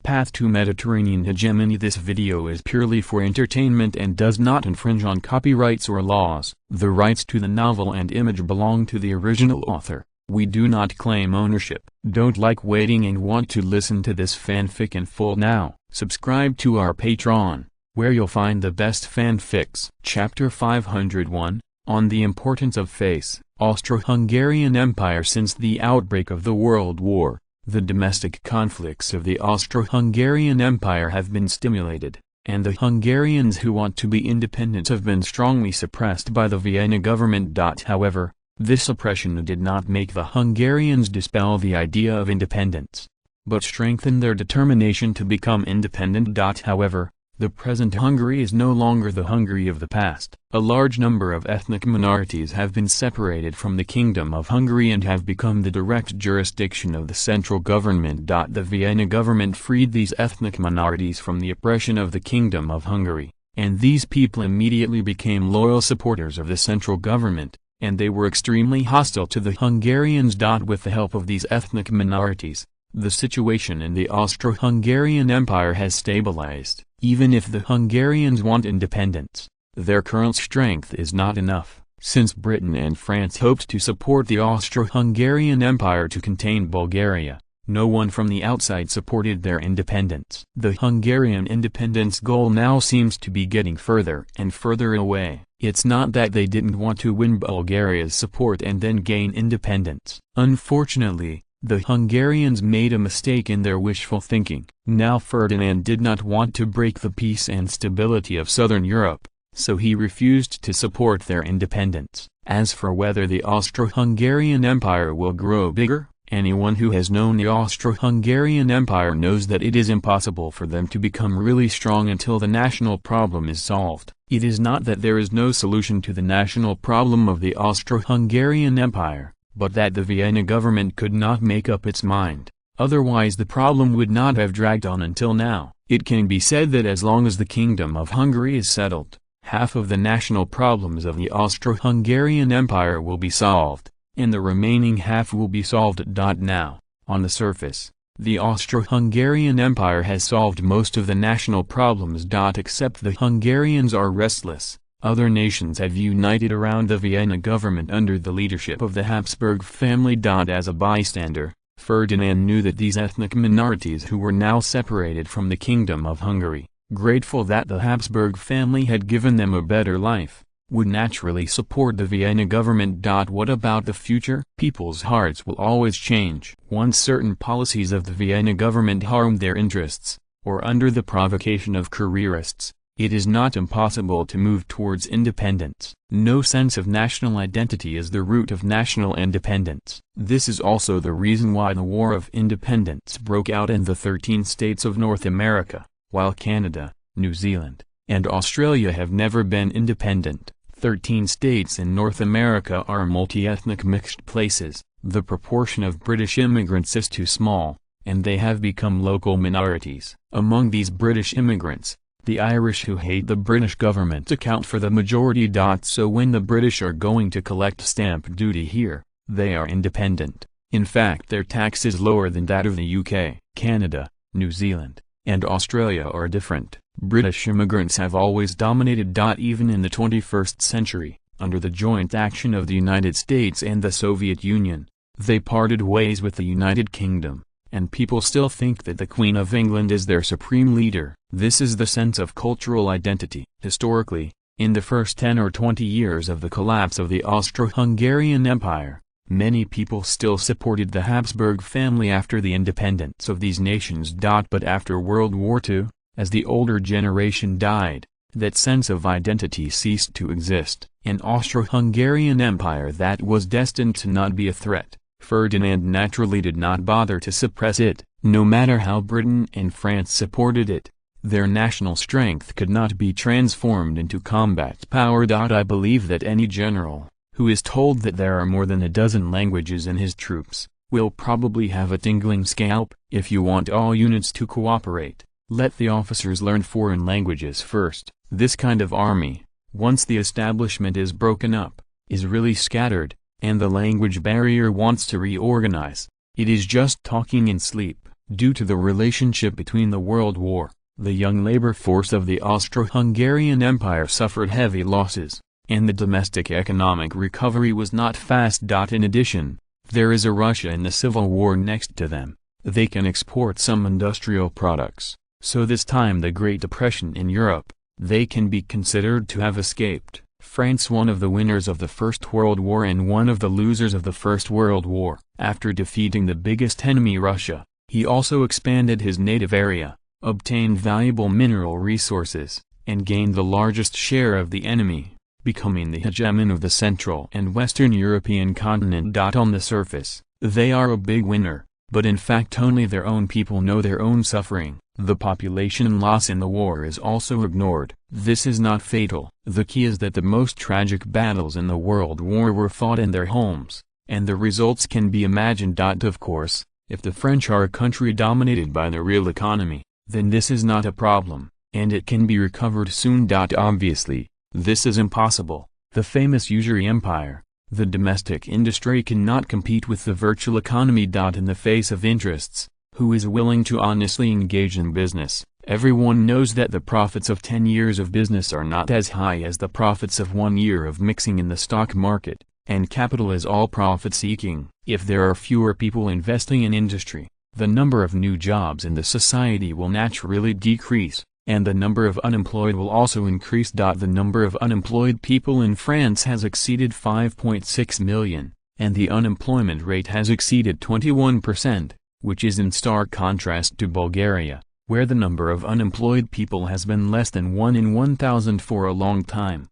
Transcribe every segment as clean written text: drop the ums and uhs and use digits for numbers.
Path to Mediterranean Hegemony. This video is purely for entertainment and does not infringe on copyrights or laws. The rights to the novel and image belong to the original author. We do not claim ownership. Don't like waiting and want to listen to this fanfic in full now? Subscribe to our Patreon, where you'll find the best fanfics. Chapter 501, On the Importance of Face. Austro-Hungarian Empire. Since the outbreak of the World War, the domestic conflicts of the Austro-Hungarian Empire have been stimulated, and the Hungarians who want to be independent have been strongly suppressed by the Vienna government. However, this oppression did not make the Hungarians dispel the idea of independence, but strengthen their determination to become independent. However, the present Hungary is no longer the Hungary of the past. A large number of ethnic minorities have been separated from the Kingdom of Hungary and have become the direct jurisdiction of the central government. The Vienna government freed these ethnic minorities from the oppression of the Kingdom of Hungary, and these people immediately became loyal supporters of the central government, and they were extremely hostile to the Hungarians. With the help of these ethnic minorities, the situation in the Austro-Hungarian Empire has stabilized. Even if the Hungarians want independence, their current strength is not enough. Since Britain and France hoped to support the Austro-Hungarian Empire to contain Bulgaria, no one from the outside supported their independence. The Hungarian independence goal now seems to be getting further and further away. It's not that they didn't want to win Bulgaria's support and then gain independence. Unfortunately, the Hungarians made a mistake in their wishful thinking. Now Ferdinand did not want to break the peace and stability of southern Europe, so he refused to support their independence. As for whether the Austro-Hungarian Empire will grow bigger, anyone who has known the Austro-Hungarian Empire knows that it is impossible for them to become really strong until the national problem is solved. It is not that there is no solution to the national problem of the Austro-Hungarian Empire, but that the Vienna government could not make up its mind. Otherwise the problem would not have dragged on until now. It can be said that as long as the Kingdom of Hungary is settled, half of the national problems of the Austro-Hungarian Empire will be solved, and the remaining half will be solved. Now, on the surface, the Austro-Hungarian Empire has solved most of the national problems. Except the Hungarians are restless. Other nations have united around the Vienna government under the leadership of the Habsburg family. As a bystander, Ferdinand knew that these ethnic minorities who were now separated from the Kingdom of Hungary, grateful that the Habsburg family had given them a better life, would naturally support the Vienna government. What about the future? People's hearts will always change. Once certain policies of the Vienna government harmed their interests, or under the provocation of careerists, it is not impossible to move towards independence. No sense of national identity is the root of national independence. This is also the reason why the War of Independence broke out in the 13 states of North America, while Canada, New Zealand, and Australia have never been independent. 13 states in North America are multi-ethnic mixed places. The proportion of British immigrants is too small, and they have become local minorities. Among these British immigrants, the Irish who hate the British government account for the majority. So when the British are going to collect stamp duty here, they are independent. In fact, their tax is lower than that of the UK. Canada, New Zealand, and Australia are different. British immigrants have always dominated. Even in the 21st century, under the joint action of the United States and the Soviet Union, they parted ways with the United Kingdom, and people still think that the Queen of England is their supreme leader. This is the sense of cultural identity. Historically, in the first 10 or 20 years of the collapse of the Austro-Hungarian Empire, many people still supported the Habsburg family after the independence of these nations. But after World War II, as the older generation died, that sense of identity ceased to exist. An Austro-Hungarian Empire that was destined to not be a threat, Ferdinand naturally did not bother to suppress it. No matter how Britain and France supported it, their national strength could not be transformed into combat power. I believe that any general, who is told that there are more than a dozen languages in his troops, will probably have a tingling scalp. If you want all units to cooperate, let the officers learn foreign languages first. This kind of army, once the establishment is broken up, is really scattered, and the language barrier wants to reorganize. It is just talking in sleep. Due to the relationship between the World War, the young labor force of the Austro-Hungarian Empire suffered heavy losses, and the domestic economic recovery was not fast. In addition, there is a Russia in the civil war next to them. They can export some industrial products, so this time the Great Depression in Europe, they can be considered to have escaped. France, one of the winners of the First World War and one of the losers of the First World War. After defeating the biggest enemy Russia, he also expanded his native area, obtained valuable mineral resources, and gained the largest share of the enemy, becoming the hegemon of the Central and Western European continent. On the surface, they are a big winner, but in fact only their own people know their own suffering. The population loss in the war is also ignored. This is not fatal. The key is that the most tragic battles in the World War were fought in their homes, and the results can be imagined. Of course, if the French are a country dominated by the real economy, then this is not a problem, and it can be recovered soon. Obviously, this is impossible. The famous usury empire, the domestic industry cannot compete with the virtual economy. In the face of interests, who is willing to honestly engage in business? Everyone knows that the profits of 10 years of business are not as high as the profits of 1 year of mixing in the stock market, and capital is all profit-seeking. If there are fewer people investing in industry, the number of new jobs in the society will naturally decrease, and the number of unemployed will also increase. The number of unemployed people in France has exceeded 5.6 million, and the unemployment rate has exceeded 21%, which is in stark contrast to Bulgaria, where the number of unemployed people has been less than 1 in 1,000 for a long time.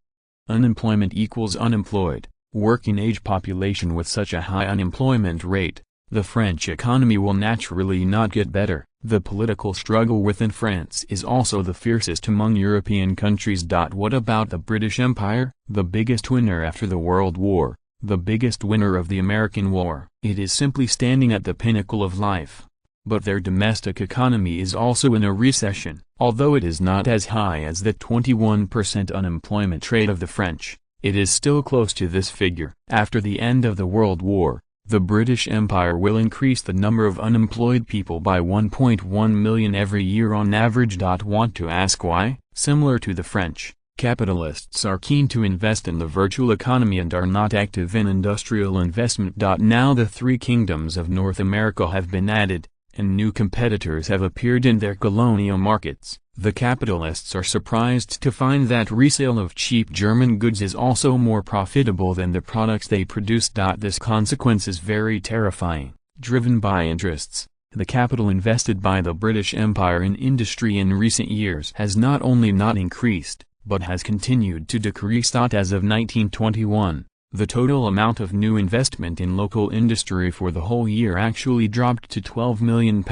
Unemployment equals unemployed, working-age population. With such a high unemployment rate, the French economy will naturally not get better. The political struggle within France is also the fiercest among European countries. What about the British Empire, the biggest winner after the World War, the biggest winner of the American War? It is simply standing at the pinnacle of life. But their domestic economy is also in a recession. Although it is not as high as the 21% unemployment rate of the French, it is still close to this figure. After the end of the World War, the British Empire will increase the number of unemployed people by 1.1 million every year on average. Want to ask why? Similar to the French, capitalists are keen to invest in the virtual economy and are not active in industrial investment. Now the three kingdoms of North America have been added, and new competitors have appeared in their colonial markets. The capitalists are surprised to find that resale of cheap German goods is also more profitable than the products they produce. This consequence is very terrifying. Driven by interests, the capital invested by the British Empire in industry in recent years has not only not increased, but has continued to decrease. As of 1921, the total amount of new investment in local industry for the whole year actually dropped to £12 million,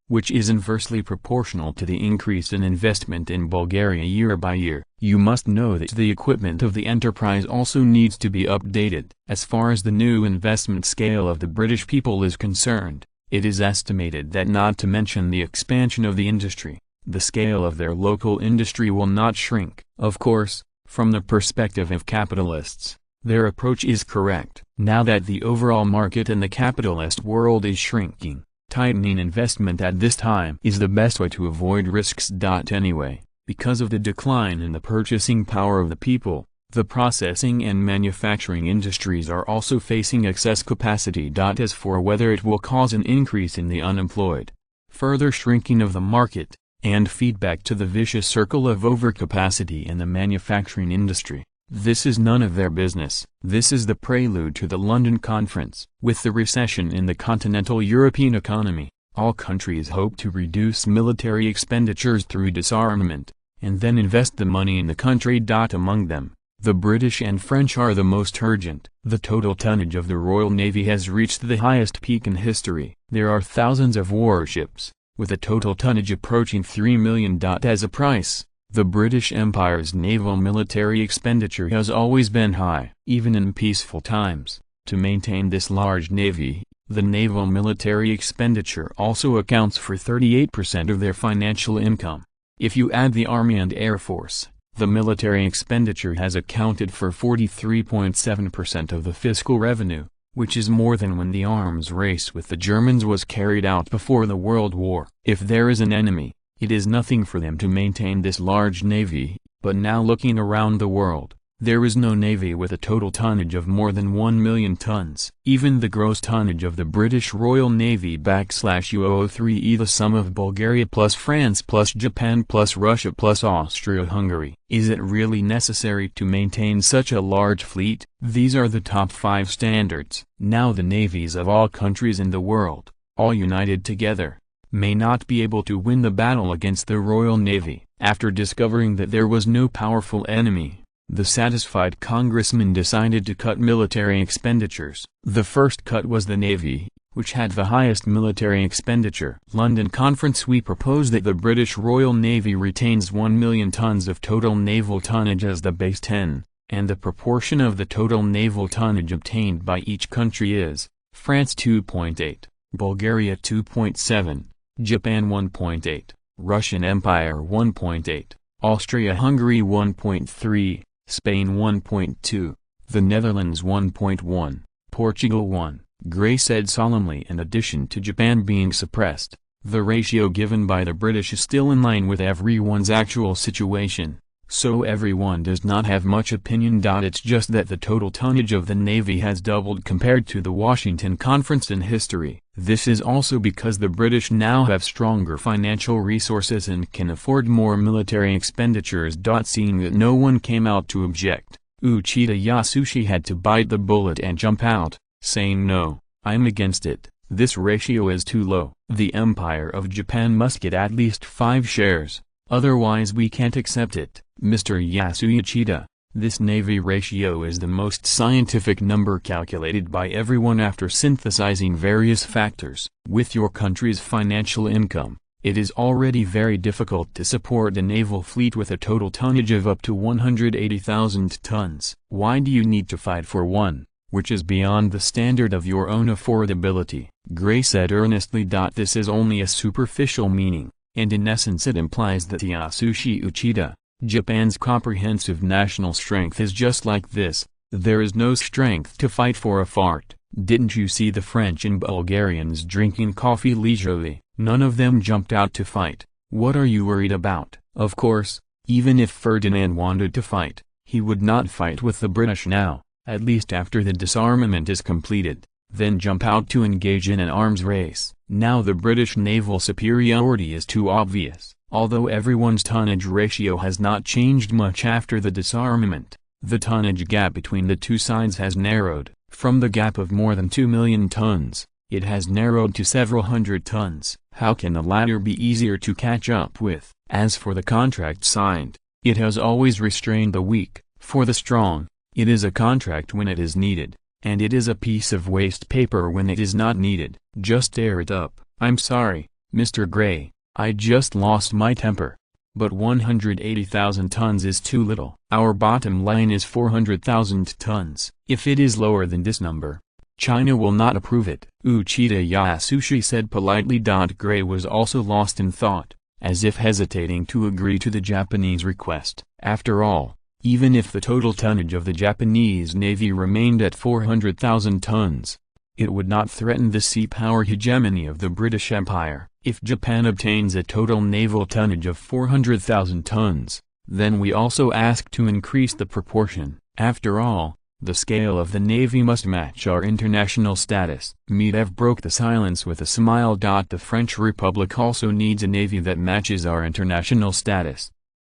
which is inversely proportional to the increase in investment in Bulgaria year by year. You must know that the equipment of the enterprise also needs to be updated. As far as the new investment scale of the British people is concerned, it is estimated that, not to mention the expansion of the industry, the scale of their local industry will not shrink. Of course, from the perspective of capitalists, their approach is correct. Now that the overall market in the capitalist world is shrinking, tightening investment at this time is the best way to avoid risks. Anyway, because of the decline in the purchasing power of the people, the processing and manufacturing industries are also facing excess capacity. As for whether it will cause an increase in the unemployed, further shrinking of the market, and feedback to the vicious circle of overcapacity in the manufacturing industry, this is none of their business. This is the prelude to the London Conference. With the recession in the continental European economy, all countries hope to reduce military expenditures through disarmament, and then invest the money in the country. Among them, the British and French are the most urgent. The total tonnage of the Royal Navy has reached the highest peak in history. There are thousands of warships, with a total tonnage approaching 3 million. As a price, the British Empire's naval military expenditure has always been high. Even in peaceful times, to maintain this large navy, the naval military expenditure also accounts for 38% of their financial income. If you add the Army and Air Force, the military expenditure has accounted for 43.7% of the fiscal revenue. which is more than when the arms race with the Germans was carried out before the World War. If there is an enemy, it is nothing for them to maintain this large navy, but now looking around the world, there is no navy with a total tonnage of more than 1 million tons. Even the gross tonnage of the British Royal Navy /U003E, the sum of Bulgaria plus France plus Japan plus Russia plus Austro-Hungary. Is it really necessary to maintain such a large fleet? These are the top 5 standards. Now the navies of all countries in the world, all united together, may not be able to win the battle against the Royal Navy. After discovering that there was no powerful enemy, the satisfied congressman decided to cut military expenditures. The first cut was the Navy, which had the highest military expenditure. London Conference. We propose that the British Royal Navy retains 1 million tons of total naval tonnage as the base 10, and the proportion of the total naval tonnage obtained by each country is, France 2.8, Bulgaria 2.7, Japan 1.8, Russian Empire 1.8, Austria-Hungary 1.3, Spain 1.2, the Netherlands 1.1, Portugal 1. Gray said solemnly. In addition to Japan being suppressed, the ratio given by the British is still in line with everyone's actual situation, so everyone does not have much opinion. It's just that the total tonnage of the Navy has doubled compared to the Washington Conference in history. This is also because the British now have stronger financial resources and can afford more military expenditures. Seeing that no one came out to object, Uchida Yasushi had to bite the bullet and jump out, saying, "No, I'm against it. This ratio is too low. The Empire of Japan must get at least 5 shares, otherwise we can't accept it." Mr. Yasuichida, this Navy ratio is the most scientific number calculated by everyone after synthesizing various factors. With your country's financial income, it is already very difficult to support a naval fleet with a total tonnage of up to 180,000 tons. Why do you need to fight for one, which is beyond the standard of your own affordability? Gray said earnestly. This is only a superficial meaning, and in essence it implies that Yasushi Uchida, Japan's comprehensive national strength is just like this: there is no strength to fight for a fart. Didn't you see the French and Bulgarians drinking coffee leisurely? None of them jumped out to fight. What are you worried about? Of course, even if Ferdinand wanted to fight, he would not fight with the British now, at least after the disarmament is completed, then jump out to engage in an arms race. Now the British naval superiority is too obvious. Although everyone's tonnage ratio has not changed much after the disarmament, the tonnage gap between the two sides has narrowed. From the gap of more than 2 million tons, it has narrowed to several hundred tons. How can the latter be easier to catch up with? As for the contract signed, it has always restrained the weak. For the strong, it is a contract when it is needed, and it is a piece of waste paper when it is not needed. Just tear it up. I'm sorry, Mr. Gray, I just lost my temper. But 180,000 tons is too little. Our bottom line is 400,000 tons. If it is lower than this number, China will not approve it. Uchida Yasushi said politely. Gray was also lost in thought, as if hesitating to agree to the Japanese request. After all, even if the total tonnage of the Japanese Navy remained at 400,000 tons, it would not threaten the sea power hegemony of the British Empire. If Japan obtains a total naval tonnage of 400,000 tons, then we also ask to increase the proportion. After all, the scale of the Navy must match our international status. Medvedev broke the silence with a smile. The French Republic also needs a navy that matches our international status.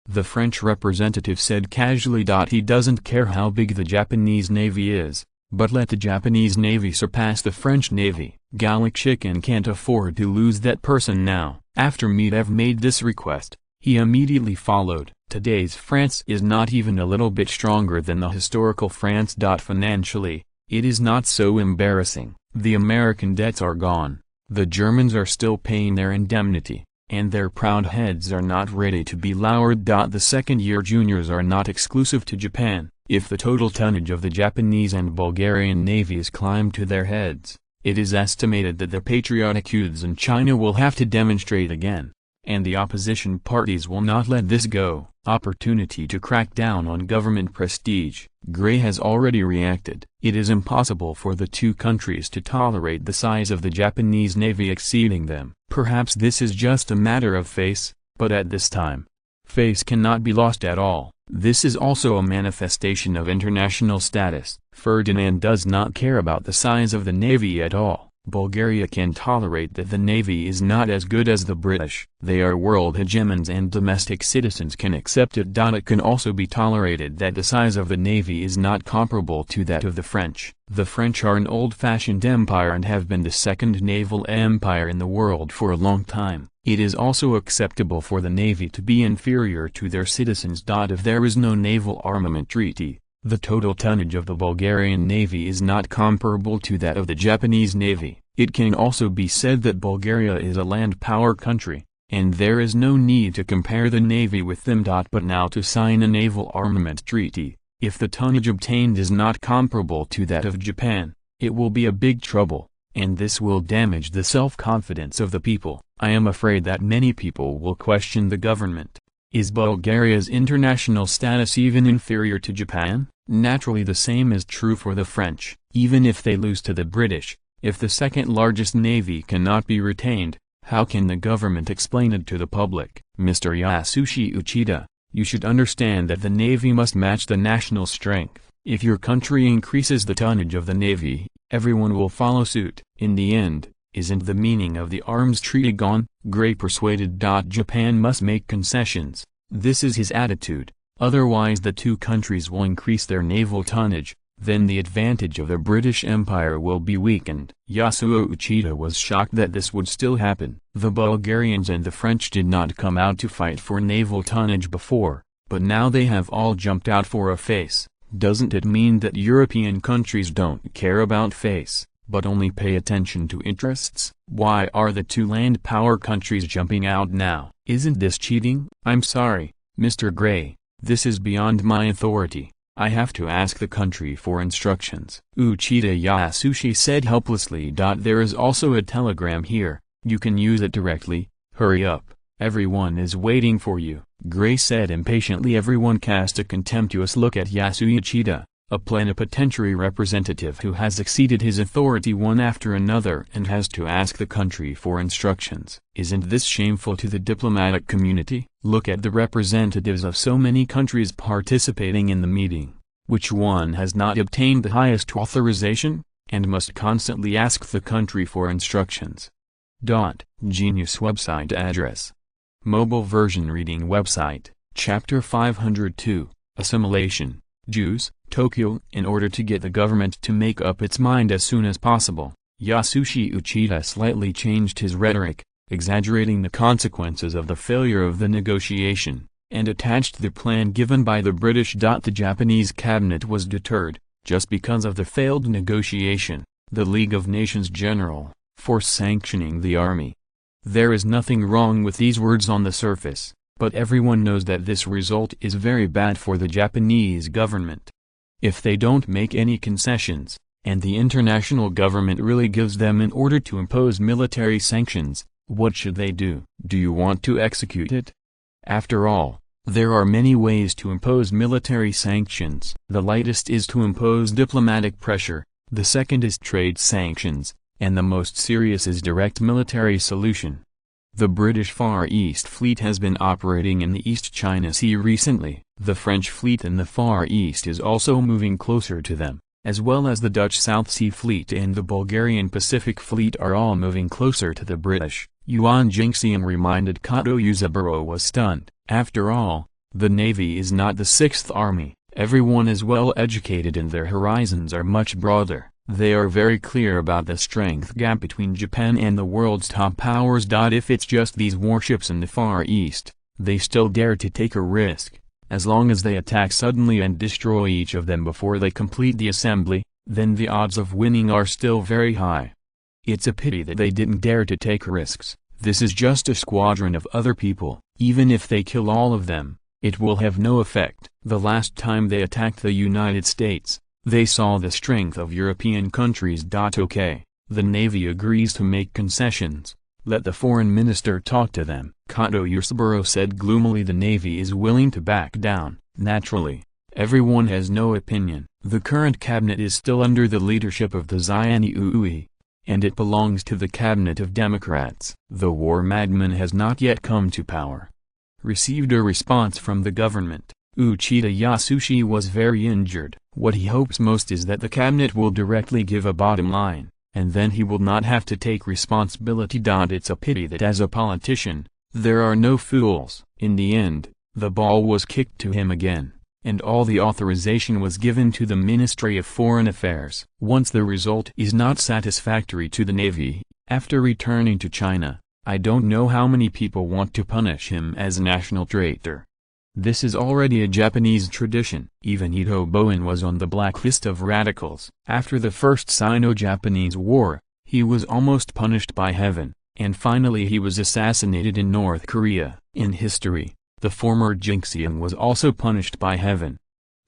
The French representative said casually. He doesn't care how big the Japanese Navy is, but let the Japanese Navy surpass the French Navy. Gallic Chicken can't afford to lose that person now. After Medvedev made this request, he immediately followed. Today's France is not even a little bit stronger than the historical France. Financially, it is not so embarrassing. The American debts are gone, the Germans are still paying their indemnity, and their proud heads are not ready to be lowered. The second-year juniors are not exclusive to Japan. If the total tonnage of the Japanese and Bulgarian navies climb to their heads, it is estimated that the patriotic youths in China will have to demonstrate again. and the opposition parties will not let this go. Opportunity to crack down on government prestige. Gray has already reacted. It is impossible for the two countries to tolerate the size of the Japanese navy exceeding them. Perhaps this is just a matter of face, but at this time, face cannot be lost at all. This is also a manifestation of international status. Ferdinand does not care about the size of the navy at all. Bulgaria can tolerate that the navy is not as good as the British. They are world hegemons and domestic citizens can accept it. It can also be tolerated that the size of the navy is not comparable to that of the French. The French are an old-fashioned empire and have been the second naval empire in the world for a long time. It is also acceptable for the navy to be inferior to their citizens. If there is no naval armament treaty, the total tonnage of the Bulgarian navy is not comparable to that of the Japanese navy. It can also be said that Bulgaria is a land power country, and there is no need to compare the navy with them. But now to sign a naval armament treaty, if the tonnage obtained is not comparable to that of Japan, it will be a big trouble, and this will damage the self-confidence of the people. I am afraid that many people will question the government. Is Bulgaria's international status even inferior to Japan? Naturally the same is true for the French. Even if they lose to the British, if the second largest navy cannot be retained, how can the government explain it to the public? Mr. Yasushi Uchida, you should understand that the navy must match the national strength. If your country increases the tonnage of the navy, everyone will follow suit. In the end, isn't the meaning of the arms treaty gone? Gray persuaded. Japan must make concessions. This is his attitude. Otherwise the two countries will increase their naval tonnage, then the advantage of the British Empire will be weakened. Yasuo Uchida was shocked that this would still happen. The Bulgarians and the French did not come out to fight for naval tonnage before, but now they have all jumped out for a face. Doesn't it mean that European countries don't care about face, but only pay attention to interests? Why are the two land power countries jumping out now? Isn't this cheating? I'm sorry, Mr. Gray, this is beyond my authority. I have to ask the country for instructions. Uchida Yasushi said helplessly. There is also a telegram here, you can use it directly. Hurry up, everyone is waiting for you. Gray said impatiently. Everyone cast a contemptuous look at Yasuo Uchida, a plenipotentiary representative who has exceeded his authority one after another and has to ask the country for instructions. Isn't this shameful to the diplomatic community? Look at the representatives of so many countries participating in the meeting. Which one has not obtained the highest authorization, and must constantly ask the country for instructions? Genius website address. Mobile version reading website, Chapter 502, Assimilation, Jews, Tokyo. In order to get the government to make up its mind as soon as possible, Yasushi Uchida slightly changed his rhetoric, exaggerating the consequences of the failure of the negotiation, and attached the plan given by the British. The Japanese cabinet was deterred, just because of the failed negotiation, the League of Nations General, for sanctioning the army. There is nothing wrong with these words on the surface, but everyone knows that this result is very bad for the Japanese government. If they don't make any concessions, and the international government really gives them an order to impose military sanctions, what should they do? Do you want to execute it? After all, there are many ways to impose military sanctions. The lightest is to impose diplomatic pressure, the second is trade sanctions, and the most serious is direct military solution. The British Far East Fleet has been operating in the East China Sea recently. The French fleet in the Far East is also moving closer to them, as well as the Dutch South Sea Fleet and the Bulgarian Pacific Fleet are all moving closer to the British. Yuan Jingxian reminded Kato Yuzaburo was stunned. After all, the Navy is not the Sixth Army. Everyone is well educated and their horizons are much broader. They are very clear about the strength gap between Japan and the world's top powers. If it's just these warships in the Far East, they still dare to take a risk. As long as they attack suddenly and destroy each of them before they complete the assembly, then the odds of winning are still very high. It's a pity that they didn't dare to take risks. This is just a squadron of other people. Even if they kill all of them, it will have no effect. The last time they attacked the United States, they saw the strength of European countries. Okay, the Navy agrees to make concessions. Let the foreign minister talk to them. Kato Yosuburo said gloomily. The Navy is willing to back down. Naturally, everyone has no opinion. The current cabinet is still under the leadership of the Xianui, and it belongs to the cabinet of Democrats. The war madman has not yet come to power. Received a response from the government. Uchida Yasushi was very injured. What he hopes most is that the cabinet will directly give a bottom line, and then he will not have to take responsibility. It's a pity that as a politician, there are no fools. In the end, the ball was kicked to him again, and all the authorization was given to the Ministry of Foreign Affairs. Once the result is not satisfactory to the Navy, after returning to China, I don't know how many people want to punish him as a national traitor. This is already a Japanese tradition. Even Ito Bowen was on the blacklist of radicals. After the First Sino-Japanese War, he was almost punished by heaven, and finally he was assassinated in North Korea. In history, the former Jinxian was also punished by heaven.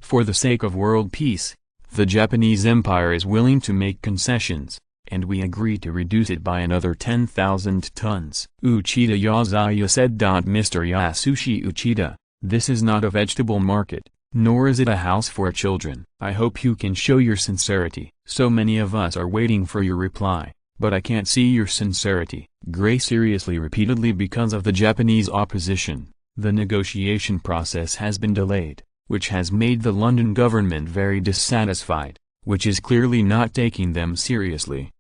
For the sake of world peace, the Japanese Empire is willing to make concessions, and we agree to reduce it by another 10,000 tons. Uchida Yasuya said. Mr. Yasushi Uchida, this is not a vegetable market, nor is it a house for children. I hope you can show your sincerity. So many of us are waiting for your reply, but I can't see your sincerity. Gray seriously repeatedly because of the Japanese opposition. The negotiation process has been delayed, which has made the London government very dissatisfied, which is clearly not taking them seriously.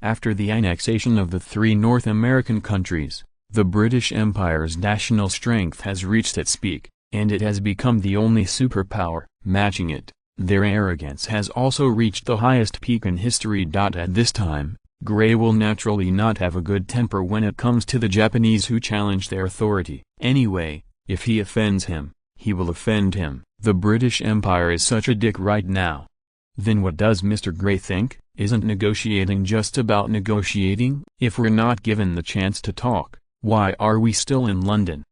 After the annexation of the 3 North American countries, the British Empire's national strength has reached its peak, and it has become the only superpower. Matching it, their arrogance has also reached the highest peak in history. At this time, Gray will naturally not have a good temper when it comes to the Japanese who challenge their authority. Anyway, if he offends him, he will offend him. The British Empire is such a dick right now. Then what does Mr. Gray think? Isn't negotiating just about negotiating? If we're not given the chance to talk, why are we still in London?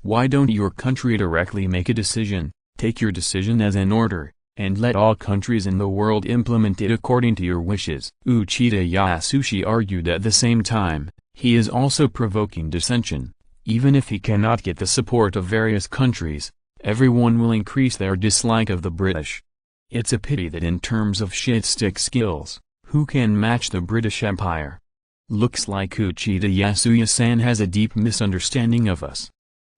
Why don't your country directly make a decision, take your decision as an order, and let all countries in the world implement it according to your wishes? Uchida Yasushi argued. At the same time, he is also provoking dissension. Even if he cannot get the support of various countries, everyone will increase their dislike of the British. It's a pity that in terms of shit-stick skills, who can match the British Empire? Looks like Uchida Yasuya-san has a deep misunderstanding of us.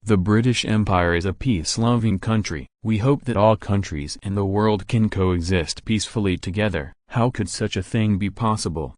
The British Empire is a peace-loving country. We hope that all countries in the world can coexist peacefully together. How could such a thing be possible?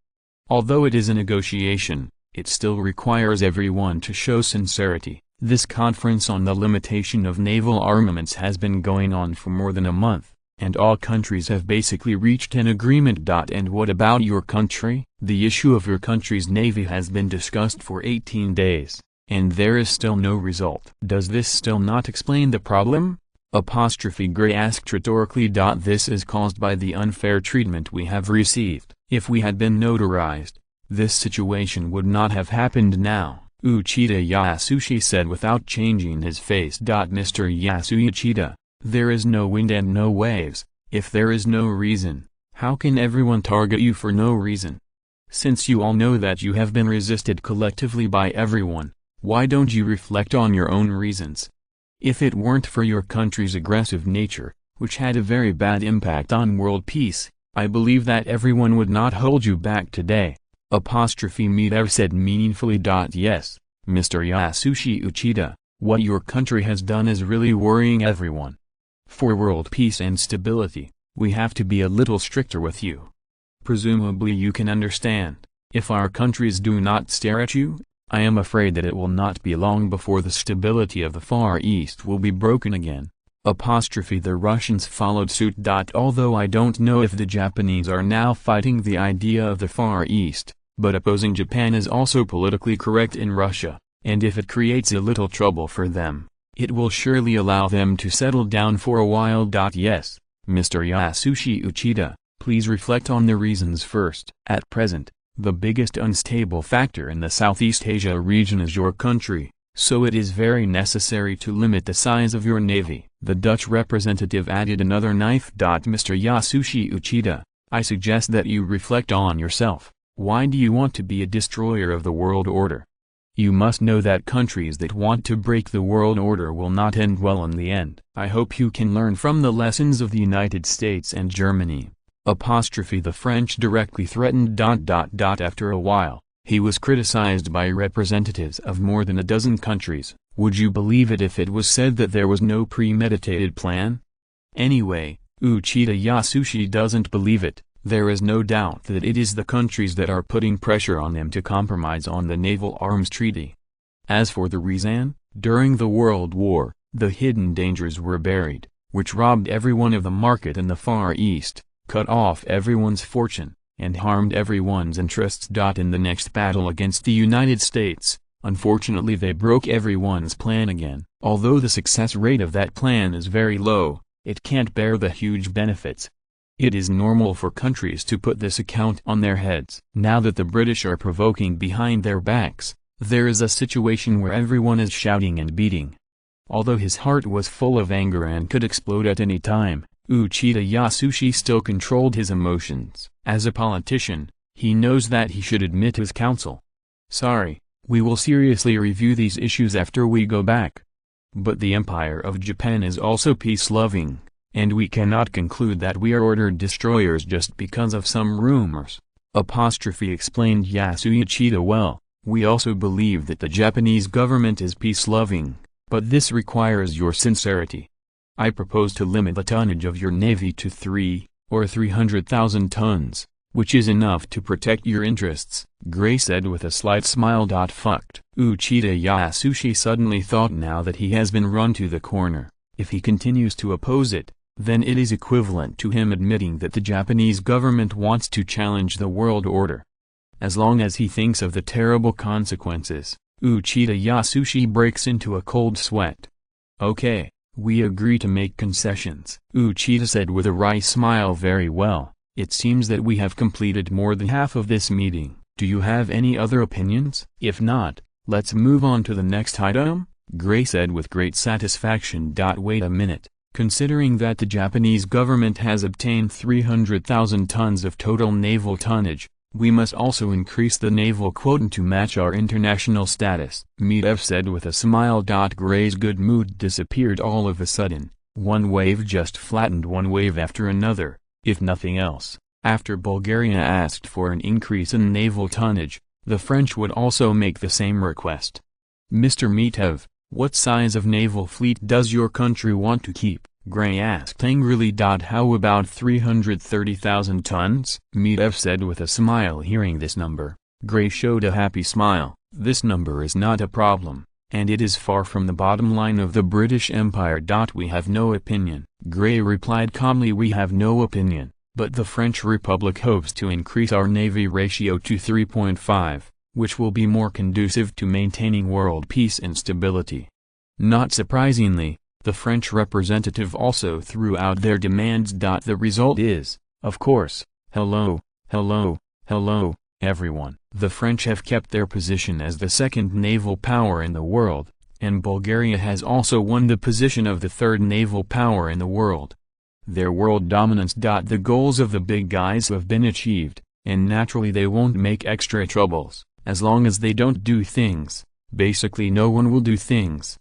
Although it is a negotiation, it still requires everyone to show sincerity. This conference on the limitation of naval armaments has been going on for more than a month, and all countries have basically reached an agreement. And what about your country? The issue of your country's navy has been discussed for 18 days, and there is still no result. Does this still not explain the problem? Gray asked rhetorically. This is caused by the unfair treatment we have received. If we had been notarized, this situation would not have happened now, Uchida Yasushi said without changing his face. Mr. Yasuya, there is no wind and no waves. If there is no reason, how can everyone target you for no reason? Since you all know that you have been resisted collectively by everyone, why don't you reflect on your own reasons? If it weren't for your country's aggressive nature, which had a very bad impact on world peace, I believe that everyone would not hold you back today. Midev said meaningfully. Yes, Mr. Yasushi Uchida, what your country has done is really worrying everyone. For world peace and stability, we have to be a little stricter with you. Presumably you can understand, if our countries do not stare at you, I am afraid that it will not be long before the stability of the Far East will be broken again. The Russians followed suit. Although I don't know if the Japanese are now fighting the idea of the Far East, but opposing Japan is also politically correct in Russia, and if it creates a little trouble for them, it will surely allow them to settle down for a while. Yes, Mr. Yasushi Uchida, please reflect on the reasons first. At present, the biggest unstable factor in the Southeast Asia region is your country, so it is very necessary to limit the size of your navy. The Dutch representative added another knife. Mr. Yasushi Uchida, I suggest that you reflect on yourself. Why do you want to be a destroyer of the world order? You must know that countries that want to break the world order will not end well in the end. I hope you can learn from the lessons of the United States and Germany. The French directly threatened. After a while, he was criticized by representatives of more than a dozen countries. Would you believe it if it was said that there was no premeditated plan? Anyway, Uchida Yasushi doesn't believe it. There is no doubt that it is the countries that are putting pressure on them to compromise on the Naval Arms Treaty. As for the reason, during the World War, the hidden dangers were buried, which robbed everyone of the market in the Far East, cut off everyone's fortune, and harmed everyone's interests. In the next battle against the United States, unfortunately they broke everyone's plan again. Although the success rate of that plan is very low, it can't bear the huge benefits. It is normal for countries to put this account on their heads. Now that the British are provoking behind their backs, there is a situation where everyone is shouting and beating. Although his heart was full of anger and could explode at any time, Uchida Yasushi still controlled his emotions. As a politician, he knows that he should admit his counsel. Sorry, we will seriously review these issues after we go back. But the Empire of Japan is also peace-loving. And we cannot conclude that we are ordered destroyers just because of some rumors. Explained Yasuichida. Well, we also believe that the Japanese government is peace-loving, but this requires your sincerity. I propose to limit the tonnage of your navy to 300,000 tons, which is enough to protect your interests, Gray said with a slight smile. Fucked. Uchida Yasushi suddenly thought now that he has been run to the corner. If he continues to oppose it, then it is equivalent to him admitting that the Japanese government wants to challenge the world order. As long as he thinks of the terrible consequences, Uchida Yasushi breaks into a cold sweat. Okay, we agree to make concessions, Uchida said with a wry smile. Very well, it seems that we have completed more than half of this meeting. Do you have any other opinions? If not, let's move on to the next item, Gray said with great satisfaction. Wait a minute. Considering that the Japanese government has obtained 300,000 tons of total naval tonnage, we must also increase the naval quota to match our international status, Medvedev said with a smile. Gray's good mood disappeared all of a sudden. One wave just flattened one wave after another. If nothing else, after Bulgaria asked for an increase in naval tonnage, the French would also make the same request. Mr. Medvedev, what size of naval fleet does your country want to keep? Gray asked angrily. How about 330,000 tons? Medvedev said with a smile. Hearing this number, Gray showed a happy smile. This number is not a problem, and it is far from the bottom line of the British Empire. We have no opinion, Gray replied calmly. We have no opinion, but the French Republic hopes to increase our navy ratio to 3.5. which will be more conducive to maintaining world peace and stability. Not surprisingly, the French representative also threw out their demands. The result is, of course, hello, everyone. The French have kept their position as the second naval power in the world, and Bulgaria has also won the position of the third naval power in the world. Their world dominance. The goals of the big guys have been achieved, and naturally they won't make extra troubles. As long as they don't do things, basically no one will do things.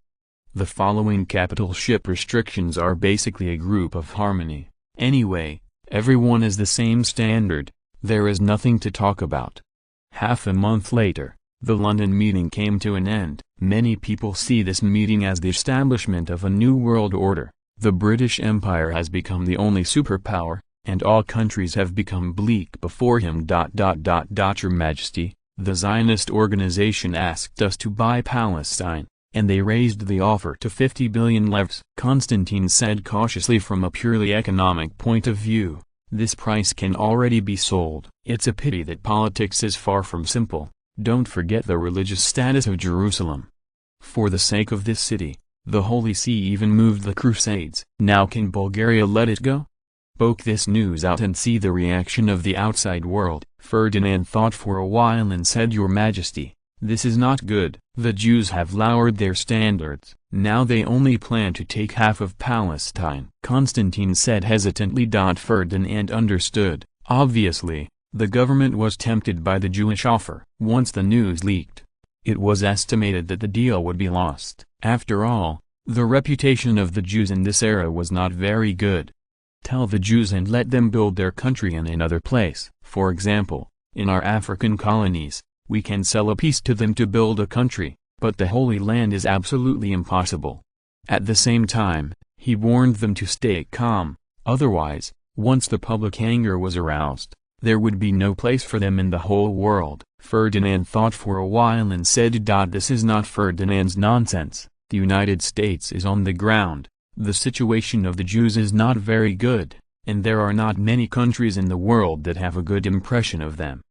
The following capital ship restrictions are basically a group of harmony. Anyway, everyone is the same standard, there is nothing to talk about. Half a month later, the London meeting came to an end. Many people see this meeting as the establishment of a new world order. The British Empire has become the only superpower, and all countries have become bleak before him. Your Majesty, the Zionist organization asked us to buy Palestine, and they raised the offer to 50 billion levs. Constantine said cautiously. From a purely economic point of view, this price can already be sold. It's a pity that politics is far from simple. Don't forget the religious status of Jerusalem. For the sake of this city, the Holy See even moved the Crusades. Now can Bulgaria let it go? Poke this news out and see the reaction of the outside world. Ferdinand thought for a while and said, Your Majesty, this is not good. The Jews have lowered their standards. Now they only plan to take half of Palestine. Constantine said hesitantly. Ferdinand understood. Obviously, the government was tempted by the Jewish offer. Once the news leaked, It was estimated that the deal would be lost. After all, the reputation of the Jews in this era was not very good. Tell the Jews and let them build their country in another place. For example, in our African colonies, we can sell a piece to them to build a country, but the Holy Land is absolutely impossible. At the same time, he warned them to stay calm, otherwise, once the public anger was aroused, there would be no place for them in the whole world. Ferdinand thought for a while and said, "This is not Ferdinand's nonsense. The United States is on the ground, the situation of the Jews is not very good, and there are not many countries in the world that have a good impression of them."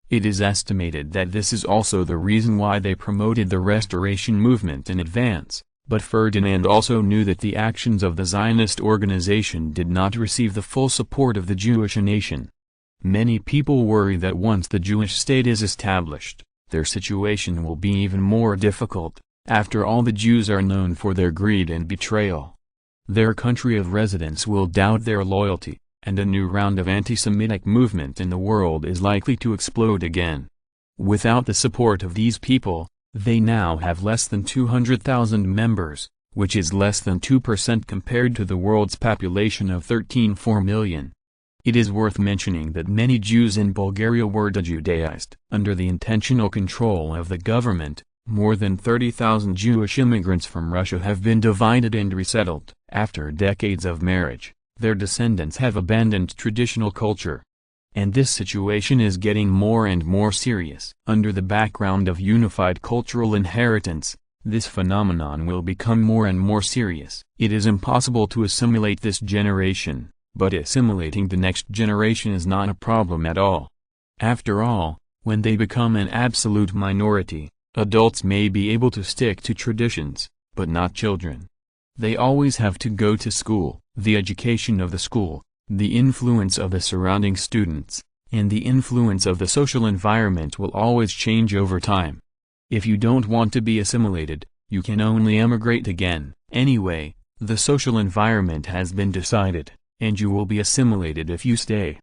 It is estimated that this is also the reason why they promoted the Restoration movement in advance, but Ferdinand also knew that the actions of the Zionist organization did not receive the full support of the Jewish nation. Many people worry that once the Jewish state is established, their situation will be even more difficult. After all, the Jews are known for their greed and betrayal. Their country of residence will doubt their loyalty, and a new round of anti-Semitic movement in the world is likely to explode again. Without the support of these people, they now have less than 200,000 members, which is less than 2% compared to the world's population of 13.4 million. It is worth mentioning that many Jews in Bulgaria were de-Judaized. Under the intentional control of the government, more than 30,000 Jewish immigrants from Russia have been divided and resettled. After decades of marriage, their descendants have abandoned traditional culture. And this situation is getting more and more serious. Under the background of unified cultural inheritance, this phenomenon will become more and more serious. It is impossible to assimilate this generation, but assimilating the next generation is not a problem at all. After all, when they become an absolute minority, adults may be able to stick to traditions, but not children. They always have to go to school. The education of the school, the influence of the surrounding students, and the influence of the social environment will always change over time. If you don't want to be assimilated, you can only emigrate again. Anyway, the social environment has been decided, and you will be assimilated if you stay.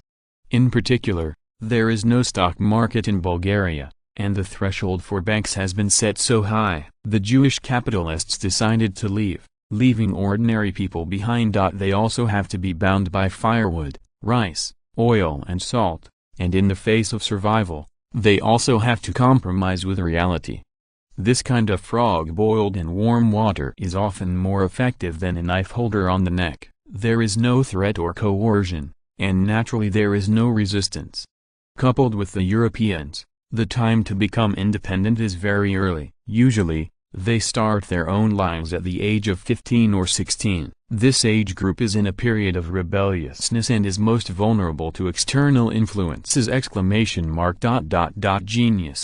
In particular, there is no stock market in Bulgaria, and the threshold for banks has been set so high. The Jewish capitalists decided to leave, leaving ordinary people behind. They also have to be bound by firewood, rice, oil and salt, and in the face of survival, they also have to compromise with reality. This kind of frog boiled in warm water is often more effective than a knife holder on the neck. There is no threat or coercion, and naturally there is no resistance. Coupled with the Europeans, the time to become independent is very early. Usually, they start their own lives at the age of 15 or 16. This age group is in a period of rebelliousness and is most vulnerable to external influences! Genius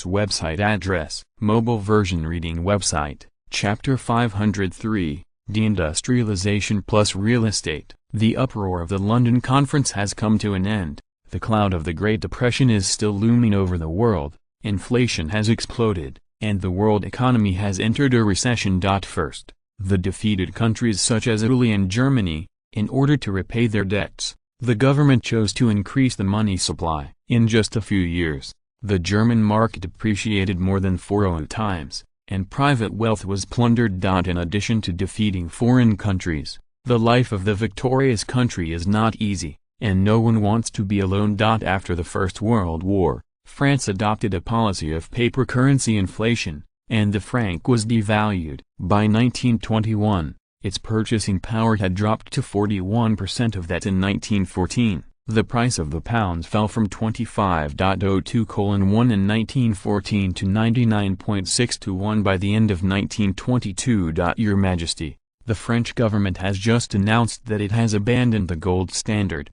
website address, mobile version reading website, Chapter 503, Deindustrialization plus Real Estate. The uproar of the London Conference has come to an end. The cloud of the Great Depression is still looming over the world, inflation has exploded, and the world economy has entered a recession. First, the defeated countries such as Italy and Germany, in order to repay their debts, the government chose to increase the money supply. In just a few years, the German mark depreciated more than 4 times, and private wealth was plundered. In addition to defeating foreign countries, the life of the victorious country is not easy, and no one wants to be alone. After the First World War, France adopted a policy of paper currency inflation, and the franc was devalued. By 1921, its purchasing power had dropped to 41% of that in 1914. The price of the pound fell from 25.02:1 in 1914 to 99.6 to 1 by the end of 1922. Your Majesty, the French government has just announced that it has abandoned the gold standard,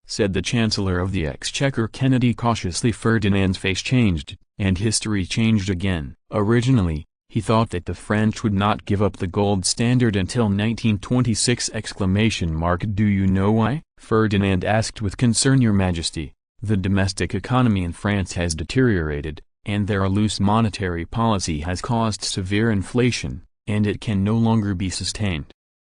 said the Chancellor of the Exchequer Kennedy cautiously. Ferdinand's face changed, and history changed again. Originally, he thought that the French would not give up the gold standard until 1926! Do you know why? Ferdinand asked with concern. Your Majesty, the domestic economy in France has deteriorated, and their loose monetary policy has caused severe inflation, and it can no longer be sustained.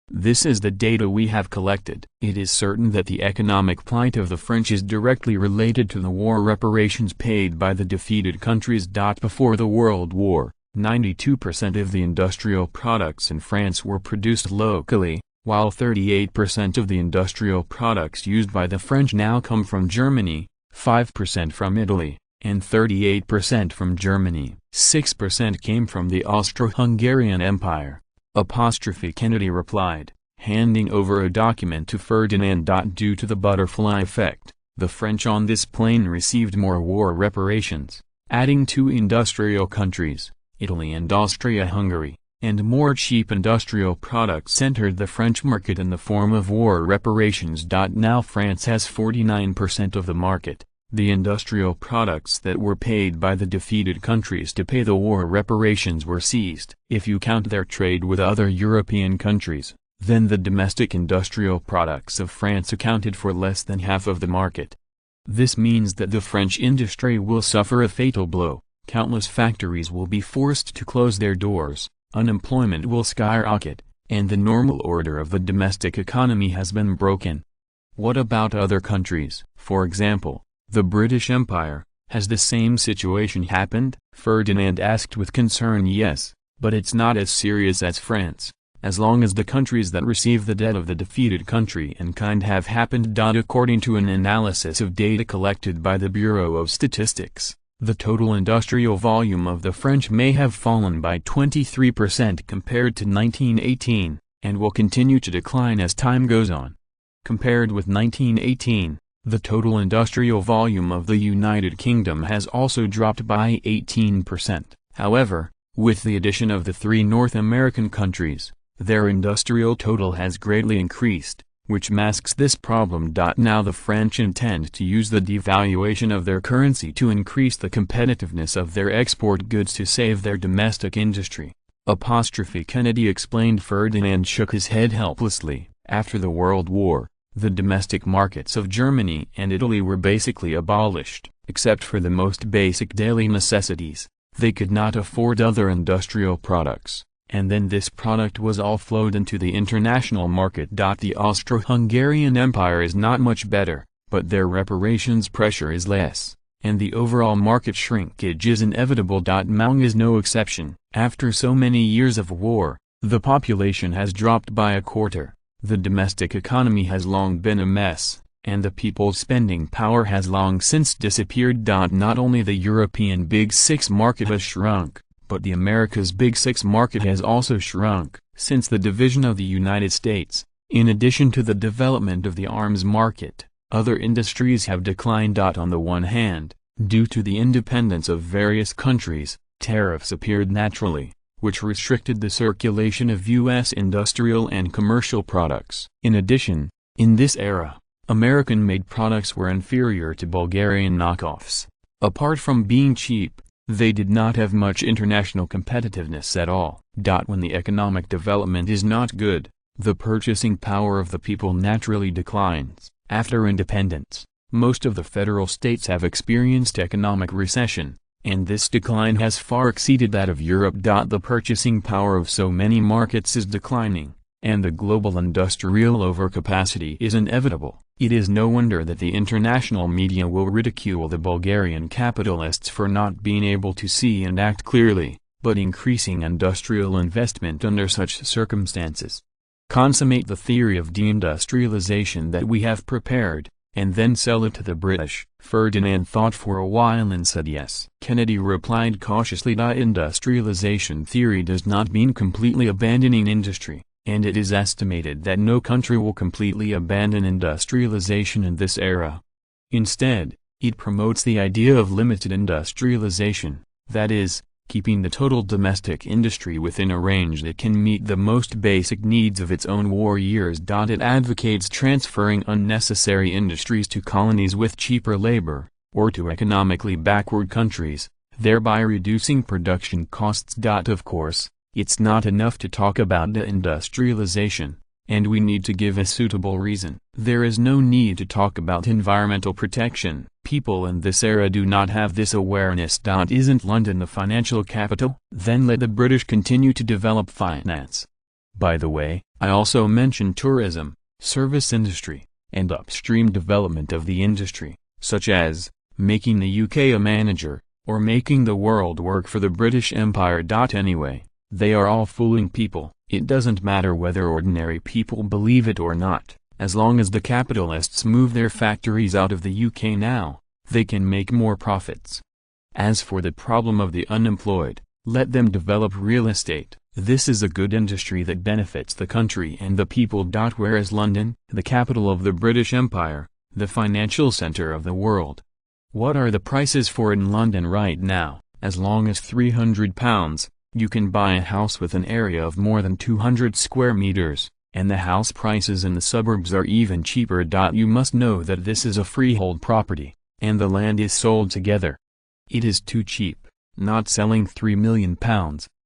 This is the data we have collected. It is certain that the economic plight of the French is directly related to the war reparations paid by the defeated countries. Before the World War, 92% of the industrial products in France were produced locally, while 38% of the industrial products used by the French now come from Germany, 5% from Italy, and 38% from Germany. 6% came from the Austro-Hungarian Empire. Kennedy replied, handing over a document to Ferdinand. Due to the butterfly effect, the French on this plane received more war reparations, adding two industrial countries, Italy and Austria-Hungary, and more cheap industrial products entered the French market in the form of war reparations. Now France has 49% of the market. The industrial products that were paid by the defeated countries to pay the war reparations were seized. If you count their trade with other European countries, then the domestic industrial products of France accounted for less than half of the market. This means that the French industry will suffer a fatal blow. Countless factories will be forced to close their doors, unemployment will skyrocket, and the normal order of the domestic economy has been broken. What about other countries? For example, the British Empire. Has the same situation happened? Ferdinand asked with concern. Yes, but it's not as serious as France. As long as the countries that receive the debt of the defeated country in kind have happened. According to an analysis of data collected by the Bureau of Statistics, the total industrial volume of the French may have fallen by 23% compared to 1918, and will continue to decline as time goes on. Compared with 1918, the total industrial volume of the United Kingdom has also dropped by 18%. However, with the addition of the three North American countries, their industrial total has greatly increased, which masks this problem. Now the French intend to use the devaluation of their currency to increase the competitiveness of their export goods to save their domestic industry. Kennedy explained. Ferdinand shook his head helplessly. After the World War, the domestic markets of Germany and Italy were basically abolished, except for the most basic daily necessities. They could not afford other industrial products, and then this product was all flowed into the international market. The Austro-Hungarian Empire is not much better, but their reparations pressure is less, and the overall market shrinkage is inevitable. Mao is no exception. After so many years of war, the population has dropped by a quarter, the domestic economy has long been a mess, and the people's spending power has long since disappeared. Not only the European Big Six market has shrunk, but the America's Big Six market has also shrunk, since the division of the United States. In addition to the development of the arms market, other industries have declined. On the one hand, due to the independence of various countries, tariffs appeared naturally, which restricted the circulation of U.S. industrial and commercial products. In addition, in this era, American-made products were inferior to Bulgarian knockoffs. Apart from being cheap, they did not have much international competitiveness at all. When the economic development is not good, the purchasing power of the people naturally declines. After independence, most of the federal states have experienced economic recession, and this decline has far exceeded that of Europe. The purchasing power of so many markets is declining, and the global industrial overcapacity is inevitable. It is no wonder that the international media will ridicule the Bulgarian capitalists for not being able to see and act clearly, but increasing industrial investment under such circumstances. Consummate the theory of deindustrialization that we have prepared, and then sell it to the British. Ferdinand thought for a while and said yes. Kennedy replied cautiously. Industrialization theory does not mean completely abandoning industry, and it is estimated that no country will completely abandon industrialization in this era. Instead, it promotes the idea of limited industrialization, that is, keeping the total domestic industry within a range that can meet the most basic needs of its own war years. It advocates transferring unnecessary industries to colonies with cheaper labor, or to economically backward countries, thereby reducing production costs. Of course, it's not enough to talk about deindustrialization, and we need to give a suitable reason. There is no need to talk about environmental protection. People in this era do not have this awareness. Isn't London the financial capital? Then let the British continue to develop finance. By the way, I also mentioned tourism, service industry, and upstream development of the industry, such as making the UK a manager, or making the world work for the British Empire. Anyway, they are all fooling people. It doesn't matter whether ordinary people believe it or not, as long as the capitalists move their factories out of the UK now, they can make more profits. As for the problem of the unemployed, let them develop real estate. This is a good industry that benefits the country and the people. Whereas London, the capital of the British Empire, the financial center of the world. What are the prices for in London right now? As long as £300, you can buy a house with an area of more than 200 square meters, and the house prices in the suburbs are even cheaper. You must know that this is a freehold property, and the land is sold together. It is too cheap, not selling £3 million.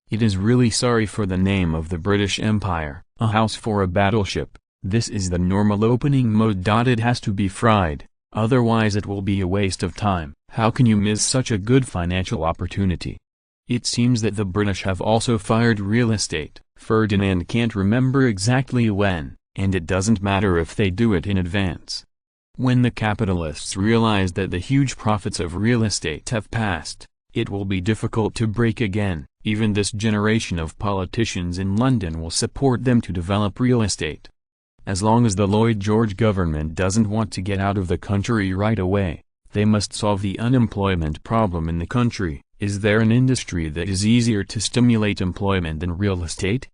It is really sorry for the name of the British Empire. A house for a battleship. This is the normal opening mode. It has to be fried, otherwise it will be a waste of time. How can you miss such a good financial opportunity? It seems that the British have also fired real estate. Ferdinand can't remember exactly when, and it doesn't matter if they do it in advance. When the capitalists realize that the huge profits of real estate have passed, it will be difficult to break again. Even this generation of politicians in London will support them to develop real estate. As long as the Lloyd George government doesn't want to get out of the country right away, they must solve the unemployment problem in the country. Is there an industry that is easier to stimulate employment than real estate?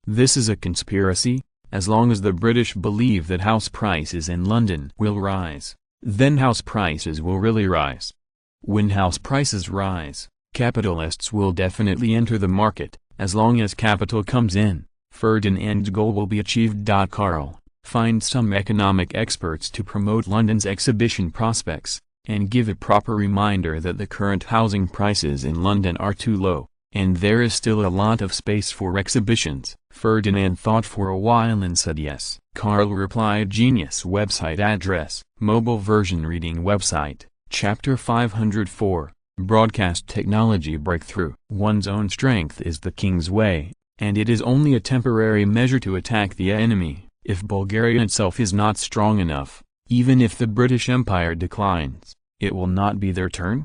This is a conspiracy. As long as the British believe that house prices in London will rise, then house prices will really rise. When house prices rise, capitalists will definitely enter the market. As long as capital comes in, Ferdinand's goal will be achieved. Carl, find some economic experts to promote London's exhibition prospects, and give a proper reminder that the current housing prices in London are too low, and there is still a lot of space for exhibitions. Ferdinand thought for a while and said yes. Carl replied, genius. Website address, mobile version reading website, chapter 504, broadcast technology breakthrough. One's own strength is the king's way, and it is only a temporary measure to attack the enemy. If Bulgaria itself is not strong enough, even if the British Empire declines, it will not be their turn.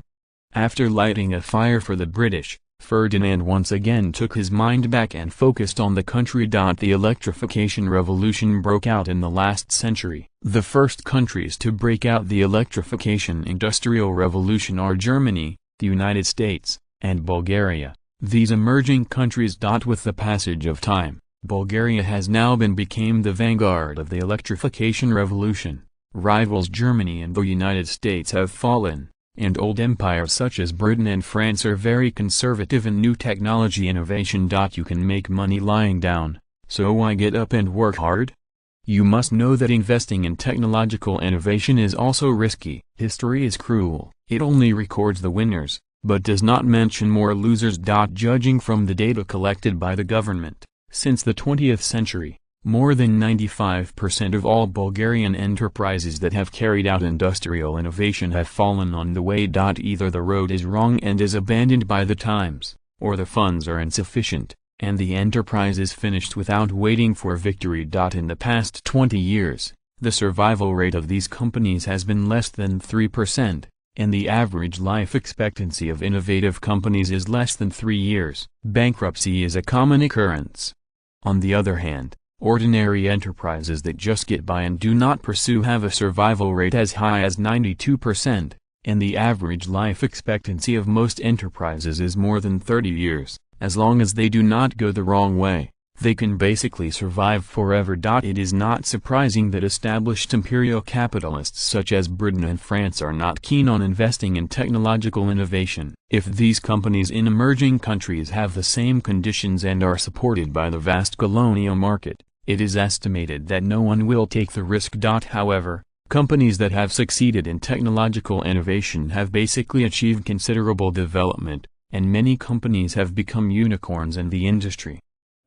After lighting a fire for the British, Ferdinand once again took his mind back and focused on the country. The electrification revolution broke out in the last century. The first countries to break out the electrification industrial revolution are Germany, the United States, and Bulgaria. These emerging countries. With the passage of time, Bulgaria has now became the vanguard of the electrification revolution. Rivals Germany and the United States have fallen, and old empires such as Britain and France are very conservative in new technology innovation. You can make money lying down, so why get up and work hard? You must know that investing in technological innovation is also risky. History is cruel. It only records the winners, but does not mention more losers. Judging from the data collected by the government, since the 20th century, more than 95% of all Bulgarian enterprises that have carried out industrial innovation have fallen on the way. Either the road is wrong and is abandoned by the times, or the funds are insufficient, and the enterprise is finished without waiting for victory. In the past 20 years, the survival rate of these companies has been less than 3%, and the average life expectancy of innovative companies is less than 3 years. Bankruptcy is a common occurrence. On the other hand, ordinary enterprises that just get by and do not pursue have a survival rate as high as 92%, and the average life expectancy of most enterprises is more than 30 years. As long as they do not go the wrong way, they can basically survive forever. It is not surprising that established imperial capitalists such as Britain and France are not keen on investing in technological innovation. If these companies in emerging countries have the same conditions and are supported by the vast colonial market, it is estimated that no one will take the risk. However, companies that have succeeded in technological innovation have basically achieved considerable development, and many companies have become unicorns in the industry.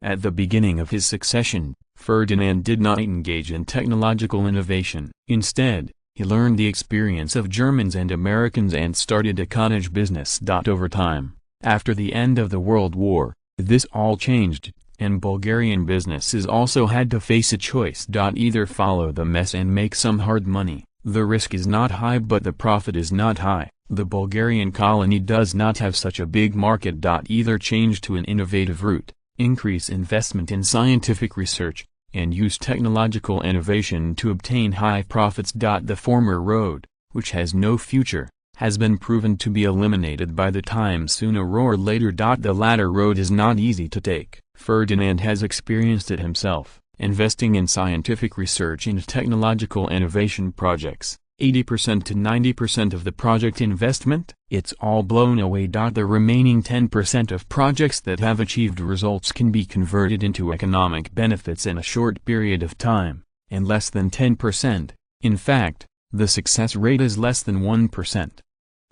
At the beginning of his succession, Ferdinand did not engage in technological innovation. Instead, he learned the experience of Germans and Americans and started a cottage business. Over time, after the end of the World War, this all changed, and Bulgarian businesses also had to face a choice. Either follow the mess and make some hard money, the risk is not high but the profit is not high, The Bulgarian colony does not have such a big market. Either change to an innovative route, increase investment in scientific research, and use technological innovation to obtain high profits. The former road, which has no future, has been proven to be eliminated by the time sooner or later. The latter road is not easy to take. Ferdinand has experienced it himself, investing in scientific research and technological innovation projects. 80% to 90% of the project investment, it's all blown away. The remaining 10% of projects that have achieved results can be converted into economic benefits in a short period of time, and less than 10%. In fact, the success rate is less than 1%.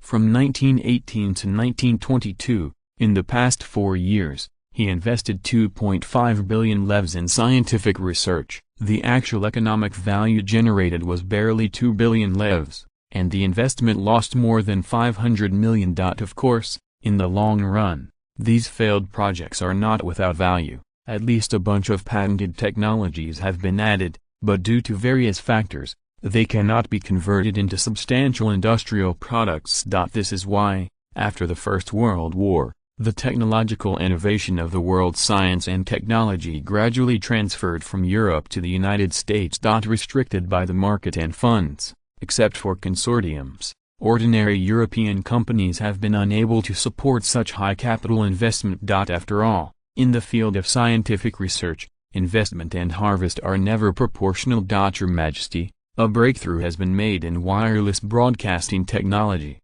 From 1918 to 1922, in the past 4 years, he invested 2.5 billion levs in scientific research. The actual economic value generated was barely 2 billion levs, and the investment lost more than 500 million. Of course, in the long run, these failed projects are not without value. At least a bunch of patented technologies have been added, but due to various factors, they cannot be converted into substantial industrial products. This is why, after the First World War, the technological innovation of the world's science and technology gradually transferred from Europe to the United States. Restricted by the market and funds, except for consortiums, ordinary European companies have been unable to support such high capital investment. After all, in the field of scientific research, investment and harvest are never proportional. Your Majesty, a breakthrough has been made in wireless broadcasting technology.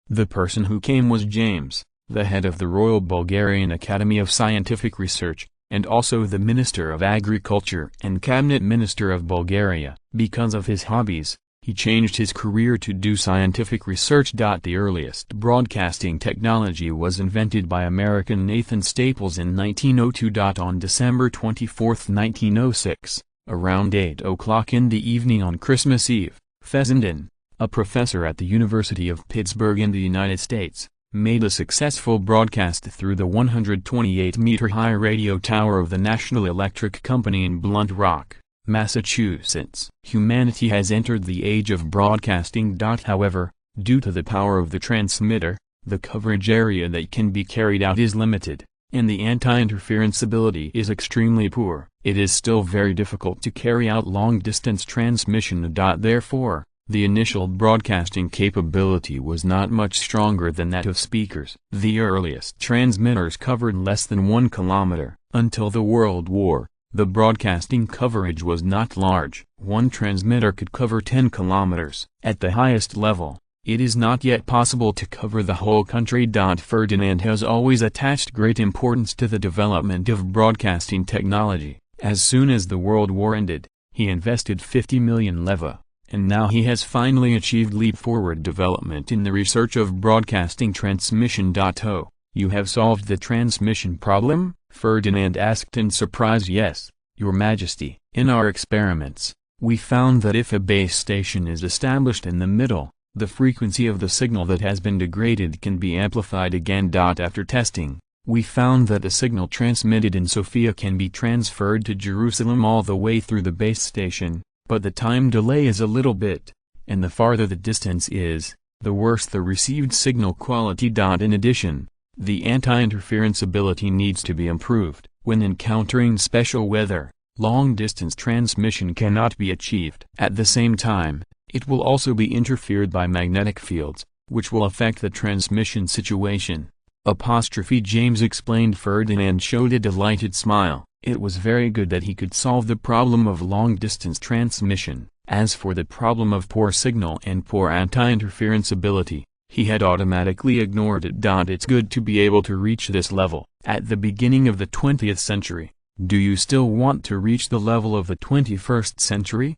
The person who came was James, the head of the Royal Bulgarian Academy of Scientific Research, and also the Minister of Agriculture and Cabinet Minister of Bulgaria. Because of his hobbies, he changed his career to do scientific research. The earliest broadcasting technology was invented by American Nathan Staples in 1902. On December 24, 1906, around 8 o'clock in the evening on Christmas Eve, Ferdinand, a professor at the University of Pittsburgh in the United States, made a successful broadcast through the 128-meter-high radio tower of the National Electric Company in Blunt Rock, Massachusetts. Humanity has entered the age of broadcasting. However, due to the power of the transmitter, the coverage area that can be carried out is limited, and the anti-interference ability is extremely poor. It is still very difficult to carry out long-distance transmission. Therefore, the initial broadcasting capability was not much stronger than that of speakers. The earliest transmitters covered less than 1 kilometer. Until the World War, the broadcasting coverage was not large. One transmitter could cover 10 kilometers. At the highest level, it is not yet possible to cover the whole country. Ferdinand has always attached great importance to the development of broadcasting technology. As soon as the World War ended, he invested 50 million leva. And now he has finally achieved leap-forward development in the research of broadcasting transmission. Oh, you have solved the transmission problem? Ferdinand asked in surprise. Yes, Your Majesty. In our experiments, we found that if a base station is established in the middle, the frequency of the signal that has been degraded can be amplified again. After testing, we found that the signal transmitted in Sofia can be transferred to Jerusalem all the way through the base station. But the time delay is a little bit, and the farther the distance is, the worse the received signal quality. In addition, the anti-interference ability needs to be improved. When encountering special weather, long-distance transmission cannot be achieved. At the same time, it will also be interfered by magnetic fields, which will affect the transmission situation. James explained. Ferdinand showed a delighted smile. It was very good that he could solve the problem of long-distance transmission. As for the problem of poor signal and poor anti-interference ability, he had automatically ignored it. It's good to be able to reach this level. At the beginning of the 20th century, do you still want to reach the level of the 21st century?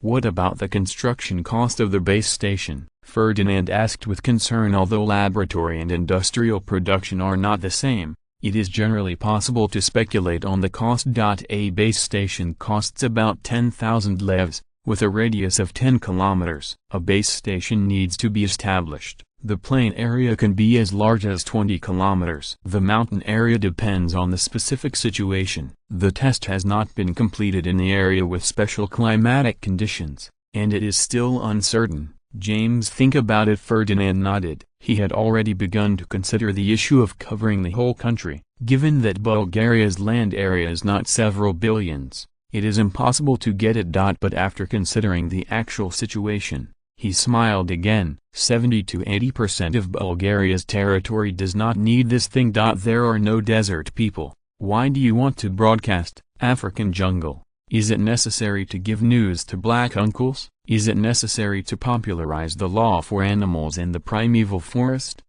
What about the construction cost of the base station? Ferdinand asked with concern. Although laboratory and industrial production are not the same, it is generally possible to speculate on the cost. A base station costs about 10,000 levs, with a radius of 10 kilometers. A base station needs to be established. The plain area can be as large as 20 kilometers. The mountain area depends on the specific situation. The test has not been completed in the area with special climatic conditions, and it is still uncertain. James, think about it. Ferdinand nodded. He had already begun to consider the issue of covering the whole country. Given that Bulgaria's land area is not several billions, it is impossible to get it. But after considering the actual situation, he smiled again. 70 to 80% of Bulgaria's territory does not need this thing. There are no desert people. Why do you want to broadcast African jungle? Is it necessary to give news to black uncles? Is it necessary to popularize the law for animals in the primeval forest?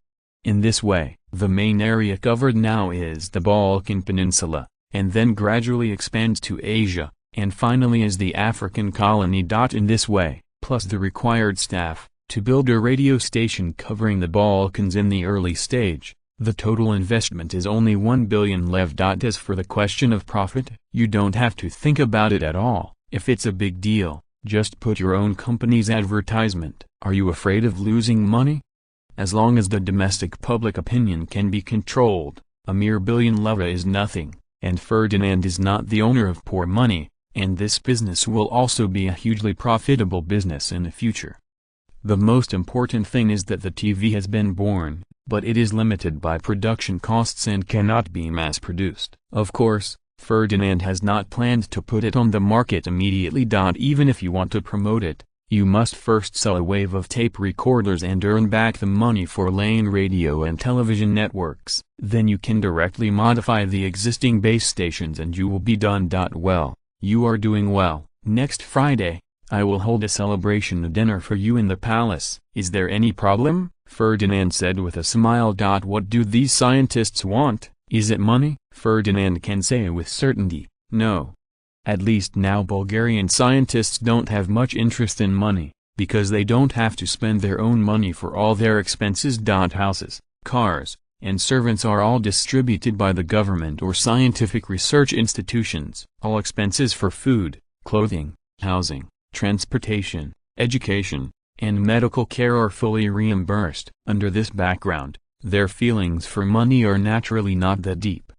In this way, the main area covered now is the Balkan Peninsula, and then gradually expands to Asia, and finally is the African colony. In this way, plus the required staff, to build a radio station covering the Balkans in the early stage, the total investment is only 1 billion lev. As for the question of profit, you don't have to think about it at all. If it's a big deal, just put your own company's advertisement. Are you afraid of losing money? As long as the domestic public opinion can be controlled, a mere billion leva is nothing, and Ferdinand is not the owner of poor money, and this business will also be a hugely profitable business in the future. The most important thing is that the TV has been born, but it is limited by production costs and cannot be mass-produced. Of course, Ferdinand has not planned to put it on the market immediately. Even if you want to promote it, you must first sell a wave of tape recorders and earn back the money for laying radio and television networks. Then you can directly modify the existing base stations and you will be done. Well, you are doing well. Next Friday, I will hold a celebration dinner for you in the palace. Is there any problem? Ferdinand said with a smile. What do these scientists want? Is it money? Ferdinand can say with certainty, no. At least now Bulgarian scientists don't have much interest in money, because they don't have to spend their own money for all their expenses. Houses, cars, and servants are all distributed by the government or scientific research institutions. All expenses for food, clothing, housing, transportation, education, and medical care are fully reimbursed. Under this background, their feelings for money are naturally not that deep.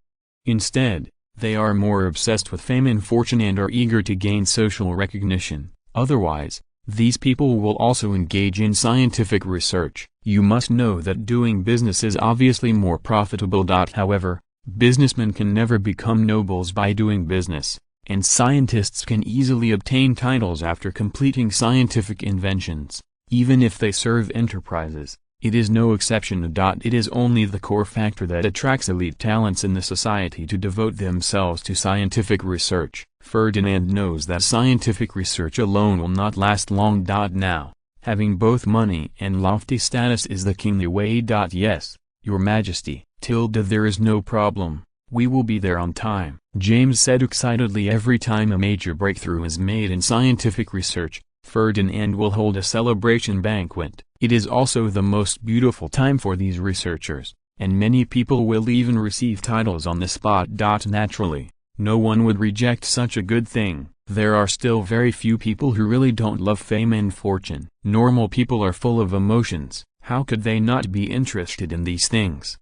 Instead, they are more obsessed with fame and fortune and are eager to gain social recognition. Otherwise, these people will also engage in scientific research. You must know that doing business is obviously more profitable. However, businessmen can never become nobles by doing business, and scientists can easily obtain titles after completing scientific inventions, even if they serve enterprises. It is no exception. It is only the core factor that attracts elite talents in the society to devote themselves to scientific research. Ferdinand knows that scientific research alone will not last long. Now, having both money and lofty status is the kingly way. Yes, Your Majesty. There is no problem. We will be there on time, James said excitedly. Every time a major breakthrough is made in scientific research, Ferdinand will hold a celebration banquet. It is also the most beautiful time for these researchers, and many people will even receive titles on the spot. Naturally, no one would reject such a good thing. There are still very few people who really don't love fame and fortune. Normal people are full of emotions. How could they not be interested in these things?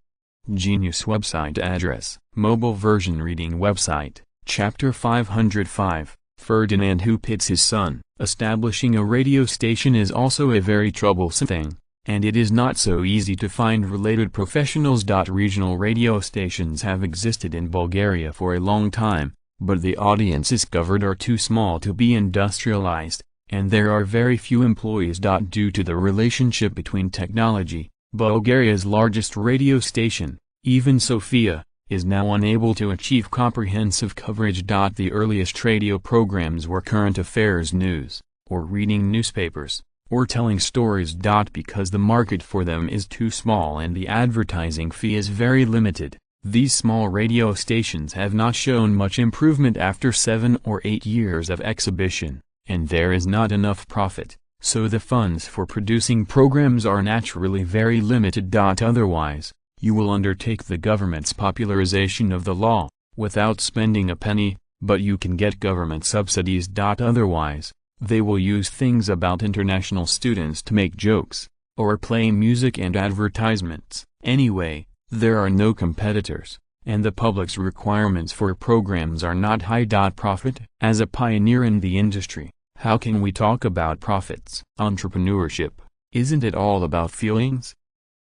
Genius website address, mobile version reading website, Chapter 505. Ferdinand who pits his son. Establishing a radio station is also a very troublesome thing, and it is not so easy to find related professionals. Regional radio stations have existed in Bulgaria for a long time, but the audiences covered are too small to be industrialized, and there are very few employees. Due to the relationship between technology, Bulgaria's largest radio station, even Sofia, is now unable to achieve comprehensive coverage. The earliest radio programs were current affairs news, or reading newspapers, or telling stories. Because the market for them is too small and the advertising fee is very limited, these small radio stations have not shown much improvement after 7 or 8 years of exhibition, and there is not enough profit, so the funds for producing programs are naturally very limited. Otherwise, you will undertake the government's popularization of the law, without spending a penny, but you can get government subsidies. Otherwise, they will use things about international students to make jokes, or play music and advertisements. Anyway, there are no competitors, and the public's requirements for programs are not high. Profit? As a pioneer in the industry, how can we talk about profits? Entrepreneurship, Isn't it all about feelings?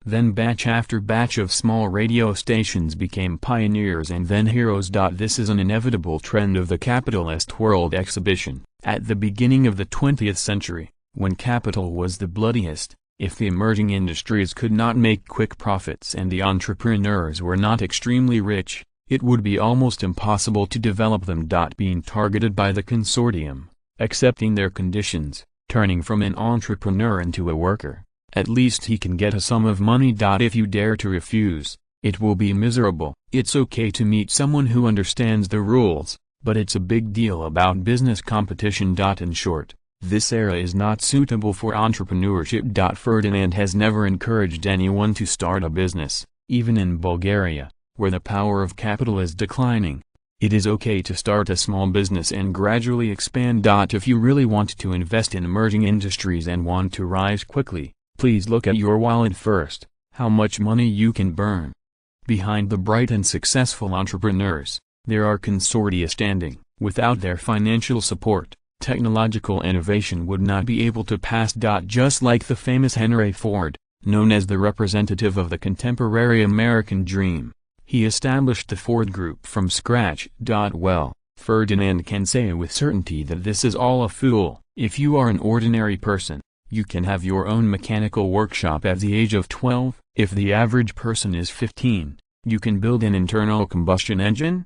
Then batch after batch of small radio stations became pioneers and then heroes. This is an inevitable trend of the capitalist world exhibition. At the beginning of the 20th century, when capital was the bloodiest, if the emerging industries could not make quick profits and the entrepreneurs were not extremely rich, it would be almost impossible to develop them. Being targeted by the consortium, accepting their conditions, turning from an entrepreneur into a worker, at least he can get a sum of money. If you dare to refuse, it will be miserable. It's okay to meet someone who understands the rules, but it's a big deal about business competition. In short, this era is not suitable for entrepreneurship. Ferdinand has never encouraged anyone to start a business, even in Bulgaria, where the power of capital is declining. It is okay to start a small business and gradually expand. If you really want to invest in emerging industries and want to rise quickly, please look at your wallet first, how much money you can burn. Behind the bright and successful entrepreneurs, there are consortia standing. Without their financial support, technological innovation would not be able to pass. Just like the famous Henry Ford, known as the representative of the contemporary American dream, he established the Ford Group from scratch. Well, Ferdinand can say with certainty that this is all a fool. If you are an ordinary person, you can have your own mechanical workshop at the age of 12. If the average person is 15, you can build an internal combustion engine?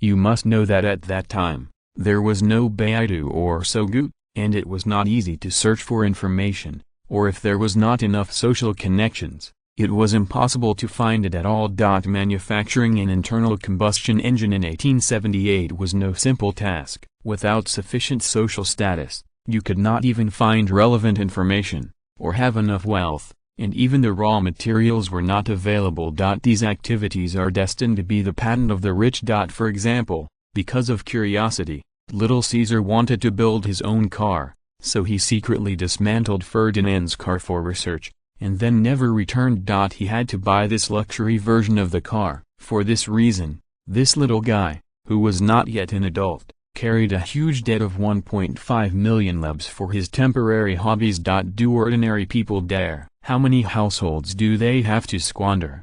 You must know that at that time, there was no Baidu or Sogut, and it was not easy to search for information, or if there was not enough social connections, it was impossible to find it at all. Manufacturing an internal combustion engine in 1878 was no simple task. Without sufficient social status, you could not even find relevant information, or have enough wealth, and even the raw materials were not available. These activities are destined to be the patent of the rich. For example, because of curiosity, Little Caesar wanted to build his own car, so he secretly dismantled Ferdinand's car for research, and then never returned. He had to buy this luxury version of the car. For this reason, this little guy, who was not yet an adult, carried a huge debt of 1.5 million lebs for his temporary hobbies. Do ordinary people dare? How many households do they have to squander?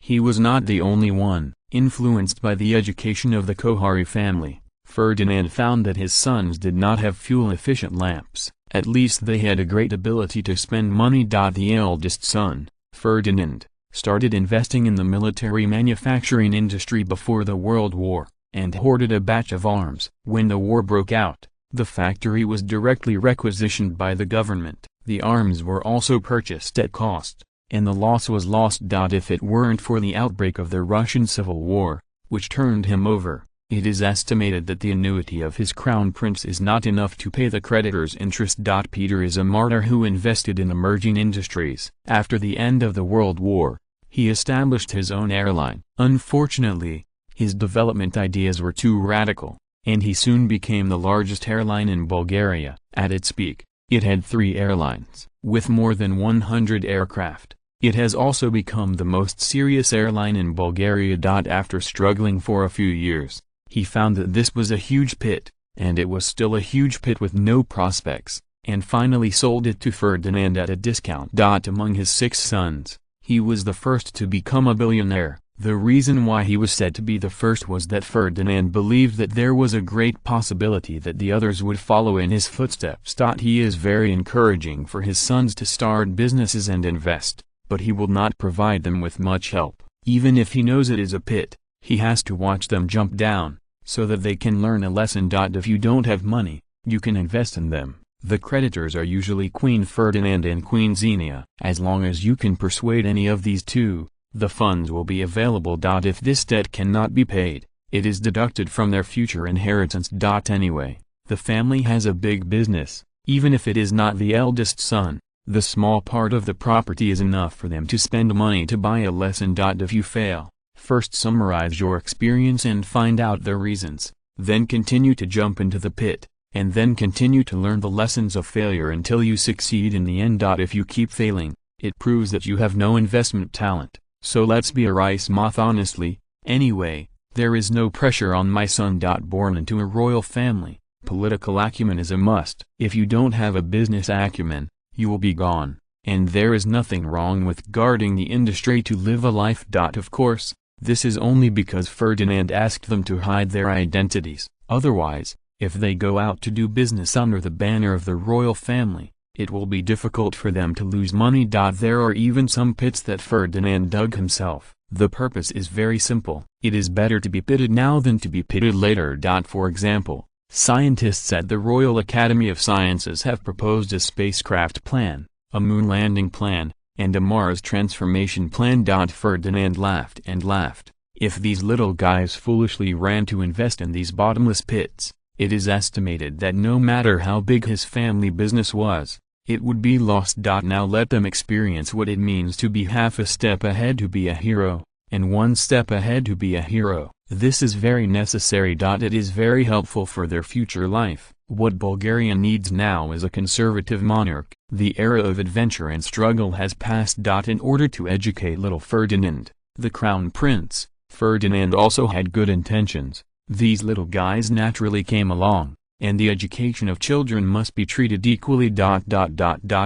He was not the only one. Influenced by the education of the Kohari family, Ferdinand found that his sons did not have fuel-efficient lamps. At least they had a great ability to spend money. The eldest son, Ferdinand, started investing in the military manufacturing industry before the World War, and hoarded a batch of arms. When the war broke out, the factory was directly requisitioned by the government. The arms were also purchased at cost, and the loss was lost. If it weren't for the outbreak of the Russian Civil War, which turned him over, it is estimated that the annuity of his crown prince is not enough to pay the creditors' interest. Peter is a martyr who invested in emerging industries. After the end of the World War, he established his own airline. Unfortunately, his development ideas were too radical, and he soon became the largest airline in Bulgaria. At its peak, it had 3 airlines, with more than 100 aircraft. It has also become the most serious airline in Bulgaria. After struggling for a few years, he found that this was a huge pit, and it was still a huge pit with no prospects, and finally sold it to Ferdinand at a discount. Among his 6 sons, he was the first to become a billionaire. The reason why he was said to be the first was that Ferdinand believed that there was a great possibility that the others would follow in his footsteps. He is very encouraging for his sons to start businesses and invest, but he will not provide them with much help. Even if he knows it is a pit, he has to watch them jump down, so that they can learn a lesson. If you don't have money, you can invest in them. The creditors are usually Queen Ferdinand and Queen Xenia. As long as you can persuade any of these two, the funds will be available. If this debt cannot be paid, it is deducted from their future inheritance. Anyway, the family has a big business. Even if it is not the eldest son, the small part of the property is enough for them to spend money to buy a lesson. If you fail, first summarize your experience and find out the reasons, then continue to jump into the pit, and then continue to learn the lessons of failure until you succeed in the end. If you keep failing, it proves that you have no investment talent. So let's be a rice moth honestly. Anyway, there is no pressure on my son. Born into a royal family, political acumen is a must. If you don't have a business acumen, you will be gone. and there is nothing wrong with guarding the industry to live a life. Of course, this is only because Ferdinand asked them to hide their identities. Otherwise, if they go out to do business under the banner of the royal family, it will be difficult for them to lose money. There are even some pits that Ferdinand dug himself. The purpose is very simple. It is better to be pitted now than to be pitted later. For example, scientists at the Royal Academy of Sciences have proposed a spacecraft plan, a moon landing plan, and a Mars transformation plan. Ferdinand laughed and laughed. If these little guys foolishly ran to invest in these bottomless pits, it is estimated that no matter how big his family business was, it would be lost. Now let them experience what it means to be half a step ahead to be a hero, and one step ahead to be a hero. This is very necessary. It is very helpful for their future life. What Bulgaria needs now is a conservative monarch. The era of adventure and struggle has passed. In order to educate little Ferdinand, the crown prince, Ferdinand also had good intentions. These little guys naturally came along, and the education of children must be treated equally.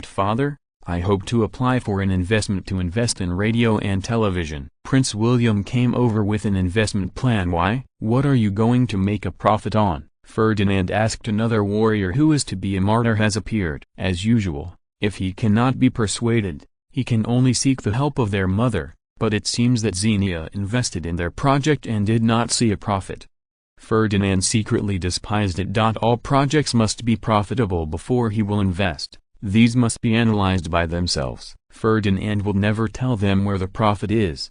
Father, I hope to apply for an investment to invest in radio and television. Prince William came over with an investment plan. Why? What are you going to make a profit on? Ferdinand asked. Another warrior who is to be a martyr has appeared. As usual, if he cannot be persuaded, he can only seek the help of their mother, but it seems that Xenia invested in their project and did not see a profit. Ferdinand secretly despised it. All projects must be profitable before he will invest. These must be analyzed by themselves. Ferdinand will never tell them where the profit is.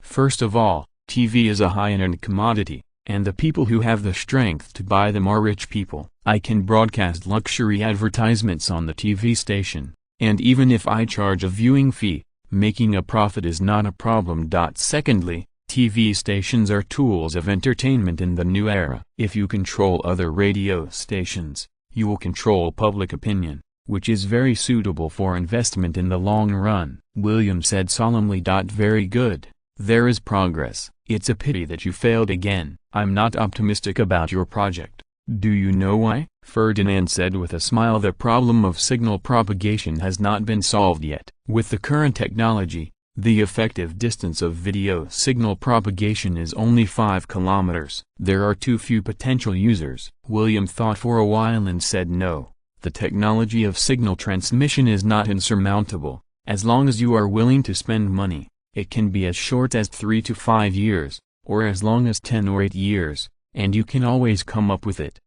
First of all, TV is a high-end commodity, and the people who have the strength to buy them are rich people. I can broadcast luxury advertisements on the TV station, and even if I charge a viewing fee, making a profit is not a problem. Secondly, TV stations are tools of entertainment in the new era. If you control other radio stations, you will control public opinion, which is very suitable for investment in the long run. William said solemnly. Very good. There is progress. It's a pity that you failed again. I'm not optimistic about your project. Do you know why? Ferdinand said with a smile. The problem of signal propagation has not been solved yet. With the current technology, the effective distance of video signal propagation is only 5 kilometers. There are too few potential users. William thought for a while and said no. The technology of signal transmission is not insurmountable. As long as you are willing to spend money, it can be as short as 3 to 5 years, or as long as 10 or 8 years, and you can always come up with it.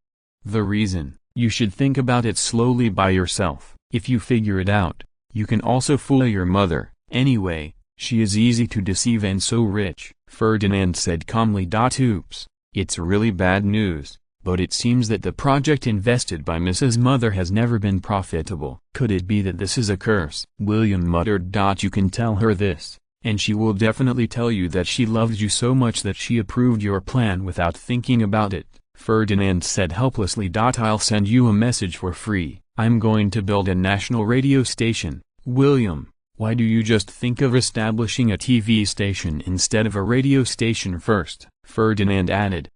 The reason, you should think about it slowly by yourself. If you figure it out, you can also fool your mother. Anyway, she is easy to deceive and so rich. Ferdinand said calmly. Oops, it's really bad news, but it seems that the project invested by Mrs. Mother has never been profitable. Could it be that this is a curse? William muttered. You can tell her this, and she will definitely tell you that she loves you so much that she approved your plan without thinking about it. Ferdinand said helplessly. I'll send you a message for free. I'm going to build a national radio station. William, why do you just think of establishing a TV station instead of a radio station first? Ferdinand added.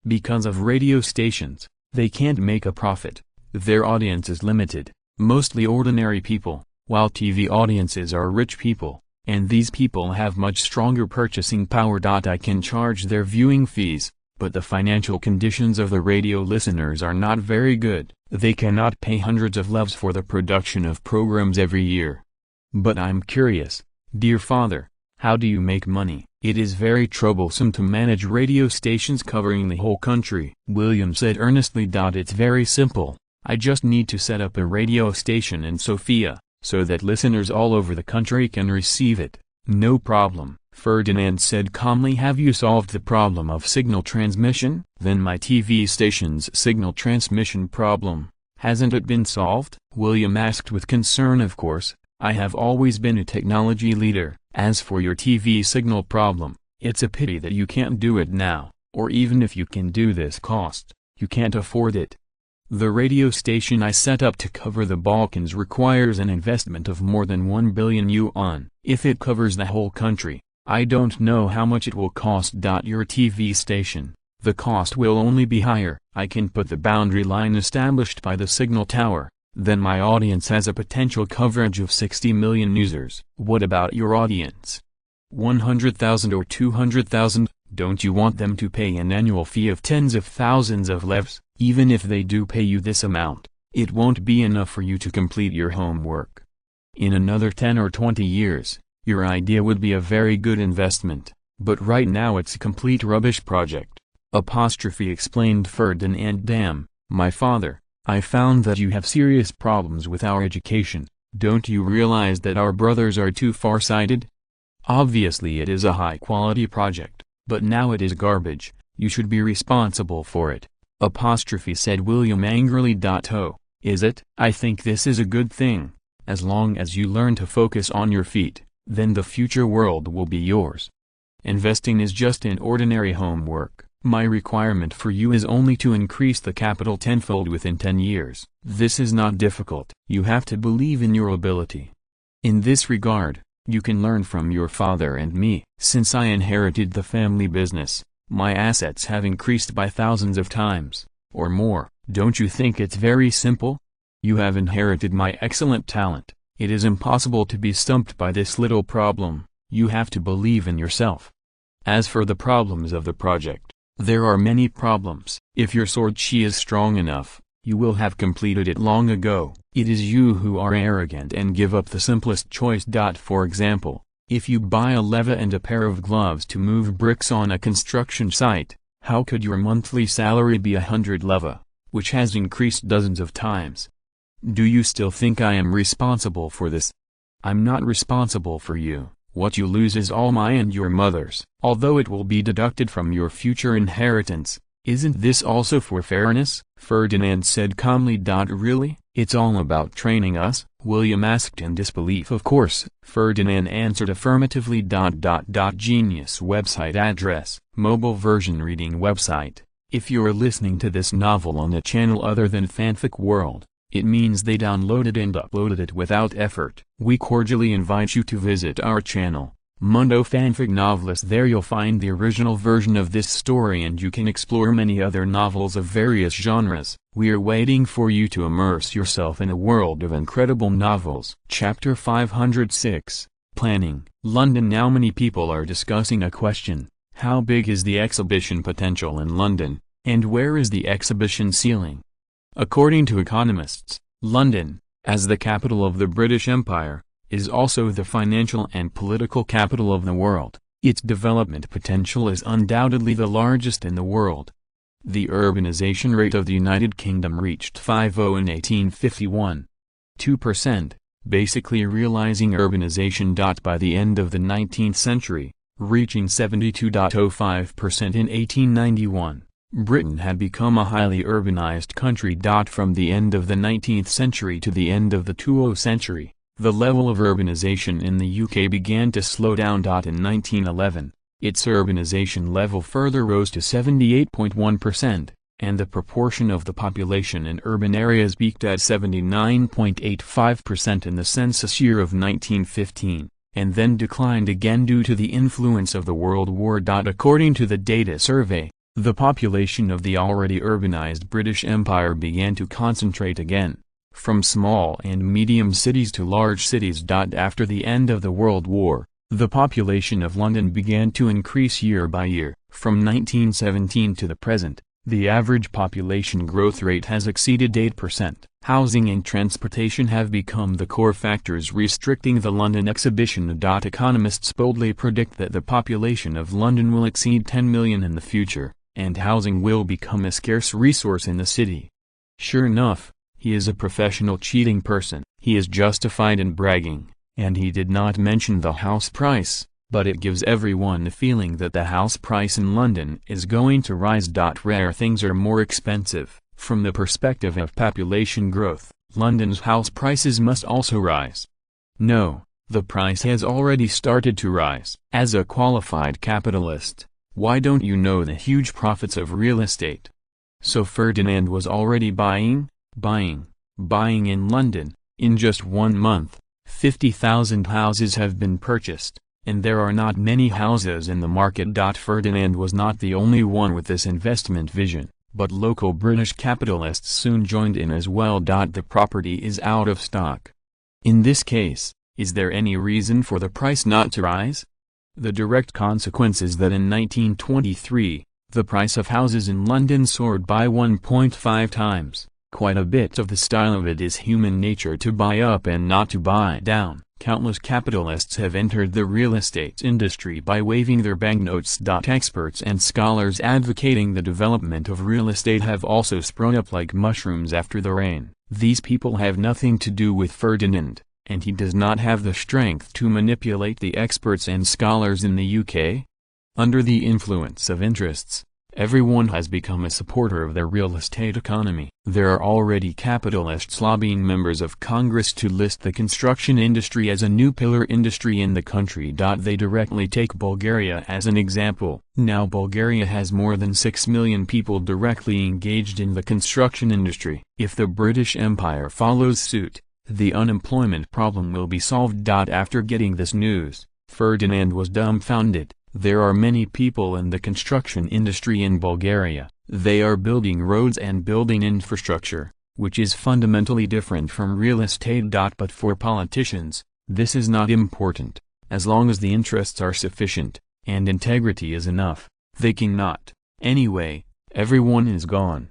Because of radio stations, they can't make a profit. Their audience is limited, mostly ordinary people, while TV audiences are rich people, and these people have much stronger purchasing power. I can charge their viewing fees, but the financial conditions of the radio listeners are not very good. They cannot pay hundreds of levs for the production of programs every year. But I'm curious, dear father, how do you make money? It is very troublesome to manage radio stations covering the whole country. William said earnestly. It's very simple. I just need to set up a radio station in Sofia, so that listeners all over the country can receive it. No problem. Ferdinand said calmly. Have you solved the problem of signal transmission? Then my TV station's signal transmission problem, hasn't it been solved? William asked with concern. Of course, I have always been a technology leader. As for your TV signal problem, it's a pity that you can't do it now, or even if you can do this cost, you can't afford it. The radio station I set up to cover the Balkans requires an investment of more than 1 billion yuan. If it covers the whole country, I don't know how much it will cost. Your TV station, the cost will only be higher. I can put the boundary line established by the signal tower, then my audience has a potential coverage of 60 million users. What about your audience? 100,000 or 200,000? Don't you want them to pay an annual fee of tens of thousands of levs? Even if they do pay you this amount, it won't be enough for you to complete your homework. In another 10 or 20 years, your idea would be a very good investment, but right now it's a complete rubbish project. Explained Ferdinand. Damn, my father, I found that you have serious problems with our education. Don't you realize that our brothers are too far-sighted? Obviously it is a high-quality project, but now it is garbage. You should be responsible for it. Said William angrily. Oh, is it? I think this is a good thing. As long as you learn to focus on your feet, then the future world will be yours. Investing is just an ordinary homework. My requirement for you is only to increase the capital tenfold within 10 years. This is not difficult. You have to believe in your ability. In this regard, you can learn from your father and me. Since I inherited the family business, my assets have increased by thousands of times, or more. Don't you think it's very simple? You have inherited my excellent talent. It is impossible to be stumped by this little problem. You have to believe in yourself. As for the problems of the project, there are many problems. If your sword chi is strong enough, you will have completed it long ago. It is you who are arrogant and give up the simplest choice. For example, if you buy a leva and a pair of gloves to move bricks on a construction site, how could your monthly salary be 100 leva, which has increased dozens of times? Do you still think I am responsible for this? I'm not responsible for you. What you lose is all mine and your mother's. Although it will be deducted from your future inheritance, isn't this also for fairness? Ferdinand said calmly. Really? It's all about training us? William asked in disbelief. Of course, Ferdinand answered affirmatively. Genius website address, mobile version reading website. If you're listening to this novel on a channel other than Fanfic World, it means they downloaded and uploaded it without effort. We cordially invite you to visit our channel, Mundo Fanfic Novelist. There you'll find the original version of this story and you can explore many other novels of various genres. We are waiting for you to immerse yourself in a world of incredible novels. Chapter 506, Planning. London. Now many people are discussing a question: how big is the exhibition potential in London, and where is the exhibition ceiling? According to economists, London, as the capital of the British Empire, is also the financial and political capital of the world. Its development potential is undoubtedly the largest in the world. The urbanization rate of the United Kingdom reached 5.0 in 1851. 2%, basically realizing urbanization. By the end of the 19th century, reaching 72.05% in 1891. Britain had become a highly urbanized country. From the end of the 19th century to the end of the 20th century, the level of urbanization in the UK began to slow down. In 1911, its urbanization level further rose to 78.1%, and the proportion of the population in urban areas peaked at 79.85% in the census year of 1915, and then declined again due to the influence of the World War. According to the data survey, the population of the already urbanized British Empire began to concentrate again, from small and medium cities to large cities. After the end of the World War, the population of London began to increase year by year. From 1917 to the present, the average population growth rate has exceeded 8%. Housing and transportation have become the core factors restricting the London exhibition. Economists boldly predict that the population of London will exceed 10 million in the future, and housing will become a scarce resource in the city. Sure enough, he is a professional cheating person. He is justified in bragging, and he did not mention the house price, but it gives everyone the feeling that the house price in London is going to rise. Rare things are more expensive. From the perspective of population growth, London's house prices must also rise. No, the price has already started to rise. As a qualified capitalist, why don't you know the huge profits of real estate? So Ferdinand was already buying in London. In just 1 month, 50,000 houses have been purchased, and there are not many houses in the market. Ferdinand was not the only one with this investment vision. but local British capitalists soon joined in as well. The property is out of stock. In this case, is there any reason for the price not to rise? The direct consequence is that in 1923, the price of houses in London soared by 1.5 times. Quite a bit of the style of it is human nature to buy up and not to buy down. Countless capitalists have entered the real estate industry by waving their banknotes. Experts and scholars advocating the development of real estate have also sprung up like mushrooms after the rain. These people have nothing to do with Ferdinand, and he does not have the strength to manipulate the experts and scholars in the UK. Under the influence of interests, everyone has become a supporter of the real estate economy. There are already capitalists lobbying members of Congress to list the construction industry as a new pillar industry in the country. They directly take Bulgaria as an example. Now Bulgaria has more than 6 million people directly engaged in the construction industry. If the British Empire follows suit, the unemployment problem will be solved. After getting this news, Ferdinand was dumbfounded. There are many people in the construction industry in Bulgaria. They are building roads and building infrastructure, which is fundamentally different from real estate. But for politicians, this is not important. As long as the interests are sufficient, and integrity is enough, they cannot. Anyway, everyone is gone.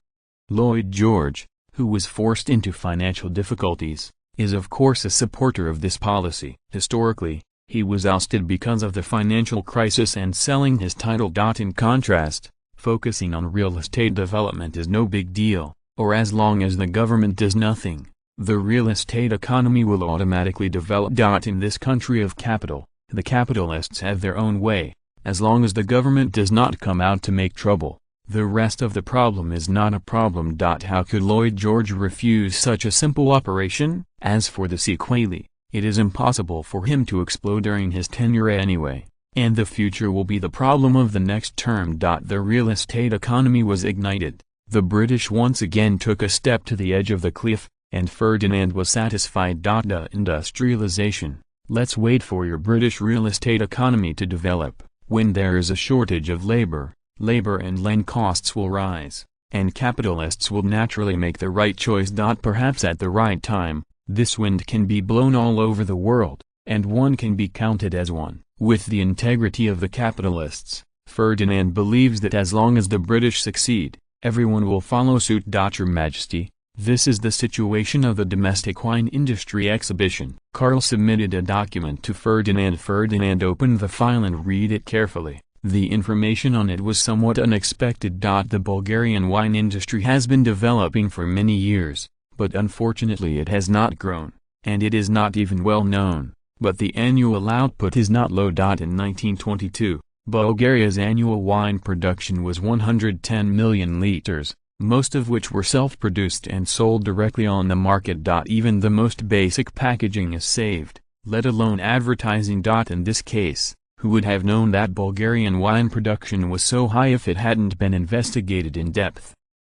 Lloyd George, who was forced into financial difficulties, is of course a supporter of this policy. Historically, he was ousted because of the financial crisis and selling his title. In contrast, focusing on real estate development is no big deal, or as long as the government does nothing, the real estate economy will automatically develop. In this country of capital, the capitalists have their own way. As long as the government does not come out to make trouble, the rest of the problem is not a problem. How could Lloyd George refuse such a simple operation? As for the sequelae, it is impossible for him to explode during his tenure anyway, and the future will be the problem of the next term. The real estate economy was ignited. The British once again took a step to the edge of the cliff, and Ferdinand was satisfied. Industrialization. Let's wait for your British real estate economy to develop. When there is a shortage of labor and land costs will rise, and capitalists will naturally make the right choice. Perhaps at the right time, this wind can be blown all over the world, and one can be counted as one. With the integrity of the capitalists, Ferdinand believes that as long as the British succeed, everyone will follow suit. Your Majesty, this is the situation of the domestic wine industry exhibition. Karl submitted a document to Ferdinand. Ferdinand opened the file and read it carefully. The information on it was somewhat unexpected. The Bulgarian wine industry has been developing for many years, but unfortunately it has not grown, and it is not even well known, but the annual output is not low. In 1922, Bulgaria's annual wine production was 110 million liters, most of which were self-produced and sold directly on the market. Even the most basic packaging is saved, let alone advertising. In this case, who would have known that Bulgarian wine production was so high if it hadn't been investigated in depth?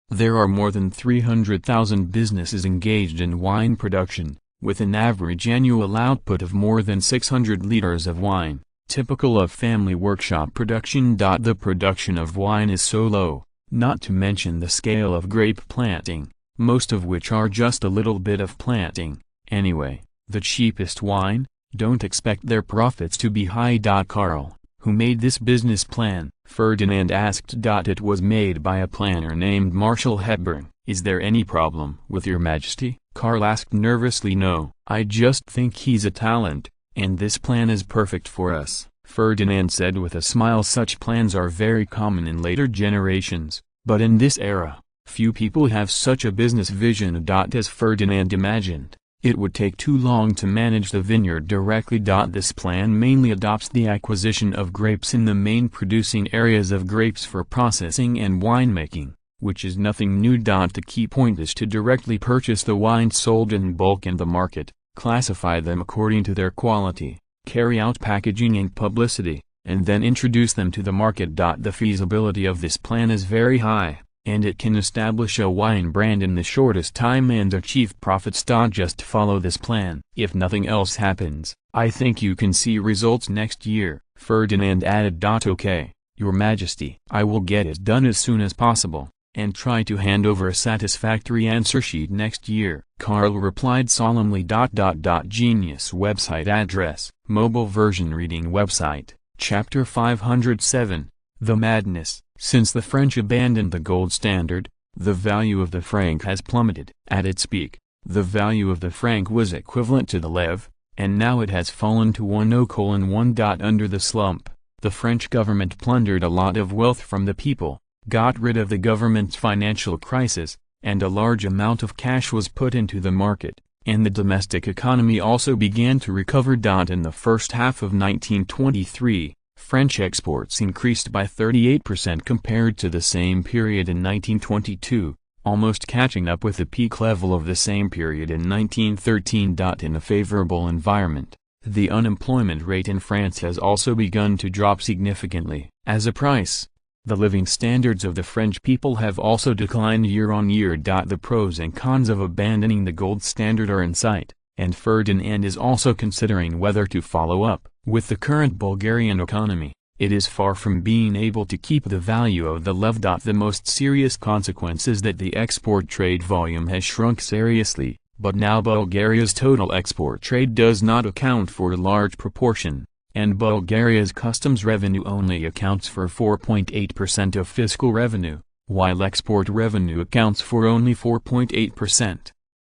There are more than 300,000 businesses engaged in wine production, with an average annual output of more than 600 liters of wine, typical of family workshop production. The production of wine is so low, not to mention the scale of grape planting, most of which are just a little bit of planting. Anyway, the cheapest wine, don't expect their profits to be high. Karl, who made this business plan? Ferdinand asked. It was made by a planner named Marshal Hepburn. Is there any problem with your Majesty? Karl asked nervously. No, I just think he's a talent, and this plan is perfect for us, Ferdinand said with a smile. Such plans are very common in later generations, but in this era, few people have such a business vision. As Ferdinand imagined, it would take too long to manage the vineyard directly. This plan mainly adopts the acquisition of grapes in the main producing areas of grapes for processing and winemaking, which is nothing new. The key point is to directly purchase the wines sold in bulk in the market, classify them according to their quality, carry out packaging and publicity, and then introduce them to the market. The feasibility of this plan is very high, and it can establish a wine brand in the shortest time and achieve profits. Just follow this plan. If nothing else happens, I think you can see results next year, Ferdinand added. Okay, Your Majesty. I will get it done as soon as possible, and try to hand over a satisfactory answer sheet next year. Carl replied solemnly. Genius website address, mobile version reading website, Chapter 507, The Madness. Since the French abandoned the gold standard, the value of the franc has plummeted. At its peak, the value of the franc was equivalent to the lev, and now it has fallen to 1.01. Under the slump, the French government plundered a lot of wealth from the people, got rid of the government's financial crisis, and a large amount of cash was put into the market, and the domestic economy also began to recover. In the first half of 1923, French exports increased by 38% compared to the same period in 1922, almost catching up with the peak level of the same period in 1913. In a favorable environment, the unemployment rate in France has also begun to drop significantly. As a price, the living standards of the French people have also declined year on year. The pros and cons of abandoning the gold standard are in sight, and Ferdinand is also considering whether to follow up. With the current Bulgarian economy, it is far from being able to keep the value of the lev. The most serious consequence is that the export trade volume has shrunk seriously, but now Bulgaria's total export trade does not account for a large proportion, and Bulgaria's customs revenue only accounts for 4.8% of fiscal revenue, while export revenue accounts for only 4.8%.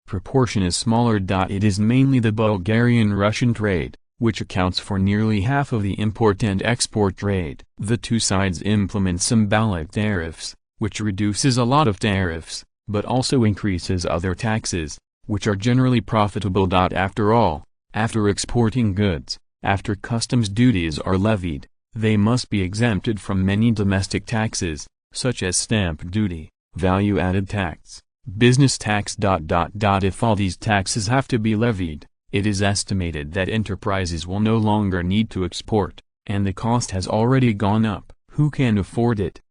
Proportion is smaller. It is mainly the Bulgarian-Russian trade, which accounts for nearly half of the import and export trade. The two sides implement symbolic tariffs, which reduces a lot of tariffs, but also increases other taxes, which are generally profitable. After all, after exporting goods, after customs duties are levied, they must be exempted from many domestic taxes, such as stamp duty, value-added tax, business tax. If all these taxes have to be levied, it is estimated that enterprises will no longer need to export, and the cost has already gone up. Who can afford it?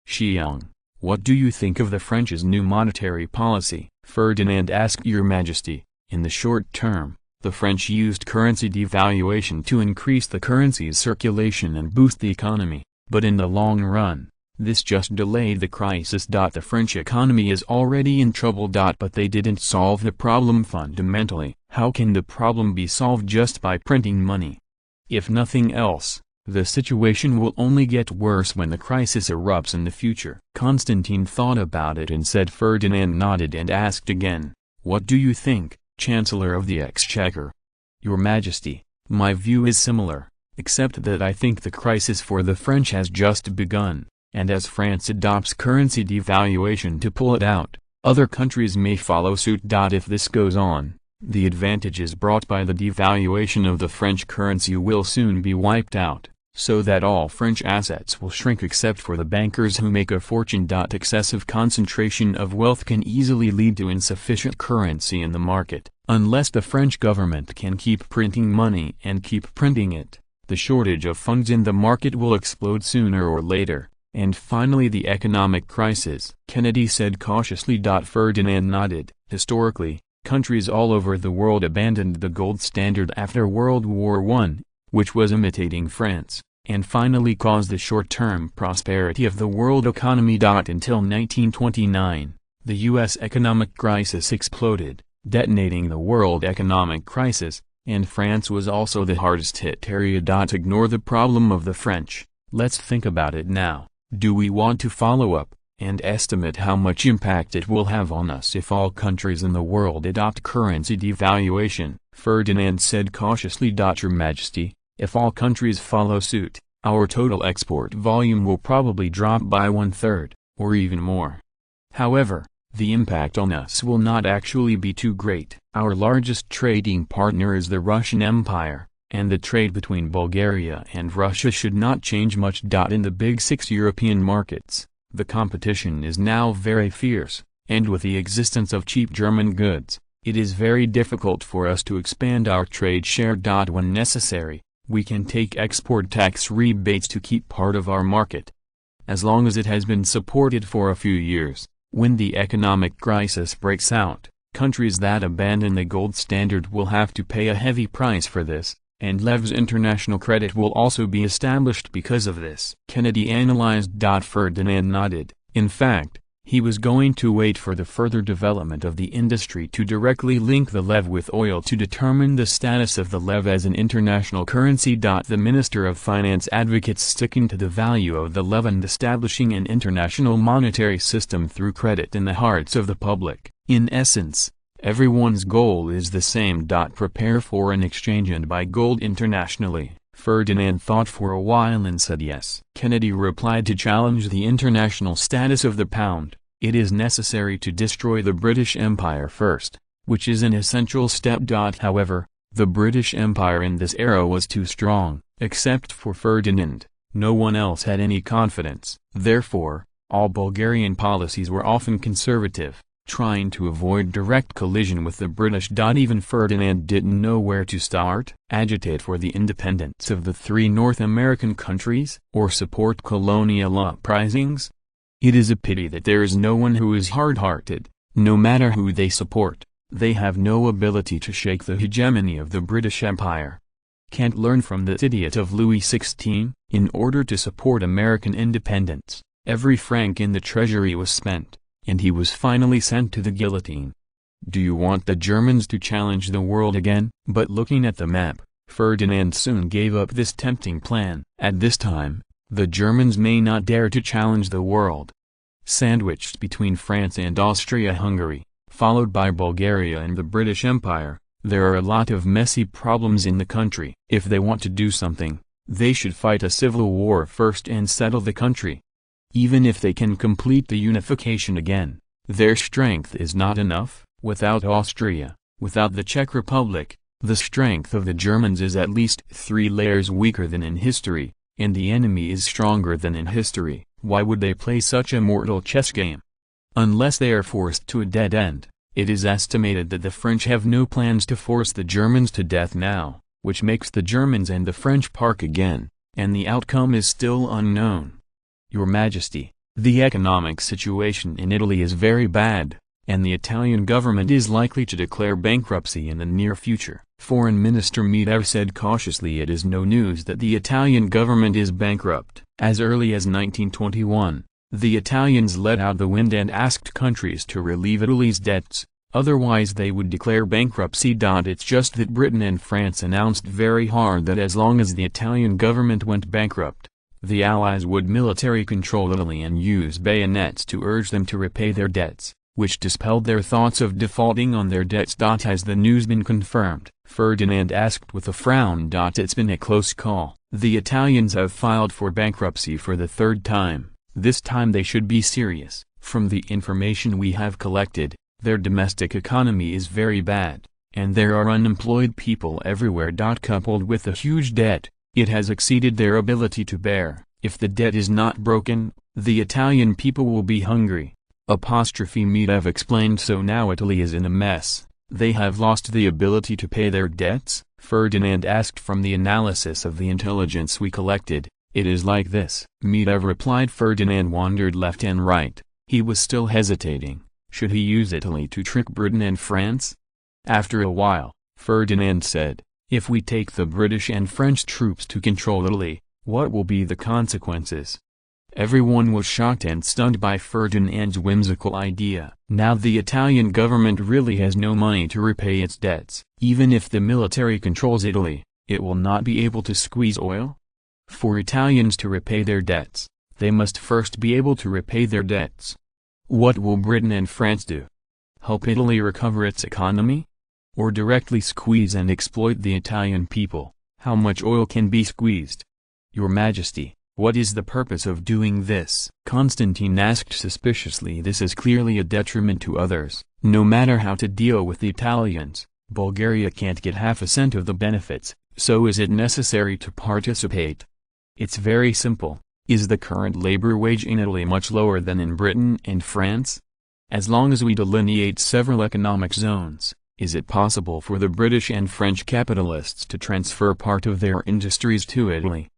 Xiang, what do you think of the French's new monetary policy? Ferdinand asked. Your Majesty, in the short term, the French used currency devaluation to increase the currency's circulation and boost the economy, but in the long run, this just delayed the crisis. The French economy is already in trouble. But they didn't solve the problem fundamentally. How can the problem be solved just by printing money? If nothing else, the situation will only get worse when the crisis erupts in the future. Constantine thought about it and said. Ferdinand nodded and asked again, what do you think, Chancellor of the Exchequer? Your Majesty, my view is similar, except that I think the crisis for the French has just begun, and as France adopts currency devaluation to pull it out, other countries may follow suit. If this goes on, the advantages brought by the devaluation of the French currency will soon be wiped out, so that all French assets will shrink except for the bankers who make a fortune. Excessive concentration of wealth can easily lead to insufficient currency in the market. Unless the French government can keep printing money and keep printing it, the shortage of funds in the market will explode sooner or later. And finally, the economic crisis, Kennedy said cautiously. Ferdinand nodded. Historically, countries all over the world abandoned the gold standard after World War I, which was imitating France, and finally caused the short-term prosperity of the world economy. Until 1929, the U.S. economic crisis exploded, detonating the world economic crisis, and France was also the hardest hit area. Ignore the problem of the French. Let's think about it now. Do we want to follow up and estimate how much impact it will have on us if all countries in the world adopt currency devaluation? Ferdinand said cautiously. Your Majesty, if all countries follow suit, our total export volume will probably drop by 1/3, or even more. However, the impact on us will not actually be too great. Our largest trading partner is the Russian Empire, and the trade between Bulgaria and Russia should not change much. In the big 6 European markets, the competition is now very fierce, and with the existence of cheap German goods, it is very difficult for us to expand our trade share. When necessary, we can take export tax rebates to keep part of our market. As long as it has been supported for a few years, when the economic crisis breaks out, countries that abandon the gold standard will have to pay a heavy price for this. And Lev's international credit will also be established because of this. Kennedy analyzed. Ferdinand nodded. In fact, He was going to wait for the further development of the industry to directly link the lev with oil to determine the status of the lev as an international currency. The Minister of Finance advocates sticking to the value of the lev and establishing an international monetary system through credit in the hearts of the public. In essence, everyone's goal is the same. Prepare foreign exchange and buy gold internationally. Ferdinand thought for a while and said yes. Kennedy replied to challenge the international status of the pound. It is necessary to destroy the British Empire first, which is an essential step. However, the British Empire in this era was too strong. Except for Ferdinand, no one else had any confidence. Therefore, all Bulgarian policies were often conservative, trying to avoid direct collision with the British. Even Ferdinand didn't know where to start. Agitate for the independence of the three North American countries, or support colonial uprisings? It is a pity that there is no one who is hard-hearted. No matter who they support, they have no ability to shake the hegemony of the British Empire. Can't learn from the idiot of Louis XVI? In order to support American independence, every franc in the treasury was spent, and he was finally sent to the guillotine. Do you want the Germans to challenge the world again? But looking at the map, Ferdinand soon gave up this tempting plan. At this time, the Germans may not dare to challenge the world. Sandwiched between France and Austria-Hungary, followed by Bulgaria and the British Empire, there are a lot of messy problems in the country. If they want to do something, they should fight a civil war first and settle the country. Even if they can complete the unification again, their strength is not enough. Without Austria, without the Czech Republic, the strength of the Germans is at least 3 layers weaker than in history, and the enemy is stronger than in history. Why would they play such a mortal chess game? Unless they are forced to a dead end. It is estimated that the French have no plans to force the Germans to death now, which makes the Germans and the French part again, and the outcome is still unknown. Your Majesty, the economic situation in Italy is very bad, and the Italian government is likely to declare bankruptcy in the near future. Foreign Minister Medvedev said cautiously it is no news that the Italian government is bankrupt. As early as 1921, the Italians let out the wind and asked countries to relieve Italy's debts, otherwise they would declare bankruptcy. It's just that Britain and France announced very hard that as long as the Italian government went bankrupt, the Allies would military control Italy and use bayonets to urge them to repay their debts, which dispelled their thoughts of defaulting on their debts. Has the news been confirmed? Ferdinand asked with a frown. It's been a close call. The Italians have filed for bankruptcy for the 3rd time. This time they should be serious. From the information we have collected, their domestic economy is very bad, and there are unemployed people everywhere. Coupled with a huge debt, it has exceeded their ability to bear. If the debt is not broken, the Italian people will be hungry. Medvedev explained. So now Italy is in a mess. They have lost the ability to pay their debts? Ferdinand asked. From the analysis of the intelligence we collected, it is like this. Medvedev replied. Ferdinand wandered left and right. He was still hesitating. Should he use Italy to trick Britain and France? After a while, Ferdinand said, if we take the British and French troops to control Italy, what will be the consequences? Everyone was shocked and stunned by Ferdinand's whimsical idea. Now the Italian government really has no money to repay its debts. Even if the military controls Italy, it will not be able to squeeze oil? For Italians to repay their debts, they must first be able to repay their debts. What will Britain and France do? Help Italy recover its economy? Or directly squeeze and exploit the Italian people? How much oil can be squeezed? Your Majesty, what is the purpose of doing this? Constantine asked suspiciously. This is clearly a detriment to others. No matter how to deal with the Italians, Bulgaria can't get half a cent of the benefits, so is it necessary to participate? It's very simple. Is the current labor wage in Italy much lower than in Britain and France? As long as we delineate several economic zones, is it possible for the British and French capitalists to transfer part of their industries to Italy?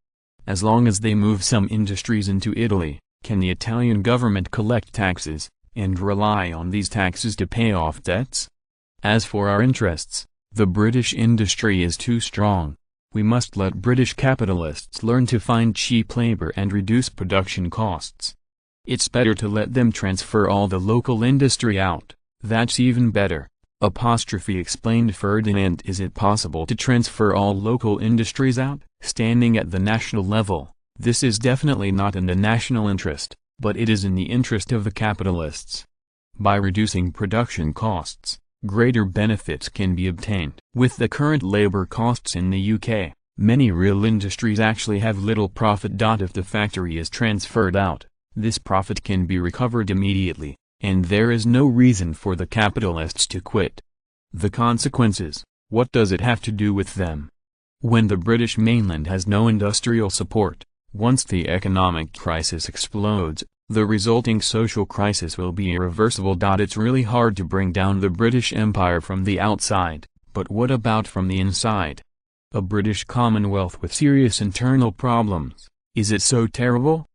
As long as they move some industries into Italy, can the Italian government collect taxes, and rely on these taxes to pay off debts? As for our interests, the British industry is too strong. We must let British capitalists learn to find cheap labor and reduce production costs. It's better to let them transfer all the local industry out. That's even better. Explained Ferdinand. Is it possible to transfer all local industries out? Standing at the national level, this is definitely not in the national interest, but it is in the interest of the capitalists. By reducing production costs, greater benefits can be obtained. With the current labor costs in the UK, many real industries actually have little profit. If the factory is transferred out, this profit can be recovered immediately, and there is no reason for the capitalists to quit. The consequences, what does it have to do with them? When the British mainland has no industrial support, once the economic crisis explodes, the resulting social crisis will be irreversible. It's really hard to bring down the British Empire from the outside, but what about from the inside? A British Commonwealth with serious internal problems, is it so terrible?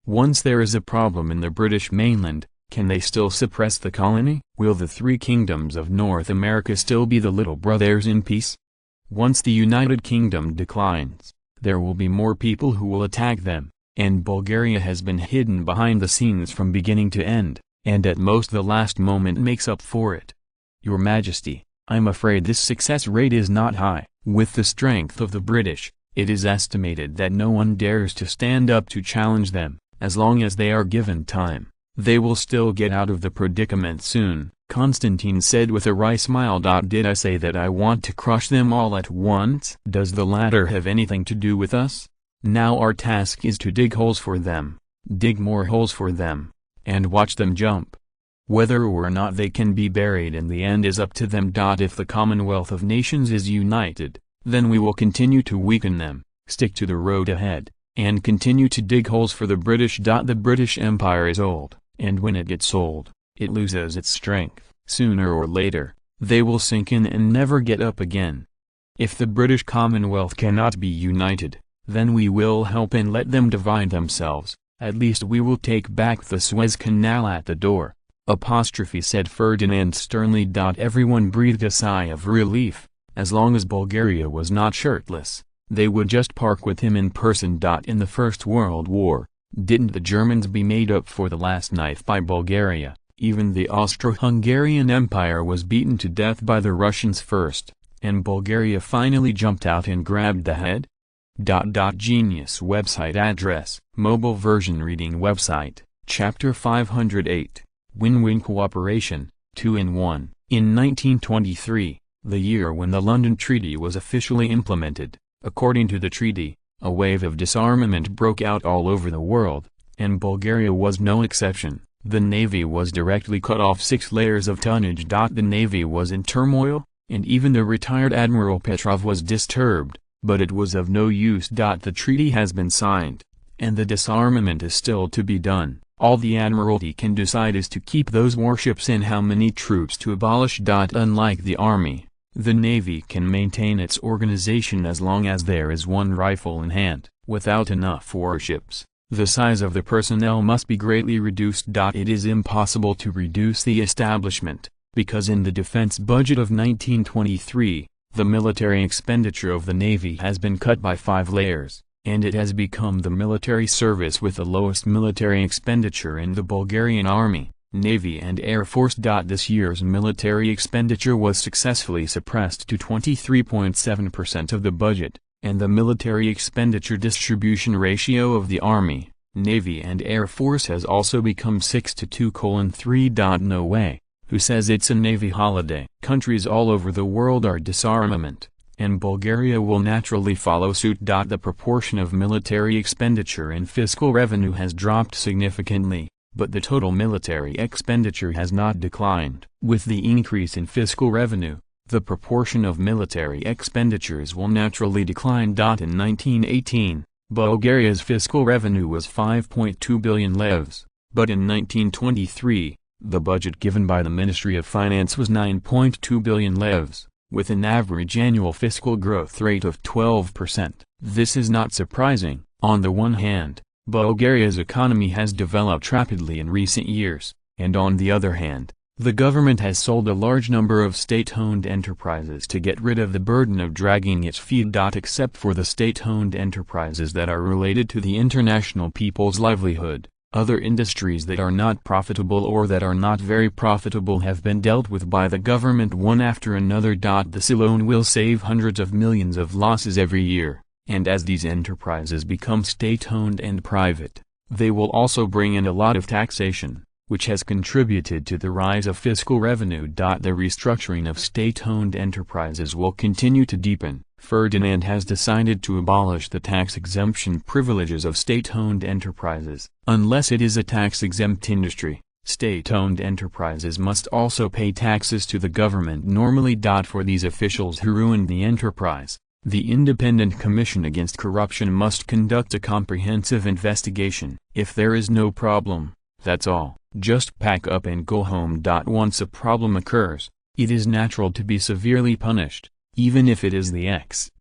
Once there is a problem in the British mainland, can they still suppress the colony? Will the three kingdoms of North America still be the little brothers in peace? Once the United Kingdom declines, there will be more people who will attack them, and Bulgaria has been hidden behind the scenes from beginning to end, and at most the last moment makes up for it. Your Majesty, I'm afraid this success rate is not high. With the strength of the British, it is estimated that no one dares to stand up to challenge them. As long as they are given time, they will still get out of the predicament soon, Constantine said with a wry smile. Did I say that I want to crush them all at once? Does the latter have anything to do with us? Now our task is to dig holes for them, dig more holes for them, and watch them jump. Whether or not they can be buried in the end is up to them. If the Commonwealth of Nations is united, then we will continue to weaken them, stick to the road ahead, and continue to dig holes for the British. The British Empire is old, and when it gets old, it loses its strength. Sooner or later, they will sink in and never get up again. If the British Commonwealth cannot be united, then we will help and let them divide themselves. At least we will take back the Suez Canal at the door, said Ferdinand sternly. Everyone breathed a sigh of relief. As long as Bulgaria was not shirtless, they would just park with him in person. In the First World War, didn't the Germans be made up for the last night by Bulgaria? Even the Austro-Hungarian Empire was beaten to death by the Russians first, and Bulgaria finally jumped out and grabbed the head? Genius website address, mobile version reading website, Chapter 508, Win-Win Cooperation, 2-in-1. In 1923, the year when the London Treaty was officially implemented, according to the treaty, a wave of disarmament broke out all over the world, and Bulgaria was no exception. The navy was directly cut off 6 layers of tonnage. The navy was in turmoil, and even the retired Admiral Petrov was disturbed, but it was of no use. The treaty has been signed, and the disarmament is still to be done. All the Admiralty can decide is to keep those warships and how many troops to abolish. Unlike the army, the navy can maintain its organization as long as there is one rifle in hand. Without enough warships, the size of the personnel must be greatly reduced. It is impossible to reduce the establishment, because in the defense budget of 1923, the military expenditure of the Navy has been cut by 5 layers, and it has become the military service with the lowest military expenditure in the Bulgarian Army, Navy and Air Force. This year's military expenditure was successfully suppressed to 23.7% of the budget, and the military expenditure distribution ratio of the Army, Navy and Air Force has also become 6:2:3. No way, who says it's a Navy holiday? Countries all over the world are disarmament, and Bulgaria will naturally follow suit. The proportion of military expenditure in fiscal revenue has dropped significantly, but the total military expenditure has not declined. With the increase in fiscal revenue, the proportion of military expenditures will naturally decline. In 1918, Bulgaria's fiscal revenue was 5.2 billion levs, but in 1923, the budget given by the Ministry of Finance was 9.2 billion levs, with an average annual fiscal growth rate of 12%. This is not surprising. On the one hand, Bulgaria's economy has developed rapidly in recent years, and on the other hand, the government has sold a large number of state-owned enterprises to get rid of the burden of dragging its feet. Except for the state-owned enterprises that are related to the international people's livelihood, Other industries that are not profitable or that are not very profitable have been dealt with by the government one after another. This alone will save hundreds of millions of losses every year, and as these enterprises become state-owned and private, they will also bring in a lot of taxation, which has contributed to the rise of fiscal revenue. The restructuring of state-owned enterprises will continue to deepen. Ferdinand has decided to abolish the tax exemption privileges of state-owned enterprises. Unless it is a tax-exempt industry, state-owned enterprises must also pay taxes to the government normally. For these officials who ruined the enterprise, the Independent Commission Against Corruption must conduct a comprehensive investigation. If there is no problem, that's all. Just pack up and go home. Once a problem occurs, it is natural to be severely punished, even if it is the X.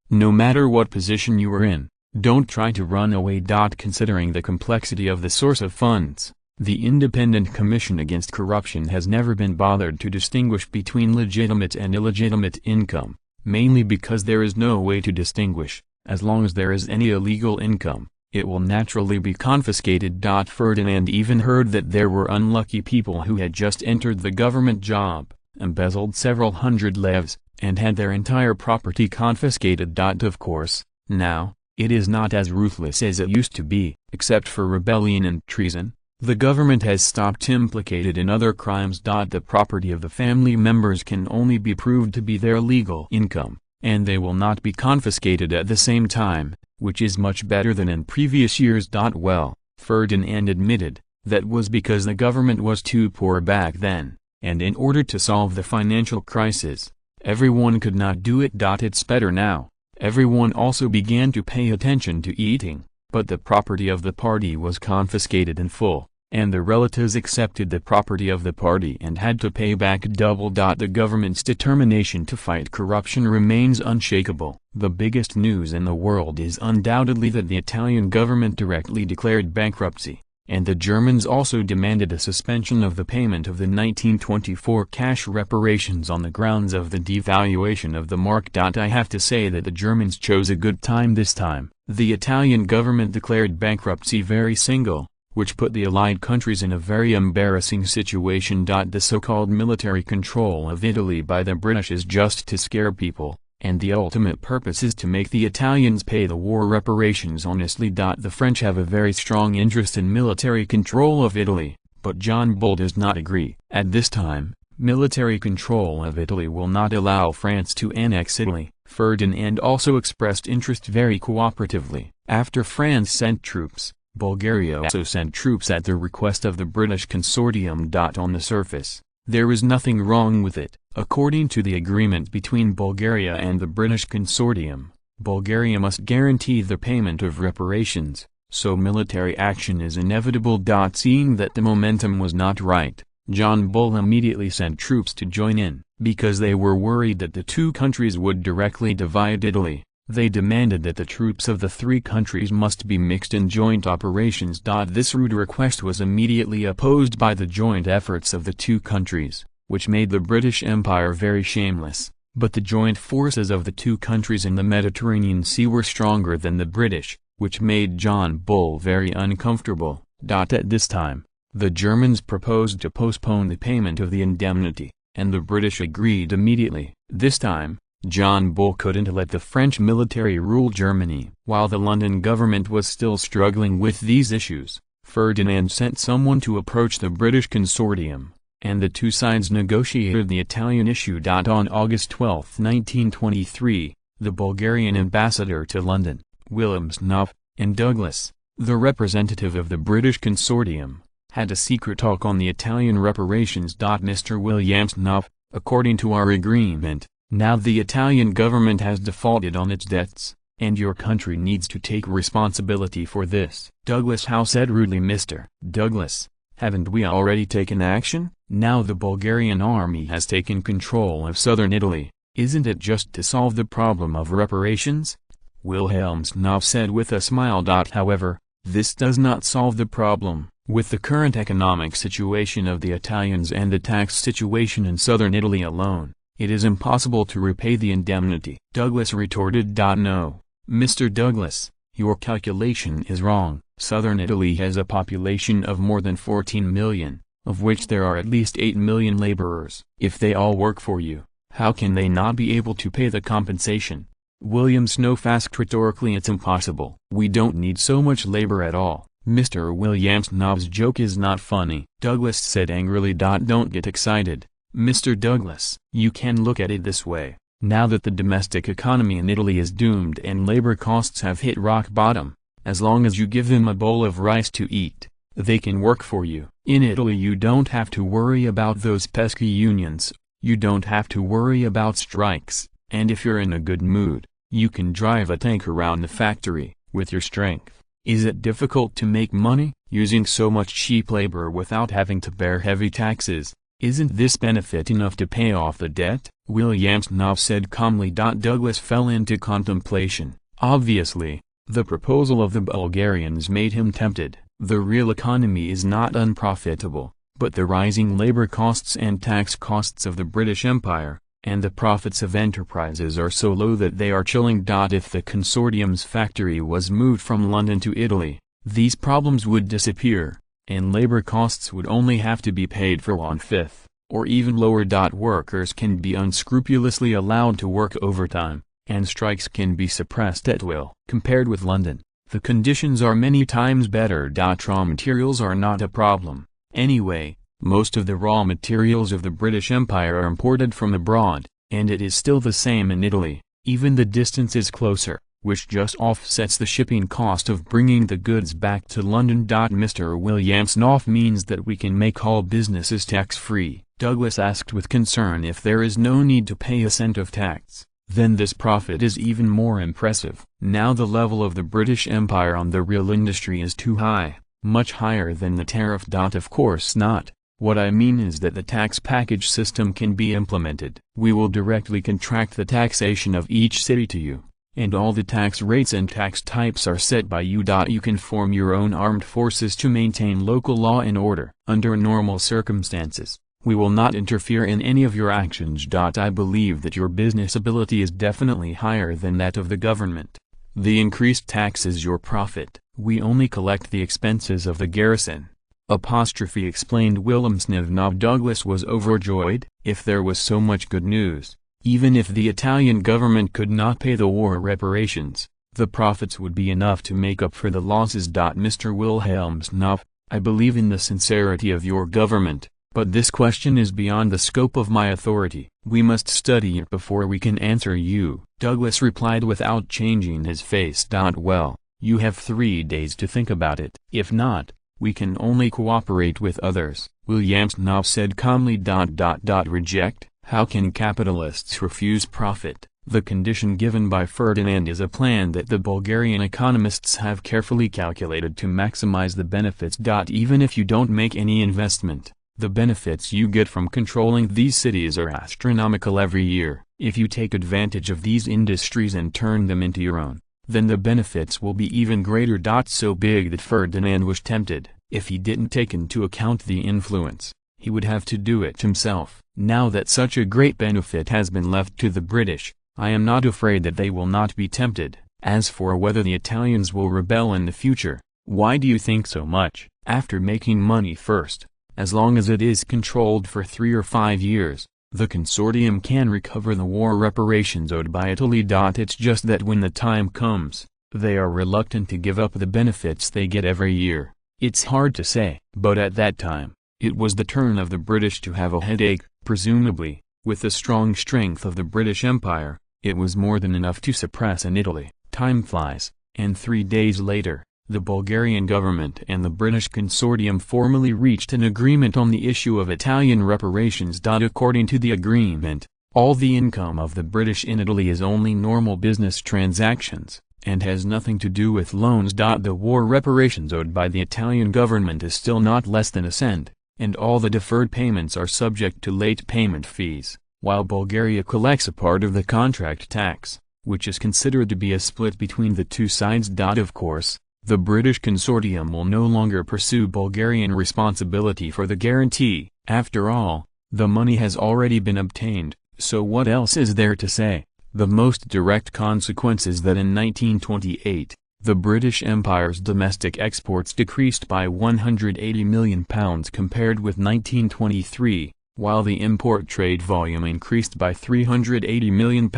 No matter what position you are in, don't try to run away. Considering the complexity of the source of funds, the Independent Commission Against Corruption has never been bothered to distinguish between legitimate and illegitimate income, mainly because there is no way to distinguish. As long as there is any illegal income, it will naturally be confiscated. Ferdinand even heard that there were unlucky people who had just entered the government job, embezzled several hundred levs, and had their entire property confiscated. Of course, now, it is not as ruthless as it used to be. Except for rebellion and treason, the government has stopped implicated in other crimes. The property of the family members can only be proved to be their legal income, and they will not be confiscated at the same time, which is much better than in previous years. Well, Ferdinand admitted, that was because the government was too poor back then, and in order to solve the financial crisis, everyone could not do it. It's better now. Everyone also began to pay attention to eating, but the property of the party was confiscated in full, and the relatives accepted the property of the party and had to pay back double. The government's determination to fight corruption remains unshakable. The biggest news in the world is undoubtedly that the Italian government directly declared bankruptcy, and the Germans also demanded a suspension of the payment of the 1924 cash reparations on the grounds of the devaluation of the mark. I have to say that the Germans chose a good time this time. The Italian government declared bankruptcy very single, which put the Allied countries in a very embarrassing situation. The so-called military control of Italy by the British is just to scare people, and the ultimate purpose is to make the Italians pay the war reparations honestly. The French have a very strong interest in military control of Italy, but John Bull does not agree. At this time, military control of Italy will not allow France to annex Italy. Ferdinand also expressed interest very cooperatively. After France sent troops, Bulgaria also sent troops at the request of the British consortium. On the surface, there is nothing wrong with it. According to the agreement between Bulgaria and the British consortium, Bulgaria must guarantee the payment of reparations, so military action is inevitable. Seeing that the momentum was not right, John Bull immediately sent troops to join in. Because they were worried that the two countries would directly divide Italy, they demanded that the troops of the three countries must be mixed in joint operations. This rude request was immediately opposed by the joint efforts of the two countries, which made the British Empire very shameless. But the joint forces of the two countries in the Mediterranean Sea were stronger than the British, which made John Bull very uncomfortable. At this time, the Germans proposed to postpone the payment of the indemnity, and the British agreed immediately. This time, John Bull couldn't let the French military rule Germany. While the London government was still struggling with these issues, Ferdinand sent someone to approach the British consortium, and the two sides negotiated the Italian issue. On August 12, 1923, the Bulgarian ambassador to London, Williamsnov, and Douglas, the representative of the British consortium, had a secret talk on the Italian reparations. Mr. Williamsnov, according to our agreement, now the Italian government has defaulted on its debts, and your country needs to take responsibility for this. Douglas Howe said rudely. Mr. Douglas, haven't we already taken action? Now the Bulgarian army has taken control of southern Italy, isn't it just to solve the problem of reparations? Wilhelmsnov said with a smile. However, this does not solve the problem. With the current economic situation of the Italians and the tax situation in southern Italy alone, it is impossible to repay the indemnity. Douglas retorted. No, Mr. Douglas, your calculation is wrong. Southern Italy has a population of more than 14 million, of which there are at least 8 million laborers. If they all work for you, how can they not be able to pay the compensation? William Snow asked rhetorically. It's impossible. We don't need so much labor at all. Mr. William Snow's joke is not funny, Douglas said angrily. Don't get excited, Mr. Douglas. You can look at it this way. Now that the domestic economy in Italy is doomed and labor costs have hit rock bottom, as long as you give them a bowl of rice to eat, they can work for you. In Italy you don't have to worry about those pesky unions, you don't have to worry about strikes, and if you're in a good mood, you can drive a tank around the factory, with your strength. Is it difficult to make money, using so much cheap labor without having to bear heavy taxes? Isn't this benefit enough to pay off the debt? William Snow said calmly. Douglas fell into contemplation. Obviously, the proposal of the Bulgarians made him tempted. The real economy is not unprofitable, but the rising labor costs and tax costs of the British Empire, and the profits of enterprises are so low that they are chilling. If the consortium's factory was moved from London to Italy, these problems would disappear, and labor costs would only have to be paid for 1/5, or even lower. Workers can be unscrupulously allowed to work overtime, and strikes can be suppressed at will. Compared with London, the conditions are many times better. Raw materials are not a problem. Anyway, most of the raw materials of the British Empire are imported from abroad, and it is still the same in Italy. Even the distance is closer, which just offsets the shipping cost of bringing the goods back to London. Mr. William Snow means that we can make all businesses tax-free. Douglas asked with concern. If there is no need to pay a cent of tax, then this profit is even more impressive. Now the level of the British Empire on the real industry is too high, much higher than the tariff. Of course not. What I mean is that the tax package system can be implemented. We will directly contract the taxation of each city to you, and all the tax rates and tax types are set by you. You can form your own armed forces to maintain local law and order. Under normal circumstances, we will not interfere in any of your actions. I believe that your business ability is definitely higher than that of the government. The increased tax is your profit. We only collect the expenses of the garrison. Explained William Snow. Douglas was overjoyed. If there was so much good news, even if the Italian government could not pay the war reparations, the profits would be enough to make up for the losses. Mr. Wilhelm Snow, I believe in the sincerity of your government, but this question is beyond the scope of my authority. We must study it before we can answer you. Douglas replied without changing his face. Well, you have 3 days to think about it. If not, we can only cooperate with others. William Snow said calmly. Reject? How can capitalists refuse profit? The condition given by Ferdinand is a plan that the Bulgarian economists have carefully calculated to maximize the benefits. Even if you don't make any investment, the benefits you get from controlling these cities are astronomical every year. If you take advantage of these industries and turn them into your own, then the benefits will be even greater. So big that Ferdinand was tempted. If he didn't take into account the influence, he would have to do it himself. Now that such a great benefit has been left to the British, I am not afraid that they will not be tempted. As for whether the Italians will rebel in the future, why do you think so much? After making money first, as long as it is controlled for 3 or 5 years, the consortium can recover the war reparations owed by Italy. It's just that when the time comes, they are reluctant to give up the benefits they get every year. It's hard to say, but at that time, it was the turn of the British to have a headache. Presumably, with the strong strength of the British Empire, it was more than enough to suppress in Italy. Time flies, and 3 days later, the Bulgarian government and the British consortium formally reached an agreement on the issue of Italian reparations. According to the agreement, all the income of the British in Italy is only normal business transactions, and has nothing to do with loans. The war reparations owed by the Italian government is still not less than a cent, and all the deferred payments are subject to late payment fees, while Bulgaria collects a part of the contract tax, which is considered to be a split between the two sides. Of course, the British consortium will no longer pursue Bulgarian responsibility for the guarantee. After all, the money has already been obtained, so what else is there to say? The most direct consequence is that in 1928, The British Empire's domestic exports decreased by £180 million compared with 1923, while the import trade volume increased by £380 million.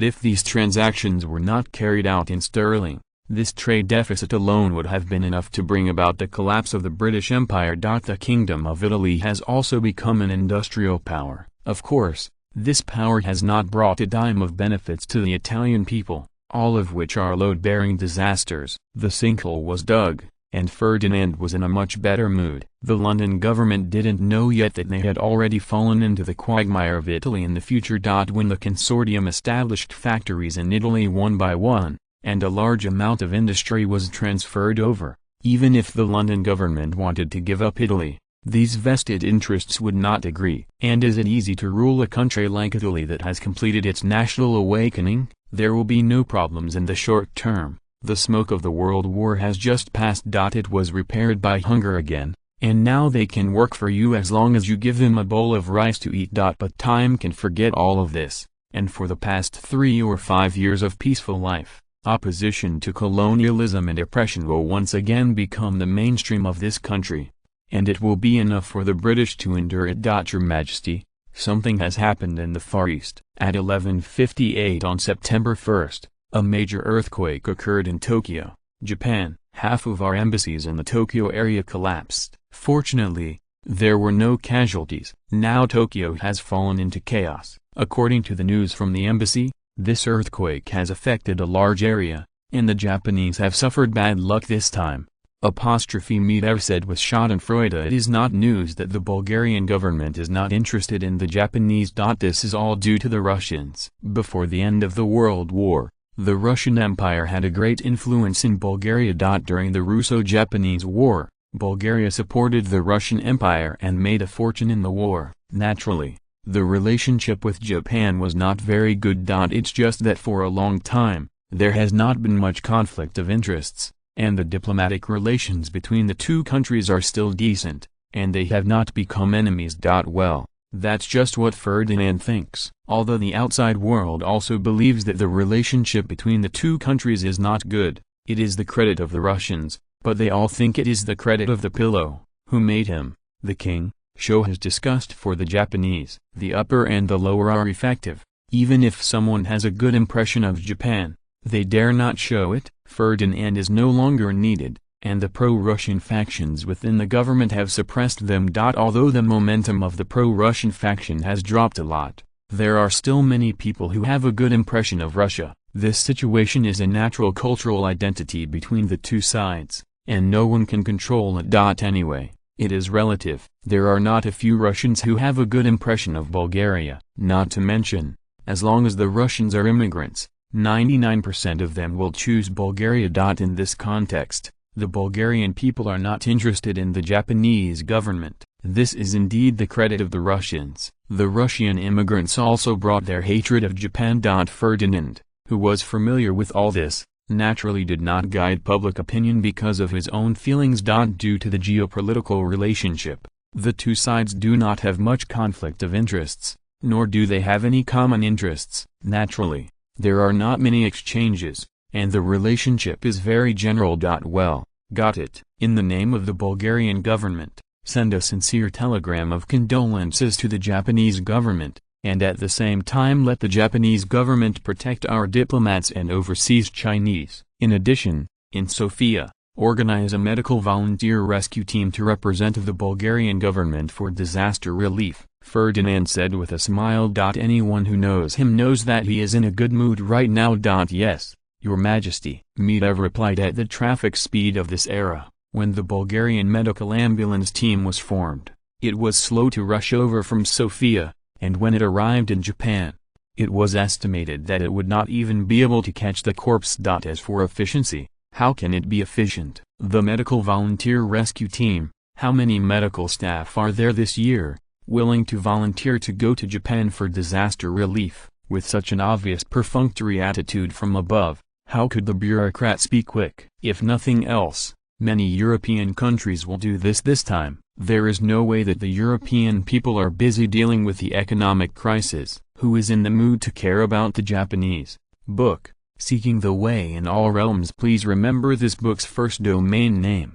If these transactions were not carried out in sterling, this trade deficit alone would have been enough to bring about the collapse of the British Empire. The Kingdom of Italy has also become an industrial power. Of course, this power has not brought a dime of benefits to the Italian people, all of which are load-bearing disasters. The sinkhole was dug, and Ferdinand was in a much better mood. The London government didn't know yet that they had already fallen into the quagmire of Italy in the future. When the consortium established factories in Italy one by one, and a large amount of industry was transferred over, even if the London government wanted to give up Italy, these vested interests would not agree. And is it easy to rule a country like Italy that has completed its national awakening? There will be no problems in the short term. The smoke of the World War has just passed. It was repaired by hunger again, and now they can work for you as long as you give them a bowl of rice to eat. But time can forget all of this, and for the past 3 or 5 years of peaceful life, opposition to colonialism and oppression will once again become the mainstream of this country. And it will be enough for the British to endure it. Your Majesty, something has happened in the Far East. At 11:58 on September 1st, a major earthquake occurred in Tokyo, Japan. Half of our embassies in the Tokyo area collapsed. Fortunately, there were no casualties. Now Tokyo has fallen into chaos. According to the news from the embassy, this earthquake has affected a large area, and the Japanese have suffered bad luck this time. Medvedev said with Schadenfreude. It is not news that the Bulgarian government is not interested in the Japanese. This is all due to the Russians. Before the end of the World War, the Russian Empire had a great influence in Bulgaria. During the Russo-Japanese War, Bulgaria supported the Russian Empire and made a fortune in the war. Naturally, the relationship with Japan was not very good. It's just that for a long time, there has not been much conflict of interests, and the diplomatic relations between the two countries are still decent, and they have not become enemies. Well, that's just what Ferdinand thinks. Although the outside world also believes that the relationship between the two countries is not good, it is the credit of the Russians, but they all think it is the credit of the pillow, who made him, the king. Show his disgust for the Japanese. The upper and the lower are effective. Even if someone has a good impression of Japan, they dare not show it. Ferdinand is no longer needed, and the pro-Russian factions within the government have suppressed them. Although the momentum of the pro-Russian faction has dropped a lot, there are still many people who have a good impression of Russia. This situation is a natural cultural identity between the two sides, and no one can control it. Anyway, it is relative. There are not a few Russians who have a good impression of Bulgaria. Not to mention, as long as the Russians are immigrants, 99% of them will choose Bulgaria. In this context, the Bulgarian people are not interested in the Japanese government. This is indeed the credit of the Russians. The Russian immigrants also brought their hatred of Japan. Ferdinand, who was familiar with all this, naturally did not guide public opinion because of his own feelings. Due to the geopolitical relationship, the two sides do not have much conflict of interests, nor do they have any common interests. Naturally, there are not many exchanges, and the relationship is very general. Well, got it. In the name of the Bulgarian government, send a sincere telegram of condolences to the Japanese government, and at the same time let the Japanese government protect our diplomats and overseas Chinese. In addition, in Sofia, organize a medical volunteer rescue team to represent the Bulgarian government for disaster relief, Ferdinand said with a smile. Anyone who knows him knows that he is in a good mood right now. Yes, Your Majesty, Medvedev replied at the traffic speed of this era. When the Bulgarian medical ambulance team was formed, it was slow to rush over from Sofia, and when it arrived in Japan, it was estimated that it would not even be able to catch the corpse. As for efficiency, how can it be efficient? The medical volunteer rescue team, how many medical staff are there this year, willing to volunteer to go to Japan for disaster relief? With such an obvious perfunctory attitude from above, how could the bureaucrats be quick? If nothing else, many European countries will do this time. There is no way that the European people are busy dealing with the economic crisis. Who is in the mood to care about the Japanese? Book. Seeking the way in all realms. Please remember this book's first domain name.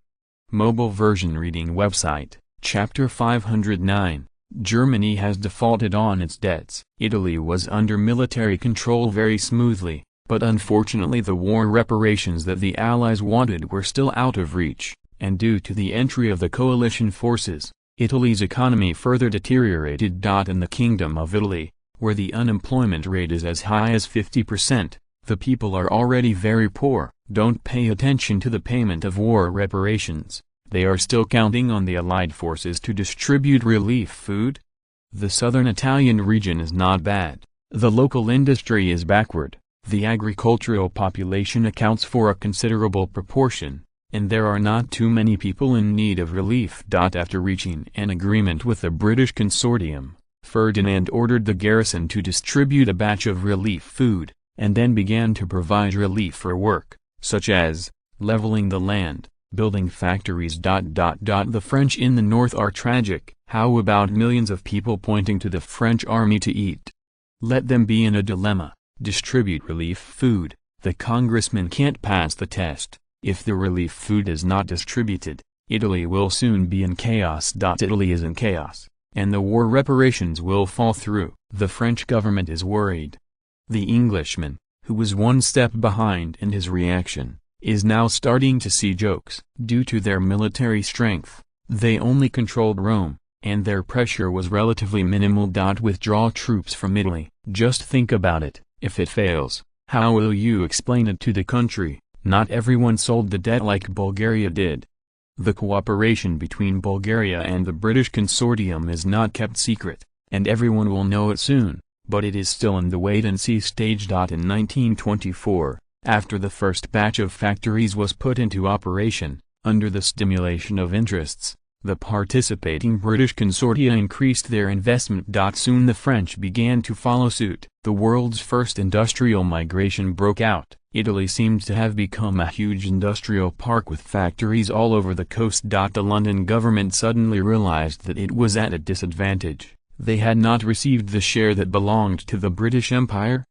Mobile version reading website, Chapter 509. Germany has defaulted on its debts. Italy was under military control very smoothly, but unfortunately the war reparations that the Allies wanted were still out of reach, and due to the entry of the coalition forces, Italy's economy further deteriorated. In the Kingdom of Italy, where the unemployment rate is as high as 50%, the people are already very poor. Don't pay attention to the payment of war reparations. They are still counting on the Allied forces to distribute relief food. The southern Italian region is not bad. The local industry is backward. The agricultural population accounts for a considerable proportion, and there are not too many people in need of relief. After reaching an agreement with the British consortium, Ferdinand ordered the garrison to distribute a batch of relief food, and then began to provide relief for work, such as leveling the land, building factories. The French in the north are tragic. How about millions of people pointing to the French army to eat? Let them be in a dilemma. Distribute relief food. The congressman can't pass the test. If the relief food is not distributed, Italy will soon be in chaos. Italy is in chaos, and the war reparations will fall through. The French government is worried. The Englishman, who was one step behind in his reaction, is now starting to see jokes. Due to their military strength, they only controlled Rome, and their pressure was relatively minimal. Withdraw troops from Italy. Just think about it. If it fails, how will you explain it to the country? Not everyone sold the debt like Bulgaria did. The cooperation between Bulgaria and the British consortium is not kept secret, and everyone will know it soon, but it is still in the wait-and-see stage. In 1924, after the first batch of factories was put into operation, under the stimulation of interests, the participating British consortia increased their investment. Soon the French began to follow suit. The world's first industrial migration broke out. Italy seemed to have become a huge industrial park with factories all over the coast. The London government suddenly realized that it was at a disadvantage. They had not received the share that belonged to the British Empire.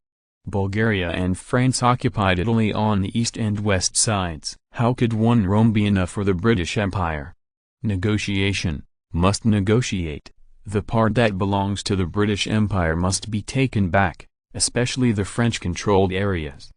Bulgaria and France occupied Italy on the east and west sides. How could one Rome be enough for the British Empire? Negotiation. Must negotiate. The part that belongs to the British Empire must be taken back, especially the French-controlled areas.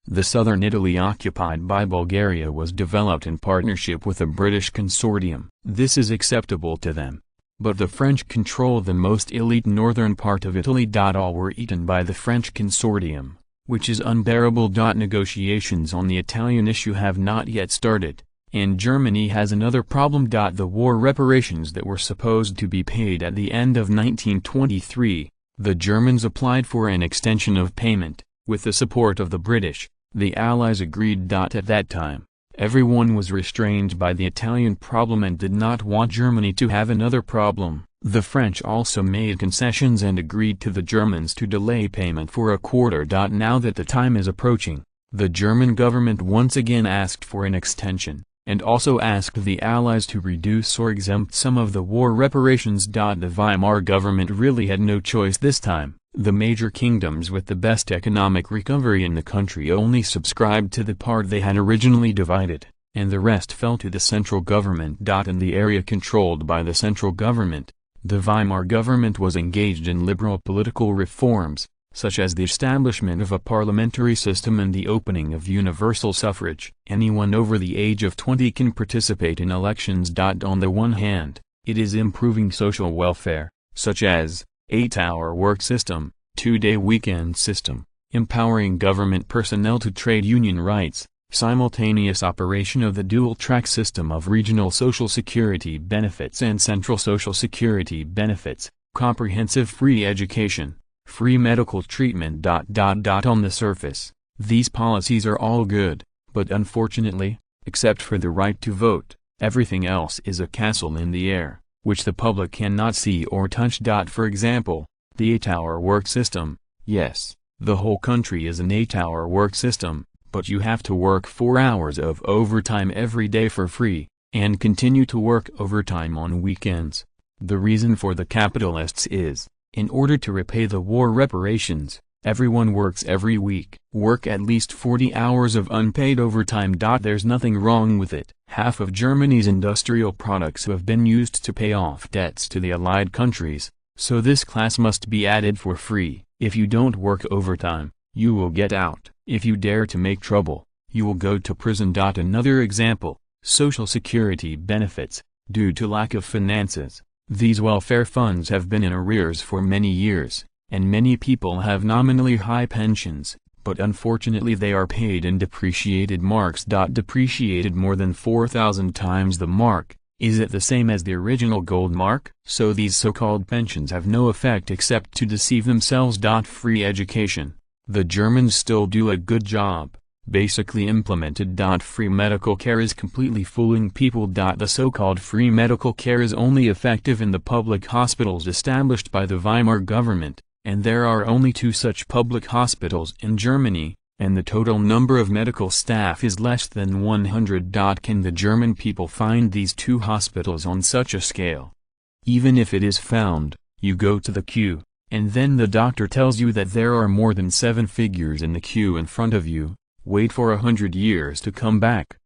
The southern Italy occupied by Bulgaria was developed in partnership with a British consortium. This is acceptable to them. But the French control the most elite northern part of Italy. All were eaten by the French consortium, which is unbearable. Negotiations on the Italian issue have not yet started. And Germany has another problem. The war reparations that were supposed to be paid at the end of 1923, the Germans applied for an extension of payment. With the support of the British, the Allies agreed. At that time, everyone was restrained by the Italian problem and did not want Germany to have another problem. The French also made concessions and agreed to the Germans to delay payment for a quarter. Now that the time is approaching, the German government once again asked for an extension, and also asked the Allies to reduce or exempt some of the war reparations. The Weimar government really had no choice this time. The major kingdoms with the best economic recovery in the country only subscribed to the part they had originally divided, and the rest fell to the central government. In the area controlled by the central government, the Weimar government was engaged in liberal political reforms, such as the establishment of a parliamentary system and the opening of universal suffrage. Anyone over the age of 20 can participate in elections. On the one hand, it is improving social welfare, such as 8-hour work system, 2-day weekend system, empowering government personnel to trade union rights, simultaneous operation of the dual-track system of regional social security benefits and central social security benefits, comprehensive free education, free medical treatment. On the surface, these policies are all good, but unfortunately, except for the right to vote, everything else is a castle in the air, which the public cannot see or touch. For example, the 8-hour work system. Yes, the whole country is an 8-hour work system, but you have to work 4 hours of overtime every day for free, and continue to work overtime on weekends. The reason for the capitalists is, in order to repay the war reparations, Everyone works every week. Work at least 40 hours of unpaid overtime. There's nothing wrong with it. Half of Germany's industrial products have been used to pay off debts to the Allied countries, so this class must be added for free. If you don't work overtime, you will get out. If you dare to make trouble, you will go to prison. Another example, Social Security benefits. Due to lack of finances, these welfare funds have been in arrears for many years, and many people have nominally high pensions, but unfortunately they are paid in depreciated marks. Depreciated more than 4,000 times the mark. Is it the same as the original gold mark? So these so-called pensions have no effect except to deceive themselves. Free education. The Germans still do a good job. Basically implemented. Free medical care is completely fooling people. The so-called free medical care is only effective in the public hospitals established by the Weimar government, and there are only 2 such public hospitals in Germany, and the total number of medical staff is less than 100. Can the German people find these 2 hospitals on such a scale? Even if it is found, you go to the queue, and then the doctor tells you that there are more than 7 figures in the queue in front of you. Wait for 100 years to come back.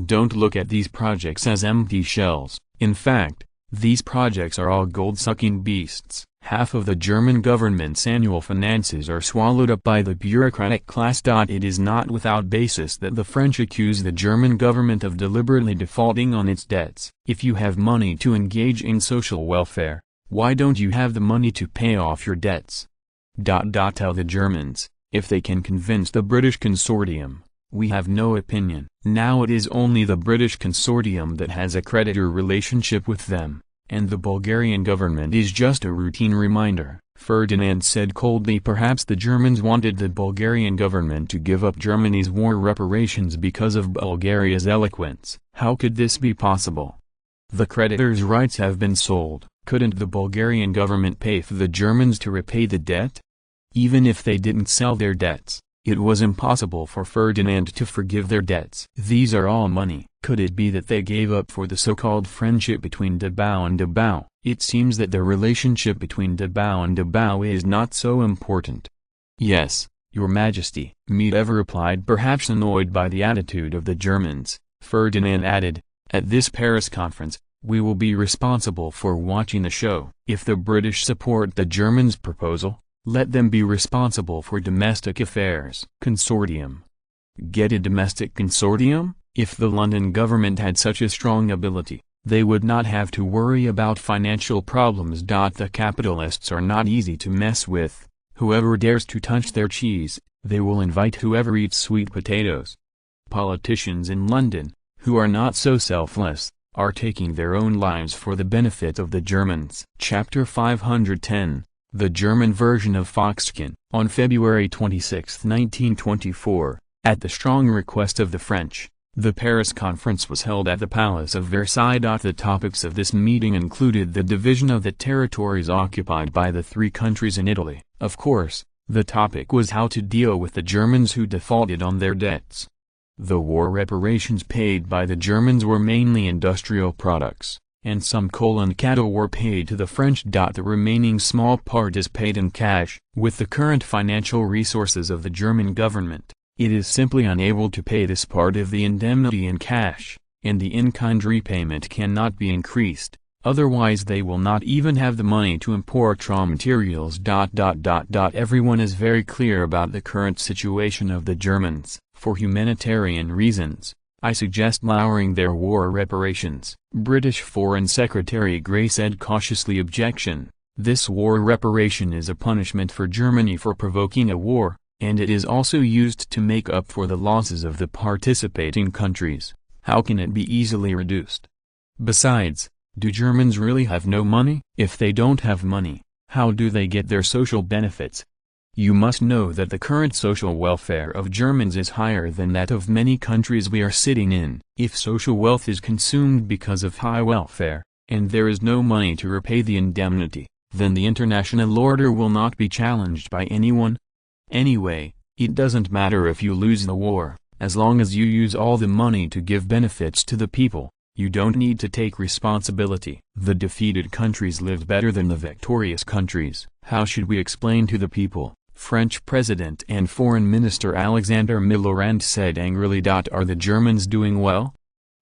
Don't look at these projects as empty shells. In fact, these projects are all gold-sucking beasts. Half of the German government's annual finances are swallowed up by the bureaucratic class. It is not without basis that the French accuse the German government of deliberately defaulting on its debts. If you have money to engage in social welfare, why don't you have the money to pay off your debts? Tell the Germans, if they can convince the British consortium, we have no opinion. Now it is only the British consortium that has a creditor relationship with them, and the Bulgarian government is just a routine reminder. Ferdinand said coldly perhaps the Germans wanted the Bulgarian government to give up Germany's war reparations because of Bulgaria's eloquence. How could this be possible? The creditors' rights have been sold. Couldn't the Bulgarian government pay for the Germans to repay the debt? Even if they didn't sell their debts, it was impossible for Ferdinand to forgive their debts. These are all money. Could it be that they gave up for the so-called friendship between Dachau and Dachau? It seems that the relationship between Dachau and Dachau is not so important. Yes, Your Majesty. Medeva replied, perhaps annoyed by the attitude of the Germans. Ferdinand added, at this Paris conference, we will be responsible for watching the show. If the British support the Germans' proposal, let them be responsible for domestic affairs. Consortium. Get a domestic consortium? If the London government had such a strong ability, they would not have to worry about financial problems. The capitalists are not easy to mess with. Whoever dares to touch their cheese, they will invite whoever eats sweet potatoes. Politicians in London, who are not so selfless, are taking their own lives for the benefit of the Germans. Chapter 510. The German version of Foxconn. On February 26, 1924, at the strong request of the French, the Paris Conference was held at the Palace of Versailles. The topics of this meeting included the division of the territories occupied by the 3 countries in Italy. Of course, the topic was how to deal with the Germans who defaulted on their debts. The war reparations paid by the Germans were mainly industrial products, and some coal and cattle were paid to the French. The remaining small part is paid in cash. With the current financial resources of the German government, it is simply unable to pay this part of the indemnity in cash, and the in-kind repayment cannot be increased, otherwise they will not even have the money to import raw materials. Everyone is very clear about the current situation of the Germans. For humanitarian reasons, I suggest lowering their war reparations. British Foreign Secretary Grey said cautiously, objection. This war reparation is a punishment for Germany for provoking a war, and it is also used to make up for the losses of the participating countries. How can it be easily reduced? Besides, do Germans really have no money? If they don't have money, how do they get their social benefits? You must know that the current social welfare of Germans is higher than that of many countries we are sitting in. If social wealth is consumed because of high welfare, and there is no money to repay the indemnity, then the international order will not be challenged by anyone. Anyway, it doesn't matter if you lose the war, as long as you use all the money to give benefits to the people, you don't need to take responsibility. The defeated countries lived better than the victorious countries. How should we explain to the people, French President and Foreign Minister Alexander Milorand said angrily. Are the Germans doing well?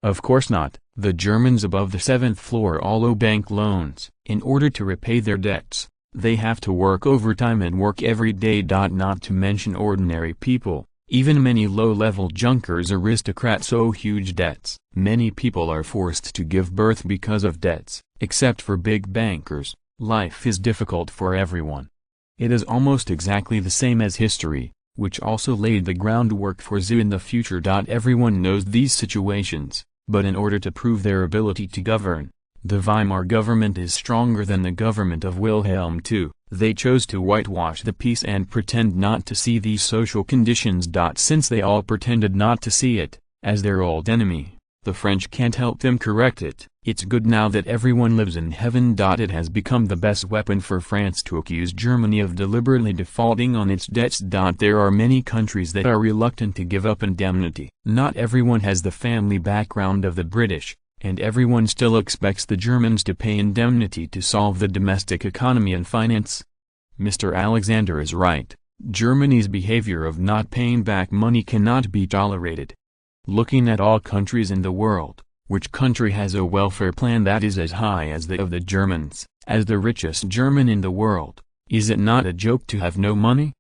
Of course not. The Germans above the 7th floor all owe bank loans. In order to repay their debts, they have to work overtime and work every day. Not to mention ordinary people. Even many low-level junkers aristocrats owe huge debts. Many people are forced to give birth because of debts. Except for big bankers, life is difficult for everyone. It is almost exactly the same as history, which also laid the groundwork for zoo in the future. Everyone knows these situations, but in order to prove their ability to govern, the Weimar government is stronger than the government of Wilhelm II. They chose to whitewash the peace and pretend not to see these social conditions. Since they all pretended not to see it, as their old enemy, the French can't help them correct it. It's good now that everyone lives in heaven. It has become the best weapon for France to accuse Germany of deliberately defaulting on its debts. There are many countries that are reluctant to give up indemnity. Not everyone has the family background of the British, and everyone still expects the Germans to pay indemnity to solve the domestic economy and finance. Mr. Alexander is right. Germany's behavior of not paying back money cannot be tolerated. Looking at all countries in the world, which country has a welfare plan that is as high as that of the Germans, as the richest German in the world? Is it not a joke to have no money?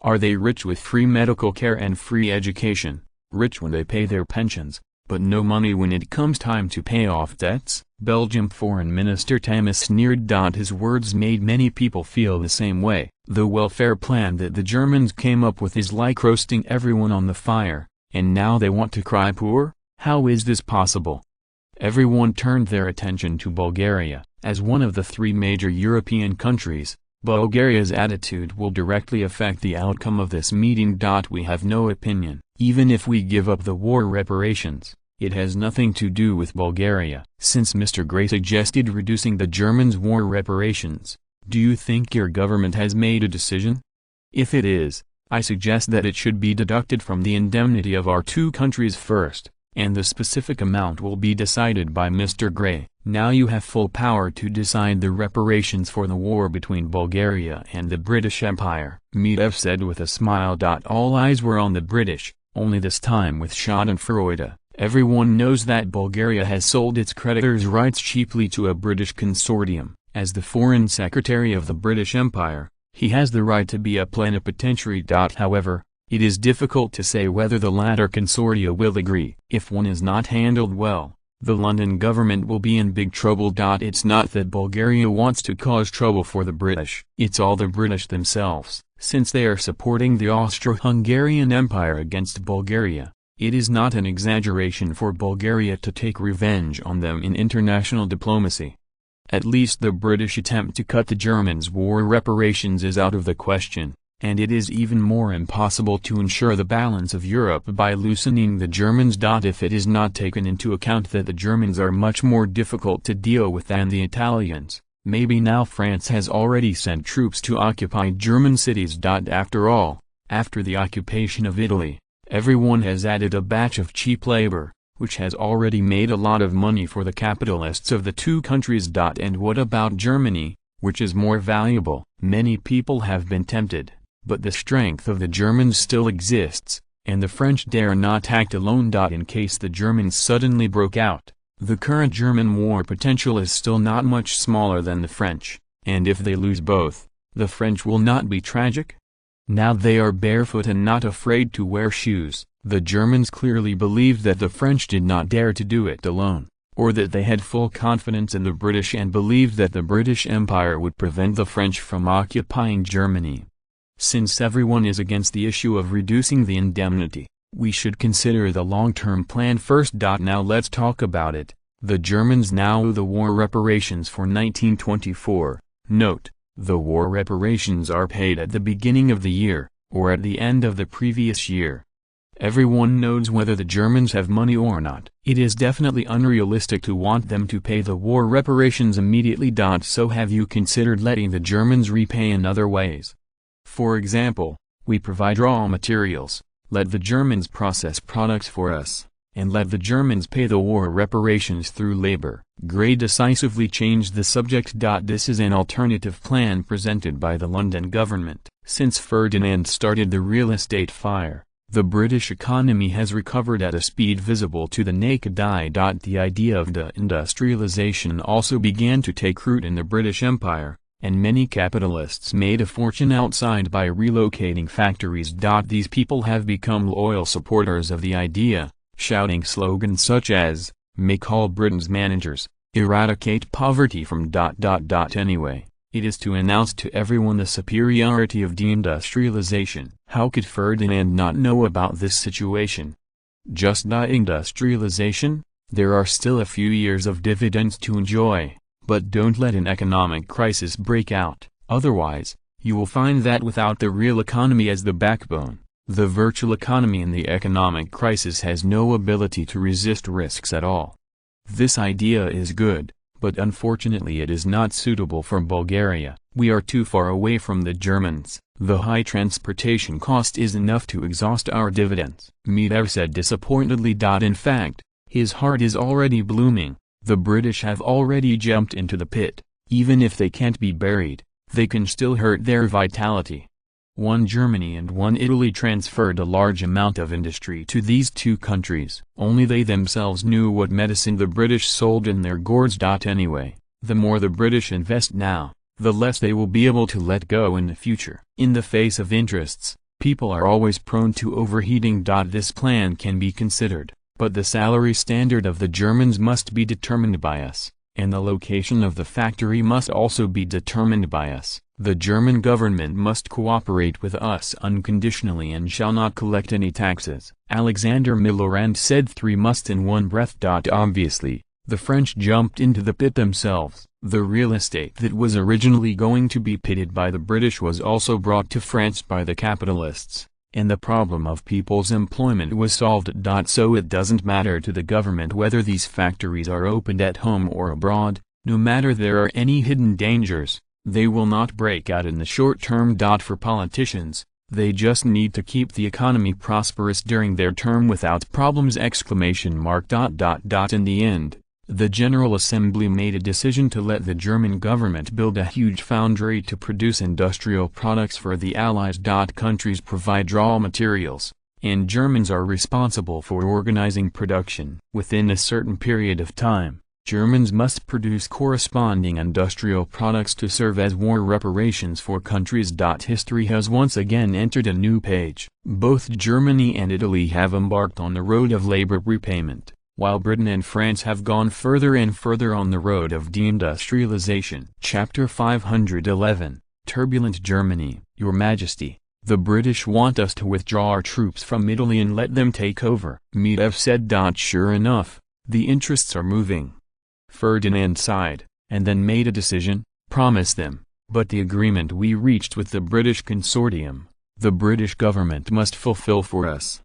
Are they rich with free medical care and free education, rich when they pay their pensions, but no money when it comes time to pay off debts? Belgium Foreign Minister Thomas sneered. His words made many people feel the same way. The welfare plan that the Germans came up with is like roasting everyone on the fire, and now they want to cry poor? How is this possible? Everyone turned their attention to Bulgaria. As one of the 3 major European countries, Bulgaria's attitude will directly affect the outcome of this meeting. We have no opinion. Even if we give up the war reparations, it has nothing to do with Bulgaria. Since Mr. Gray suggested reducing the Germans' war reparations, do you think your government has made a decision? If it is, I suggest that it should be deducted from the indemnity of our 2 countries first, and the specific amount will be decided by Mr. Gray. Now you have full power to decide the reparations for the war between Bulgaria and the British Empire. Medvedev said with a smile. All eyes were on the British, only this time with schadenfreude. Everyone knows that Bulgaria has sold its creditors' rights cheaply to a British consortium. As the Foreign Secretary of the British Empire, he has the right to be a plenipotentiary. However, it is difficult to say whether the latter consortia will agree. If one is not handled well, the London government will be in big trouble. It's not that Bulgaria wants to cause trouble for the British. It's all the British themselves. Since they are supporting the Austro-Hungarian Empire against Bulgaria, it is not an exaggeration for Bulgaria to take revenge on them in international diplomacy. At least the British attempt to cut the Germans' war reparations is out of the question, and it is even more impossible to ensure the balance of Europe by loosening the Germans. If it is not taken into account that the Germans are much more difficult to deal with than the Italians, maybe now France has already sent troops to occupy German cities. After all, after the occupation of Italy, everyone has added a batch of cheap labor, which has already made a lot of money for the capitalists of the 2 countries. And what about Germany, which is more valuable? Many people have been tempted, but the strength of the Germans still exists, and the French dare not act alone. In case the Germans suddenly broke out, the current German war potential is still not much smaller than the French, and if they lose both, the French will not be tragic. Now they are barefoot and not afraid to wear shoes. The Germans clearly believed that the French did not dare to do it alone, or that they had full confidence in the British and believed that the British Empire would prevent the French from occupying Germany. Since everyone is against the issue of reducing the indemnity, we should consider the long-term plan first. Now let's talk about it. The Germans now owe the war reparations for 1924. Note, the war reparations are paid at the beginning of the year, or at the end of the previous year. Everyone knows whether the Germans have money or not. It is definitely unrealistic to want them to pay the war reparations immediately. So have you considered letting the Germans repay in other ways? For example, we provide raw materials, let the Germans process products for us, and let the Germans pay the war reparations through labor. Gray decisively changed the subject. This is an alternative plan presented by the London government. Since Ferdinand started the real estate fire, the British economy has recovered at a speed visible to the naked eye. The idea of deindustrialization also began to take root in the British Empire, and many capitalists made a fortune outside by relocating factories. These people have become loyal supporters of the idea, shouting slogans such as, "Make all Britain's managers," "Eradicate poverty from ... Anyway, it is to announce to everyone the superiority of deindustrialization. How could Ferdinand not know about this situation? Just deindustrialization? There are still a few years of dividends to enjoy, but don't let an economic crisis break out. Otherwise, you will find that without the real economy as the backbone, the virtual economy in the economic crisis has no ability to resist risks at all. This idea is good, but unfortunately it is not suitable for Bulgaria. We are too far away from the Germans. The high transportation cost is enough to exhaust our dividends, Medvedev said disappointedly. In fact, his heart is already blooming. The British have already jumped into the pit. Even if they can't be buried, they can still hurt their vitality. One Germany and one Italy transferred a large amount of industry to these two countries. Only they themselves knew what medicine the British sold in their gourds. Anyway, the more the British invest now, the less they will be able to let go in the future. In the face of interests, people are always prone to overheating. This plan can be considered, but the salary standard of the Germans must be determined by us, and the location of the factory must also be determined by us. The German government must cooperate with us unconditionally and shall not collect any taxes. Alexander Milorand said three must in one breath. Obviously, the French jumped into the pit themselves. The real estate that was originally going to be pitted by the British was also brought to France by the capitalists, and the problem of people's employment was solved. So it doesn't matter to the government whether these factories are opened at home or abroad, no matter there are any hidden dangers. They will not break out in the short term. For politicians, they just need to keep the economy prosperous during their term without problems! In the end, the General Assembly made a decision to let the German government build a huge foundry to produce industrial products for the Allies. Countries provide raw materials, and Germans are responsible for organizing production. Within a certain period of time, Germans must produce corresponding industrial products to serve as war reparations for countries. History has once again entered a new page. Both Germany and Italy have embarked on the road of labor repayment, while Britain and France have gone further and further on the road of deindustrialization. Chapter 511, Turbulent Germany. Your Majesty, the British want us to withdraw our troops from Italy and let them take over, Medvedev said. Sure enough, the interests are moving. Ferdinand sighed, and then made a decision, promise them, but the agreement we reached with the British consortium, the British government must fulfill for us.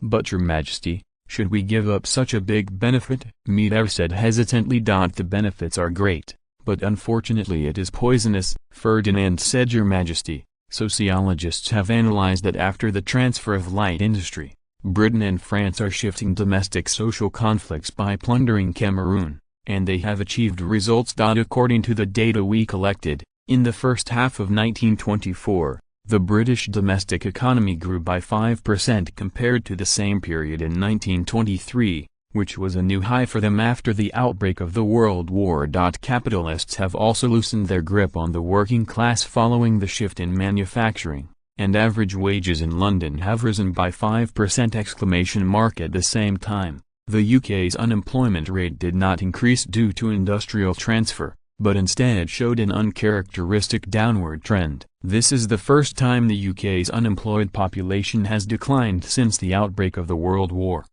But Your Majesty, should we give up such a big benefit? Medvedev said hesitantly. The benefits are great, but unfortunately it is poisonous, Ferdinand said. Your Majesty, sociologists have analyzed that after the transfer of light industry, Britain and France are shifting domestic social conflicts by plundering Cameroon, and they have achieved results. According to the data we collected, in the first half of 1924, the British domestic economy grew by 5% compared to the same period in 1923, which was a new high for them after the outbreak of the World War. Capitalists have also loosened their grip on the working class following the shift in manufacturing, and average wages in London have risen by 5%! At the same time, the UK's unemployment rate did not increase due to industrial transfer, but instead showed an uncharacteristic downward trend. This is the first time the UK's unemployed population has declined since the outbreak of the World War.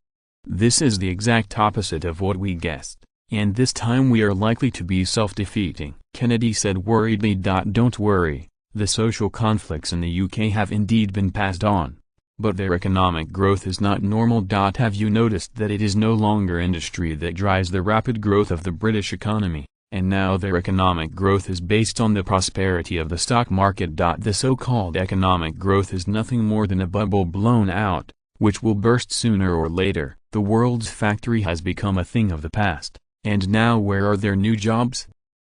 This is the exact opposite of what we guessed, and this time we are likely to be self-defeating, Kennedy said worriedly. Don't worry, the social conflicts in the UK have indeed been passed on, but their economic growth is not normal. Have you noticed that it is no longer industry that drives the rapid growth of the British economy, and now their economic growth is based on the prosperity of the stock market? The so-called economic growth is nothing more than a bubble blown out, which will burst sooner or later. The world's factory has become a thing of the past, and now where are their new jobs?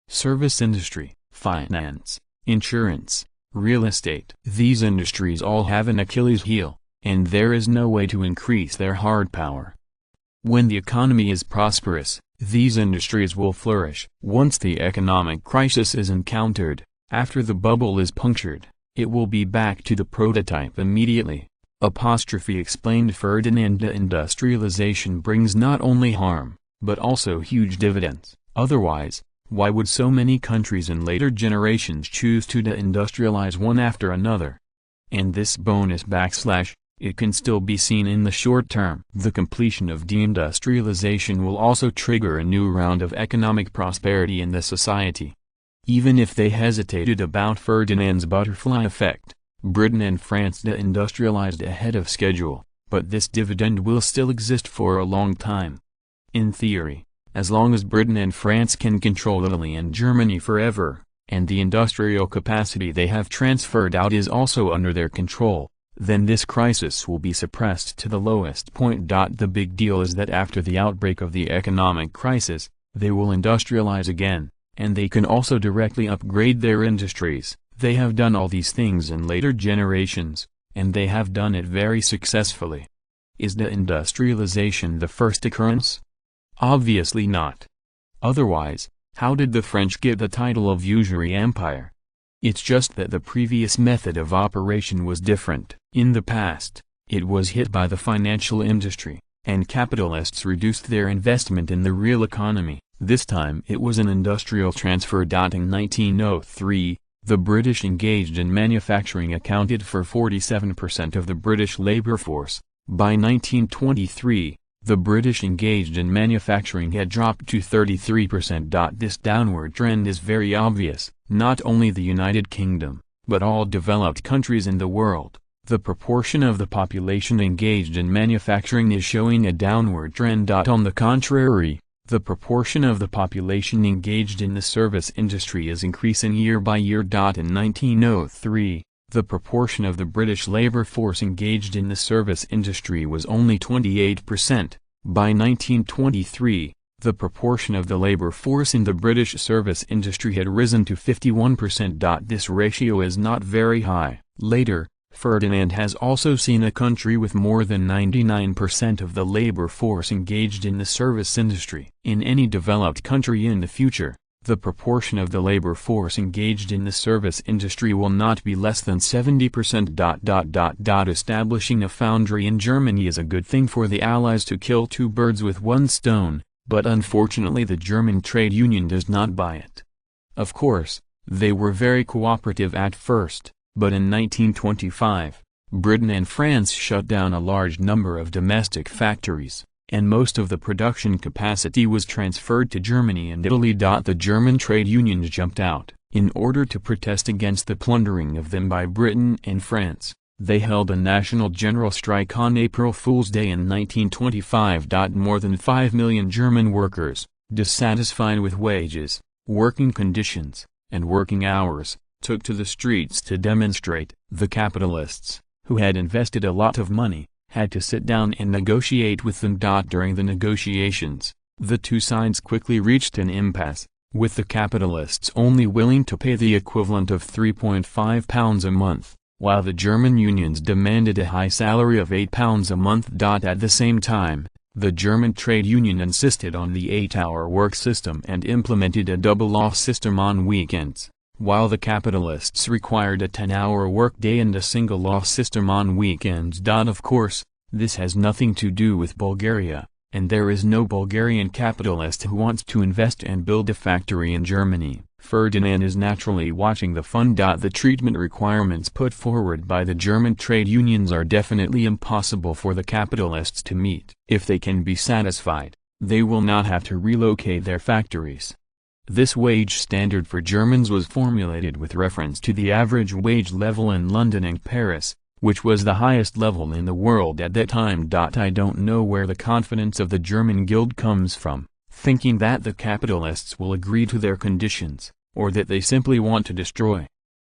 Service industry, finance, insurance, real estate. These industries all have an Achilles heel, and there is no way to increase their hard power. When the economy is prosperous, these industries will flourish. Once the economic crisis is encountered, after the bubble is punctured, it will be back to the prototype immediately. Explained Ferdinand. Industrialization brings not only harm, but also huge dividends. Otherwise, why would so many countries in later generations choose to deindustrialize one after another? And this bonus / it can still be seen in the short term. The completion of deindustrialization will also trigger a new round of economic prosperity in the society. Even if they hesitated about Ferdinand's butterfly effect, Britain and France deindustrialized ahead of schedule, but this dividend will still exist for a long time. In theory, as long as Britain and France can control Italy and Germany forever, and the industrial capacity they have transferred out is also under their control, then this crisis will be suppressed to the lowest point. The big deal is that after the outbreak of the economic crisis, they will industrialize again, and they can also directly upgrade their industries. They have done all these things in later generations, and they have done it very successfully. Is deindustrialization the first occurrence? Obviously not. Otherwise, how did the French get the title of usury empire? It's just that the previous method of operation was different. In the past, it was hit by the financial industry, and capitalists reduced their investment in the real economy. This time it was an industrial transfer. In 1903, the British engaged in manufacturing accounted for 47% of the British labor force. By 1923, the British engaged in manufacturing had dropped to 33%. This downward trend is very obvious. Not only the United Kingdom, but all developed countries in the world, the proportion of the population engaged in manufacturing is showing a downward trend. On the contrary, the proportion of the population engaged in the service industry is increasing year by year. In 1903, the proportion of the British labor force engaged in the service industry was only 28%. By 1923, the proportion of the labor force in the British service industry had risen to 51%. This ratio is not very high. Later, Ferdinand has also seen a country with more than 99% of the labor force engaged in the service industry. In any developed country in the future, the proportion of the labor force engaged in the service industry will not be less than 70%. Establishing a foundry in Germany is a good thing for the Allies to kill two birds with one stone, but unfortunately the German trade union does not buy it. Of course, they were very cooperative at first, but in 1925, Britain and France shut down a large number of domestic factories, and most of the production capacity was transferred to Germany and Italy. The German trade unions jumped out. In order to protest against the plundering of them by Britain and France, they held a national general strike on April Fool's Day in 1925. More than 5 million German workers, dissatisfied with wages, working conditions, and working hours, took to the streets to demonstrate. The capitalists, who had invested a lot of money, had to sit down and negotiate with them. During the negotiations, the two sides quickly reached an impasse, with the capitalists only willing to pay the equivalent of £3.5 a month, while the German unions demanded a high salary of £8 a month. At the same time, the German trade union insisted on the 8-hour work system and implemented a double-off system on weekends, while the capitalists required a 10-hour workday and a single-off system on weekends. Of course, this has nothing to do with Bulgaria, and there is no Bulgarian capitalist who wants to invest and build a factory in Germany. Ferdinand is naturally watching the fun. The treatment requirements put forward by the German trade unions are definitely impossible for the capitalists to meet. If they can be satisfied, they will not have to relocate their factories. This wage standard for Germans was formulated with reference to the average wage level in London and Paris, which was the highest level in the world at that time. I don't know where the confidence of the German guild comes from, thinking that the capitalists will agree to their conditions, or that they simply want to destroy.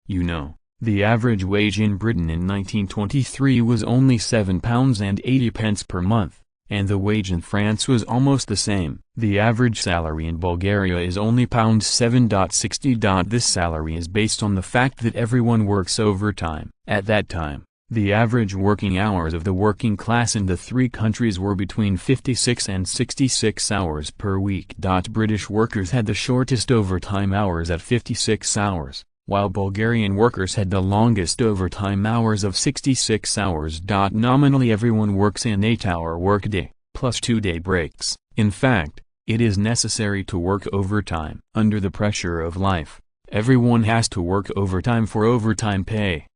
You know, the average wage in Britain in 1923 was only £7.80 per month, and the wage in France was almost the same. The average salary in Bulgaria is only £7.60. This salary is based on the fact that everyone works overtime. At that time, the average working hours of the working class in the three countries were between 56 and 66 hours per week. British workers had the shortest overtime hours at 56 hours, while Bulgarian workers had the longest overtime hours of 66 hours. Nominally everyone works an 8-hour workday, plus 2-day breaks. In fact, it is necessary to work overtime. Under the pressure of life, everyone has to work overtime for overtime pay.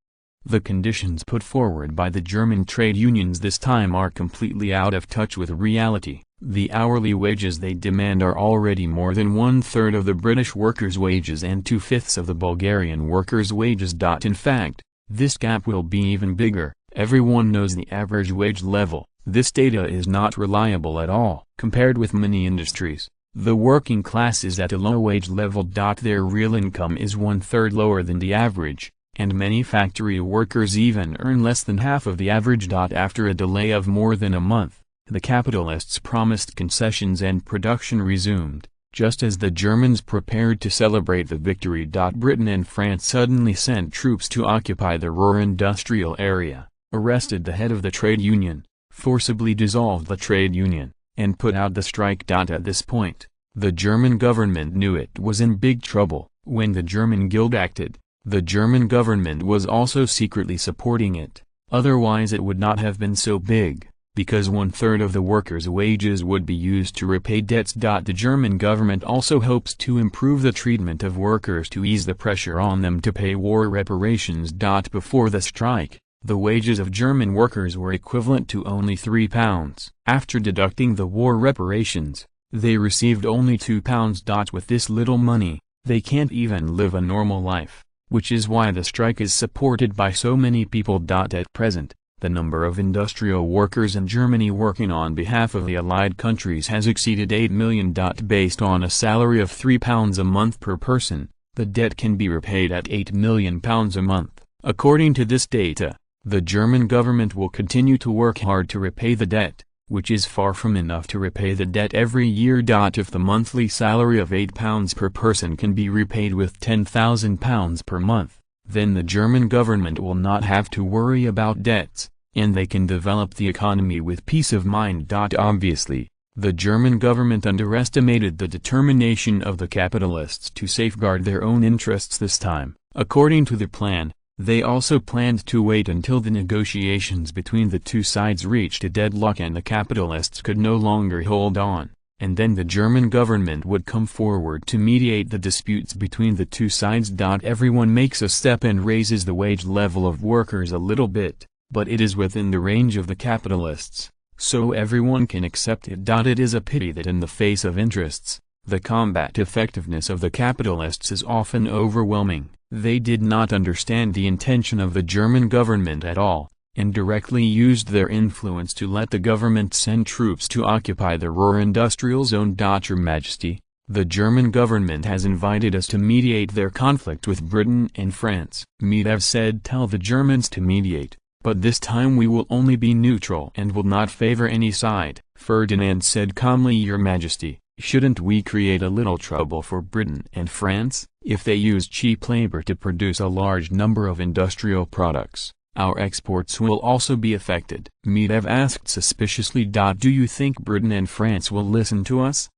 The conditions put forward by the German trade unions this time are completely out of touch with reality. The hourly wages they demand are already more than 1/3 of the British workers' wages and 2/5 of the Bulgarian workers' wages. In fact, this gap will be even bigger. Everyone knows the average wage level. This data is not reliable at all. Compared with many industries, the working class is at a low wage level. Their real income is 1/3 lower than the average, and many factory workers even earn less than half of the average. After a delay of more than a month, the capitalists promised concessions and production resumed. Just as the Germans prepared to celebrate the victory, Britain and France suddenly sent troops to occupy the Ruhr industrial area, arrested the head of the trade union, forcibly dissolved the trade union, and put out the strike. At this point, the German government knew it was in big trouble. When the German Guild acted, the German government was also secretly supporting it, otherwise it would not have been so big, because 1/3 of the workers' wages would be used to repay debts. The German government also hopes to improve the treatment of workers to ease the pressure on them to pay war reparations. Before the strike, the wages of German workers were equivalent to only £3. After deducting the war reparations, they received only £2. With this little money, they can't even live a normal life, which is why the strike is supported by so many people. At present, the number of industrial workers in Germany working on behalf of the Allied countries has exceeded 8 million. Based on a salary of £3 a month per person, the debt can be repaid at £8 million a month. According to this data, the German government will continue to work hard to repay the debt, which is far from enough to repay the debt every year. If the monthly salary of £8 per person can be repaid with £10,000 per month, then the German government will not have to worry about debts, and they can develop the economy with peace of mind. Obviously, the German government underestimated the determination of the capitalists to safeguard their own interests this time. According to the plan, they also planned to wait until the negotiations between the two sides reached a deadlock and the capitalists could no longer hold on, and then the German government would come forward to mediate the disputes between the two sides. Everyone makes a step and raises the wage level of workers a little bit, but it is within the range of the capitalists, so everyone can accept it. It is a pity that in the face of interests, the combat effectiveness of the capitalists is often overwhelming. They did not understand the intention of the German government at all, and directly used their influence to let the government send troops to occupy the Ruhr industrial zone. Your Majesty, the German government has invited us to mediate their conflict with Britain and France. Medvedev said, tell the Germans to mediate, but this time we will only be neutral and will not favor any side. Ferdinand said calmly, Your Majesty, shouldn't we create a little trouble for Britain and France? If they use cheap labor to produce a large number of industrial products, our exports will also be affected. Medvedev asked suspiciously. Do you think Britain and France will listen to us?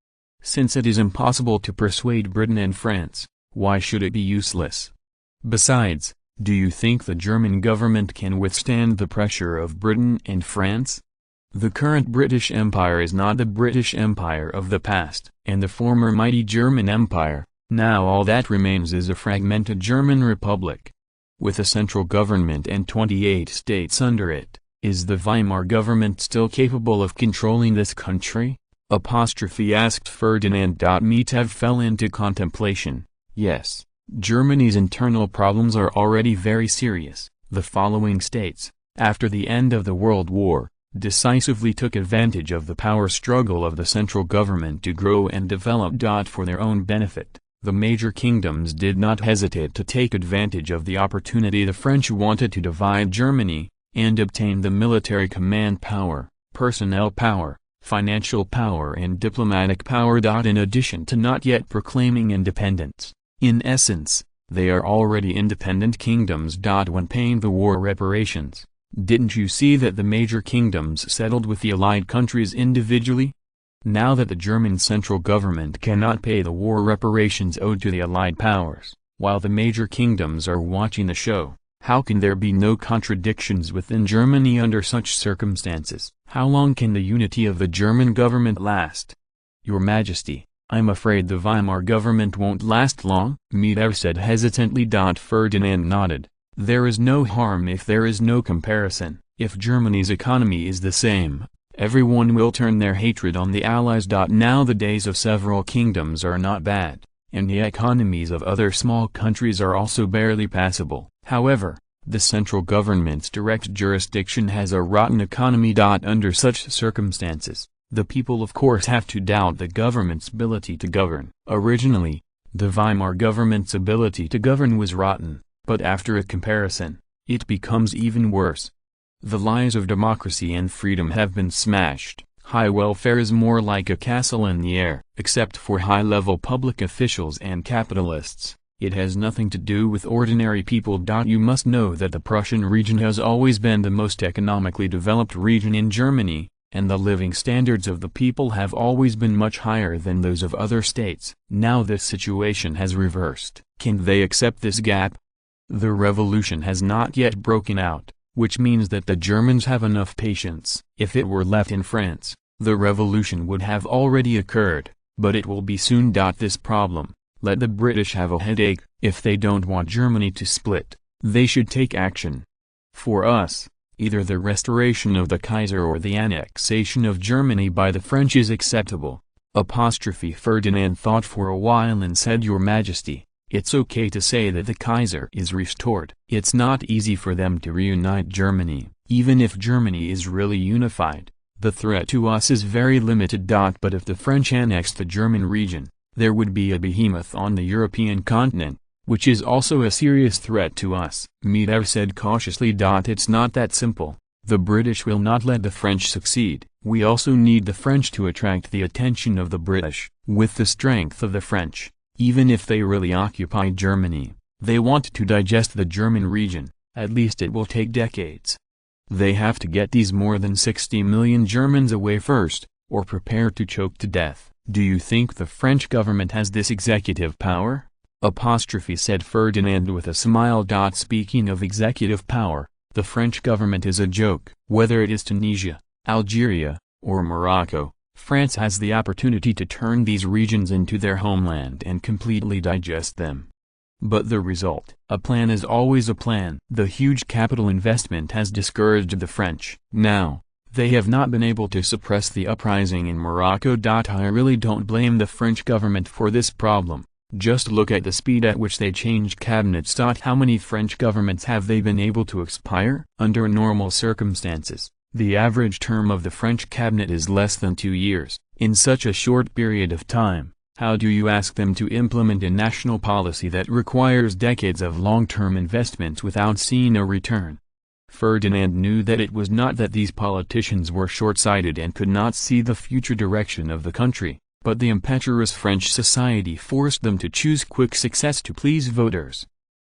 Since it is impossible to persuade Britain and France, why should it be useless? Besides, do you think the German government can withstand the pressure of Britain and France? The current British Empire is not the British Empire of the past, and the former mighty German Empire. Now all that remains is a fragmented German Republic, with a central government and 28 states under it. Is the Weimar government still capable of controlling this country? Asked Ferdinand. Medvedev fell into contemplation. Yes, Germany's internal problems are already very serious. The following states, after the end of the World War, decisively took advantage of the power struggle of the central government to grow and develop. For their own benefit, the major kingdoms did not hesitate to take advantage of the opportunity. The French wanted to divide Germany, and obtain the military command power, personnel power, financial power and diplomatic power. In addition to not yet proclaiming independence, in essence, they are already independent kingdoms. When paying the war reparations, didn't you see that the major kingdoms settled with the allied countries individually? Now that the German central government cannot pay the war reparations owed to the allied powers, while the major kingdoms are watching the show, how can there be no contradictions within Germany under such circumstances? How long can the unity of the German government last? Your Majesty, I'm afraid the Weimar government won't last long, Mitter said hesitantly. Ferdinand nodded. There is no harm if there is no comparison. If Germany's economy is the same, everyone will turn their hatred on the Allies. Now the days of several kingdoms are not bad, and the economies of other small countries are also barely passable. However, the central government's direct jurisdiction has a rotten economy. Under such circumstances, the people of course have to doubt the government's ability to govern. Originally, the Weimar government's ability to govern was rotten, but after a comparison, it becomes even worse. The lies of democracy and freedom have been smashed. High welfare is more like a castle in the air. Except for high-level public officials and capitalists, it has nothing to do with ordinary people. You must know that the Prussian region has always been the most economically developed region in Germany, and the living standards of the people have always been much higher than those of other states. Now this situation has reversed. Can they accept this gap? The revolution has not yet broken out, which means that the Germans have enough patience. If it were left in France, the revolution would have already occurred, but it will be soon. This problem, let the British have a headache. If they don't want Germany to split, they should take action. For us, either the restoration of the Kaiser or the annexation of Germany by the French is acceptable. Ferdinand thought for a while and said, Your Majesty, it's okay to say that the Kaiser is restored. It's not easy for them to reunite Germany. Even if Germany is really unified, the threat to us is very limited. But if the French annexed the German region, there would be a behemoth on the European continent, which is also a serious threat to us. Mitter said cautiously. It's not that simple. The British will not let the French succeed. We also need the French to attract the attention of the British. With the strength of the French, even if they really occupy Germany, they want to digest the German region. At least it will take decades. They have to get these more than 60 million Germans away first, or prepare to choke to death. Do you think the French government has this executive power? Said Ferdinand with a smile. Speaking of executive power, the French government is a joke. Whether it is Tunisia, Algeria, or Morocco, France has the opportunity to turn these regions into their homeland and completely digest them. But the result, a plan is always a plan. The huge capital investment has discouraged the French. Now, they have not been able to suppress the uprising in Morocco. I really don't blame the French government for this problem. Just look at the speed at which they changed cabinets. How many French governments have they been able to expire? Under normal circumstances, the average term of the French cabinet is less than 2 years. In such a short period of time, how do you ask them to implement a national policy that requires decades of long-term investments without seeing a return? Ferdinand knew that it was not that these politicians were short-sighted and could not see the future direction of the country, but the impetuous French society forced them to choose quick success to please voters.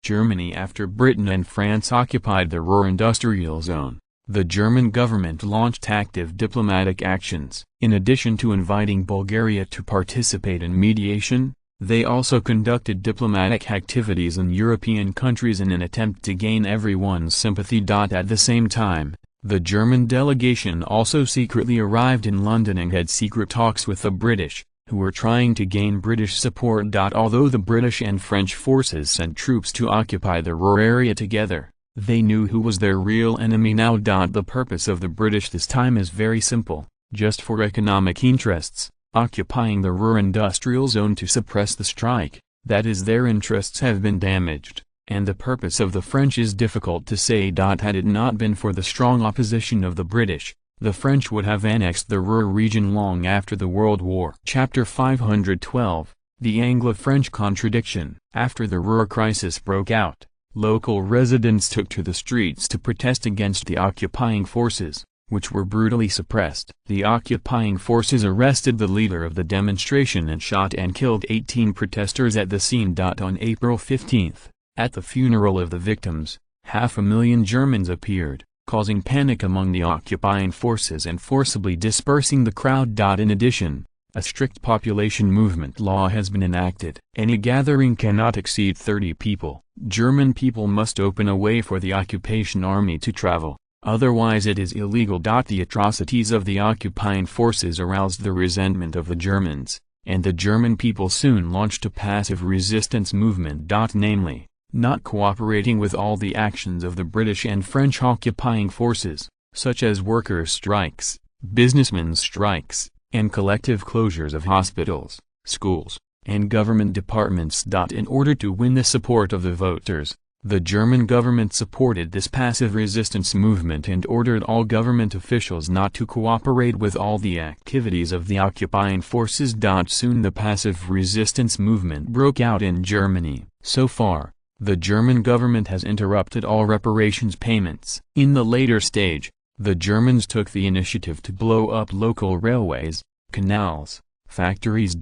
Germany. After Britain and France occupied the Ruhr industrial zone, the German government launched active diplomatic actions. In addition to inviting Bulgaria to participate in mediation, they also conducted diplomatic activities in European countries in an attempt to gain everyone's sympathy. At the same time, the German delegation also secretly arrived in London and had secret talks with the British, who were trying to gain British support. Although the British and French forces sent troops to occupy the Ruhr area together, they knew who was their real enemy now. The purpose of the British this time is very simple, just for economic interests, occupying the Ruhr industrial zone to suppress the strike, that is, their interests have been damaged. And the purpose of the French is difficult to say. Had it not been for the strong opposition of the British, the French would have annexed the Ruhr region long after the World War. Chapter 512, The Anglo-French Contradiction. After the Ruhr crisis broke out, local residents took to the streets to protest against the occupying forces. which were brutally suppressed. The occupying forces arrested the leader of the demonstration and shot and killed 18 protesters at the scene. On April 15, at the funeral of the victims, 500,000 Germans appeared, causing panic among the occupying forces and forcibly dispersing the crowd. In addition, a strict population movement law has been enacted. Any gathering cannot exceed 30 people. German people must open a way for the occupation army to travel, otherwise it is illegal. The atrocities of the occupying forces aroused the resentment of the Germans, and the German people soon launched a passive resistance movement. Namely, not cooperating with all the actions of the British and French occupying forces, such as workers' strikes, businessmen's strikes, and collective closures of hospitals, schools, and government departments. In order to win the support of the voters, the German government supported this passive resistance movement and ordered all government officials not to cooperate with all the activities of the occupying forces. Soon the passive resistance movement broke out in Germany. So far, the German government has interrupted all reparations payments. In the later stage, the Germans took the initiative to blow up local railways, canals, factories.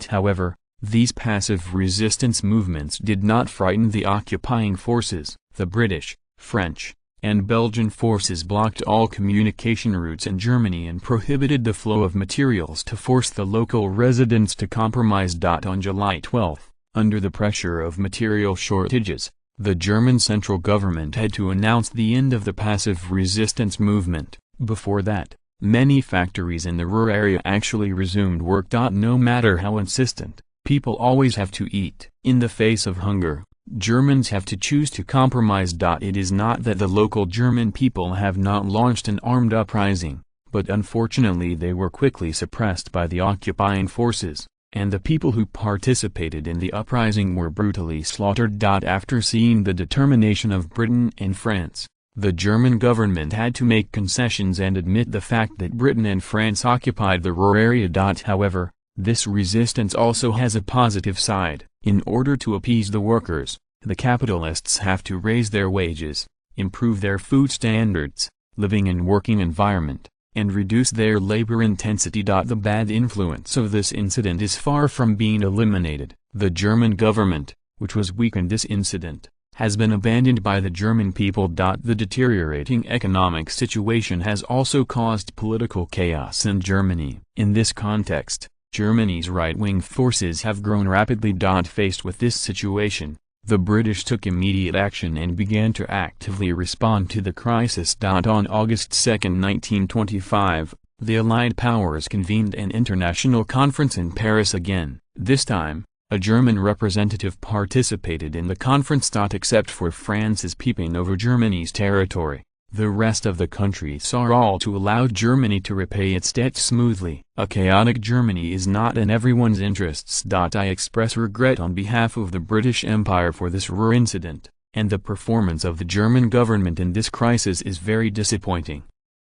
However, these passive resistance movements did not frighten the occupying forces. The British, French, and Belgian forces blocked all communication routes in Germany and prohibited the flow of materials to force the local residents to compromise. On July 12, under the pressure of material shortages, the German central government had to announce the end of the passive resistance movement. Before that, many factories in the Ruhr area actually resumed work. No matter how insistent, people always have to eat. In the face of hunger, Germans have to choose to compromise. It is not that the local German people have not launched an armed uprising, but unfortunately they were quickly suppressed by the occupying forces, and the people who participated in the uprising were brutally slaughtered. After seeing the determination of Britain and France, the German government had to make concessions and admit the fact that Britain and France occupied the Ruhr area. However, this resistance also has a positive side. In order to appease the workers, the capitalists have to raise their wages, improve their food standards, living and working environment, and reduce their labor intensity. The bad influence of this incident is far from being eliminated. The German government, which was weak in this incident, has been abandoned by the German people. The deteriorating economic situation has also caused political chaos in Germany. In this context, Germany's right-wing forces have grown rapidly. Faced with this situation, the British took immediate action and began to actively respond to the crisis. On August 2, 1925, the Allied powers convened an international conference in Paris again. This time, a German representative participated in the conference. Except for France's peeping over Germany's territory, the rest of the countries saw all to allow Germany to repay its debts smoothly. A chaotic Germany is not in everyone's interests. I express regret on behalf of the British Empire for this Ruhr incident, and the performance of the German government in this crisis is very disappointing.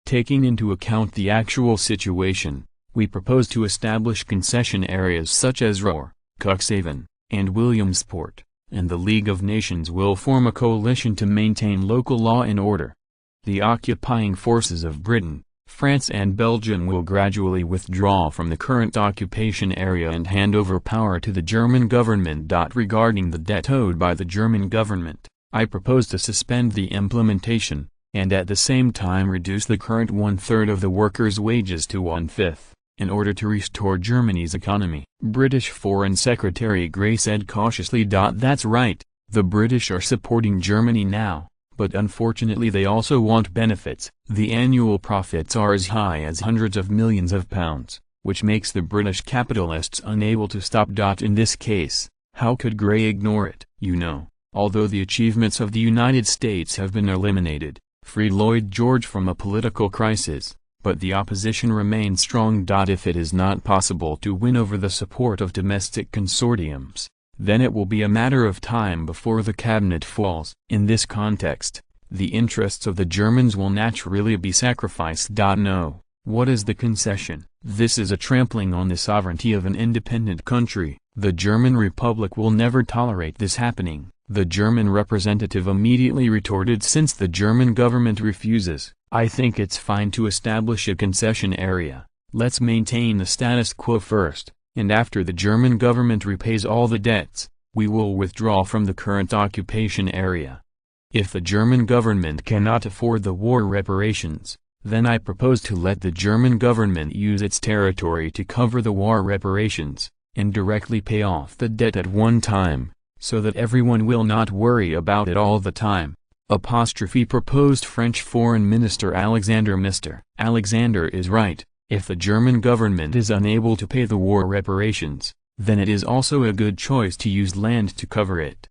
Taking into account the actual situation, we propose to establish concession areas such as Ruhr, Cuxhaven, and Williamsport, and the League of Nations will form a coalition to maintain local law and order. The occupying forces of Britain, France and Belgium will gradually withdraw from the current occupation area and hand over power to the German government. Regarding the debt owed by the German government, I propose to suspend the implementation, and at the same time reduce the current 1/3 of the workers' wages to 1/5. In order to restore Germany's economy. British Foreign Secretary Gray said cautiously. That's right, the British are supporting Germany now, but unfortunately they also want benefits. The annual profits are as high as hundreds of millions of pounds, which makes the British capitalists unable to stop. In this case, how could Gray ignore it? Although the achievements of the United States have been eliminated, freed Lloyd George from a political crisis, but the opposition remains strong. If it is not possible to win over the support of domestic consortiums, then it will be a matter of time before the cabinet falls. In this context, the interests of the Germans will naturally be sacrificed. No. What is the concession? This is a trampling on the sovereignty of an independent country. The German Republic will never tolerate this happening. The German representative immediately retorted, since the German government refuses, I think it's fine to establish a concession area. Let's maintain the status quo first, and after the German government repays all the debts, we will withdraw from the current occupation area. If the German government cannot afford the war reparations, then I propose to let the German government use its territory to cover the war reparations, and directly pay off the debt at one time, so that everyone will not worry about it all the time. Proposed French Foreign Minister Alexander. Mr. Alexander is right. If the German government is unable to pay the war reparations, then it is also a good choice to use land to cover it.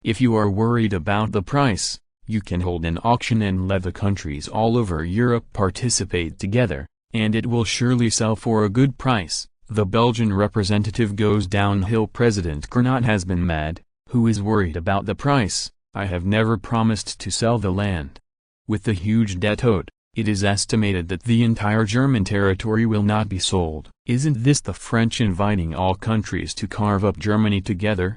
If you are worried about the price, you can hold an auction and let the countries all over Europe participate together, and it will surely sell for a good price. The Belgian representative goes downhill. President Gernot has been mad. Who is worried about the price? I have never promised to sell the land. With the huge debt owed, it is estimated that the entire German territory will not be sold. Isn't this the French inviting all countries to carve up Germany together?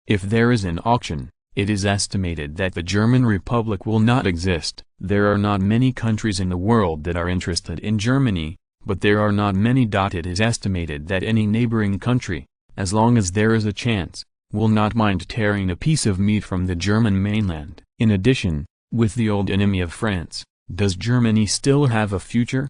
If there is an auction, it is estimated that the German Republic will not exist. There are not many countries in the world that are interested in Germany, but there are not many. It is estimated that any neighboring country, as long as there is a chance, will not mind tearing a piece of meat from the German mainland. In addition, with the old enemy of France, does Germany still have a future?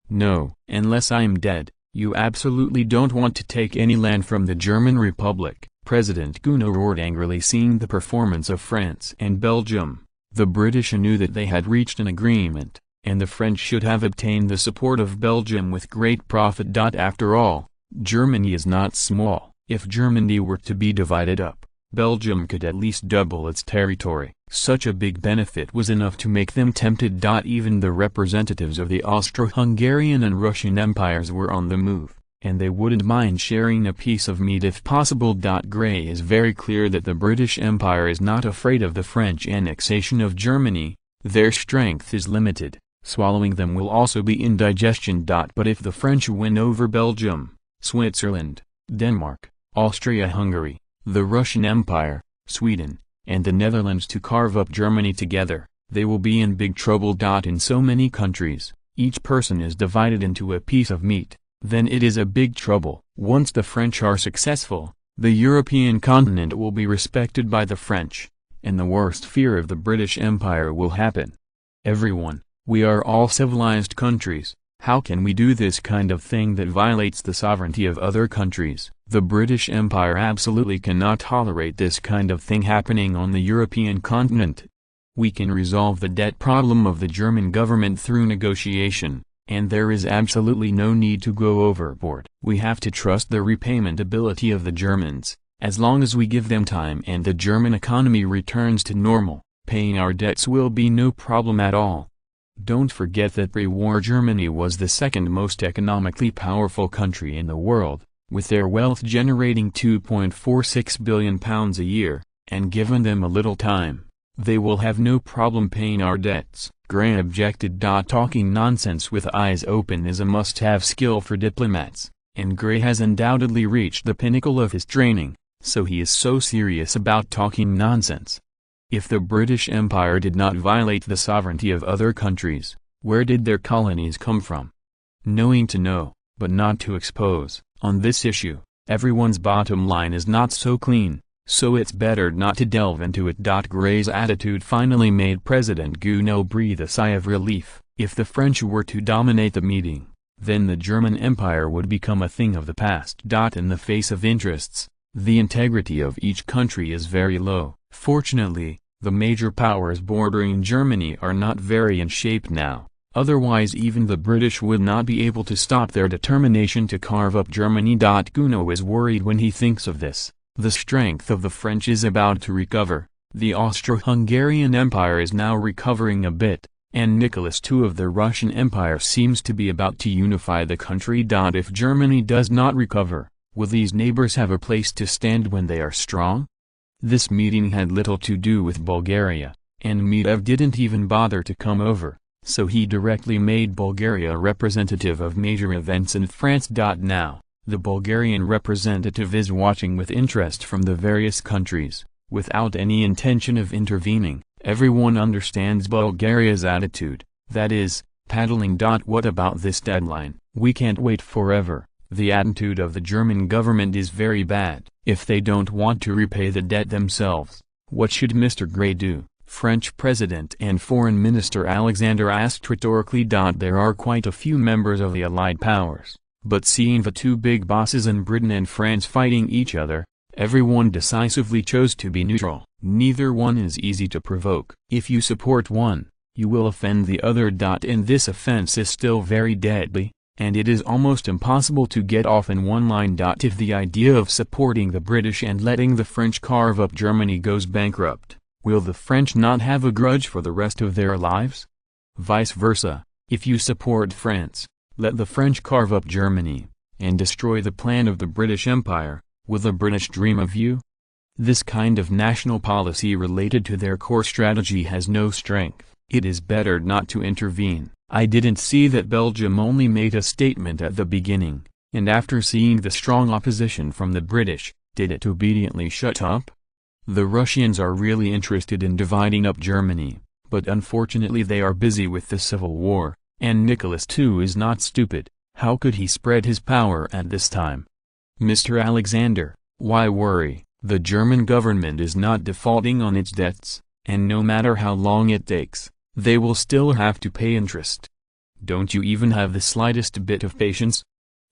No. Unless I am dead, you absolutely don't want to take any land from the German Republic. President Gunno roared angrily, seeing the performance of France and Belgium. The British knew that they had reached an agreement, and the French should have obtained the support of Belgium with great profit. After all, Germany is not small. If Germany were to be divided up, Belgium could at least double its territory. Such a big benefit was enough to make them tempted. Even the representatives of the Austro-Hungarian and Russian empires were on the move, and they wouldn't mind sharing a piece of meat if possible. Gray is very clear that the British Empire is not afraid of the French annexation of Germany. Their strength is limited. Swallowing them will also be indigestion. But if the French win over Belgium, Switzerland, Denmark, Austria-Hungary, the Russian Empire, Sweden, and the Netherlands to carve up Germany together, they will be in big trouble. In so many countries, each person is divided into a piece of meat, then it is a big trouble. Once the French are successful, the European continent will be respected by the French, and the worst fear of the British Empire will happen. Everyone, we are all civilized countries. How can we do this kind of thing that violates the sovereignty of other countries? The British Empire absolutely cannot tolerate this kind of thing happening on the European continent. We can resolve the debt problem of the German government through negotiation, and there is absolutely no need to go overboard. We have to trust the repayment ability of the Germans. As long as we give them time and the German economy returns to normal, paying our debts will be no problem at all. Don't forget that pre-war Germany was the second most economically powerful country in the world, with their wealth generating £2.46 billion a year, and given them a little time, they will have no problem paying our debts. Gray objected. Talking nonsense with eyes open is a must-have skill for diplomats, and Gray has undoubtedly reached the pinnacle of his training, so he is so serious about talking nonsense. If the British Empire did not violate the sovereignty of other countries, where did their colonies come from? Knowing to know, but not to expose. On this issue, everyone's bottom line is not so clean, so it's better not to delve into it. Gray's attitude finally made President Gunno breathe a sigh of relief. If the French were to dominate the meeting, then the German Empire would become a thing of the past. In the face of interests, the integrity of each country is very low. Fortunately, the major powers bordering Germany are not very in shape now, otherwise even the British would not be able to stop their determination to carve up Germany. Gunno is worried when he thinks of this. The strength of the French is about to recover, the Austro-Hungarian Empire is now recovering a bit, and Nicholas II of the Russian Empire seems to be about to unify the country. If Germany does not recover, will these neighbors have a place to stand when they are strong? This meeting had little to do with Bulgaria, and Medvedev didn't even bother to come over, so he directly made Bulgaria representative of major events in France. Now, the Bulgarian representative is watching with interest from the various countries, without any intention of intervening. Everyone understands Bulgaria's attitude, that is, paddling. What about this deadline? We can't wait forever. The attitude of the German government is very bad. If they don't want to repay the debt themselves, what should Mr. Gray do? French President and Foreign Minister Alexander asked rhetorically. There are quite a few members of the Allied powers, but seeing the two big bosses in Britain and France fighting each other, everyone decisively chose to be neutral. Neither one is easy to provoke. If you support one, you will offend the other. And this offense is still very deadly, and it is almost impossible to get off in one line. If the idea of supporting the British and letting the French carve up Germany goes bankrupt, will the French not have a grudge for the rest of their lives? Vice versa, if you support France, let the French carve up Germany, and destroy the plan of the British Empire, will the British dream of you? This kind of national policy related to their core strategy has no strength. It is better not to intervene. I didn't see that Belgium only made a statement at the beginning, and after seeing the strong opposition from the British, did it obediently shut up? The Russians are really interested in dividing up Germany, but unfortunately they are busy with the civil war, and Nicholas II is not stupid. How could he spread his power at this time? Mr. Alexander, why worry? The German government is not defaulting on its debts, and no matter how long it takes, they will still have to pay interest. Don't you even have the slightest bit of patience?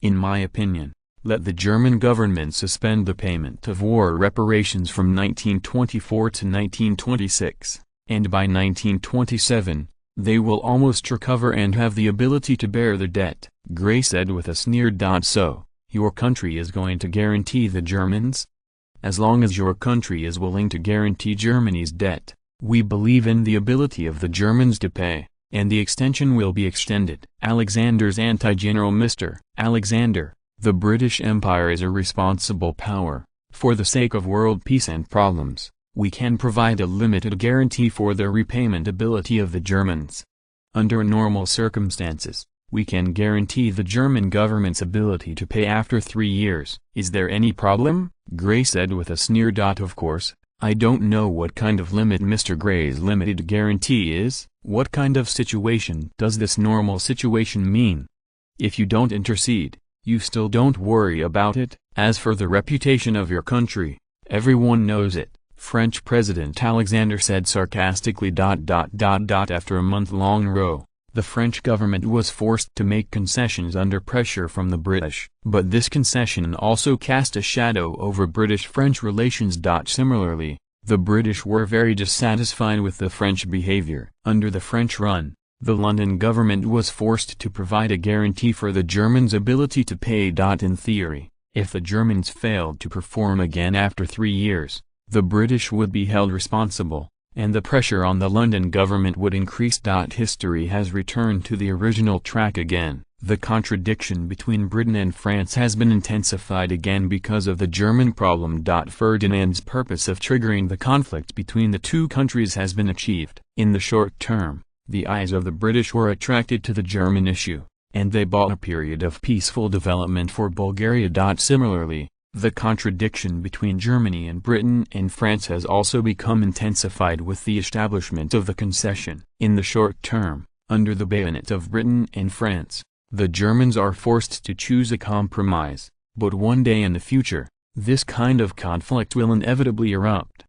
In my opinion, let the German government suspend the payment of war reparations from 1924 to 1926, and by 1927, they will almost recover and have the ability to bear the debt. Gray said with a sneer. So, your country is going to guarantee the Germans? As long as your country is willing to guarantee Germany's debt, we believe in the ability of the Germans to pay, and the extension will be extended. Alexander's anti-general. Mr. Alexander, the British Empire is a responsible power. For the sake of world peace and problems, we can provide a limited guarantee for the repayment ability of the Germans. Under normal circumstances, we can guarantee the German government's ability to pay after 3 years. Is there any problem? Gray said with a sneer. Of course, I don't know what kind of limit Mr. Gray's limited guarantee is. What kind of situation does this normal situation mean? If you don't intercede, you still don't worry about it. As for the reputation of your country, everyone knows it, French President Alexander said sarcastically. After a month-long row, the French government was forced to make concessions under pressure from the British. But this concession also cast a shadow over British-French relations. Similarly, the British were very dissatisfied with the French behavior. Under the French run, the London government was forced to provide a guarantee for the Germans' ability to pay. In theory, if the Germans failed to perform again after 3 years, the British would be held responsible, and the pressure on the London government would increase. History has returned to the original track again. The contradiction between Britain and France has been intensified again because of the German problem. Ferdinand's purpose of triggering the conflict between the two countries has been achieved. In the short term, the eyes of the British were attracted to the German issue, and they bought a period of peaceful development for Bulgaria. Similarly, the contradiction between Germany and Britain and France has also become intensified with the establishment of the concession. In the short term, under the bayonet of Britain and France, the Germans are forced to choose a compromise, but one day in the future, this kind of conflict will inevitably erupt.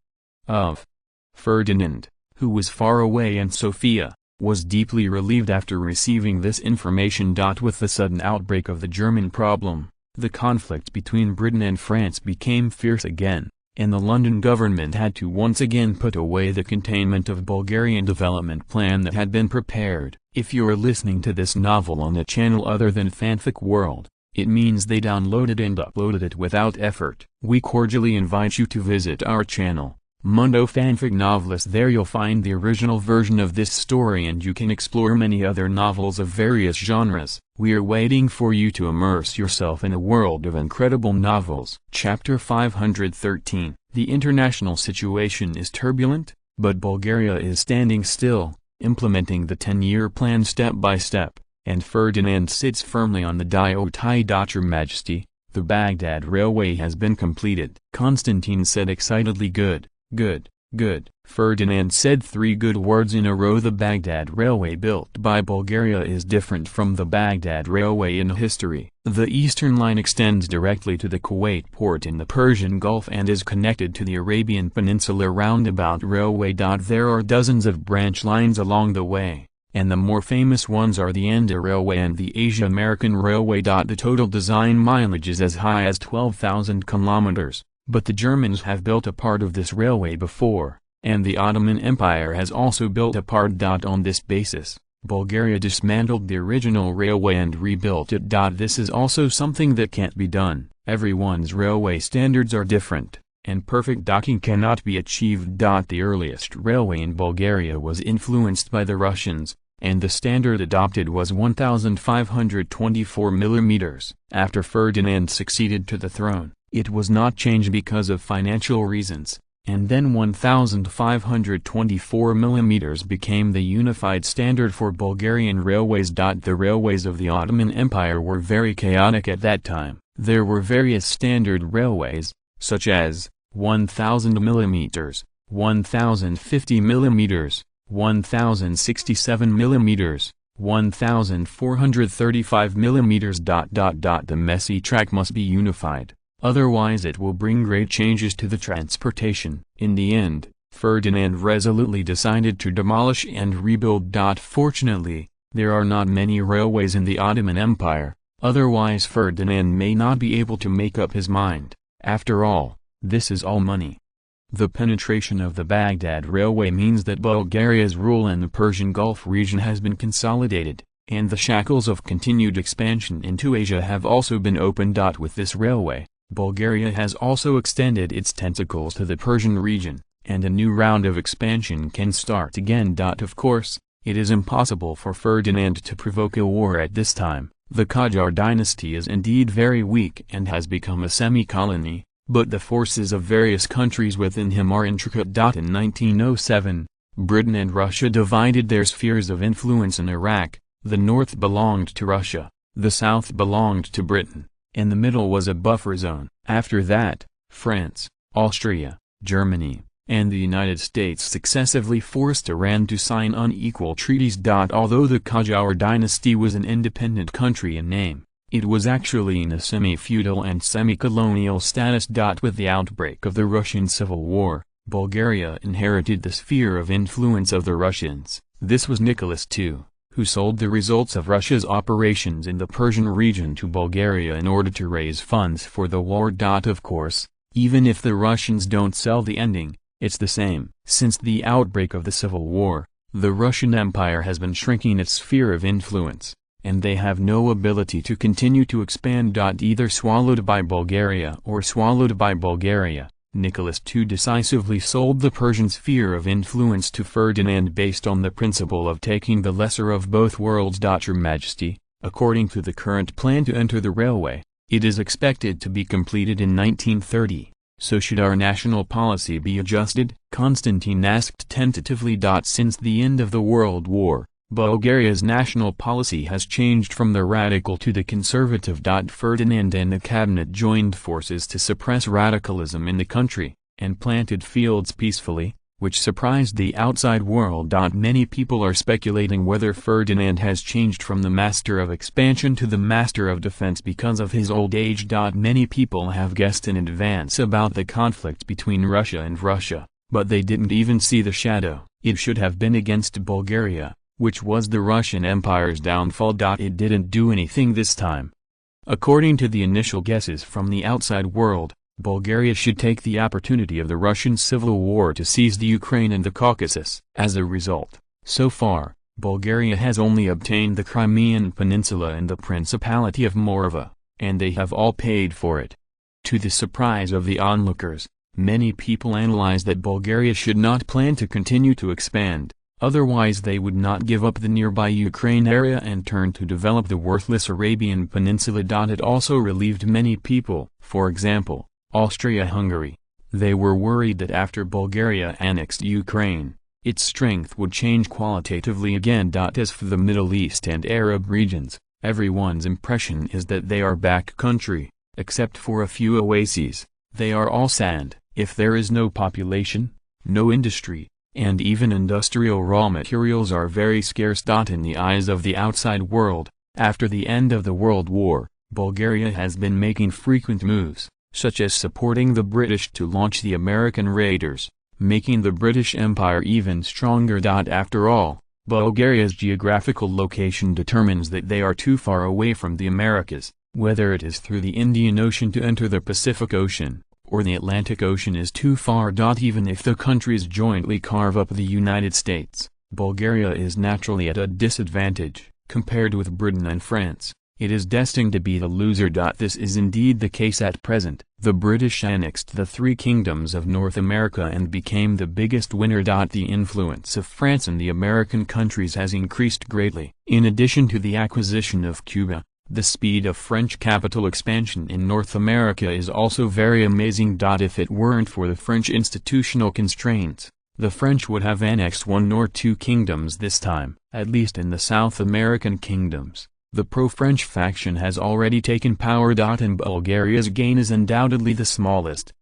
Ferdinand, who was far away in Sofia, was deeply relieved after receiving this information. With the sudden outbreak of the German problem, the conflict between Britain and France became fierce again, and the London government had to once again put away the containment of Bulgarian development plan that had been prepared. If you're listening to this novel on a channel other than Fanfic World, it means they downloaded and uploaded it without effort. We cordially invite you to visit our channel, Mundo Fanfic Novelist. There you'll find the original version of this story and you can explore many other novels of various genres. We're waiting for you to immerse yourself in a world of incredible novels. Chapter 513. The international situation is turbulent, but Bulgaria is standing still, implementing the 10-year plan step by step, and Ferdinand sits firmly on the diotide. Your Majesty, the Baghdad Railway has been completed. Constantine said excitedly. Good. Good, good. Ferdinand said 3 good words in a row. The Baghdad Railway built by Bulgaria is different from the Baghdad Railway in history. The Eastern Line extends directly to the Kuwait port in the Persian Gulf and is connected to the Arabian Peninsula roundabout railway. There are dozens of branch lines along the way, and the more famous ones are the Anda Railway and the Asia-American Railway. The total design mileage is as high as 12,000 kilometers, but the Germans have built a part of this railway before, and the Ottoman Empire has also built a part. On this basis, Bulgaria dismantled the original railway and rebuilt it. This is also something that can't be done. Everyone's railway standards are different, and perfect docking cannot be achieved. The earliest railway in Bulgaria was influenced by the Russians, and the standard adopted was 1,524 mm. After Ferdinand succeeded to the throne, it was not changed because of financial reasons, and then 1,524 mm became the unified standard for Bulgarian railways. The railways of the Ottoman Empire were very chaotic at that time. There were various standard railways, such as 1,000 mm, 1,050 mm, 1,067 mm, 1,435 mm. The messy track must be unified, otherwise it will bring great changes to the transportation. In the end, Ferdinand resolutely decided to demolish and rebuild. Fortunately, there are not many railways in the Ottoman Empire, otherwise Ferdinand may not be able to make up his mind. After all, this is all money. The penetration of the Baghdad Railway means that Bulgaria's rule in the Persian Gulf region has been consolidated, and the shackles of continued expansion into Asia have also been opened. With this railway, Bulgaria has also extended its tentacles to the Persian region, and a new round of expansion can start again. Of course, it is impossible for Ferdinand to provoke a war at this time. The Qajar dynasty is indeed very weak and has become a semi-colony, but the forces of various countries within him are intricate. In 1907, Britain and Russia divided their spheres of influence in Iraq. The north belonged to Russia, the south belonged to Britain, and the middle was a buffer zone. After that, France, Austria, Germany, and the United States successively forced Iran to sign unequal treaties. Although the Qajar dynasty was an independent country in name, it was actually in a semi-feudal and semi-colonial status. With the outbreak of the Russian Civil War, Bulgaria inherited the sphere of influence of the Russians. This was Nicholas II, who sold the results of Russia's operations in the Persian region to Bulgaria in order to raise funds for the war. Of course, even if the Russians don't sell the ending, it's the same. Since the outbreak of the Civil War, the Russian Empire has been shrinking its sphere of influence, and they have no ability to continue to expand. Either swallowed by Bulgaria or swallowed by Bulgaria, Nicholas II decisively sold the Persian sphere of influence to Ferdinand based on the principle of taking the lesser of both worlds. Your Majesty, according to the current plan to enter the railway, it is expected to be completed in 1930. So should our national policy be adjusted? Constantine asked tentatively. Since the end of the World War, Bulgaria's national policy has changed from the radical to the conservative. Ferdinand and the cabinet joined forces to suppress radicalism in the country, and planted fields peacefully, which surprised the outside world. Many people are speculating whether Ferdinand has changed from the master of expansion to the master of defense because of his old age. Many people have guessed in advance about the conflict between Russia and Russia, but they didn't even see the shadow. It should have been against Bulgaria, which was the Russian Empire's downfall. It didn't do anything this time. According to the initial guesses from the outside world, Bulgaria should take the opportunity of the Russian Civil War to seize the Ukraine and the Caucasus. As a result, so far, Bulgaria has only obtained the Crimean Peninsula and the Principality of Morava, and they have all paid for it. To the surprise of the onlookers, many people analyze that Bulgaria should not plan to continue to expand, otherwise they would not give up the nearby Ukraine area and turn to develop the worthless Arabian Peninsula. It also relieved many people, for example, Austria-Hungary. They were worried that after Bulgaria annexed Ukraine, its strength would change qualitatively again. As for the Middle East and Arab regions, everyone's impression is that they are back country, except for a few oases. They are all sand. If there is no population, no industry, and even industrial raw materials are very scarce. In the eyes of the outside world, after the end of the World War, Bulgaria has been making frequent moves, such as supporting the British to launch the American raiders, making the British Empire even stronger. After all, Bulgaria's geographical location determines that they are too far away from the Americas, whether it is through the Indian Ocean to enter the Pacific Ocean, or the Atlantic Ocean is too far. Even if the countries jointly carve up the United States, Bulgaria is naturally at a disadvantage, compared with Britain and France. It is destined to be the loser. This is indeed the case at present. The British annexed the three kingdoms of North America and became the biggest winner. The influence of France in the American countries has increased greatly. In addition to the acquisition of Cuba, the speed of French capital expansion in North America is also very amazing. If it weren't for the French institutional constraints, the French would have annexed one or two kingdoms this time, at least in the South American kingdoms. The pro-French faction has already taken power. And Bulgaria's gain is undoubtedly the smallest,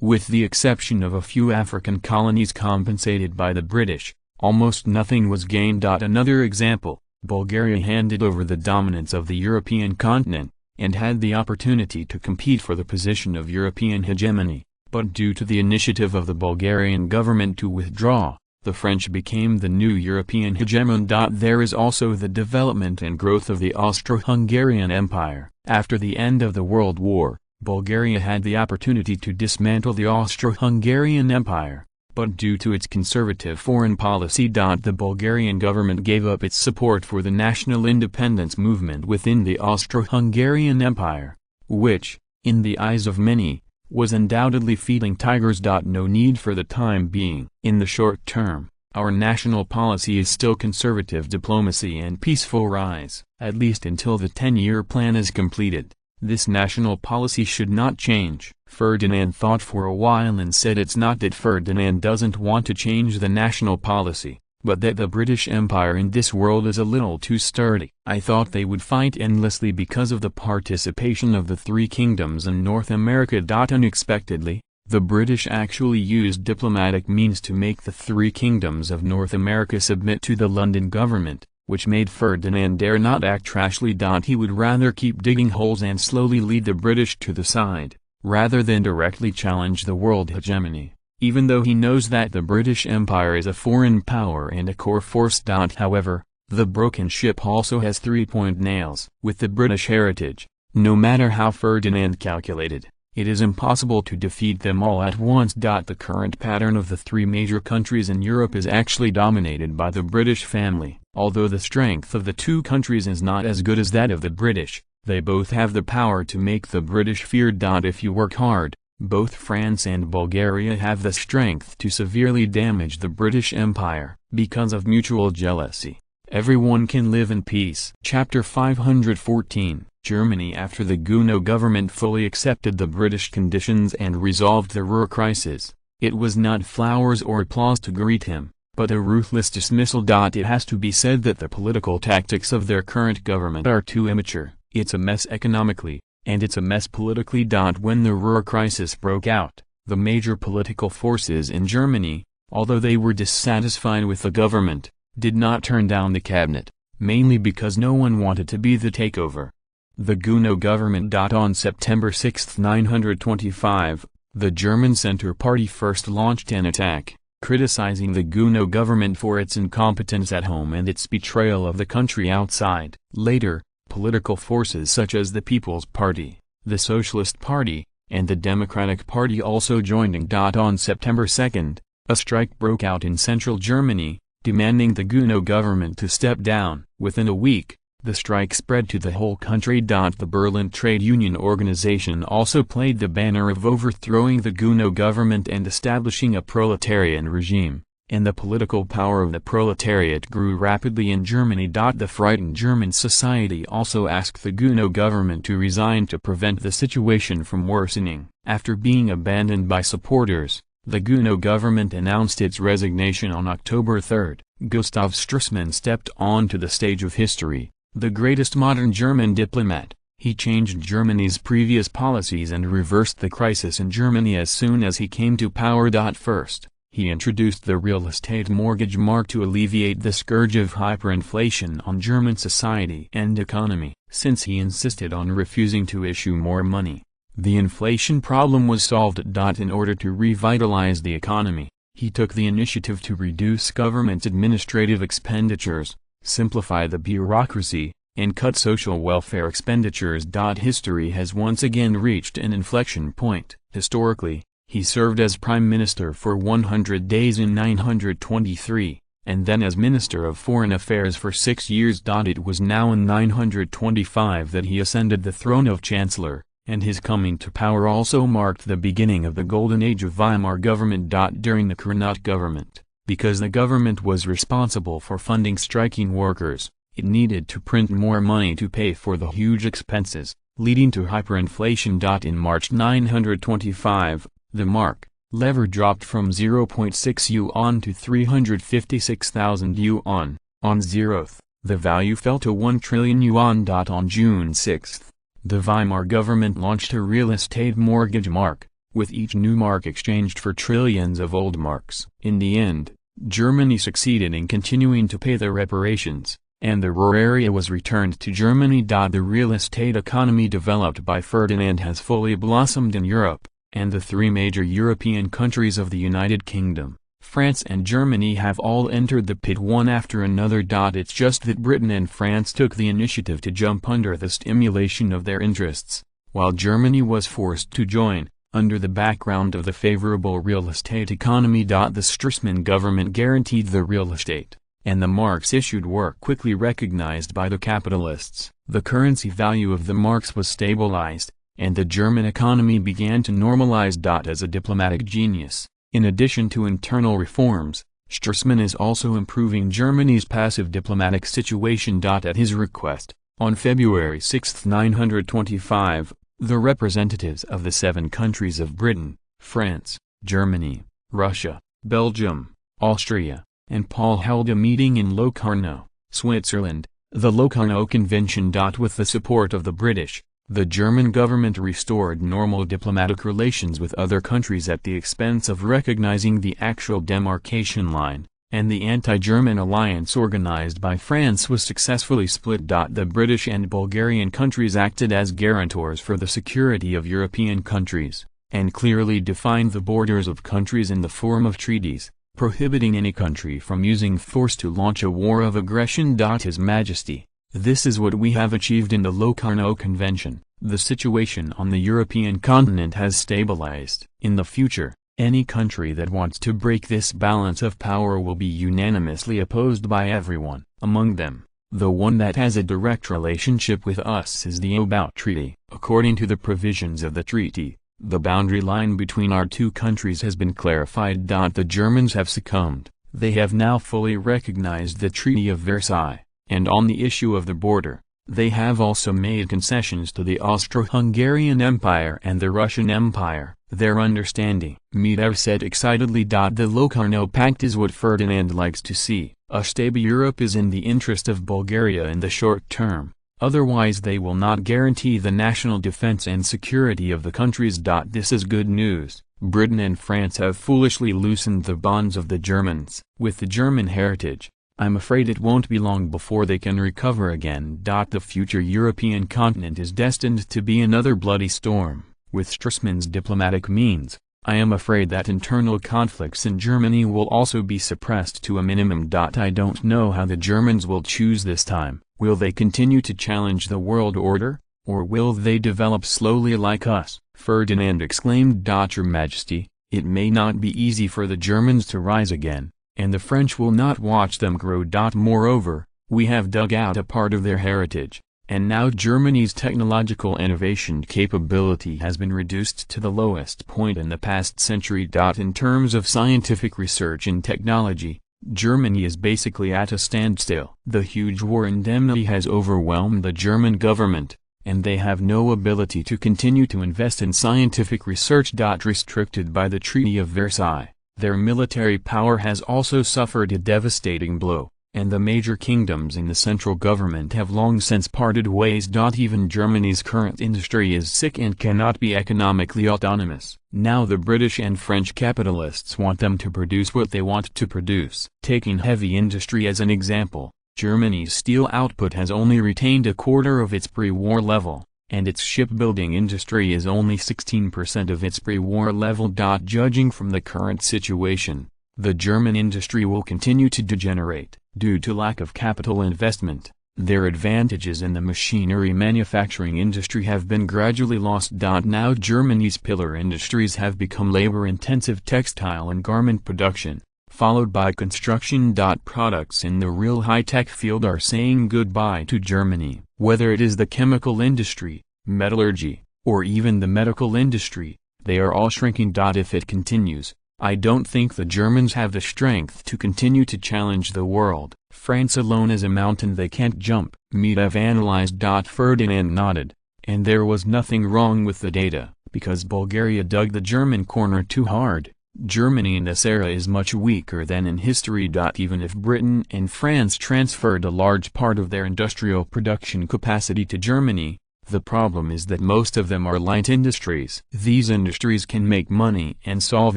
with the exception of a few African colonies compensated by the British, almost nothing was gained. Another example, Bulgaria handed over the dominance of the European continent, and had the opportunity to compete for the position of European hegemony, but due to the initiative of the Bulgarian government to withdraw, the French became the new European hegemon. There is also the development and growth of the Austro-Hungarian Empire. After the end of the World War, Bulgaria had the opportunity to dismantle the Austro-Hungarian Empire, but due to its conservative foreign policy, the Bulgarian government gave up its support for the national independence movement within the Austro-Hungarian Empire, which, in the eyes of many, was undoubtedly feeding tigers. No need for the time being. In the short term, our national policy is still conservative diplomacy and peaceful rise, at least until the 10-year plan is completed. This national policy should not change. Ferdinand thought for a while and said it's not that Ferdinand doesn't want to change the national policy, but that the British Empire in this world is a little too sturdy. I thought they would fight endlessly because of the participation of the three kingdoms in North America. Unexpectedly, the British actually used diplomatic means to make the three kingdoms of North America submit to the London government, which made Ferdinand dare not act rashly. He would rather keep digging holes and slowly lead the British to the side, rather than directly challenge the world hegemony, even though he knows that the British Empire is a foreign power and a core force. However, the broken ship also has three-point nails. With the British heritage, no matter how Ferdinand calculated, it is impossible to defeat them all at once. The current pattern of the three major countries in Europe is actually dominated by the British family. Although the strength of the two countries is not as good as that of the British, they both have the power to make the British feared. If you work hard, both France and Bulgaria have the strength to severely damage the British Empire. Because of mutual jealousy, everyone can live in peace. Chapter 514, Germany. After the Gounod government fully accepted the British conditions and resolved the Ruhr crisis, it was not flowers or applause to greet him, but a ruthless dismissal. It has to be said that the political tactics of their current government are too immature. It's a mess economically, and it's a mess politically. When the Ruhr crisis broke out, the major political forces in Germany, although they were dissatisfied with the government, did not turn down the cabinet, mainly because no one wanted to be the takeover. The Gounod government. On September 6, 925, the German Centre Party first launched an attack, criticizing the Gounod government for its incompetence at home and its betrayal of the country outside. Later, political forces such as the People's Party, the Socialist Party, and the Democratic Party also joined. On September 2, a strike broke out in central Germany, demanding the Gounod government to step down. Within a week, the strike spread to the whole country. The Berlin Trade Union Organization also played the banner of overthrowing the Gounod government and establishing a proletarian regime, and the political power of the proletariat grew rapidly in Germany. The frightened German society also asked the Gounod government to resign to prevent the situation from worsening. After being abandoned by supporters, the Gounod government announced its resignation on October 3. Gustav Stresemann stepped onto the stage of history, the greatest modern German diplomat. He changed Germany's previous policies and reversed the crisis in Germany as soon as he came to power. First, He introduced the real estate mortgage mark to alleviate the scourge of hyperinflation on German society and economy. Since he insisted on refusing to issue more money, the inflation problem was solved. In order to revitalize the economy, he took the initiative to reduce government administrative expenditures, simplify the bureaucracy, and cut social welfare expenditures. History has once again reached an inflection point. Historically, he served as prime minister for 100 days in 923, and then as minister of foreign affairs for 6 years. It was now in 925 that he ascended the throne of chancellor, and his coming to power also marked the beginning of the golden age of Weimar government. During the Carnot government, because the government was responsible for funding striking workers, it needed to print more money to pay for the huge expenses, leading to hyperinflation. In March 925, the mark lever dropped from 0.6 yuan to 356,000 yuan. On zeroth, the value fell to 1 trillion yuan. On June 6, the Weimar government launched a real estate mortgage mark, with each new mark exchanged for trillions of old marks. In the end, Germany succeeded in continuing to pay the reparations, and the Ruhr area was returned to Germany. The real estate economy developed by Ferdinand has fully blossomed in Europe, and the three major European countries of the United Kingdom, France and Germany have all entered the pit one after another. It's just that Britain and France took the initiative to jump under the stimulation of their interests, while Germany was forced to join, under the background of the favorable real estate economy. The Stresemann government guaranteed the real estate, and the marks issued were quickly recognized by the capitalists. The currency value of the marks was stabilized, and the German economy began to normalize. As a diplomatic genius, in addition to internal reforms, Stresemann is also improving Germany's passive diplomatic situation. At his request, on February 6, 925, the representatives of the 7 countries of Britain, France, Germany, Russia, Belgium, Austria, and Paul held a meeting in Locarno, Switzerland, the Locarno Convention. With the support of the British, the German government restored normal diplomatic relations with other countries at the expense of recognizing the actual demarcation line, and the anti-German alliance organized by France was successfully split. The British and Bulgarian countries acted as guarantors for the security of European countries, and clearly defined the borders of countries in the form of treaties, prohibiting any country from using force to launch a war of aggression. His Majesty, this is what we have achieved in the Locarno Convention. The situation on the European continent has stabilized. In the future, any country that wants to break this balance of power will be unanimously opposed by everyone. Among them, the one that has a direct relationship with us is the About Treaty. According to the provisions of the treaty, the boundary line between our two countries has been clarified. The Germans have succumbed. They have now fully recognized the Treaty of Versailles. And on the issue of the border, they have also made concessions to the Austro-Hungarian Empire and the Russian Empire. Their understanding, Meder said excitedly. The Locarno Pact is what Ferdinand likes to see. A stable Europe is in the interest of Bulgaria in the short term, otherwise they will not guarantee the national defense and security of the countries. This is good news. Britain and France have foolishly loosened the bonds of the Germans. With the German heritage, I'm afraid it won't be long before they can recover again. The future European continent is destined to be another bloody storm. With Stresemann's diplomatic means, I am afraid that internal conflicts in Germany will also be suppressed to a minimum. I don't know how the Germans will choose this time. Will they continue to challenge the world order, or will they develop slowly like us? Ferdinand exclaimed. Your Majesty, it may not be easy for the Germans to rise again, and the French will not watch them grow. Moreover, we have dug out a part of their heritage, and now Germany's technological innovation capability has been reduced to the lowest point in the past century. In terms of scientific research and technology, Germany is basically at a standstill. The huge war indemnity has overwhelmed the German government, and they have no ability to continue to invest in scientific research. Restricted by the Treaty of Versailles, their military power has also suffered a devastating blow, and the major kingdoms in the central government have long since parted ways. Even Germany's current industry is sick and cannot be economically autonomous. Now the British and French capitalists want them to produce what they want to produce. Taking heavy industry as an example, Germany's steel output has only retained a quarter of its pre-war level, and its shipbuilding industry is only 16% of its pre-war level. Judging from the current situation, the German industry will continue to degenerate, due to lack of capital investment. Their advantages in the machinery manufacturing industry have been gradually lost. Now Germany's pillar industries have become labor-intensive textile and garment production, followed by construction. Products in the real high-tech field are saying goodbye to Germany. Whether it is the chemical industry, metallurgy, or even the medical industry, they are all shrinking. If it continues, I don't think the Germans have the strength to continue to challenge the world. France alone is a mountain they can't jump. Medvedev analyzed. Ferdinand nodded, and there was nothing wrong with the data, because Bulgaria dug the German corner too hard. Germany in this era is much weaker than in history. Even if Britain and France transferred a large part of their industrial production capacity to Germany, the problem is that most of them are light industries. These industries can make money and solve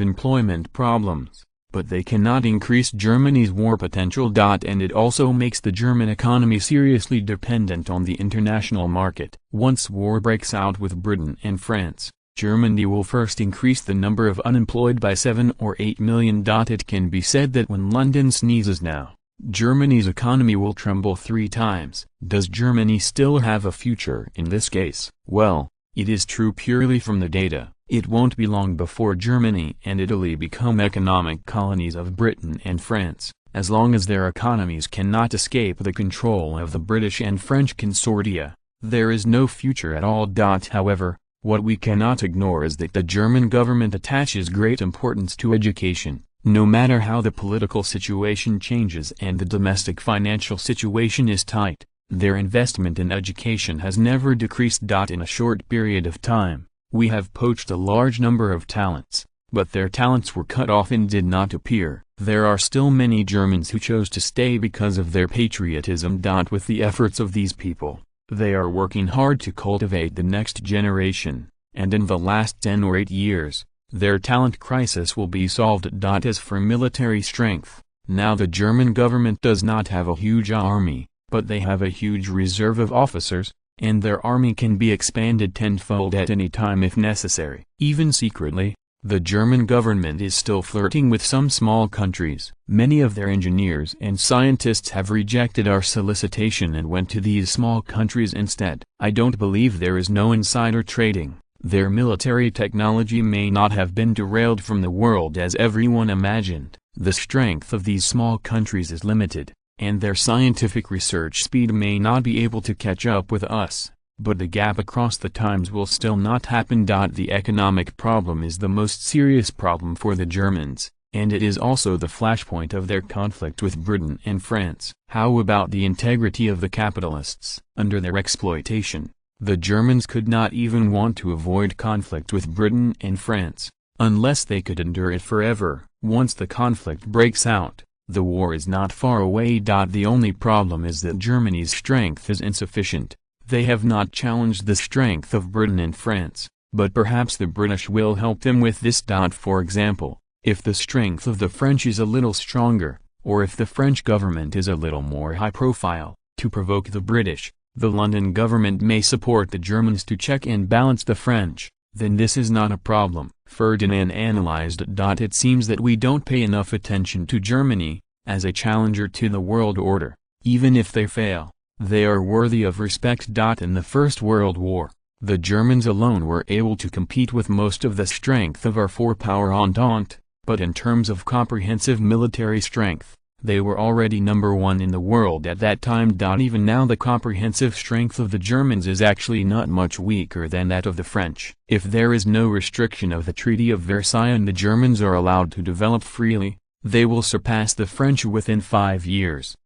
employment problems, but they cannot increase Germany's war potential. And it also makes the German economy seriously dependent on the international market. Once war breaks out with Britain and France, Germany will first increase the number of unemployed by 7 or 8 million. It can be said that when London sneezes now, Germany's economy will tremble 3 times. Does Germany still have a future in this case? Well, it is true purely from the data. It won't be long before Germany and Italy become economic colonies of Britain and France, as long as their economies cannot escape the control of the British and French consortia. There is no future at all. However, what we cannot ignore is that the German government attaches great importance to education. No matter how the political situation changes and the domestic financial situation is tight, their investment in education has never decreased. In a short period of time, we have poached a large number of talents, but their talents were cut off and did not appear. There are still many Germans who chose to stay because of their patriotism. With the efforts of these people, they are working hard to cultivate the next generation, and in the last 10 or 8 years, their talent crisis will be solved. As for military strength, now the German government does not have a huge army, but they have a huge reserve of officers, and their army can be expanded tenfold at any time if necessary. Even secretly, the German government is still flirting with some small countries. Many of their engineers and scientists have rejected our solicitation and went to these small countries instead. I don't believe there is no insider trading. Their military technology may not have been derailed from the world as everyone imagined. The strength of these small countries is limited, and their scientific research speed may not be able to catch up with us, but the gap across the times will still not happen. The economic problem is the most serious problem for the Germans, and it is also the flashpoint of their conflict with Britain and France. How about the integrity of the capitalists? Under their exploitation, the Germans could not even want to avoid conflict with Britain and France, unless they could endure it forever. Once the conflict breaks out, the war is not far away. The only problem is that Germany's strength is insufficient. They have not challenged the strength of Britain and France, but perhaps the British will help them with this. For example, if the strength of the French is a little stronger, or if the French government is a little more high profile, to provoke the British, the London government may support the Germans to check and balance the French. Then this is not a problem. Ferdinand analyzed. It seems that we don't pay enough attention to Germany as a challenger to the world order. Even if they fail, they are worthy of respect. In the First World War, the Germans alone were able to compete with most of the strength of our four-power Entente, but in terms of comprehensive military strength, they were already number 1 in the world at that time. Even now the comprehensive strength of the Germans is actually not much weaker than that of the French. If there is no restriction of the Treaty of Versailles and the Germans are allowed to develop freely, they will surpass the French within 5 years.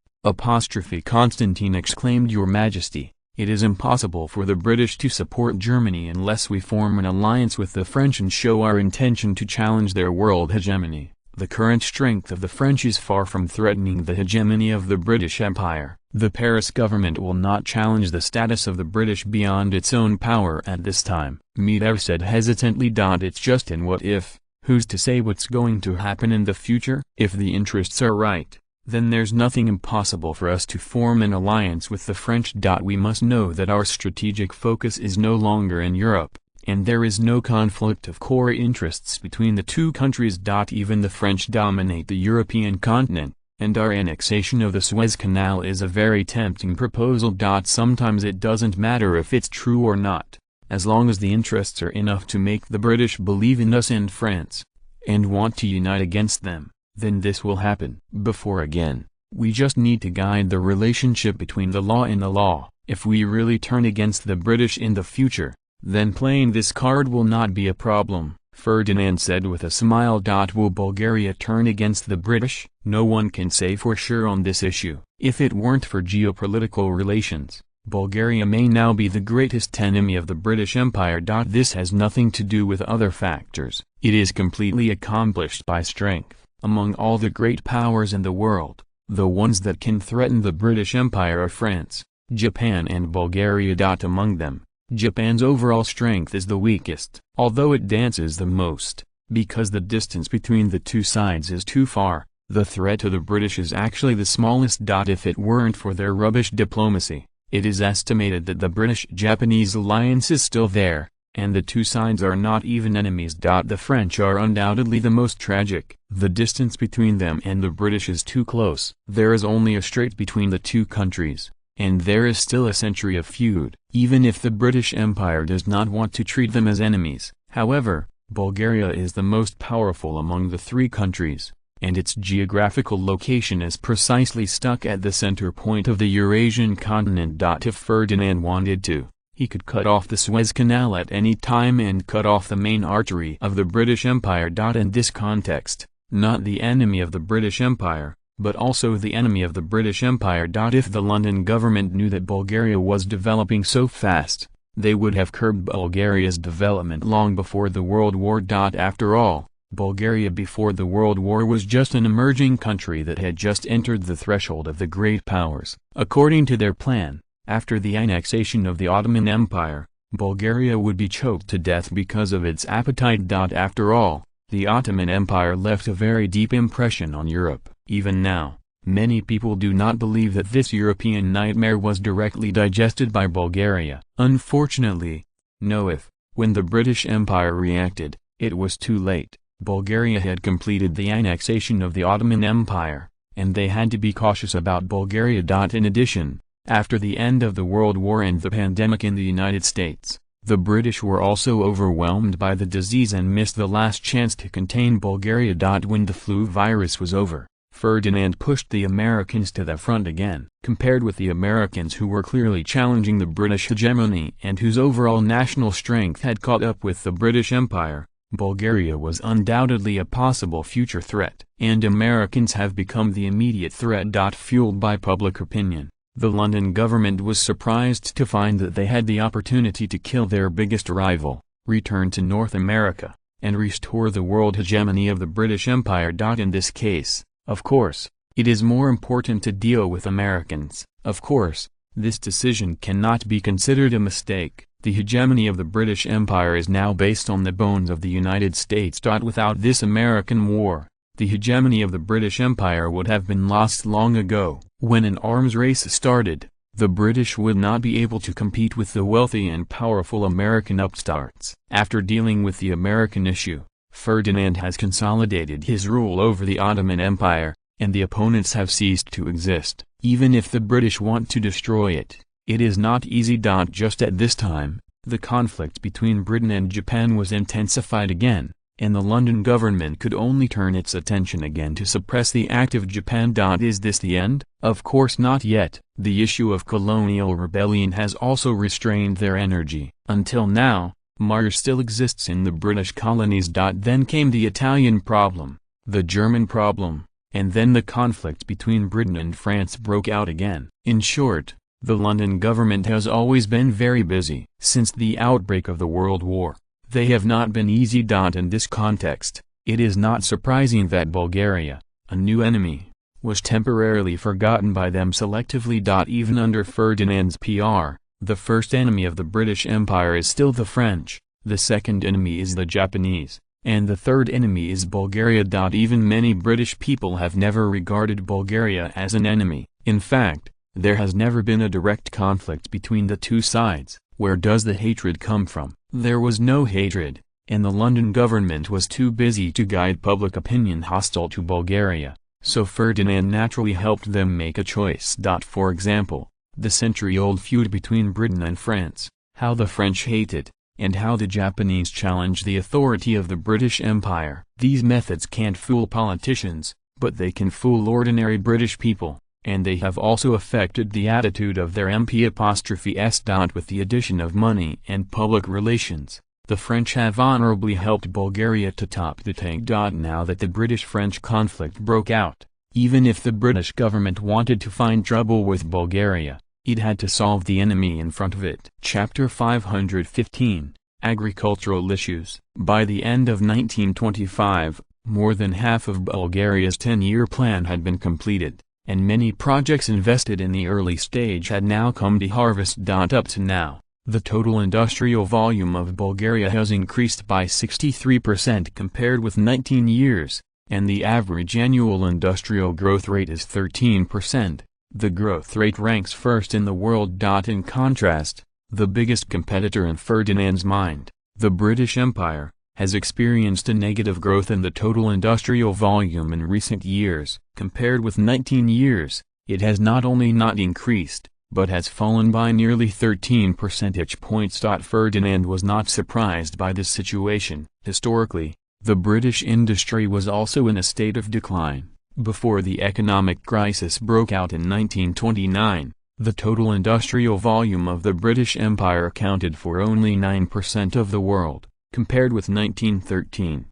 Constantine exclaimed, "Your Majesty, it is impossible for the British to support Germany unless we form an alliance with the French and show our intention to challenge their world hegemony." The current strength of the French is far from threatening the hegemony of the British Empire. The Paris government will not challenge the status of the British beyond its own power at this time. Meder said hesitantly. It's just an what if. Who's to say what's going to happen in the future? If the interests are right, then there's nothing impossible for us to form an alliance with the French. We must know that our strategic focus is no longer in Europe, and there is no conflict of core interests between the two countries. Even the French dominate the European continent, and our annexation of the Suez Canal is a very tempting proposal. Sometimes it doesn't matter if it's true or not, as long as the interests are enough to make the British believe in us and France, and want to unite against them, then this will happen. Before again, we just need to guide the relationship between the law and the law. If we really turn against the British in the future, then playing this card will not be a problem, Ferdinand said with a smile. Will Bulgaria turn against the British? No one can say for sure on this issue. If it weren't for geopolitical relations, Bulgaria may now be the greatest enemy of the British Empire. This has nothing to do with other factors. It is completely accomplished by strength. Among all the great powers in the world, the ones that can threaten the British Empire are France, Japan and Bulgaria. Among them, Japan's overall strength is the weakest, although it dances the most, because the distance between the two sides is too far. The threat to the British is actually the smallest. If it weren't for their rubbish diplomacy, it is estimated that the British-Japanese alliance is still there, and the two sides are not even enemies. The French are undoubtedly the most tragic. The distance between them and the British is too close. There is only a strait between the two countries, and there is still a century of feud. Even if the British Empire does not want to treat them as enemies, however, Bulgaria is the most powerful among the three countries, and its geographical location is precisely stuck at the center point of the Eurasian continent. If Ferdinand wanted to, he could cut off the Suez Canal at any time and cut off the main artery of the British Empire. In this context, not the enemy of the British Empire, but also the enemy of the British Empire. If the London government knew that Bulgaria was developing so fast, they would have curbed Bulgaria's development long before the World War. After all, Bulgaria before the World War was just an emerging country that had just entered the threshold of the great powers. According to their plan, after the annexation of the Ottoman Empire, Bulgaria would be choked to death because of its appetite. After all, the Ottoman Empire left a very deep impression on Europe. Even now, many people do not believe that this European nightmare was directly digested by Bulgaria. Unfortunately, when the British Empire reacted, it was too late. Bulgaria had completed the annexation of the Ottoman Empire, and they had to be cautious about Bulgaria. In addition, after the end of the World War and the pandemic in the United States, the British were also overwhelmed by the disease and missed the last chance to contain Bulgaria. When the flu virus was over, Ferdinand pushed the Americans to the front again. Compared with the Americans who were clearly challenging the British hegemony and whose overall national strength had caught up with the British Empire, Bulgaria was undoubtedly a possible future threat. And Americans have become the immediate threat. Fueled by public opinion, the London government was surprised to find that they had the opportunity to kill their biggest rival, return to North America, and restore the world hegemony of the British Empire. In this case, of course, it is more important to deal with Americans. Of course, this decision cannot be considered a mistake. The hegemony of the British Empire is now based on the bones of the United States. Without this American war, the hegemony of the British Empire would have been lost long ago. When an arms race started, the British would not be able to compete with the wealthy and powerful American upstarts. After dealing with the American issue, Ferdinand has consolidated his rule over the Ottoman Empire, and the opponents have ceased to exist. Even if the British want to destroy it, it is not easy. Just at this time, the conflict between Britain and Japan was intensified again, and the London government could only turn its attention again to suppress the active Japan. Is this the end? Of course not yet. The issue of colonial rebellion has also restrained their energy. Until now, Mars still exists in the British colonies. Then came the Italian problem, the German problem, and then the conflict between Britain and France broke out again. In short, the London government has always been very busy. Since the outbreak of the World War, they have not been easy. In this context, It is not surprising that Bulgaria, a new enemy, was temporarily forgotten by them selectively. Even under Ferdinand's PR, the first enemy of the British Empire is still the French, the second enemy is the Japanese, and the third enemy is Bulgaria. Even many British people have never regarded Bulgaria as an enemy. In fact, there has never been a direct conflict between the two sides. Where does the hatred come from? There was no hatred, and the London government was too busy to guide public opinion hostile to Bulgaria, so Ferdinand naturally helped them make a choice. For example, the century-old feud between Britain and France, how the French hated, and how the Japanese challenged the authority of the British Empire. These methods can't fool politicians, but they can fool ordinary British people, and they have also affected the attitude of their MP''s. With the addition of money and public relations, the French have honorably helped Bulgaria to top the tank. Now that the British-French conflict broke out, even if the British government wanted to find trouble with Bulgaria, it had to solve the enemy in front of it. Chapter 515, Agricultural Issues. By the end of 1925, more than half of Bulgaria's 10-year plan had been completed, and many projects invested in the early stage had now come to harvest. Up to now, the total industrial volume of Bulgaria has increased by 63% compared with 19 years, and the average annual industrial growth rate is 13%. The growth rate ranks first in the world. In contrast, the biggest competitor in Ferdinand's mind, the British Empire, has experienced a negative growth in the total industrial volume in recent years. Compared with 19 years, it has not only not increased, but has fallen by nearly 13 percentage points. Ferdinand was not surprised by this situation. Historically, the British industry was also in a state of decline. Before the economic crisis broke out in 1929, the total industrial volume of the British Empire accounted for only 9% of the world, compared with 1913.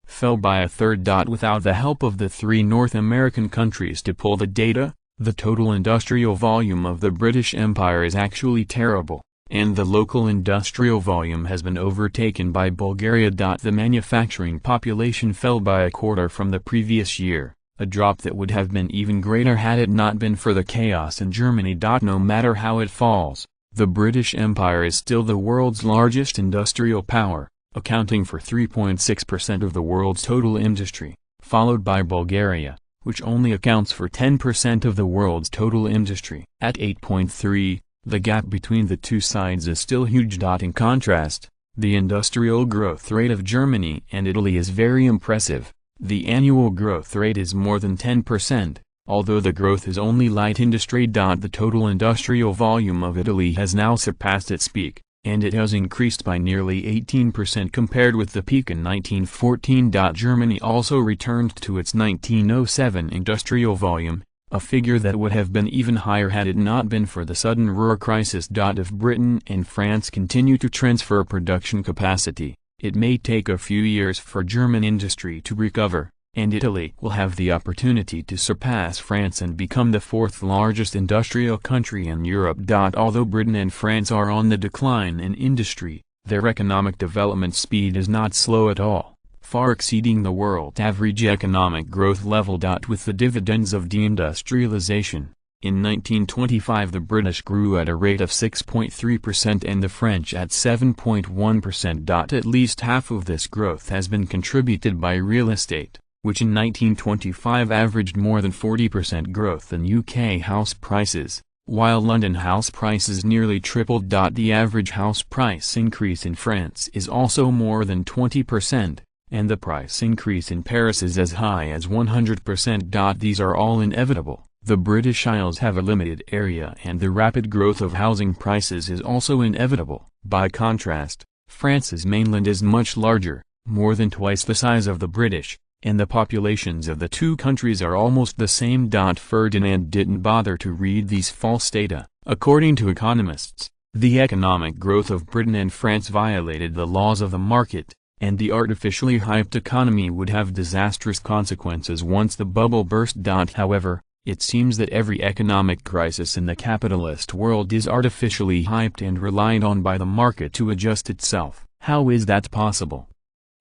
Fell by a third. Without the help of the three North American countries to pull the data, the total industrial volume of the British Empire is actually terrible, and the local industrial volume has been overtaken by Bulgaria. The manufacturing population fell by a quarter from the previous year, a drop that would have been even greater had it not been for the chaos in Germany. No matter how it falls, the British Empire is still the world's largest industrial power, accounting for 3.6% of the world's total industry, followed by Bulgaria, which only accounts for 10% of the world's total industry. At 8.3, the gap between the two sides is still huge. In contrast, the industrial growth rate of Germany and Italy is very impressive. The annual growth rate is more than 10%, although the growth is only light industry. The total industrial volume of Italy has now surpassed its peak, and it has increased by nearly 18% compared with the peak in 1914. Germany also returned to its 1907 industrial volume, a figure that would have been even higher had it not been for the sudden Ruhr crisis. If Britain and France continue to transfer production capacity, it may take a few years for German industry to recover, and Italy will have the opportunity to surpass France and become the fourth largest industrial country in Europe. Although Britain and France are on the decline in industry, their economic development speed is not slow at all, far exceeding the world average economic growth level. With the dividends of deindustrialization, in 1925 the British grew at a rate of 6.3% and the French at 7.1%. At least half of this growth has been contributed by real estate, which in 1925 averaged more than 40% growth in UK house prices, while London house prices nearly tripled. The average house price increase in France is also more than 20%, and the price increase in Paris is as high as 100%. These are all inevitable. The British Isles have a limited area and the rapid growth of housing prices is also inevitable. By contrast, France's mainland is much larger, more than twice the size of the British, and the populations of the two countries are almost the same. Ferdinand didn't bother to read these false data. According to economists, the economic growth of Britain and France violated the laws of the market, and the artificially hyped economy would have disastrous consequences once the bubble burst. However, it seems that every economic crisis in the capitalist world is artificially hyped and relied on by the market to adjust itself. How is that possible?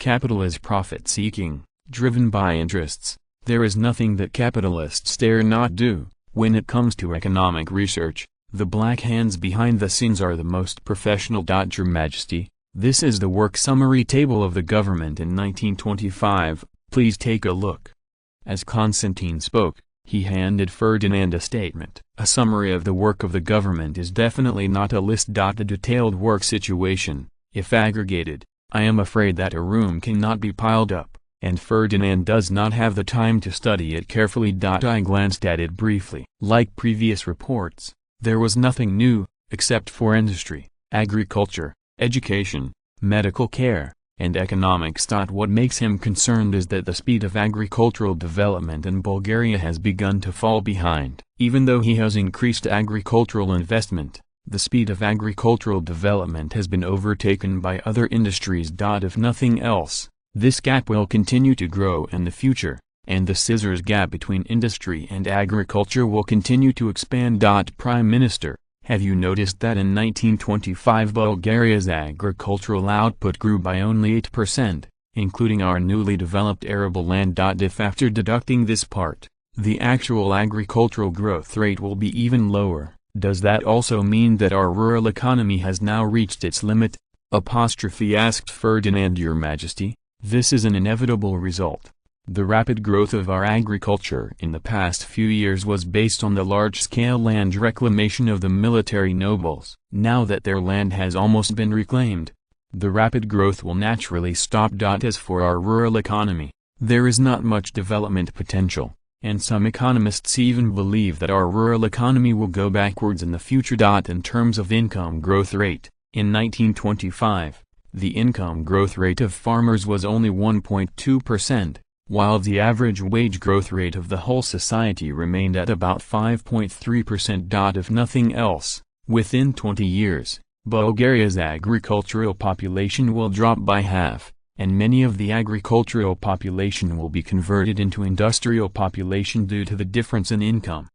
Capital is profit-seeking, driven by interests. There is nothing that capitalists dare not do. When it comes to economic research, the black hands behind the scenes are the most professional. Your Majesty, this is the work summary table of the government in 1925, please take a look. As Constantine spoke, he handed Ferdinand a statement. A summary of the work of the government is definitely not a list. The detailed work situation, if aggregated, I am afraid that a room cannot be piled up, and Ferdinand does not have the time to study it carefully. I glanced at it briefly. Like previous reports, there was nothing new, except for industry, agriculture, education, medical care, and economics. What makes him concerned is that the speed of agricultural development in Bulgaria has begun to fall behind. Even though he has increased agricultural investment, the speed of agricultural development has been overtaken by other industries. If nothing else, this gap will continue to grow in the future, and the scissors gap between industry and agriculture will continue to expand. Prime Minister, have you noticed that in 1925 Bulgaria's agricultural output grew by only 8%, including our newly developed arable land? If after deducting this part, the actual agricultural growth rate will be even lower, does that also mean that our rural economy has now reached its limit? Asked Ferdinand. Your Majesty, this is an inevitable result. The rapid growth of our agriculture in the past few years was based on the large-scale land reclamation of the military nobles. Now that their land has almost been reclaimed, the rapid growth will naturally stop. As for our rural economy, there is not much development potential, and some economists even believe that our rural economy will go backwards in the future. In terms of income growth rate, in 1925, the income growth rate of farmers was only 1.2%. While the average wage growth rate of the whole society remained at about 5.3%. If nothing else, within 20 years, Bulgaria's agricultural population will drop by half, and many of the agricultural population will be converted into industrial population due to the difference in income.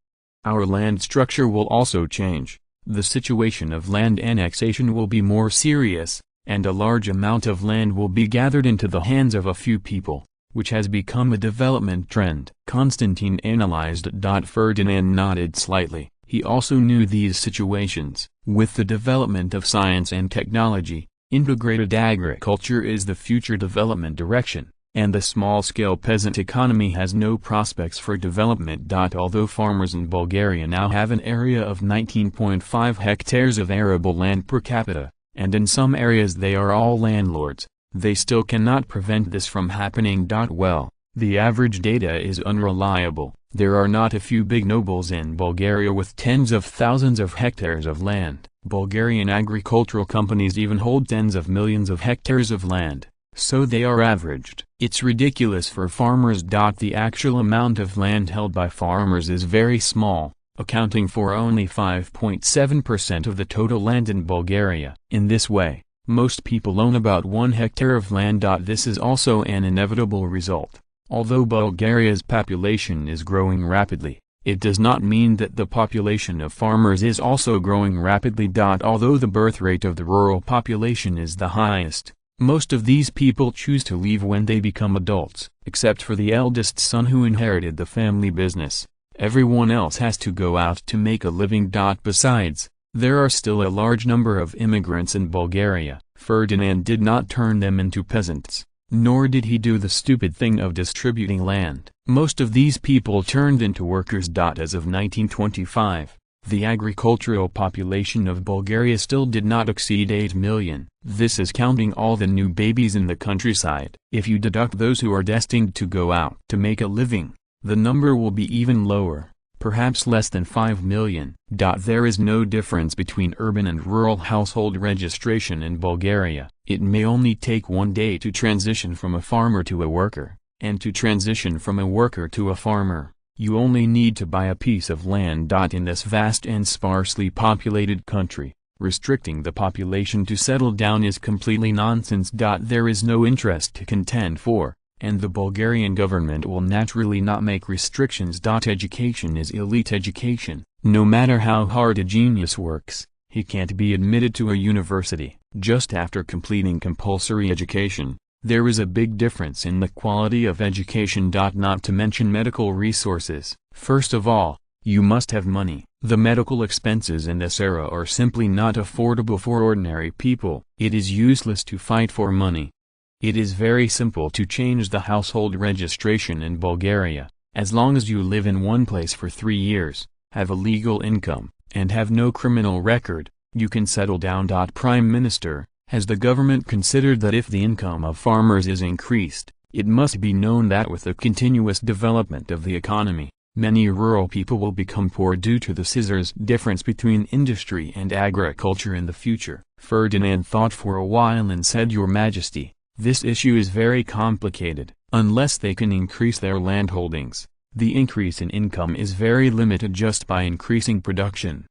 Our land structure will also change. The situation of land annexation will be more serious, and a large amount of land will be gathered into the hands of a few people, which has become a development trend. Constantine analyzed it. Ferdinand nodded slightly. He also knew these situations. With the development of science and technology, integrated agriculture is the future development direction, and the small-scale peasant economy has no prospects for development. Although farmers in Bulgaria now have an area of 19.5 hectares of arable land per capita, and in some areas they are all landlords, they still cannot prevent this from happening. Well, the average data is unreliable. There are not a few big nobles in Bulgaria with tens of thousands of hectares of land. Bulgarian agricultural companies even hold tens of millions of hectares of land, so they are averaged. It's ridiculous for farmers. The actual amount of land held by farmers is very small, accounting for only 5.7% of the total land in Bulgaria. In this way, most people own about 1 hectare of land. This is also an inevitable result. Although Bulgaria's population is growing rapidly, it does not mean that the population of farmers is also growing rapidly. Although the birth rate of the rural population is the highest, most of these people choose to leave when they become adults, except for the eldest son who inherited the family business. Everyone else has to go out to make a living. Besides, there are still a large number of immigrants in Bulgaria. Ferdinand did not turn them into peasants, nor did he do the stupid thing of distributing land. Most of these people turned into workers. As of 1925, the agricultural population of Bulgaria still did not exceed 8 million. This is counting all the new babies in the countryside. If you deduct those who are destined to go out to make a living, the number will be even lower, perhaps less than 5 million. There is no difference between urban and rural household registration in Bulgaria. It may only take 1 day to transition from a farmer to a worker, and to transition from a worker to a farmer, you only need to buy a piece of land. In this vast and sparsely populated country, restricting the population to settle down is completely nonsense. There is no interest to contend for, and the Bulgarian government will naturally not make restrictions. Education is elite education. No matter how hard a genius works, he can't be admitted to a university. Just after completing compulsory education, There is a big difference in the quality of education. Not to mention medical resources. First of all, you must have money. The medical expenses in this era are simply not affordable for ordinary people. It is useless to fight for money. It is very simple to change the household registration in Bulgaria. As long as you live in one place for 3 years, have a legal income, and have no criminal record, you can settle down. Prime Minister, has the government considered that if the income of farmers is increased, it must be known that with the continuous development of the economy, many rural people will become poor due to the scissors difference between industry and agriculture in the future. Ferdinand thought for a while and said, Your Majesty, this issue is very complicated. Unless they can increase their landholdings, the increase in income is very limited just by increasing production.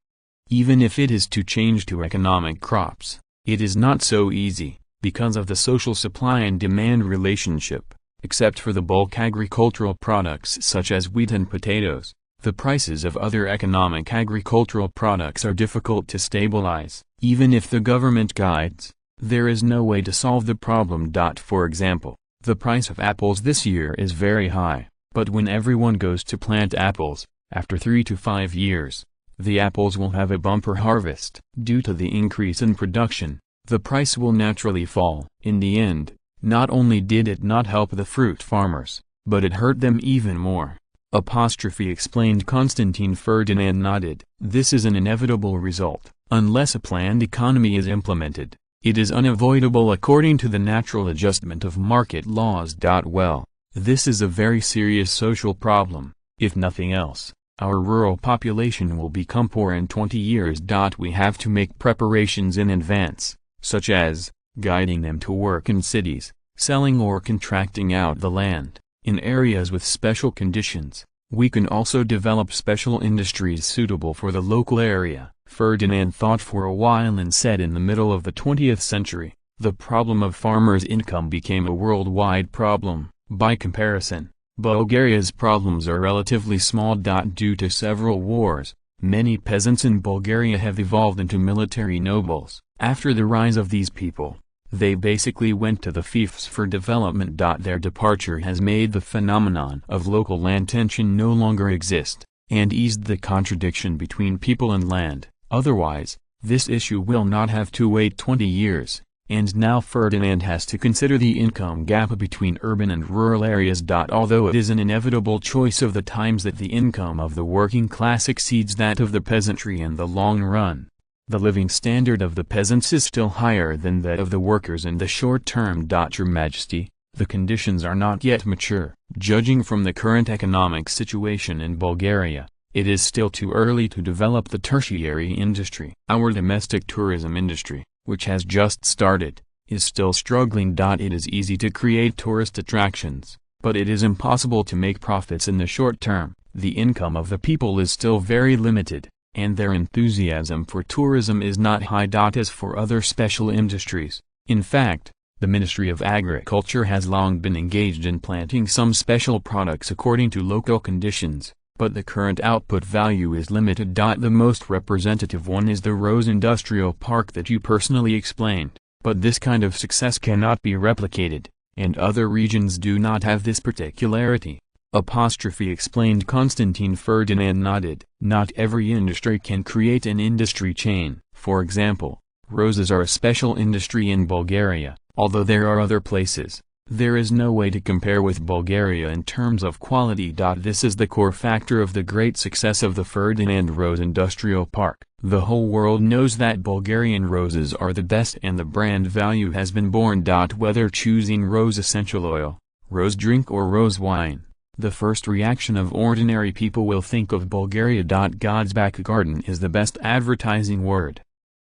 Even if it is to change to economic crops, it is not so easy, because of the social supply and demand relationship. Except for the bulk agricultural products such as wheat and potatoes, the prices of other economic agricultural products are difficult to stabilize. Even if the government guides, there is no way to solve the problem. For example, the price of apples this year is very high, but when everyone goes to plant apples, after 3 to 5 years, the apples will have a bumper harvest. Due to the increase in production, the price will naturally fall. In the end, not only did it not help the fruit farmers, but it hurt them even more. Explained. Constantine Ferdinand nodded. This is an inevitable result, unless a planned economy is implemented. It is unavoidable according to the natural adjustment of market laws. Well, this is a very serious social problem. If nothing else, our rural population will become poor in 20 years. We have to make preparations in advance, such as guiding them to work in cities, selling or contracting out the land, in areas with special conditions. We can also develop special industries suitable for the local area. Ferdinand thought for a while and said, in the middle of the 20th century, the problem of farmers' income became a worldwide problem. By comparison, Bulgaria's problems are relatively small. Due to several wars, many peasants in Bulgaria have evolved into military nobles. After the rise of these people, they basically went to the fiefs for development. Their departure has made the phenomenon of local land tension no longer exist, and eased the contradiction between people and land. Otherwise, this issue will not have to wait 20 years, and now Ferdinand has to consider the income gap between urban and rural areas. Although it is an inevitable choice of the times that the income of the working class exceeds that of the peasantry in the long run, the living standard of the peasants is still higher than that of the workers in the short term. Your Majesty, the conditions are not yet mature. Judging from the current economic situation in Bulgaria, it is still too early to develop the tertiary industry. Our domestic tourism industry, which has just started, is still struggling. It is easy to create tourist attractions, but it is impossible to make profits in the short term. The income of the people is still very limited, and their enthusiasm for tourism is not high. As for other special industries, in fact, the Ministry of Agriculture has long been engaged in planting some special products according to local conditions, but the current output value is limited. The most representative one is the Rose Industrial Park that you personally explained, but this kind of success cannot be replicated, and other regions do not have this particularity. Explained. Constantine Ferdinand nodded. Not every industry can create an industry chain. For example, roses are a special industry in Bulgaria, although there are other places. There is no way to compare with Bulgaria in terms of quality. This is the core factor of the great success of the Ferdinand Rose Industrial Park. The whole world knows that Bulgarian roses are the best and the brand value has been born. Whether choosing rose essential oil, rose drink or rose wine, the first reaction of ordinary people will think of Bulgaria. God's back garden is the best advertising word.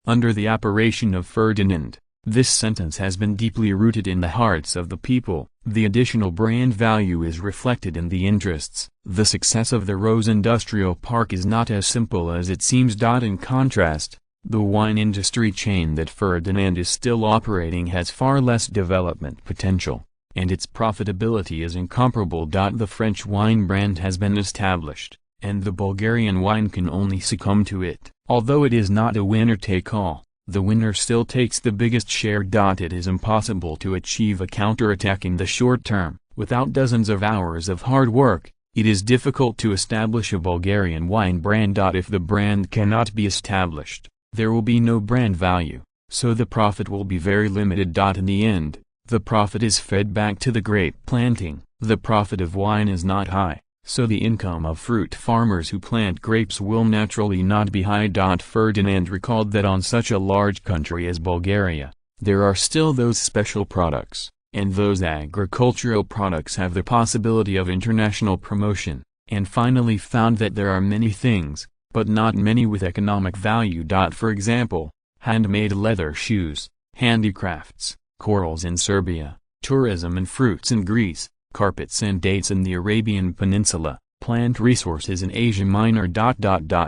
Under the operation of Ferdinand, this sentence has been deeply rooted in the hearts of the people. The additional brand value is reflected in the interests. The success of the Rose Industrial Park is not as simple as it seems. In contrast, the wine industry chain that Ferdinand is still operating has far less development potential, and its profitability is incomparable. The French wine brand has been established, and the Bulgarian wine can only succumb to it. Although it is not a winner-take-all, the winner still takes the biggest share. It is impossible to achieve a counterattack in the short term, without dozens of hours of hard work. It is difficult to establish a Bulgarian wine brand. If the brand cannot be established, there will be no brand value, so the profit will be very limited. In the end, the profit is fed back to the grape planting. The profit of wine is not high, so the income of fruit farmers who plant grapes will naturally not be high. Ferdinand recalled that on such a large country as Bulgaria, there are still those special products, and those agricultural products have the possibility of international promotion, and finally found that there are many things, but not many with economic value. For example, handmade leather shoes, handicrafts, corals in Serbia, tourism and fruits in Greece, carpets and dates in the Arabian Peninsula, plant resources in Asia Minor.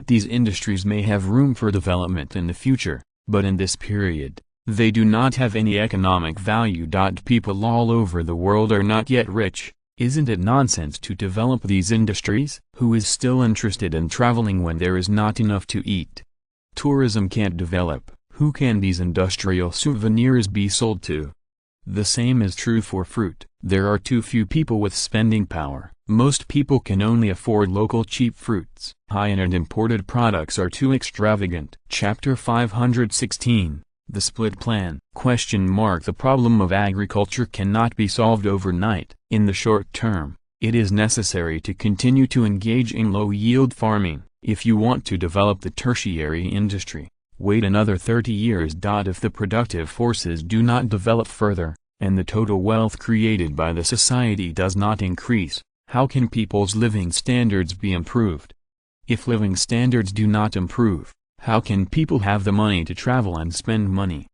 These industries may have room for development in the future, but in this period, they do not have any economic value. People all over the world are not yet rich. Isn't it nonsense to develop these industries? Who is still interested in traveling when there is not enough to eat? Tourism can't develop. Who can these industrial souvenirs be sold to? The same is true for fruit. There are too few people with spending power. Most people can only afford local cheap fruits. High-end imported products are too extravagant. Chapter 516. The Split Plan. The problem of agriculture cannot be solved overnight. In the short term, it is necessary to continue to engage in low-yield farming. If you want to develop the tertiary industry, wait another 30 years. If the productive forces do not develop further, and the total wealth created by the society does not increase, how can people's living standards be improved? If living standards do not improve, how can people have the money to travel and spend money?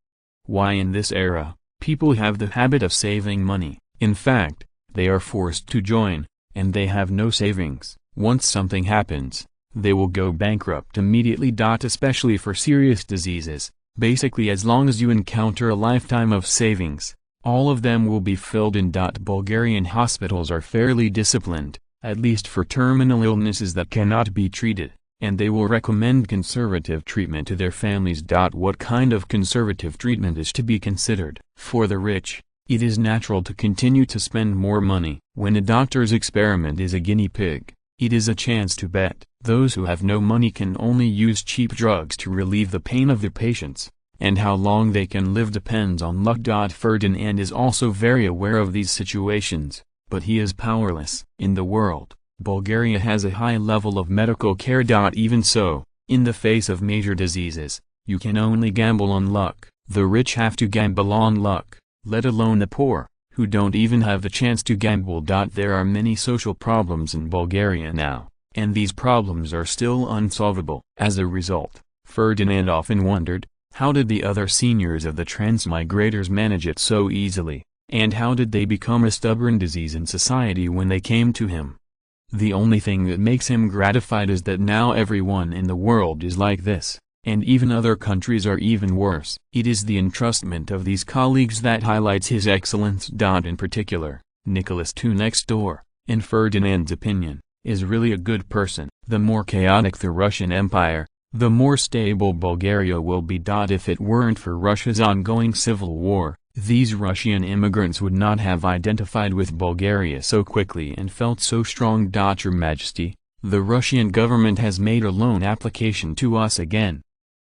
Why in this era, people have the habit of saving money. In fact, they are forced to join, and they have no savings. Once something happens, they will go bankrupt immediately. Especially for serious diseases. Basically, as long as you encounter a lifetime of savings, all of them will be filled in. Bulgarian hospitals are fairly disciplined, at least for terminal illnesses that cannot be treated, and they will recommend conservative treatment to their families. What kind of conservative treatment is to be considered? For the rich, it is natural to continue to spend more money. When a doctor's experiment is a guinea pig, it is a chance to bet. Those who have no money can only use cheap drugs to relieve the pain of their patients, and how long they can live depends on luck. Ferdinand is also very aware of these situations, but he is powerless. In the world, Bulgaria has a high level of medical care. Even so, in the face of major diseases, you can only gamble on luck. The rich have to gamble on luck, let alone the poor, who don't even have the chance to gamble. There are many social problems in Bulgaria now, and these problems are still unsolvable. As a result, Ferdinand often wondered, how did the other seniors of the transmigrators manage it so easily, and how did they become a stubborn disease in society when they came to him? The only thing that makes him gratified is that now everyone in the world is like this, and even other countries are even worse. It is the entrustment of these colleagues that highlights his excellence. In particular, Nicholas II next door, in Ferdinand's opinion, is really a good person. The more chaotic the Russian Empire, the more stable Bulgaria will be. If it weren't for Russia's ongoing civil war, these Russian immigrants would not have identified with Bulgaria so quickly and felt so strong. Your Majesty, the Russian government has made a loan application to us again,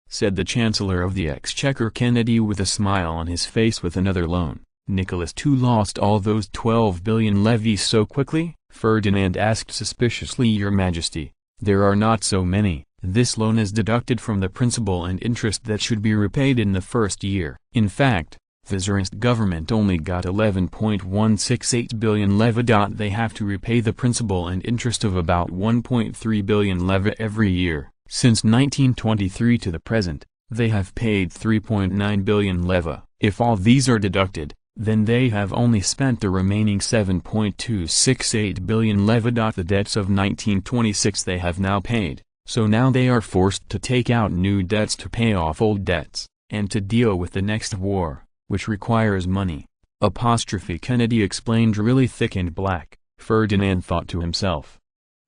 said the Chancellor of the Exchequer Kennedy with a smile on his face. With another loan, Nicholas II lost all those 12 billion levies so quickly? Ferdinand asked suspiciously. Your Majesty, there are not so many. This loan is deducted from the principal and interest that should be repaid in the first year. In fact, the Tsarist government only got 11.168 billion leva. They have to repay the principal and interest of about 1.3 billion leva every year. Since 1923 to the present, they have paid 3.9 billion leva. If all these are deducted, then they have only spent the remaining 7.268 billion leva. The debts of 1926 they have now paid, so now they are forced to take out new debts to pay off old debts, and to deal with the next war, which requires money. Kennedy explained. Really thick and black, Ferdinand thought to himself.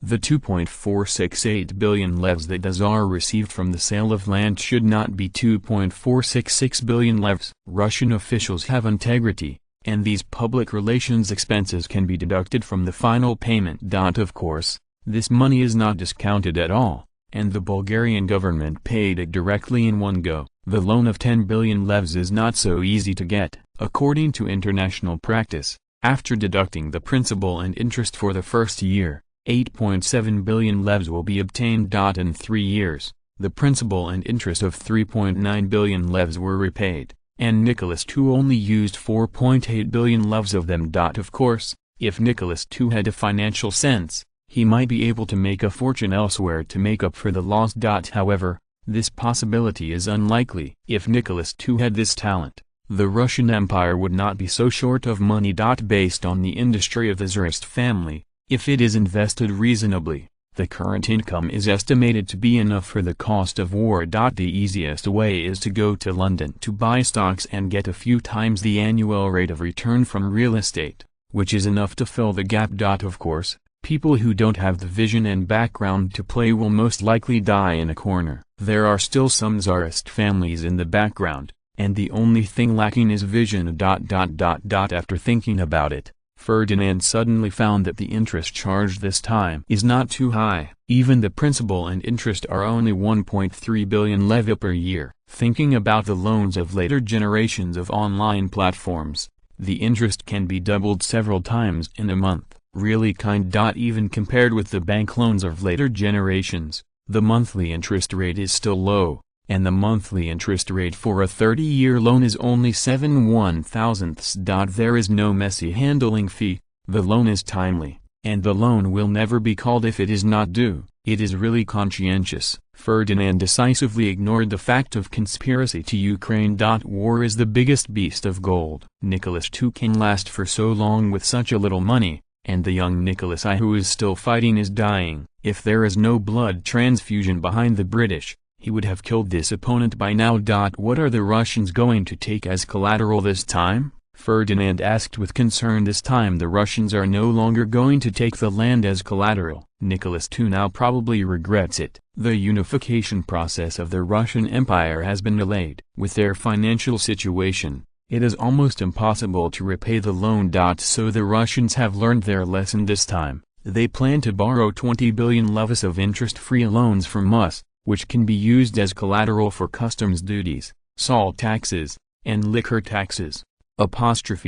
The 2.468 billion levs that the Tsar received from the sale of land should not be 2.466 billion levs. Russian officials have integrity, and these public relations expenses can be deducted from the final payment. Of course, this money is not discounted at all, and the Bulgarian government paid it directly in one go. The loan of 10 billion levs is not so easy to get, according to international practice. After deducting the principal and interest for the first year, 8.7 billion levs will be obtained. In 3 years, the principal and interest of 3.9 billion levs were repaid, and Nicholas II only used 4.8 billion levs of them. Of course, if Nicholas II had a financial sense, he might be able to make a fortune elsewhere to make up for the loss. However, this possibility is unlikely. If Nicholas II had this talent, the Russian Empire would not be so short of money. Based on the industry of the Tsarist family, if it is invested reasonably, the current income is estimated to be enough for the cost of war. The easiest way is to go to London to buy stocks and get a few times the annual rate of return from real estate, which is enough to fill the gap. Of course, people who don't have the vision and background to play will most likely die in a corner. There are still some Tsarist families in the background, and the only thing lacking is vision. After thinking about it, Ferdinand suddenly found that the interest charged this time is not too high. Even the principal and interest are only 1.3 billion levy per year. Thinking about the loans of later generations of online platforms, the interest can be doubled several times in a month. Really kind. Even compared with the bank loans of later generations, the monthly interest rate is still low, and the monthly interest rate for a 30-year loan is only 7/1000ths. There is no messy handling fee, the loan is timely, and the loan will never be called if it is not due. It is really conscientious. Ferdinand decisively ignored the fact of conspiracy to Ukraine. War is the biggest beast of gold. Nicholas II can last for so long with such a little money, and the young Nicholas I who is still fighting is dying. If there is no blood transfusion behind the British, he would have killed this opponent by now. What are the Russians going to take as collateral this time? Ferdinand asked with concern. This time the Russians are no longer going to take the land as collateral. Nicholas II now probably regrets it. The unification process of the Russian Empire has been delayed. With their financial situation, it is almost impossible to repay the loan. So the Russians have learned their lesson this time. They plan to borrow 20 billion levs of interest-free loans from us, which can be used as collateral for customs duties, salt taxes, and liquor taxes.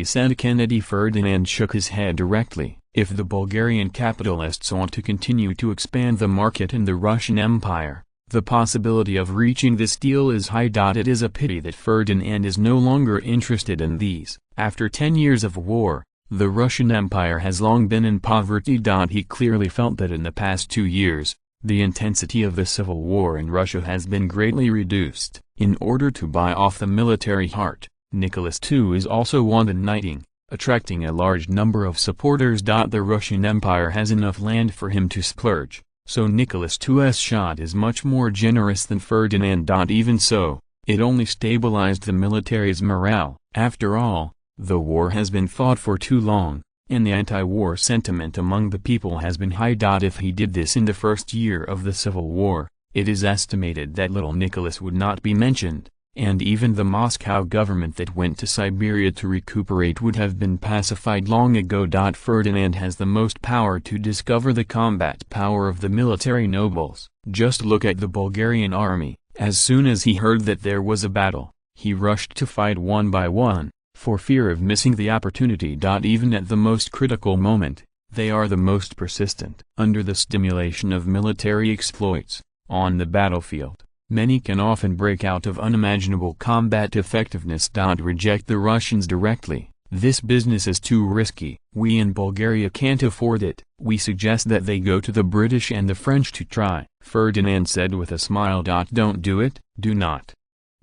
Said Kennedy. Ferdinand shook his head directly. If the Bulgarian capitalists want to continue to expand the market in the Russian Empire, the possibility of reaching this deal is high. It is a pity that Ferdinand is no longer interested in these. After 10 years of war, the Russian Empire has long been in poverty. He clearly felt that in the past 2 years, the intensity of the civil war in Russia has been greatly reduced. In order to buy off the military heart, Nicholas II is also wanted knighting, attracting a large number of supporters. The Russian Empire has enough land for him to splurge, so Nicholas II's shot is much more generous than Ferdinand. Even so, it only stabilized the military's morale. After all, the war has been fought for too long, and the anti-war sentiment among the people has been high. If he did this in the first year of the Civil War, it is estimated that little Nicholas would not be mentioned, and even the Moscow government that went to Siberia to recuperate would have been pacified long ago. Ferdinand has the most power to discover the combat power of the military nobles. Just look at the Bulgarian army. As soon as he heard that there was a battle, he rushed to fight one by one, for fear of missing the opportunity. Even at the most critical moment, they are the most persistent. Under the stimulation of military exploits, on the battlefield, many can often break out of unimaginable combat effectiveness. Reject the Russians directly. This business is too risky. We in Bulgaria can't afford it. We suggest that they go to the British and the French to try. Ferdinand said with a smile. Don't do it. Do not.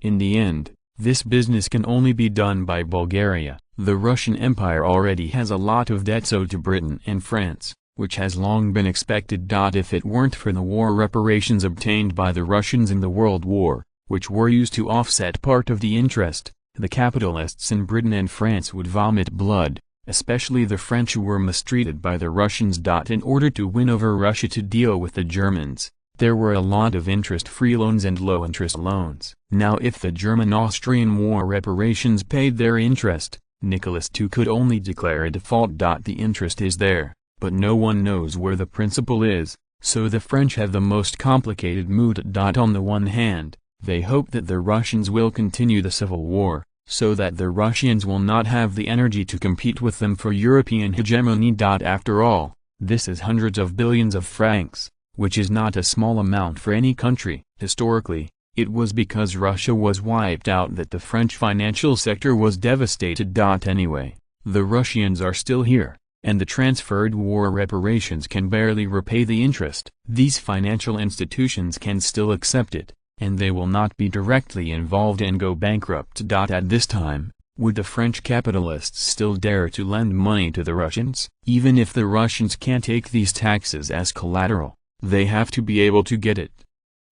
In the end, this business can only be done by Bulgaria. The Russian Empire already has a lot of debts owed to Britain and France, which has long been expected. If it weren't for the war reparations obtained by the Russians in the World War, which were used to offset part of the interest, the capitalists in Britain and France would vomit blood, especially the French who were mistreated by the Russians. In order to win over Russia to deal with the Germans, there were a lot of interest-free loans and low-interest loans. Now if the German-Austrian War reparations paid their interest, Nicholas II could only declare a default. The interest is there, but no one knows where the principal is, so the French have the most complicated mood. On the one hand, they hope that the Russians will continue the civil war, so that the Russians will not have the energy to compete with them for European hegemony. After all, this is hundreds of billions of francs, which is not a small amount for any country. Historically, it was because Russia was wiped out that the French financial sector was devastated. Anyway, the Russians are still here, and the transferred war reparations can barely repay the interest. These financial institutions can still accept it, and they will not be directly involved and go bankrupt. At this time, would the French capitalists still dare to lend money to the Russians? Even if the Russians can't take these taxes as collateral, they have to be able to get it.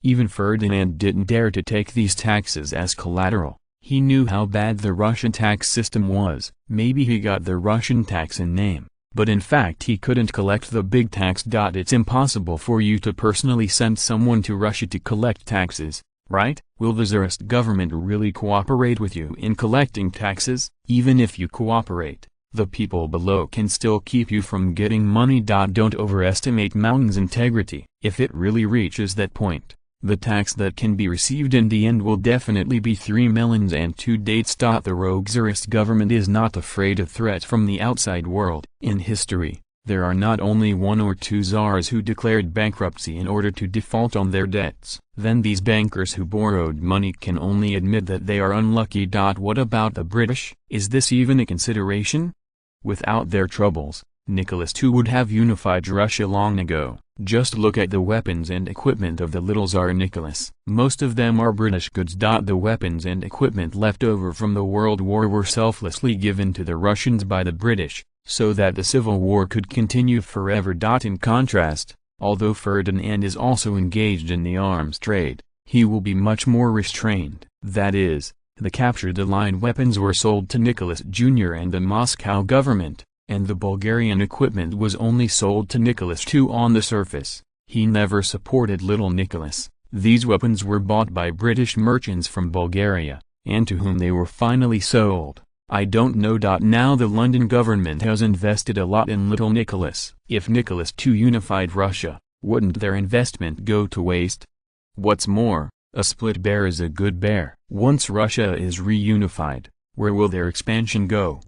Even Ferdinand didn't dare to take these taxes as collateral. He knew how bad the Russian tax system was. Maybe he got the Russian tax in name, but in fact he couldn't collect the big tax. It's impossible for you to personally send someone to Russia to collect taxes, right? Will the Tsarist government really cooperate with you in collecting taxes? Even if you cooperate, the people below can still keep you from getting money. Don't overestimate Mountain's integrity. If it really reaches that point, the tax that can be received in the end will definitely be 3 melons and 2 dates. The rogue Tsarist government is not afraid of threats from the outside world. In history, there are not only 1 or 2 czars who declared bankruptcy in order to default on their debts. Then these bankers who borrowed money can only admit that they are unlucky. What about the British? Is this even a consideration? Without their troubles, Nicholas II would have unified Russia long ago. Just look at the weapons and equipment of the little Tsar Nicholas. Most of them are British goods. The weapons and equipment left over from the World War were selflessly given to the Russians by the British, so that the Civil War could continue forever. In contrast, although Ferdinand is also engaged in the arms trade, he will be much more restrained. That is, the captured Allied weapons were sold to Nicholas Jr. and the Moscow government, and the Bulgarian equipment was only sold to Nicholas II. On the surface, he never supported little Nicholas. These weapons were bought by British merchants from Bulgaria, and to whom they were finally sold, I don't know. Now the London government has invested a lot in little Nicholas. If Nicholas II unified Russia, wouldn't their investment go to waste? What's more, a split bear is a good bear. Once Russia is reunified, where will their expansion go?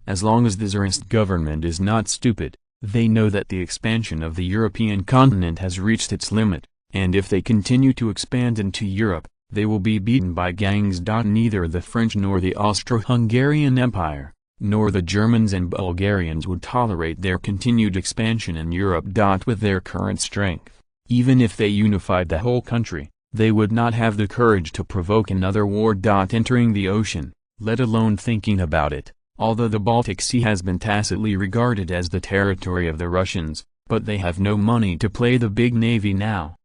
As long as the Tsarist government is not stupid, they know that the expansion of the European continent has reached its limit, and if they continue to expand into Europe, they will be beaten by gangs. Neither the French nor the Austro-Hungarian Empire, nor the Germans and Bulgarians would tolerate their continued expansion in Europe. With their current strength, even if they unified the whole country, they would not have the courage to provoke another war. Entering the ocean, let alone thinking about it. Although the Baltic Sea has been tacitly regarded as the territory of the Russians, but they have no money to play the big navy now.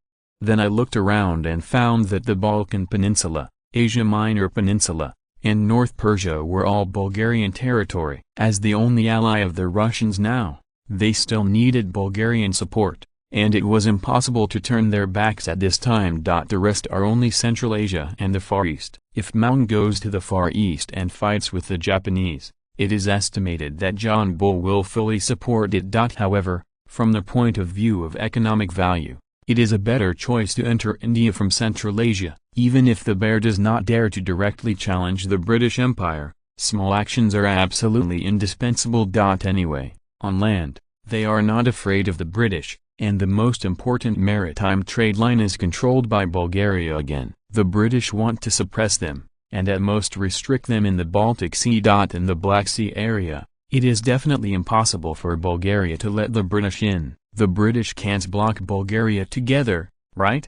Then I looked around and found that the Balkan Peninsula, Asia Minor Peninsula, and North Persia were all Bulgarian territory. As the only ally of the Russians now, they still needed Bulgarian support, and it was impossible to turn their backs at this time. The rest are only Central Asia and the Far East. If Mountain goes to the Far East and fights with the Japanese, it is estimated that John Bull will fully support it. However, from the point of view of economic value, it is a better choice to enter India from Central Asia. Even if the bear does not dare to directly challenge the British Empire, small actions are absolutely indispensable. Anyway, on land, they are not afraid of the British, and the most important maritime trade line is controlled by Bulgaria again. The British want to suppress them, and at most restrict them in the Baltic Sea. In the Black Sea area, it is definitely impossible for Bulgaria to let the British in. The British can't block Bulgaria together, right?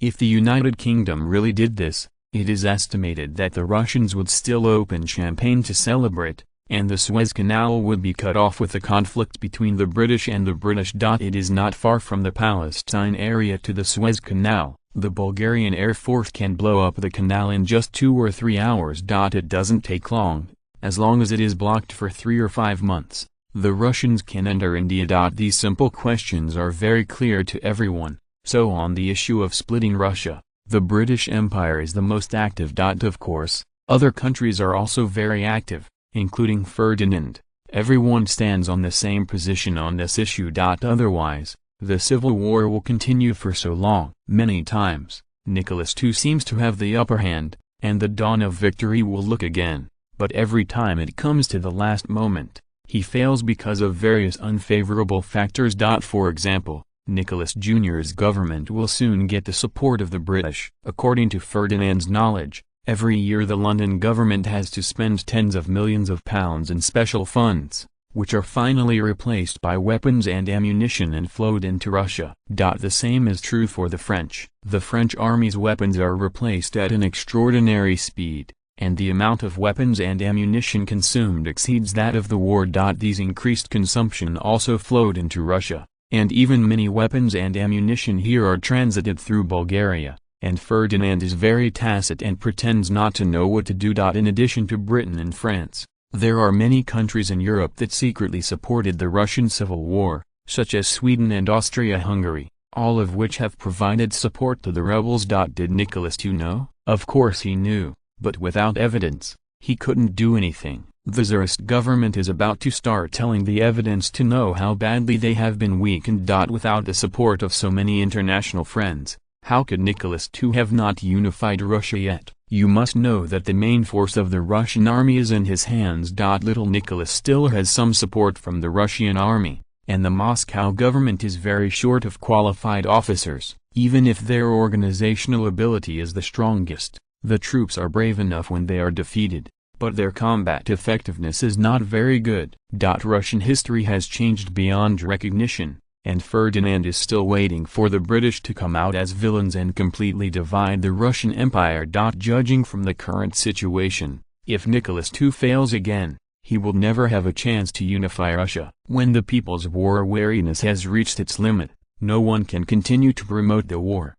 If the United Kingdom really did this, it is estimated that the Russians would still open champagne to celebrate, and the Suez Canal would be cut off with the conflict between the British and the British. It is not far from the Palestine area to the Suez Canal. The Bulgarian Air Force can blow up the canal in just 2 or 3 hours. It doesn't take long, as long as it is blocked for 3 or 5 months, the Russians can enter India. These simple questions are very clear to everyone. So on the issue of splitting Russia, the British Empire is the most active. Of course, other countries are also very active, including Ferdinand. Everyone stands on the same position on this issue. Otherwise, the civil war will continue for so long. Many times, Nicholas II seems to have the upper hand, and the dawn of victory will look again, but every time it comes to the last moment, he fails because of various unfavorable factors. For example, Nicholas Jr.'s government will soon get the support of the British. According to Ferdinand's knowledge, every year the London government has to spend tens of millions of pounds in special funds, which are finally replaced by weapons and ammunition and flowed into Russia. The same is true for the French. The French army's weapons are replaced at an extraordinary speed, and the amount of weapons and ammunition consumed exceeds that of the war. These increased consumption also flowed into Russia, and even many weapons and ammunition here are transited through Bulgaria, and Ferdinand is very tacit and pretends not to know what to do. In addition to Britain and France, there are many countries in Europe that secretly supported the Russian Civil War, such as Sweden and Austria-Hungary, all of which have provided support to the rebels. Did Nicholas II know? Of course he knew, but without evidence, he couldn't do anything. The Tsarist government is about to start telling the evidence to know how badly they have been weakened. Without the support of so many international friends, how could Nicholas II have not unified Russia yet? You must know that the main force of the Russian army is in his hands. Little Nicholas still has some support from the Russian army, and the Moscow government is very short of qualified officers. Even if their organizational ability is the strongest, the troops are brave enough when they are defeated, but their combat effectiveness is not very good. Russian history has changed beyond recognition, and Ferdinand is still waiting for the British to come out as villains and completely divide the Russian Empire. Judging from the current situation, if Nicholas II fails again, he will never have a chance to unify Russia. When the people's war weariness has reached its limit, no one can continue to promote the war.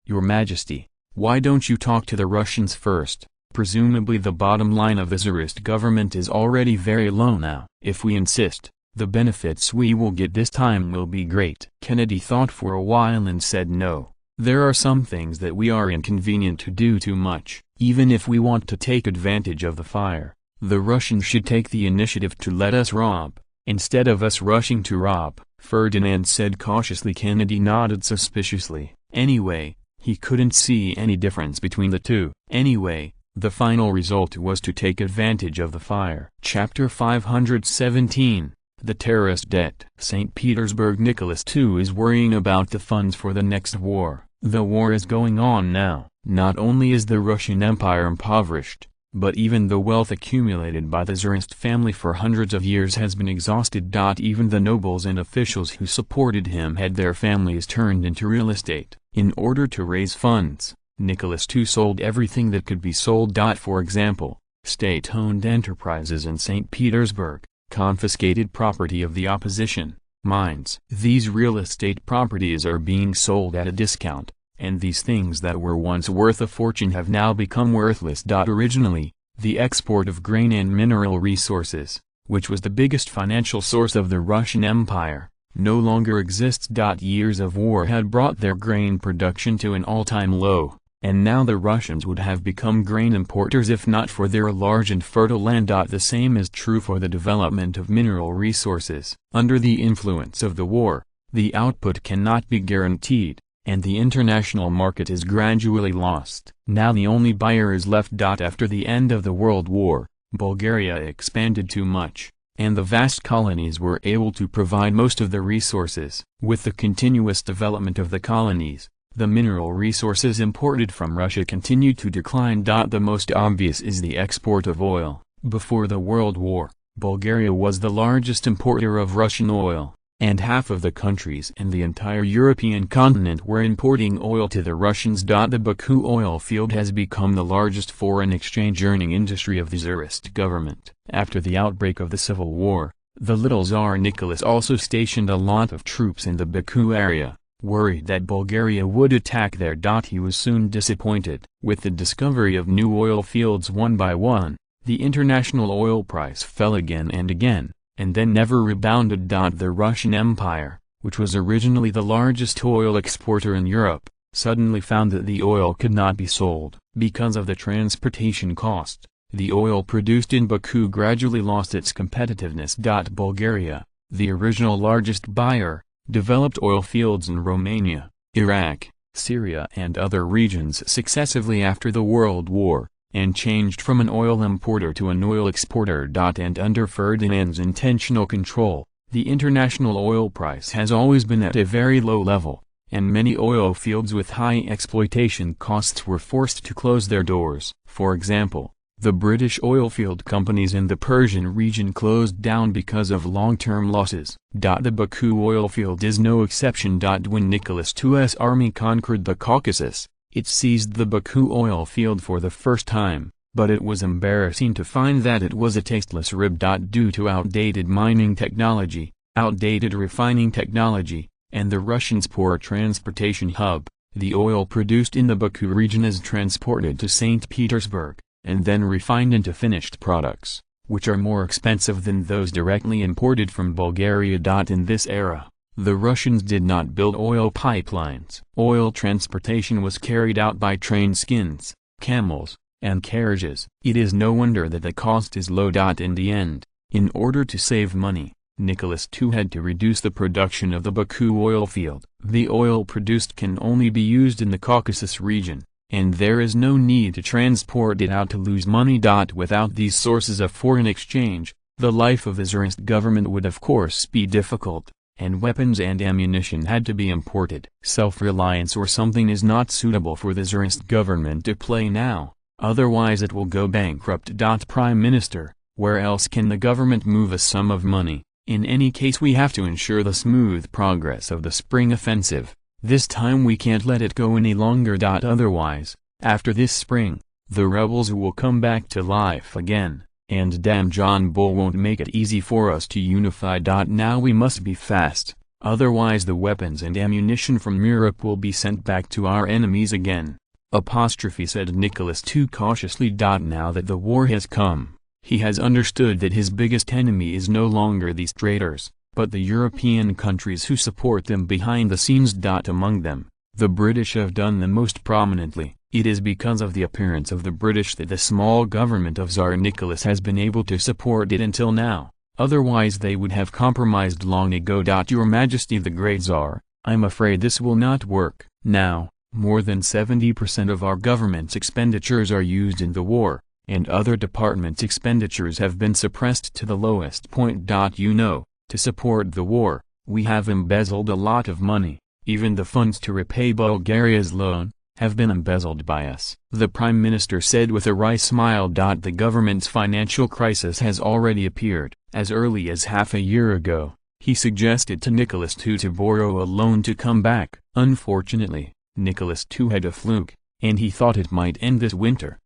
Your Majesty, why don't you talk to the Russians first? Presumably the bottom line of the Tsarist government is already very low now. If we insist, the benefits we will get this time will be great. Kennedy thought for a while and said no. There are some things that we are inconvenient to do too much. Even if we want to take advantage of the fire, the Russians should take the initiative to let us rob, instead of us rushing to rob. Ferdinand said cautiously. Kennedy nodded suspiciously. Anyway, he couldn't see any difference between the two. Anyway, the final result was to take advantage of the fire. Chapter 517. The terrorist debt. St. Petersburg. Nicholas II is worrying about the funds for the next war. The war is going on now. Not only is the Russian Empire impoverished, but even the wealth accumulated by the Tsarist family for hundreds of years has been exhausted. Even the nobles and officials who supported him had their families turned into real estate. In order to raise funds, Nicholas II sold everything that could be sold. For example, state-owned enterprises in St. Petersburg, confiscated property of the opposition, mines. These real estate properties are being sold at a discount, and these things that were once worth a fortune have now become worthless. Originally, the export of grain and mineral resources, which was the biggest financial source of the Russian Empire, no longer exists. Years of war had brought their grain production to an all-time low, and now the Russians would have become grain importers if not for their large and fertile land. The same is true for the development of mineral resources. Under the influence of the war, the output cannot be guaranteed, and the international market is gradually lost. Now the only buyer is left. After the end of the World War, Bulgaria expanded too much, and the vast colonies were able to provide most of the resources. With the continuous development of the colonies, the mineral resources imported from Russia continued to decline. The most obvious is the export of oil. Before the World War, Bulgaria was the largest importer of Russian oil, and half of the countries in the entire European continent were importing oil to the Russians. The Baku oil field has become the largest foreign exchange earning industry of the Tsarist government. After the outbreak of the Civil War, the little Tsar Nicholas also stationed a lot of troops in the Baku area. Worried that Bulgaria would attack there. He was soon disappointed. With the discovery of new oil fields one by one, the international oil price fell again and again, and then never rebounded. The Russian Empire, which was originally the largest oil exporter in Europe, suddenly found that the oil could not be sold. Because of the transportation cost, the oil produced in Baku gradually lost its competitiveness. Bulgaria, the original largest buyer, developed oil fields in Romania, Iraq, Syria and other regions successively after the World War, and changed from an oil importer to an oil exporter. And under Ferdinand's intentional control, the international oil price has always been at a very low level, and many oil fields with high exploitation costs were forced to close their doors. For example, the British oilfield companies in the Persian region closed down because of long-term losses. The Baku oilfield is no exception. When Nicholas II's army conquered the Caucasus, it seized the Baku oil field for the first time, but it was embarrassing to find that it was a tasteless rib. Due to outdated mining technology, outdated refining technology, and the Russians' poor transportation hub, the oil produced in the Baku region is transported to St. Petersburg, and then refined into finished products, which are more expensive than those directly imported from Bulgaria. In this era, the Russians did not build oil pipelines. Oil transportation was carried out by train skins, camels, and carriages. It is no wonder that the cost is low. In the end, in order to save money, Nicholas II had to reduce the production of the Baku oil field. The oil produced can only be used in the Caucasus region, and there is no need to transport it out to lose money. Without these sources of foreign exchange, the life of the Tsarist government would of course be difficult, and weapons and ammunition had to be imported. Self-reliance or something is not suitable for the Tsarist government to play now, otherwise it will go bankrupt. Prime Minister, where else can the government move a sum of money? In any case, we have to ensure the smooth progress of the spring offensive. This time we can't let it go any longer. Otherwise, after this spring, the rebels will come back to life again, and damn John Bull won't make it easy for us to unify. Now we must be fast, otherwise the weapons and ammunition from Europe will be sent back to our enemies again. Said Nicholas II cautiously. Now that the war has come, he has understood that his biggest enemy is no longer these traitors, but the European countries who support them behind the scenes. Among them, the British have done the most prominently. It is because of the appearance of the British that the small government of Tsar Nicholas has been able to support it until now, otherwise they would have compromised long ago. Your Majesty the Great Tsar, I'm afraid this will not work. Now, more than 70% of our government's expenditures are used in the war, and other departments' expenditures have been suppressed to the lowest point. To support the war, we have embezzled a lot of money. Even the funds to repay Bulgaria's loan have been embezzled by us. The Prime Minister said with a wry smile. The government's financial crisis has already appeared. As early as half a year ago, he suggested to Nicholas II to borrow a loan to come back. Unfortunately, Nicholas II had a fluke, and he thought it might end this winter.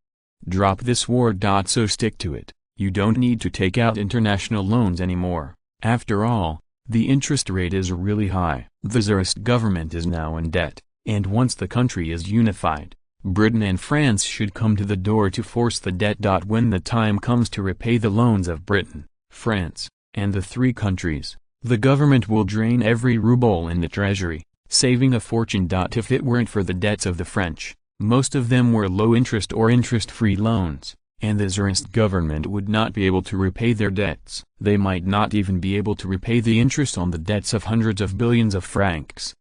Drop this war. So stick to it. You don't need to take out international loans anymore. After all, the interest rate is really high. The Tsarist government is now in debt, and once the country is unified, Britain and France should come to the door to force the debt. When the time comes to repay the loans of Britain, France, and the three countries, the government will drain every ruble in the treasury, saving a fortune. If it weren't for the debts of the French, most of them were low-interest or interest-free loans, and the Tsarist government would not be able to repay their debts. They might not even be able to repay the interest on the debts of hundreds of billions of francs.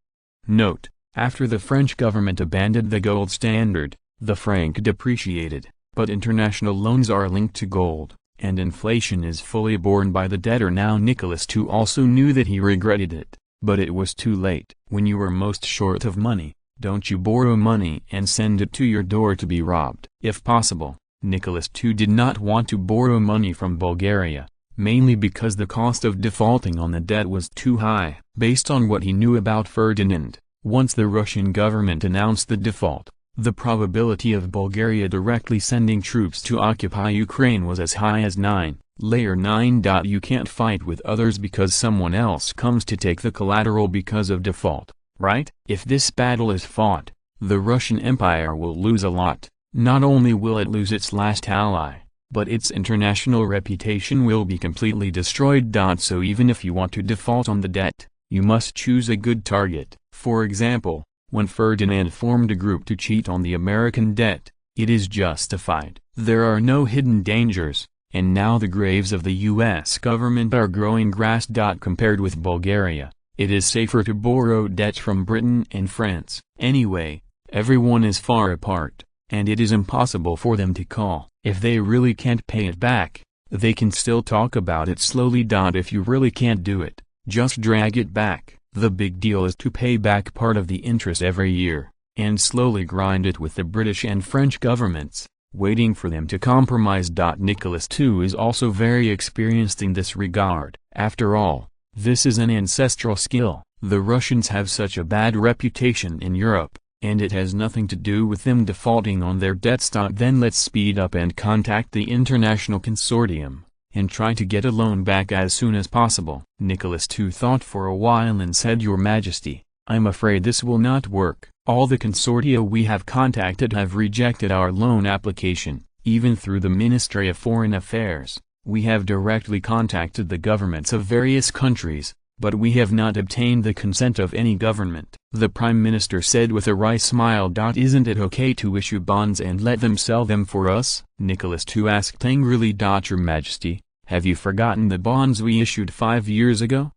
Note: after the French government abandoned the gold standard, the franc depreciated, but international loans are linked to gold, and inflation is fully borne by the debtor. Now Nicholas II also knew that he regretted it, but it was too late. When you are most short of money, don't you borrow money and send it to your door to be robbed. If possible, Nicholas II did not want to borrow money from Bulgaria, mainly because the cost of defaulting on the debt was too high. Based on what he knew about Ferdinand, once the Russian government announced the default, the probability of Bulgaria directly sending troops to occupy Ukraine was as high as 9. Layer 9. You can't fight with others because someone else comes to take the collateral because of default, right? If this battle is fought, the Russian Empire will lose a lot. Not only will it lose its last ally, but its international reputation will be completely destroyed. So even if you want to default on the debt, you must choose a good target. For example, when Ferdinand formed a group to cheat on the American debt, it is justified. There are no hidden dangers, and now the graves of the US government are growing grass. Compared with Bulgaria, it is safer to borrow debt from Britain and France. Anyway, everyone is far apart, and it is impossible for them to call. If they really can't pay it back, they can still talk about it slowly. If you really can't do it, just drag it back. The big deal is to pay back part of the interest every year, and slowly grind it with the British and French governments, waiting for them to compromise. Nicholas II is also very experienced in this regard. After all, this is an ancestral skill. The Russians have such a bad reputation in Europe, and it has nothing to do with them defaulting on their debts. Then let's speed up and contact the international consortium, and try to get a loan back as soon as possible. Nicholas II thought for a while and said, "Your Majesty, I'm afraid this will not work. All the consortia we have contacted have rejected our loan application. Even through the Ministry of Foreign Affairs, we have directly contacted the governments of various countries, but we have not obtained the consent of any government." The Prime Minister said with a wry smile, "Isn't it okay to issue bonds and let them sell them for us?" Nicholas II asked angrily, "Your Majesty, have you forgotten the bonds we issued 5 years ago?"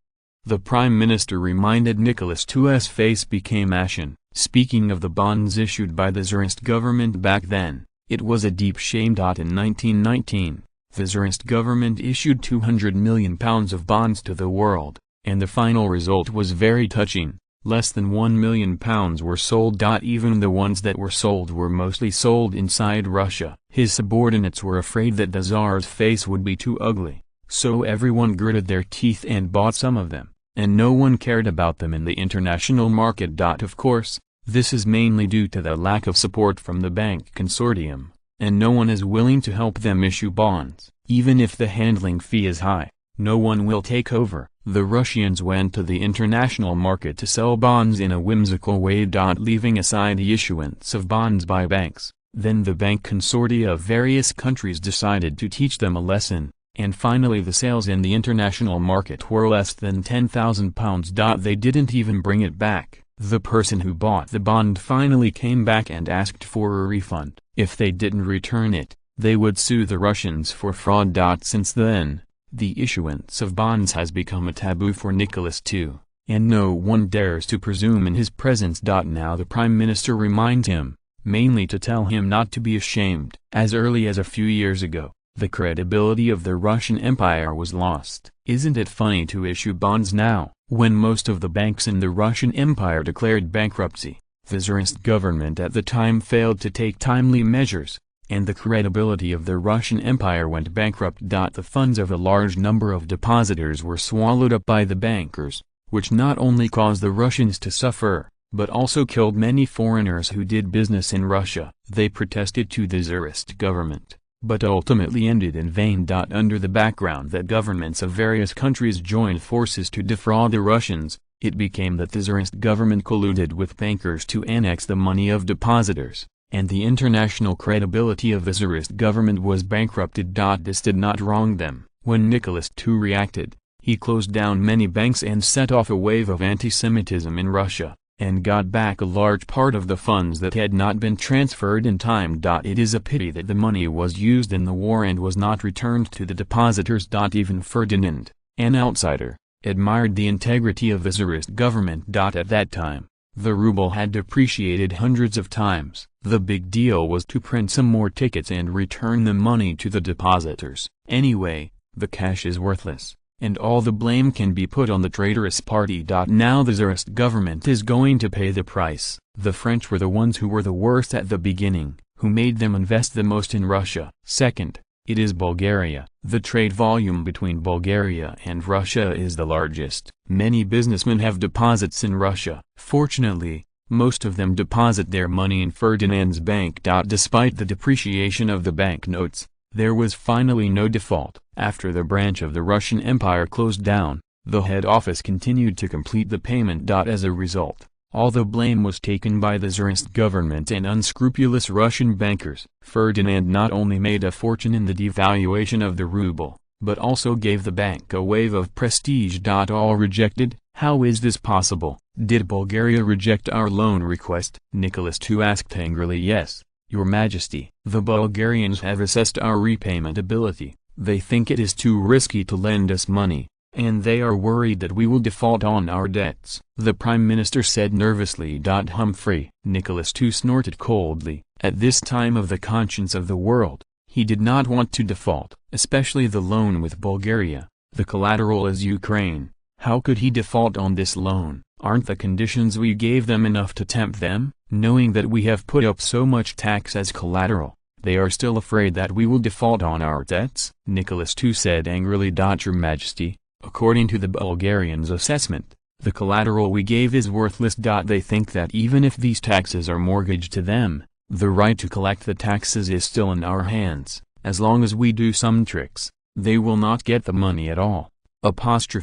The Prime Minister reminded. Nicholas II's face became ashen. Speaking of the bonds issued by the Tsarist government back then, it was a deep shame. In 1919, the Tsarist government issued £200 million of bonds to the world, and the final result was very touching. Less than £1 million were sold. Even the ones that were sold were mostly sold inside Russia. His subordinates were afraid that the Tsar's face would be too ugly, so everyone gritted their teeth and bought some of them, and no one cared about them in the international market. Of course, this is mainly due to the lack of support from the bank consortium, and no one is willing to help them issue bonds. Even if the handling fee is high, no one will take over. The Russians went to the international market to sell bonds in a whimsical way. Leaving aside the issuance of bonds by banks, then the bank consortia of various countries decided to teach them a lesson, and finally the sales in the international market were less than £10,000. They didn't even bring it back. The person who bought the bond finally came back and asked for a refund. If they didn't return it, they would sue the Russians for fraud. Since then, the issuance of bonds has become a taboo for Nicholas II, and no one dares to presume in his presence. Now the Prime Minister reminds him, mainly to tell him not to be ashamed. As early as a few years ago, the credibility of the Russian Empire was lost. Isn't it funny to issue bonds now, when most of the banks in the Russian Empire declared bankruptcy? The Tsarist government at the time failed to take timely measures, and the credibility of the Russian Empire went bankrupt. The funds of a large number of depositors were swallowed up by the bankers, which not only caused the Russians to suffer, but also killed many foreigners who did business in Russia. They protested to the Tsarist government, but ultimately ended in vain. Under the background that governments of various countries joined forces to defraud the Russians, it became that the Tsarist government colluded with bankers to annex the money of depositors, and the international credibility of the Tsarist government was bankrupted. This did not wrong them. When Nicholas II reacted, he closed down many banks and set off a wave of anti-Semitism in Russia, and got back a large part of the funds that had not been transferred in time. It is a pity that the money was used in the war and was not returned to the depositors. Even Ferdinand, an outsider, admired the integrity of the Tsarist government. At that time, the ruble had depreciated hundreds of times. The big deal was to print some more tickets and return the money to the depositors. Anyway, the cash is worthless, and all the blame can be put on the traitorous party. Now the Tsarist government is going to pay the price. The French were the ones who were the worst at the beginning, who made them invest the most in Russia. Second, it is Bulgaria. The trade volume between Bulgaria and Russia is the largest. Many businessmen have deposits in Russia. Fortunately, most of them deposit their money in Ferdinand's bank. Despite the depreciation of the banknotes, there was finally no default. After the branch of the Russian Empire closed down, the head office continued to complete the payment. As a result, All the blame was taken by the Tsarist government and unscrupulous Russian bankers. Ferdinand not only made a fortune in the devaluation of the ruble, but also gave the bank a wave of prestige. All rejected? How is this possible? Did Bulgaria reject our loan request? Nicholas II asked angrily. Yes, Your Majesty. The Bulgarians have assessed our repayment ability. They think it is too risky to lend us money, and they are worried that we will default on our debts, the Prime Minister said nervously. Humphrey. Nicholas II snorted coldly. At this time of the conscience of the world, he did not want to default, especially the loan with Bulgaria. The collateral is Ukraine. How could he default on this loan? Aren't the conditions we gave them enough to tempt them? Knowing that we have put up so much tax as collateral, they are still afraid that we will default on our debts? Nicholas II said angrily. Your Majesty, according to the Bulgarians' assessment, the collateral we gave is worthless. They think that even if these taxes are mortgaged to them, the right to collect the taxes is still in our hands. As long as we do some tricks, they will not get the money at all.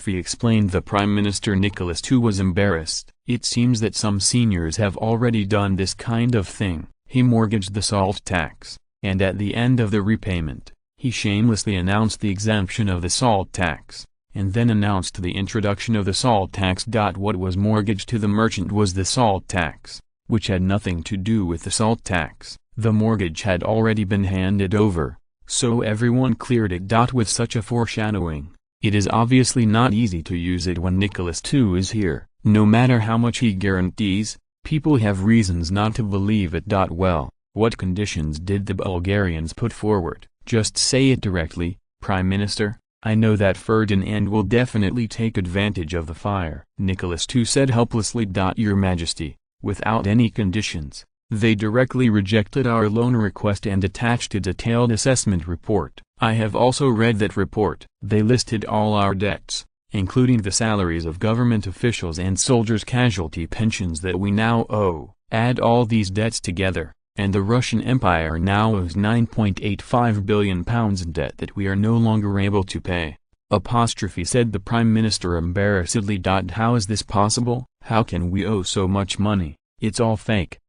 Explained the Prime Minister. Nicholas II was embarrassed. It seems that some seniors have already done this kind of thing. He mortgaged the salt tax, and at the end of the repayment, he shamelessly announced the exemption of the salt tax, and then announced the introduction of the salt tax. What was mortgaged to the merchant was the salt tax, which had nothing to do with the salt tax. The mortgage had already been handed over, so everyone cleared it. With such a foreshadowing, it is obviously not easy to use it when Nicholas II is here. No matter how much he guarantees, people have reasons not to believe it. Well, what conditions did the Bulgarians put forward? Just say it directly, Prime Minister. I know that Ferdinand will definitely take advantage of the fire. Nicholas II said helplessly. Your Majesty, without any conditions, they directly rejected our loan request and attached a detailed assessment report. I have also read that report. They listed all our debts, including the salaries of government officials and soldiers' casualty pensions that we now owe. Add all these debts together, and the Russian Empire now owes £9.85 billion in debt that we are no longer able to pay. Said the Prime Minister embarrassedly. How is this possible? How can we owe so much money? It's all fake,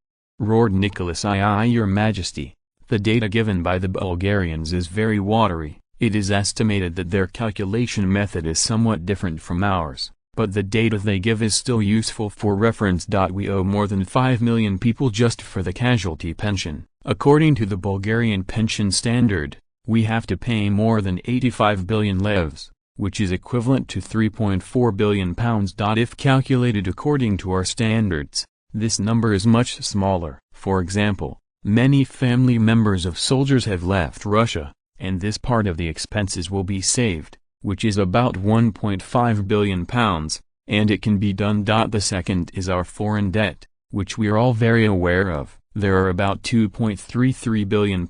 roared Nicholas II. Your Majesty, the data given by the Bulgarians is very watery. It is estimated that their calculation method is somewhat different from ours, but the data they give is still useful for reference. We owe more than 5 million people just for the casualty pension. According to the Bulgarian pension standard, we have to pay more than 85 billion levs, which is equivalent to £3.4 billion. If calculated according to our standards, this number is much smaller. For example, many family members of soldiers have left Russia, and this part of the expenses will be saved, which is about £1.5 billion, and it can be done. The second is our foreign debt, which we are all very aware of. There are about £2.33 billion,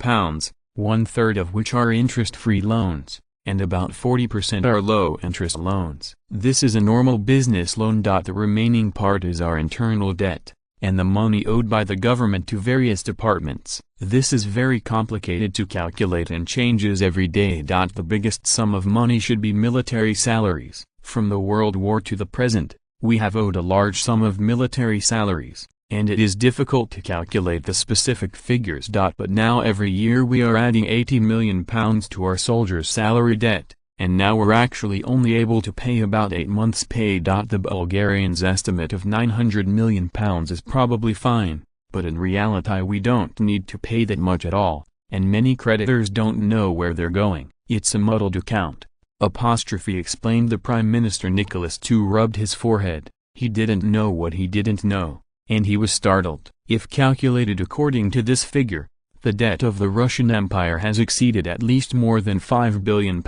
one-third of which are interest-free loans, and about 40% are low-interest loans. This is a normal business loan. The remaining part is our internal debt, and the money owed by the government to various departments. This is very complicated to calculate and changes every day. The biggest sum of money should be military salaries. From the World War to the present, we have owed a large sum of military salaries, and it is difficult to calculate the specific figures. But now every year we are adding £80 million to our soldiers' salary debt, and now we're actually only able to pay about 8 months' pay. The Bulgarians' estimate of £900 million is probably fine, but in reality we don't need to pay that much at all, and many creditors don't know where they're going. It's a muddled account. Explained the Prime Minister. Nicholas II rubbed his forehead. He didn't know what he didn't know, and he was startled. If calculated according to this figure, the debt of the Russian Empire has exceeded at least more than £5 billion.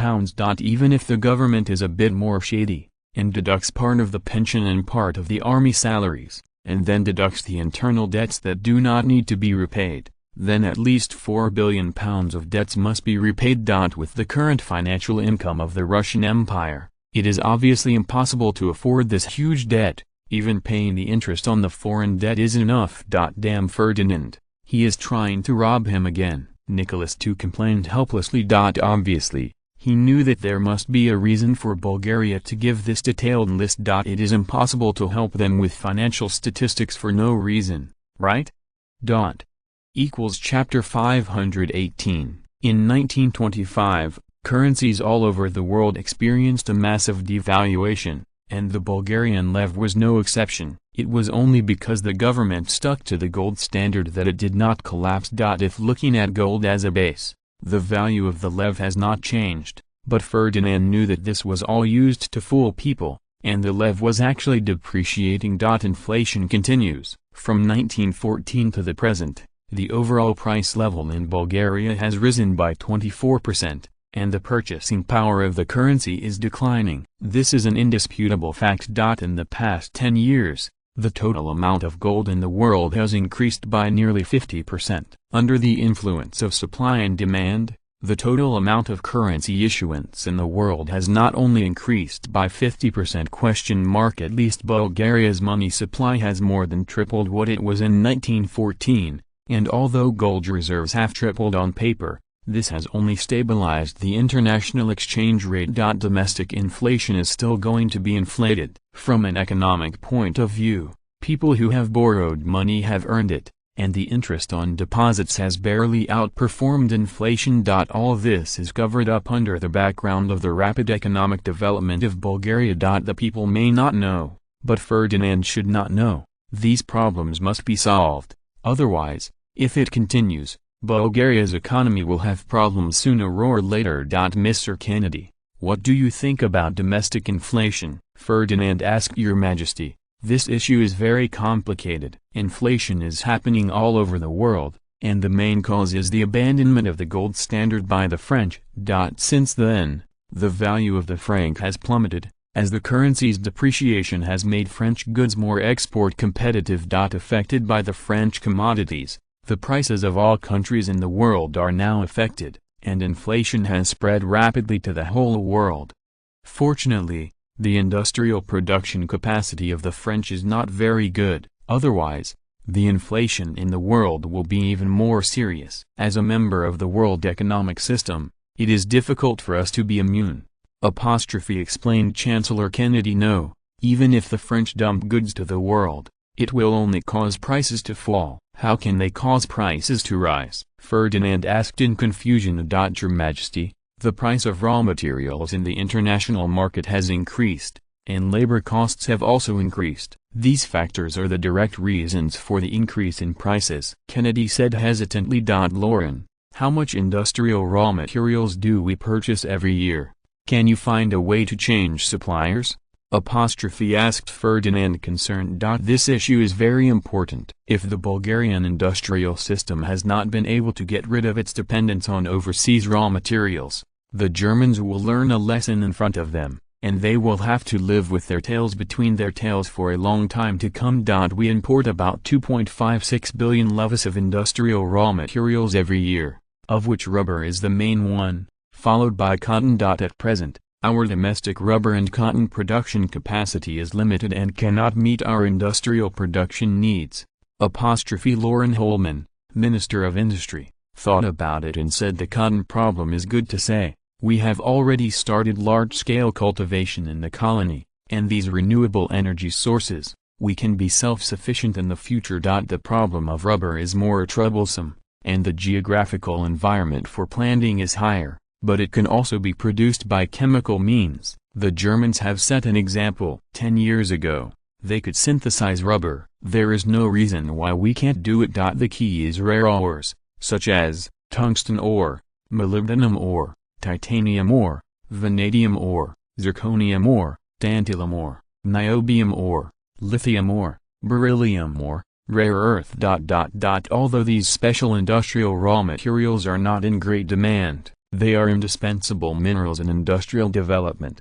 Even if the government is a bit more shady, and deducts part of the pension and part of the army salaries, and then deducts the internal debts that do not need to be repaid, then at least £4 billion of debts must be repaid. With the current financial income of the Russian Empire, it is obviously impossible to afford this huge debt. Even paying the interest on the foreign debt is enough. Damn Ferdinand, he is trying to rob him again, Nicholas II complained helplessly. Obviously, He knew that there must be a reason for Bulgaria to give this detailed list. It is impossible to help them with financial statistics for no reason, right? Equals chapter 518. In 1925, currencies all over the world experienced a massive devaluation, and the Bulgarian lev was no exception. It was only because the government stuck to the gold standard that it did not collapse. If looking at gold as a base, the value of the lev has not changed, but Ferdinand knew that this was all used to fool people, and the lev was actually depreciating. Inflation continues. From 1914 to the present, the overall price level in Bulgaria has risen by 24%, and the purchasing power of the currency is declining. This is an indisputable fact. In the past 10 years, the total amount of gold in the world has increased by nearly 50%. Under the influence of supply and demand, the total amount of currency issuance in the world has not only increased by 50%. At least Bulgaria's money supply has more than tripled what it was in 1914, and although gold reserves have tripled on paper, this has only stabilized the international exchange rate. Domestic inflation is still going to be inflated. From an economic point of view, people who have borrowed money have earned it, and the interest on deposits has barely outperformed inflation. All this is covered up under the background of the rapid economic development of Bulgaria. The people may not know, but Ferdinand should not know, these problems must be solved, otherwise, if it continues, Bulgaria's economy will have problems sooner or later. Mr. Kennedy, what do you think about domestic inflation? Ferdinand asked. Your Majesty, this issue is very complicated. Inflation is happening all over the world, and the main cause is the abandonment of the gold standard by the French. Since then, the value of the franc has plummeted, as the currency's depreciation has made French goods more export competitive. Affected by the French commodities, the prices of all countries in the world are now affected, and inflation has spread rapidly to the whole world. Fortunately, the industrial production capacity of the French is not very good, otherwise, the inflation in the world will be even more serious. As a member of the world economic system, it is difficult for us to be immune. Explained Chancellor Kennedy. No, even if the French dump goods to the world, it will only cause prices to fall. How can they cause prices to rise? Ferdinand asked in confusion. Your Majesty, the price of raw materials in the international market has increased, and labor costs have also increased. These factors are the direct reasons for the increase in prices. Kennedy said hesitantly. Lauren, how much industrial raw materials do we purchase every year? Can you find a way to change suppliers? Asked Ferdinand concerned. This issue is very important. If the Bulgarian industrial system has not been able to get rid of its dependence on overseas raw materials, the Germans will learn a lesson in front of them, and they will have to live with their tails between their tails for a long time to come. We import about 2.56 billion levas of industrial raw materials every year, of which rubber is the main one, followed by cotton. At present, our domestic rubber and cotton production capacity is limited and cannot meet our industrial production needs. Lauren Holman, Minister of Industry, thought about it and said the cotton problem is good to say. We have already started large-scale cultivation in the colony, and these renewable energy sources, we can be self-sufficient in the future. The problem of rubber is more troublesome, and the geographical environment for planting is higher, but it can also be produced by chemical means. The Germans have set an example. 10 years ago, they could synthesize rubber. There is no reason why we can't do it. The key is rare ores, such as tungsten ore, molybdenum ore, titanium ore, vanadium ore, zirconium ore, tantalum ore, niobium ore, lithium ore, beryllium ore, rare earth. Although these special industrial raw materials are not in great demand, they are indispensable minerals in industrial development.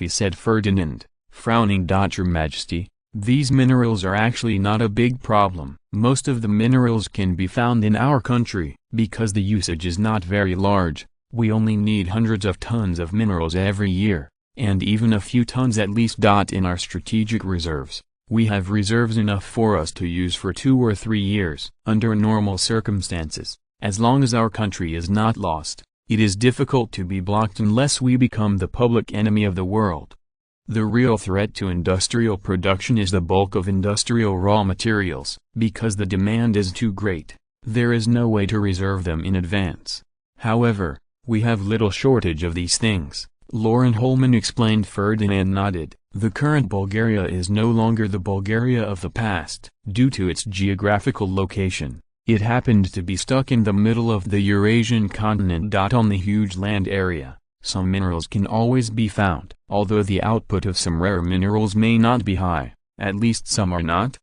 Said Ferdinand, frowning. Your Majesty, these minerals are actually not a big problem. Most of the minerals can be found in our country. Because the usage is not very large, we only need hundreds of tons of minerals every year, and even a few tons at least. In our strategic reserves, we have reserves enough for us to use for 2 or 3 years. Under normal circumstances, as long as our country is not lost, It is difficult to be blocked unless we become the public enemy of the world. The real threat to industrial production is the bulk of industrial raw materials. Because the demand is too great, there is no way to reserve them in advance. However, we have little shortage of these things. Lauren Holman explained. Ferdinand nodded. The current Bulgaria is no longer the Bulgaria of the past. Due to its geographical location, it happened to be stuck in the middle of the Eurasian continent. On the huge land area, some minerals can always be found. Although the output of some rare minerals may not be high, at least some are not.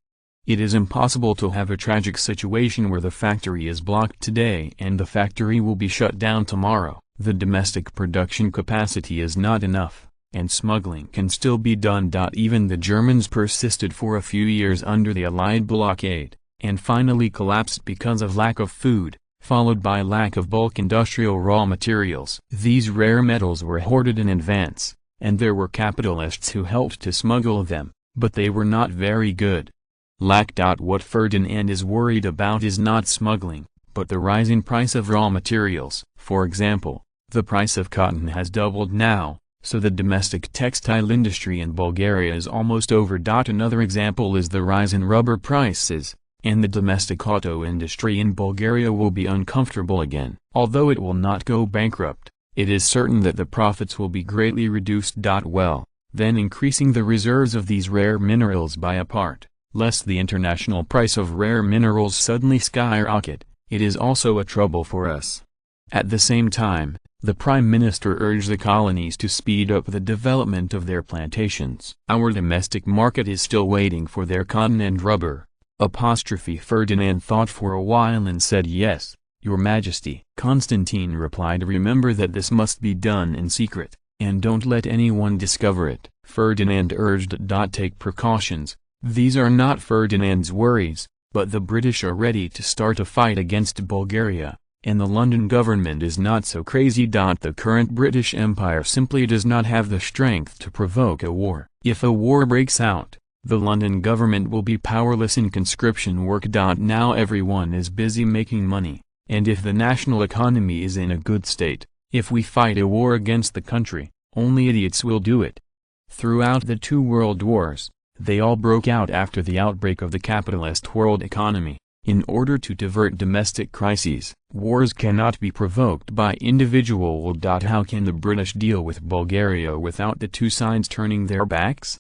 It is impossible to have a tragic situation where the factory is blocked today and the factory will be shut down tomorrow. The domestic production capacity is not enough, and smuggling can still be done. Even the Germans persisted for a few years under the Allied blockade, and finally collapsed because of lack of food, followed by lack of bulk industrial raw materials. These rare metals were hoarded in advance, and there were capitalists who helped to smuggle them, but they were not very good. What Ferdinand is worried about is not smuggling, but the rising price of raw materials. For example, the price of cotton has doubled now, so the domestic textile industry in Bulgaria is almost over. Another example is the rise in rubber prices, and the domestic auto industry in Bulgaria will be uncomfortable again. Although it will not go bankrupt, it is certain that the profits will be greatly reduced. Then increasing the reserves of these rare minerals by a part, lest the international price of rare minerals suddenly skyrocket. It is also a trouble for us. At the same time, the Prime Minister urged the colonies to speed up the development of their plantations. Our domestic market is still waiting for their cotton and rubber. Ferdinand thought for a while and said, "Yes, Your Majesty." Constantine replied, "Remember that this must be done in secret, and don't let anyone discover it." Ferdinand urged, "Take precautions." These are not Ferdinand's worries, but the British are ready to start a fight against Bulgaria, and the London government is not so crazy. The current British Empire simply does not have the strength to provoke a war. If a war breaks out, the London government will be powerless in conscription work. Now everyone is busy making money, and if the national economy is in a good state, if we fight a war against the country, only idiots will do it. Throughout the two world wars, they all broke out after the outbreak of the capitalist world economy. In order to divert domestic crises, wars cannot be provoked by individual will. How can the British deal with Bulgaria without the two sides turning their backs?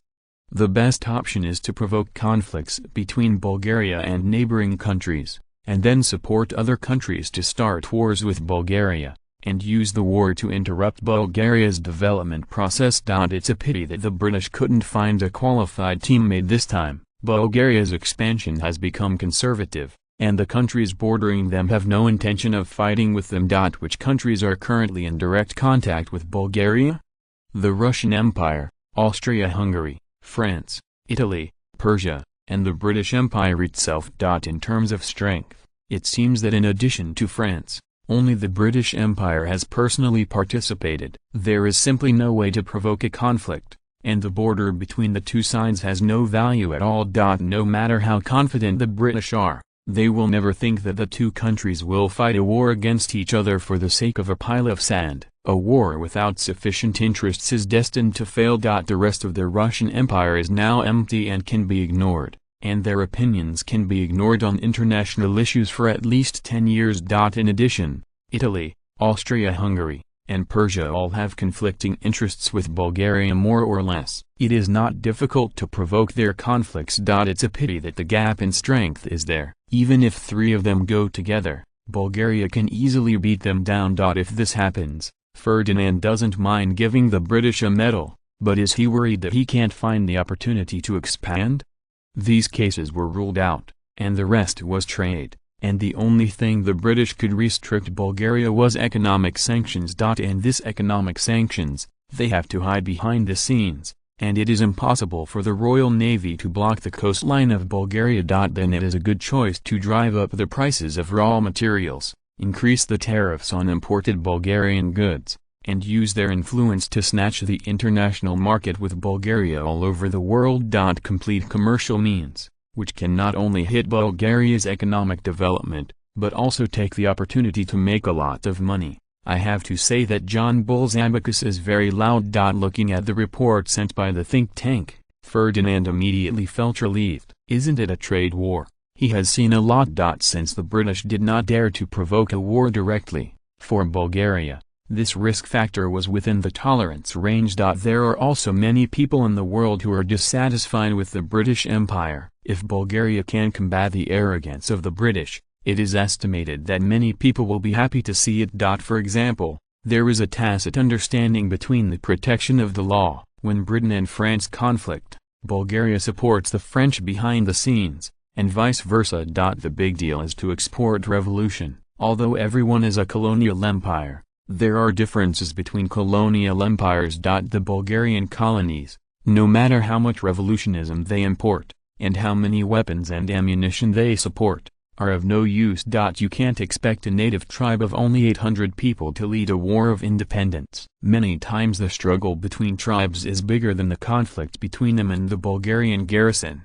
The best option is to provoke conflicts between Bulgaria and neighboring countries, and then support other countries to start wars with Bulgaria, and use the war to interrupt Bulgaria's development process. It's a pity that the British couldn't find a qualified teammate this time. Bulgaria's expansion has become conservative, and the countries bordering them have no intention of fighting with them. Which countries are currently in direct contact with Bulgaria? The Russian Empire, Austria-Hungary, France, Italy, Persia, and the British Empire itself. In terms of strength, it seems that in addition to France, only the British Empire has personally participated. There is simply no way to provoke a conflict, and the border between the two sides has no value at all. No matter how confident the British are, they will never think that the two countries will fight a war against each other for the sake of a pile of sand. A war without sufficient interests is destined to fail. The rest of the Russian Empire is now empty and can be ignored, and their opinions can be ignored on international issues for at least 10 years. In addition, Italy, Austria-Hungary, and Persia all have conflicting interests with Bulgaria more or less. It is not difficult to provoke their conflicts. It's a pity that the gap in strength is there. Even if three of them go together, Bulgaria can easily beat them down. If this happens, Ferdinand doesn't mind giving the British a medal, but is he worried that he can't find the opportunity to expand? These cases were ruled out, and the rest was trade, and the only thing the British could restrict Bulgaria was economic sanctions. And this economic sanctions, they have to hide behind the scenes, and it is impossible for the Royal Navy to block the coastline of Bulgaria. Then it is a good choice to drive up the prices of raw materials, increase the tariffs on imported Bulgarian goods, and use their influence to snatch the international market with Bulgaria all over the world. Complete commercial means, which can not only hit Bulgaria's economic development, but also take the opportunity to make a lot of money. I have to say that John Bull's abacus is very loud. Looking at the report sent by the think tank, Ferdinand immediately felt relieved. Isn't it a trade war? He has seen a lot. Since the British did not dare to provoke a war directly, for Bulgaria, this risk factor was within the tolerance range. There are also many people in the world who are dissatisfied with the British Empire. If Bulgaria can combat the arrogance of the British, it is estimated that many people will be happy to see it. For example, there is a tacit understanding between the protection of the law. When Britain and France conflict, Bulgaria supports the French behind the scenes, and vice versa. The big deal is to export revolution. Although everyone is a colonial empire, there are differences between colonial empires. The Bulgarian colonies, no matter how much revolutionism they import, and how many weapons and ammunition they support, are of no use. You can't expect a native tribe of only 800 people to lead a war of independence. Many times the struggle between tribes is bigger than the conflict between them and the Bulgarian garrison.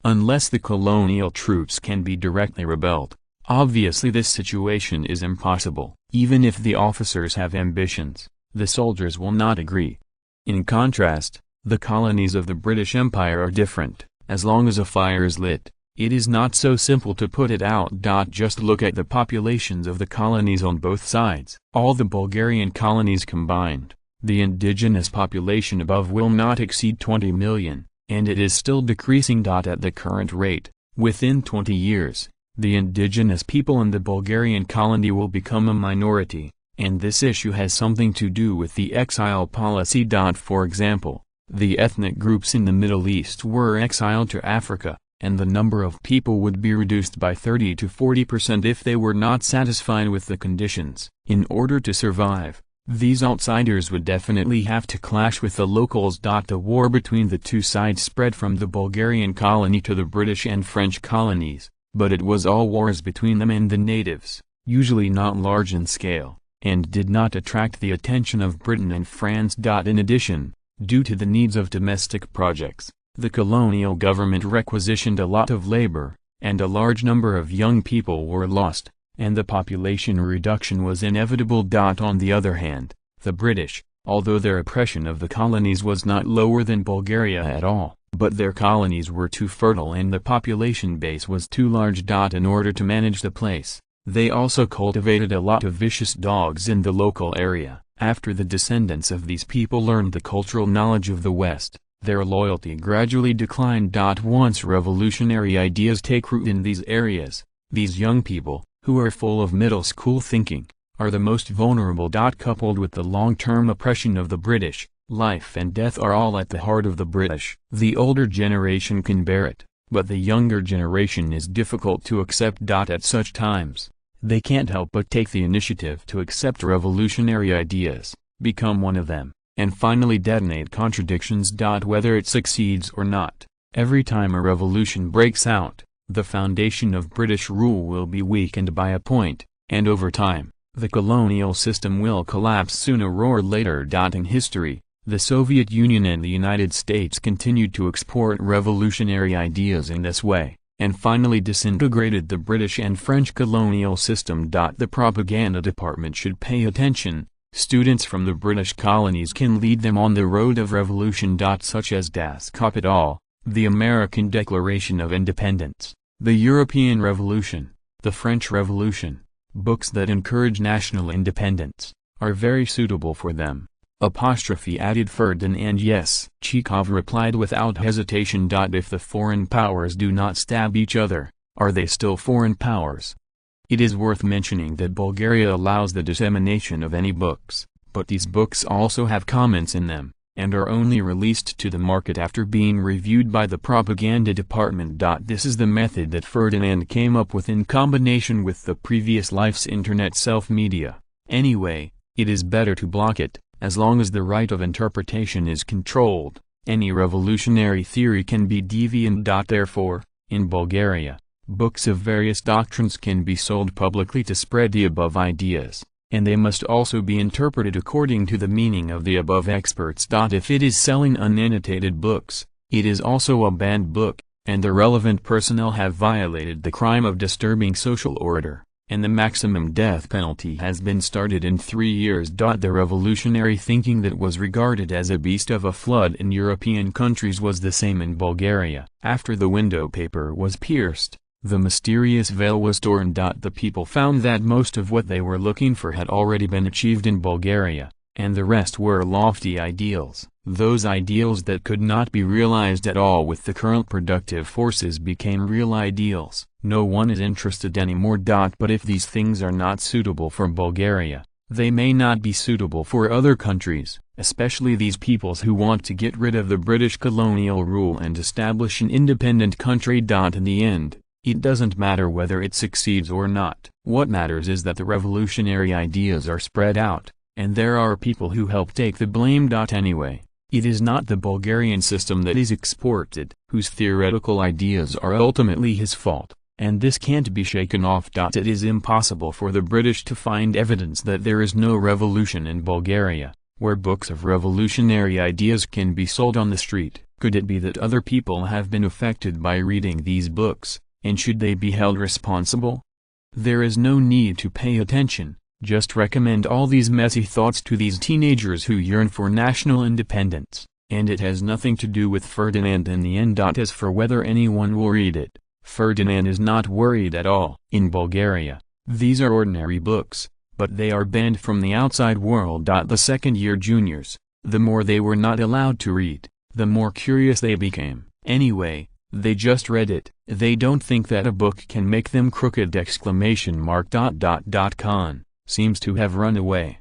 Unless the colonial troops can be directly rebelled, obviously this situation is impossible. Even if the officers have ambitions, the soldiers will not agree. In contrast, the colonies of the British Empire are different. As long as a fire is lit, it is not so simple to put it out. Just look at the populations of the colonies on both sides. All the Bulgarian colonies combined, the indigenous population above will not exceed 20 million, and it is still decreasing. At the current rate, within 20 years, the indigenous people in the Bulgarian colony will become a minority, and this issue has something to do with the exile policy. For example, the ethnic groups in the Middle East were exiled to Africa, and the number of people would be reduced by 30 to 40% if they were not satisfied with the conditions. In order to survive, these outsiders would definitely have to clash with the locals. The war between the two sides spread from the Bulgarian colony to the British and French colonies, but it was all wars between them and the natives, usually not large in scale, and did not attract the attention of Britain and France. In addition, due to the needs of domestic projects, the colonial government requisitioned a lot of labor, and a large number of young people were lost, and the population reduction was inevitable. On the other hand, the British, although their oppression of the colonies was not lower than Bulgaria at all, but their colonies were too fertile and the population base was too large. In order to manage the place, they also cultivated a lot of vicious dogs in the local area. After the descendants of these people learned the cultural knowledge of the West, their loyalty gradually declined. Once revolutionary ideas take root in these areas, these young people, who are full of middle school thinking, are the most vulnerable. Coupled with the long-term oppression of the British, life and death are all at the heart of the British. The older generation can bear it, but the younger generation is difficult to accept. At such times, they can't help but take the initiative to accept revolutionary ideas, become one of them, and finally detonate contradictions. Whether it succeeds or not, every time a revolution breaks out, the foundation of British rule will be weakened by a point, and over time, the colonial system will collapse sooner or later. In history, the Soviet Union and the United States continued to export revolutionary ideas in this way, and finally disintegrated the British and French colonial system. The propaganda department should pay attention. Students from the British colonies can lead them on the road of revolution. Such as Das Kapital, the American Declaration of Independence, the European Revolution, the French Revolution, books that encourage national independence, are very suitable for them. Added Ferdinand. Yes. Chekhov replied without hesitation. If the foreign powers do not stab each other, are they still foreign powers? It is worth mentioning that Bulgaria allows the dissemination of any books, but these books also have comments in them, and are only released to the market after being reviewed by the propaganda department. This is the method that Ferdinand came up with in combination with the previous life's internet self-media. Anyway, it is better to block it, as long as the right of interpretation is controlled. Any revolutionary theory can be deviant. Therefore, in Bulgaria, books of various doctrines can be sold publicly to spread the above ideas, and they must also be interpreted according to the meaning of the above experts. If it is selling unannotated books, it is also a banned book, and the relevant personnel have violated the crime of disturbing social order. and the maximum death penalty has been started in 3 years. The revolutionary thinking that was regarded as a beast of a flood in European countries was the same in Bulgaria. After the window paper was pierced, the mysterious veil was torn. The people found that most of what they were looking for had already been achieved in Bulgaria, and the rest were lofty ideals. Those ideals that could not be realized at all with the current productive forces became real ideals. No one is interested anymore. But if these things are not suitable for Bulgaria, they may not be suitable for other countries, especially these peoples who want to get rid of the British colonial rule and establish an independent country. In the end, it doesn't matter whether it succeeds or not. What matters is that the revolutionary ideas are spread out, and there are people who help take the blame. Anyway, it is not the Bulgarian system that is exported, whose theoretical ideas are ultimately his fault, and this can't be shaken off. It is impossible for the British to find evidence that there is no revolution in Bulgaria, where books of revolutionary ideas can be sold on the street. Could it be that other people have been affected by reading these books, and should they be held responsible? There is no need to pay attention. Just recommend all these messy thoughts to these teenagers who yearn for national independence, and it has nothing to do with Ferdinand in the end. As for whether anyone will read it, Ferdinand is not worried at all. In Bulgaria, these are ordinary books, but they are banned from the outside world. The second-year juniors, the more they were not allowed to read, the more curious they became. Anyway, they just read it. They don't think that a book can make them crooked! Khan seems to have run away.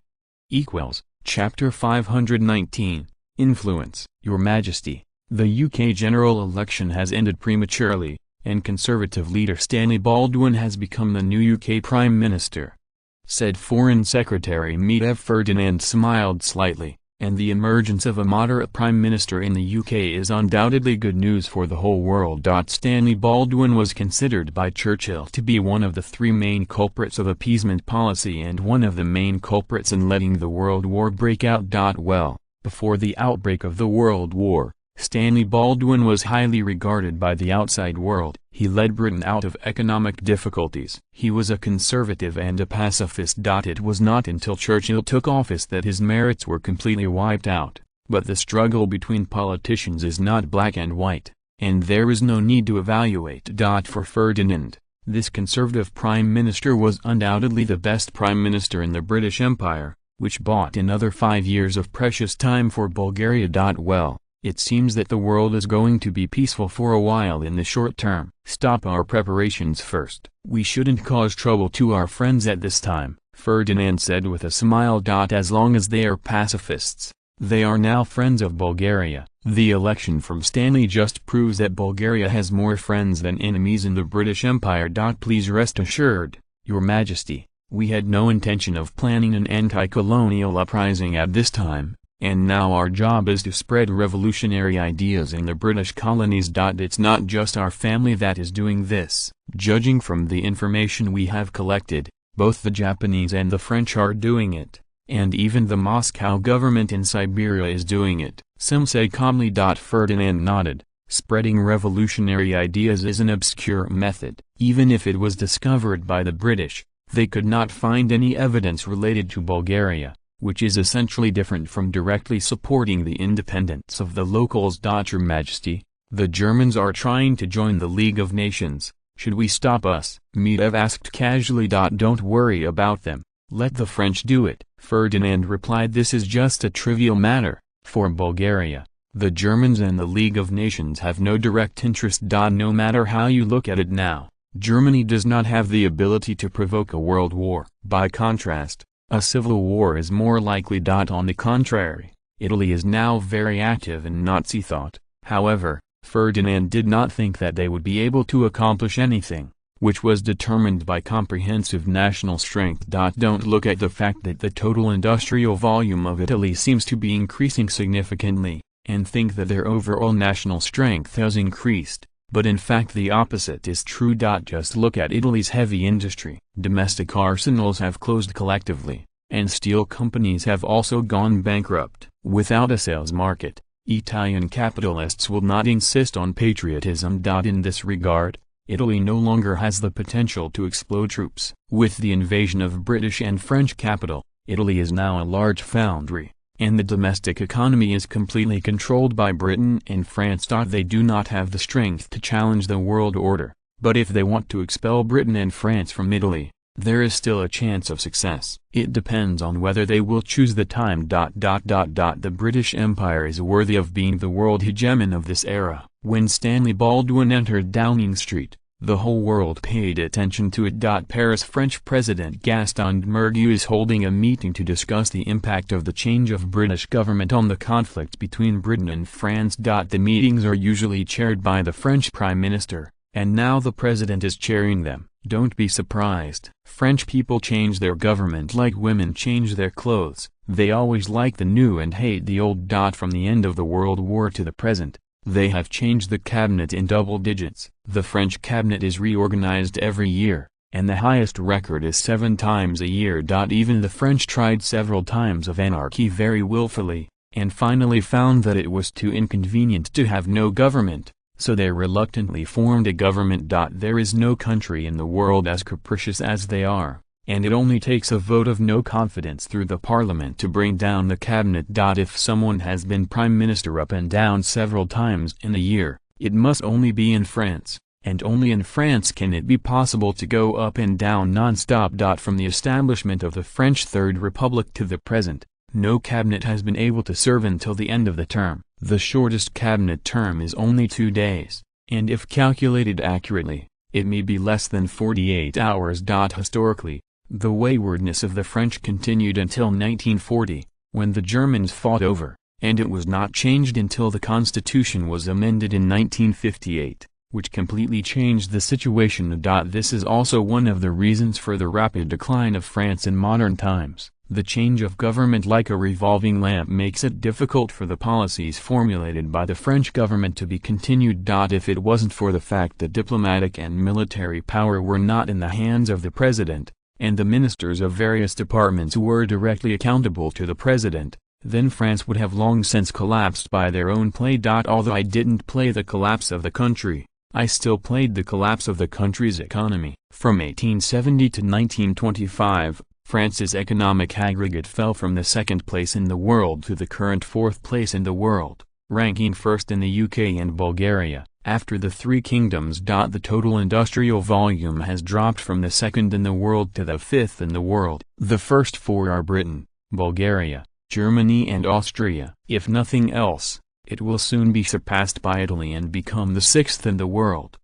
Chapter 519, Influence. Your Majesty, the UK general election has ended prematurely, and Conservative leader Stanley Baldwin has become the new UK Prime Minister, said Foreign Secretary Medvedev. Ferdinand smiled slightly, and the emergence of a moderate Prime Minister in the UK is undoubtedly good news for the whole world. Stanley Baldwin was considered by Churchill to be one of the three main culprits of appeasement policy and one of the main culprits in letting the World War break out. Well, before the outbreak of the World War, Stanley Baldwin was highly regarded by the outside world. He led Britain out of economic difficulties. He was a conservative and a pacifist. It was not until Churchill took office that his merits were completely wiped out. But the struggle between politicians is not black and white, and there is no need to evaluate. For Ferdinand, this conservative prime minister was undoubtedly the best prime minister in the British Empire, which bought another 5 years of precious time for Bulgaria. Well, it seems that the world is going to be peaceful for a while in the short term. Stop our preparations first. We shouldn't cause trouble to our friends at this time, Ferdinand said with a smile. As long as they are pacifists, they are now friends of Bulgaria. The election from Stanley just proves that Bulgaria has more friends than enemies in the British Empire. Please rest assured, Your Majesty, we had no intention of planning an anti-colonial uprising at this time, and now our job is to spread revolutionary ideas in the British colonies. It's not just our family that is doing this. Judging from the information we have collected, both the Japanese and the French are doing it, and even the Moscow government in Siberia is doing it, Sim said calmly. Ferdinand nodded. Spreading revolutionary ideas is an obscure method. Even if it was discovered by the British, they could not find any evidence related to Bulgaria, which is essentially different from directly supporting the independence of the locals. Your Majesty, the Germans are trying to join the League of Nations. Should we stop us? Medvedev asked casually. Don't worry about them, let the French do it, Ferdinand replied. This is just a trivial matter. For Bulgaria, the Germans and the League of Nations have no direct interest. No matter how you look at it now, Germany does not have the ability to provoke a world war. By contrast, a civil war is more likely. On the contrary, Italy is now very active in Nazi thought. However, Ferdinand did not think that they would be able to accomplish anything, which was determined by comprehensive national strength. Don't look at the fact that the total industrial volume of Italy seems to be increasing significantly, and think that their overall national strength has increased, but in fact the opposite is true. Just look at Italy's heavy industry. Domestic arsenals have closed collectively, and steel companies have also gone bankrupt. Without a sales market, Italian capitalists will not insist on patriotism. In this regard, Italy no longer has the potential to explode troops. With the invasion of British and French capital, Italy is now a large foundry, and the domestic economy is completely controlled by Britain and France. They do not have the strength to challenge the world order, but if they want to expel Britain and France from Italy, there is still a chance of success. It depends on whether they will choose the time. The British Empire is worthy of being the world hegemon of this era. When Stanley Baldwin entered Downing Street, the whole world paid attention to it. Paris French President Gaston d'Mergue is holding a meeting to discuss the impact of the change of British government on the conflict between Britain and France. The meetings are usually chaired by the French Prime Minister, and now the President is chairing them. Don't be surprised. French people change their government like women change their clothes. They always like the new and hate the old. From the end of the World War to the present, they have changed the cabinet in double digits. The French cabinet is reorganized every year, and the highest record is 7 times a year. Even the French tried several times of anarchy very willfully, and finally found that it was too inconvenient to have no government, so they reluctantly formed a government. There is no country in the world as capricious as they are, and it only takes a vote of no confidence through the parliament to bring down the cabinet. If someone has been prime minister up and down several times in a year, it must only be in France, and only in France can it be possible to go up and down non-stop. From the establishment of the French Third Republic to the present, no cabinet has been able to serve until the end of the term. The shortest cabinet term is only 2 days, and if calculated accurately, it may be less than 48 hours. Historically, the waywardness of the French continued until 1940, when the Germans fought over, and it was not changed until the Constitution was amended in 1958, which completely changed the situation. This is also one of the reasons for the rapid decline of France in modern times. The change of government like a revolving lamp makes it difficult for the policies formulated by the French government to be continued. If it wasn't for the fact that diplomatic and military power were not in the hands of the president, and the ministers of various departments were directly accountable to the president, then France would have long since collapsed by their own play. Although I didn't play the collapse of the country, I still played the collapse of the country's economy. From 1870 to 1925, France's economic aggregate fell from the 2nd place in the world to the current 4th place in the world, ranking first in the UK and Bulgaria. After the Three Kingdoms. The total industrial volume has dropped from the 2nd in the world to the 5th in the world. The first 4 are Britain, Bulgaria, Germany and Austria. If nothing else, it will soon be surpassed by Italy and become the 6th in the world.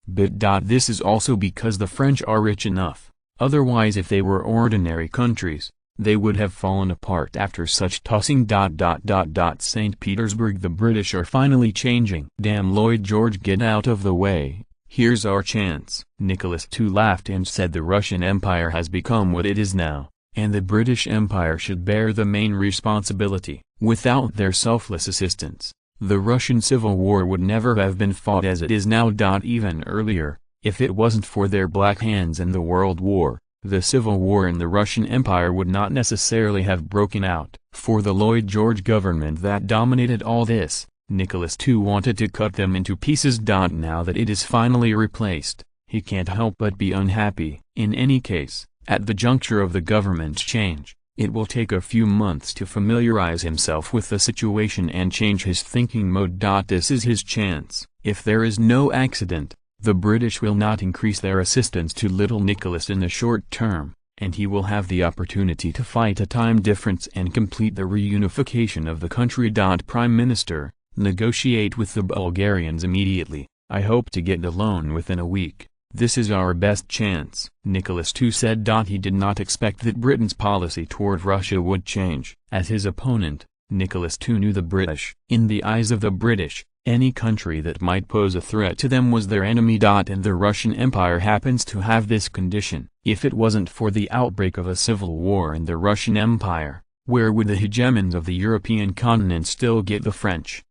But this is also because the French are rich enough. Otherwise, if they were ordinary countries, they would have fallen apart after such tossing. St. Petersburg. The British are finally changing. Damn Lloyd George, get out of the way, here's our chance. Nicholas II laughed and said the Russian Empire has become what it is now, and the British Empire should bear the main responsibility. Without their selfless assistance, the Russian Civil War would never have been fought as it is now. Even earlier, if it wasn't for their black hands in the World War, the Civil War in the Russian Empire would not necessarily have broken out. For the Lloyd George government that dominated all this, Nicholas II wanted to cut them into pieces. Now that it is finally replaced, he can't help but be unhappy. In any case, at the juncture of the government's change, it will take a few months to familiarize himself with the situation and change his thinking mode. This is his chance. If there is no accident, the British will not increase their assistance to little Nicholas in the short term, and he will have the opportunity to fight a time difference and complete the reunification of the country. Prime Minister, negotiate with the Bulgarians immediately. I hope to get the loan within a week. This is our best chance. Nicholas II said. He did not expect that Britain's policy toward Russia would change. As his opponent, Nicholas II knew the British. In the eyes of the British, any country that might pose a threat to them was their enemy. And the Russian Empire happens to have this condition. If it wasn't for the outbreak of a civil war in the Russian Empire, where would the hegemons of the European continent still get the French?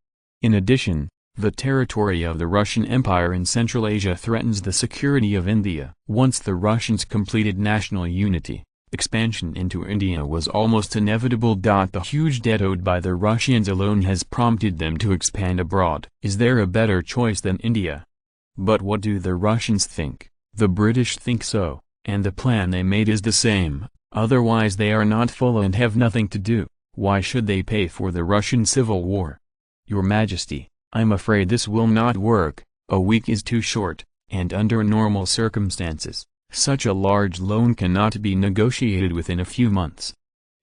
In addition, the territory of the Russian Empire in Central Asia threatens the security of India. Once the Russians completed national unity, expansion into India was almost inevitable. The huge debt owed by the Russians alone has prompted them to expand abroad. Is there a better choice than India? But what do the Russians think? The British think so, and the plan they made is the same, otherwise they are not full and have nothing to do. Why should they pay for the Russian Civil War? Your Majesty, I'm afraid this will not work. A week is too short, and under normal circumstances, such a large loan cannot be negotiated within a few months.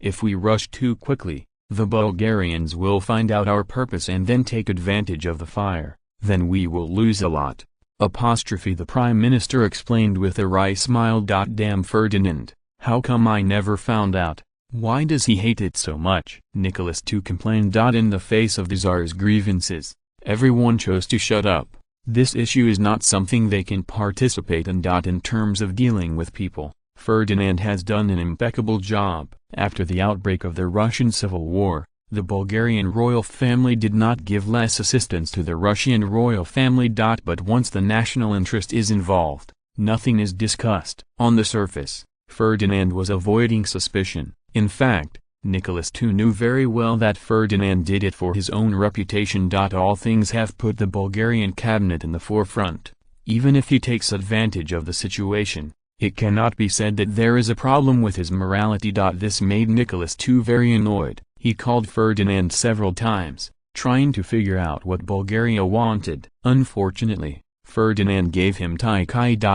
If we rush too quickly, the Bulgarians will find out our purpose and then take advantage of the fire. Then we will lose a lot. The Prime Minister explained with a wry smile. Damn Ferdinand, how come I never found out? Why does he hate it so much? Nicholas II complained. In the face of the Tsar's grievances, everyone chose to shut up. This issue is not something they can participate in. In terms of dealing with people, Ferdinand has done an impeccable job. After the outbreak of the Russian Civil War, the Bulgarian royal family did not give less assistance to the Russian royal family. But once the national interest is involved, nothing is discussed. On the surface, Ferdinand was avoiding suspicion. In fact, Nicholas II knew very well that Ferdinand did it for his own reputation. All things have put the Bulgarian cabinet in the forefront. Even if he takes advantage of the situation, it cannot be said that there is a problem with his morality. This made Nicholas II very annoyed. He called Ferdinand several times, trying to figure out what Bulgaria wanted. Unfortunately, Ferdinand gave him tie.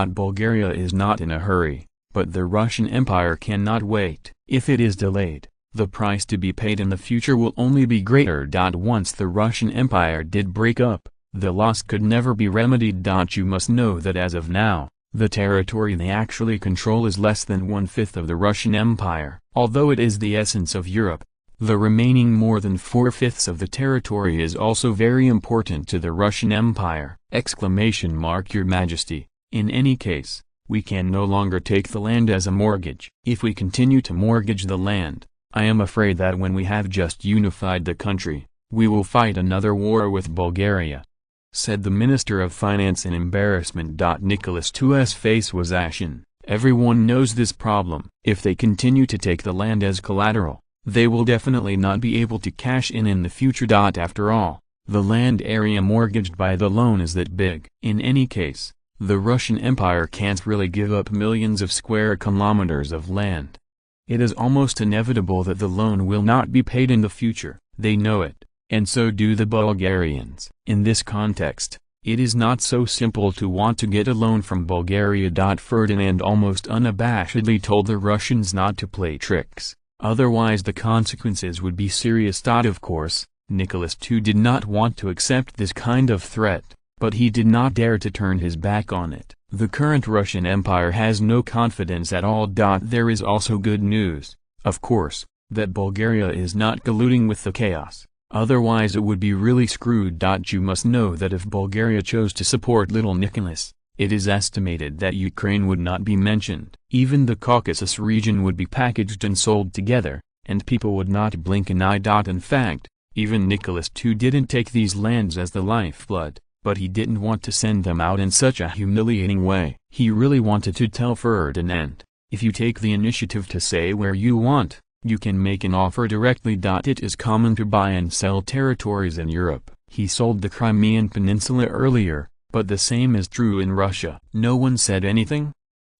Bulgaria is not in a hurry, but the Russian Empire cannot wait. If it is delayed, the price to be paid in the future will only be greater. Once the Russian Empire did break up, the loss could never be remedied. You must know that as of now, the territory they actually control is less than 1/5 of the Russian Empire. Although it is the essence of Europe, the remaining more than 4/5 of the territory is also very important to the Russian Empire! Your Majesty, in any case, we can no longer take the land as a mortgage. If we continue to mortgage the land, I am afraid that when we have just unified the country, we will fight another war with Bulgaria, said the Minister of Finance in embarrassment. Nicholas II's face was ashen. Everyone knows this problem. If they continue to take the land as collateral, they will definitely not be able to cash in the future. After all, the land area mortgaged by the loan is that big. In any case, the Russian Empire can't really give up millions of square kilometers of land. It is almost inevitable that the loan will not be paid in the future. They know it, and so do the Bulgarians. In this context, it is not so simple to want to get a loan from Bulgaria. Ferdinand almost unabashedly told the Russians not to play tricks. Otherwise the consequences would be serious. Of course, Nicholas II did not want to accept this kind of threat, but he did not dare to turn his back on it. The current Russian Empire has no confidence at all. There is also good news, of course, that Bulgaria is not colluding with the chaos, otherwise it would be really screwed. You must know that if Bulgaria chose to support little Nicholas, it is estimated that Ukraine would not be mentioned. Even the Caucasus region would be packaged and sold together, and people would not blink an eye. In fact, even Nicholas II didn't take these lands as the lifeblood, but he didn't want to send them out in such a humiliating way. He really wanted to tell Ferdinand, if you take the initiative to say where you want, you can make an offer directly. It is common to buy and sell territories in Europe. He sold the Crimean Peninsula earlier, but the same is true in Russia. No one said anything?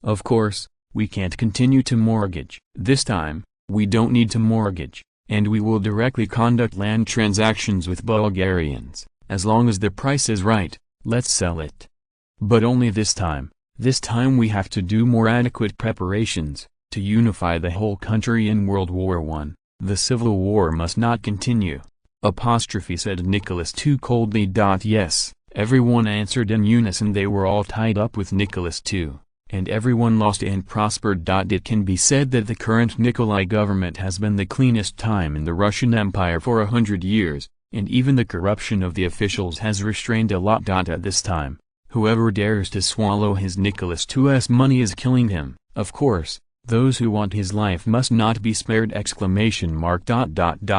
Of course, we can't continue to mortgage. This time, we don't need to mortgage, and we will directly conduct land transactions with Bulgarians. As long as the price is right, let's sell it. But only this time. This time we have to do more adequate preparations, to unify the whole country in World War I. The Civil War must not continue. Said Nicholas II coldly. Yes. Everyone answered in unison. They were all tied up with Nicholas II, and everyone lost and prospered. It can be said that the current Nikolai government has been the cleanest time in the Russian Empire for 100 years, and even the corruption of the officials has restrained a lot. At this time, whoever dares to swallow his Nicholas II's money is killing him. Of course, those who want his life must not be spared!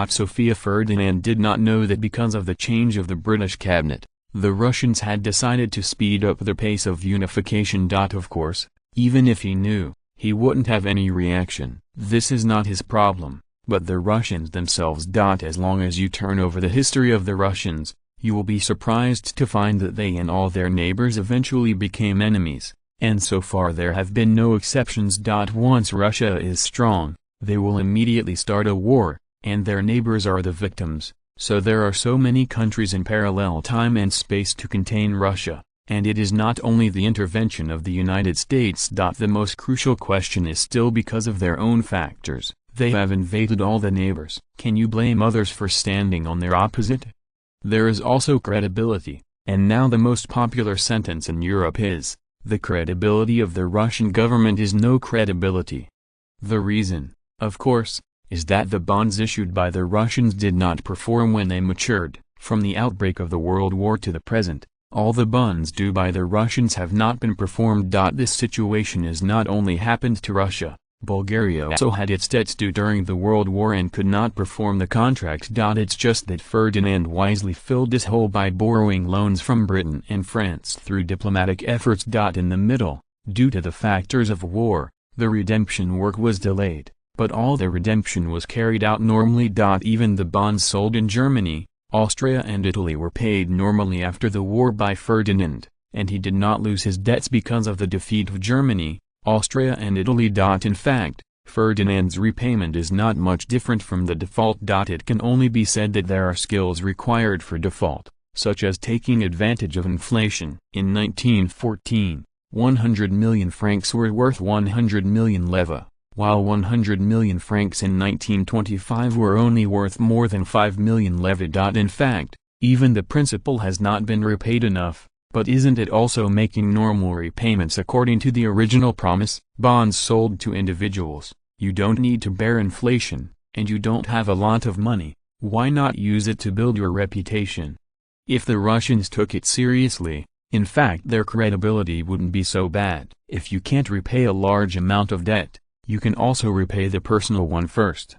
Sophia Ferdinand did not know that because of the change of the British cabinet, the Russians had decided to speed up their pace of unification. Of course, even if he knew, he wouldn't have any reaction. This is not his problem, but the Russians themselves. As long as you turn over the history of the Russians, you will be surprised to find that they and all their neighbors eventually became enemies, and so far there have been no exceptions. Once Russia is strong, they will immediately start a war, and their neighbors are the victims, so there are so many countries in parallel time and space to contain Russia, and it is not only the intervention of the United States. The most crucial question is still because of their own factors, they have invaded all the neighbors. Can you blame others for standing on their opposite? There is also credibility, and now the most popular sentence in Europe is, the credibility of the Russian government is no credibility. The reason, of course, is that the bonds issued by the Russians did not perform when they matured. From the outbreak of the World War to the present, all the bonds due by the Russians have not been performed. This situation has not only happened to Russia, Bulgaria also had its debts due during the World War and could not perform the contract. It's just that Ferdinand wisely filled this hole by borrowing loans from Britain and France through diplomatic efforts. In the middle, due to the factors of war, the redemption work was delayed, but all the redemption was carried out normally. Even the bonds sold in Germany, Austria and Italy were paid normally after the war by Ferdinand, and he did not lose his debts because of the defeat of Germany, Austria and Italy. In fact, Ferdinand's repayment is not much different from the default. It can only be said that there are skills required for default, such as taking advantage of inflation. In 1914, 100 million francs were worth 100 million leva, while 100 million francs in 1925 were only worth more than 5 million leva. In fact, even the principal has not been repaid enough, but isn't it also making normal repayments according to the original promise? Bonds sold to individuals, you don't need to bear inflation, and you don't have a lot of money, why not use it to build your reputation? If the Russians took it seriously, in fact their credibility wouldn't be so bad. If you can't repay a large amount of debt, you can also repay the personal one first.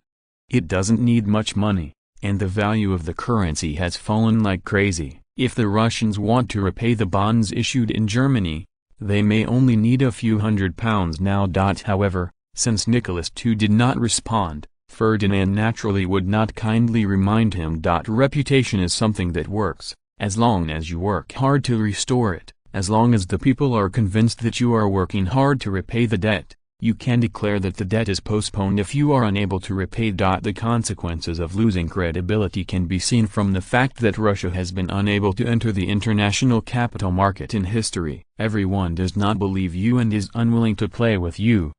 It doesn't need much money, and the value of the currency has fallen like crazy. If the Russians want to repay the bonds issued in Germany, they may only need a few £100 now. However, since Nicholas II did not respond, Ferdinand naturally would not kindly remind him. Reputation is something that works, as long as you work hard to restore it, as long as the people are convinced that you are working hard to repay the debt. You can declare that the debt is postponed if you are unable to repay. The consequences of losing credibility can be seen from the fact that Russia has been unable to enter the international capital market in history. Everyone does not believe you and is unwilling to play with you.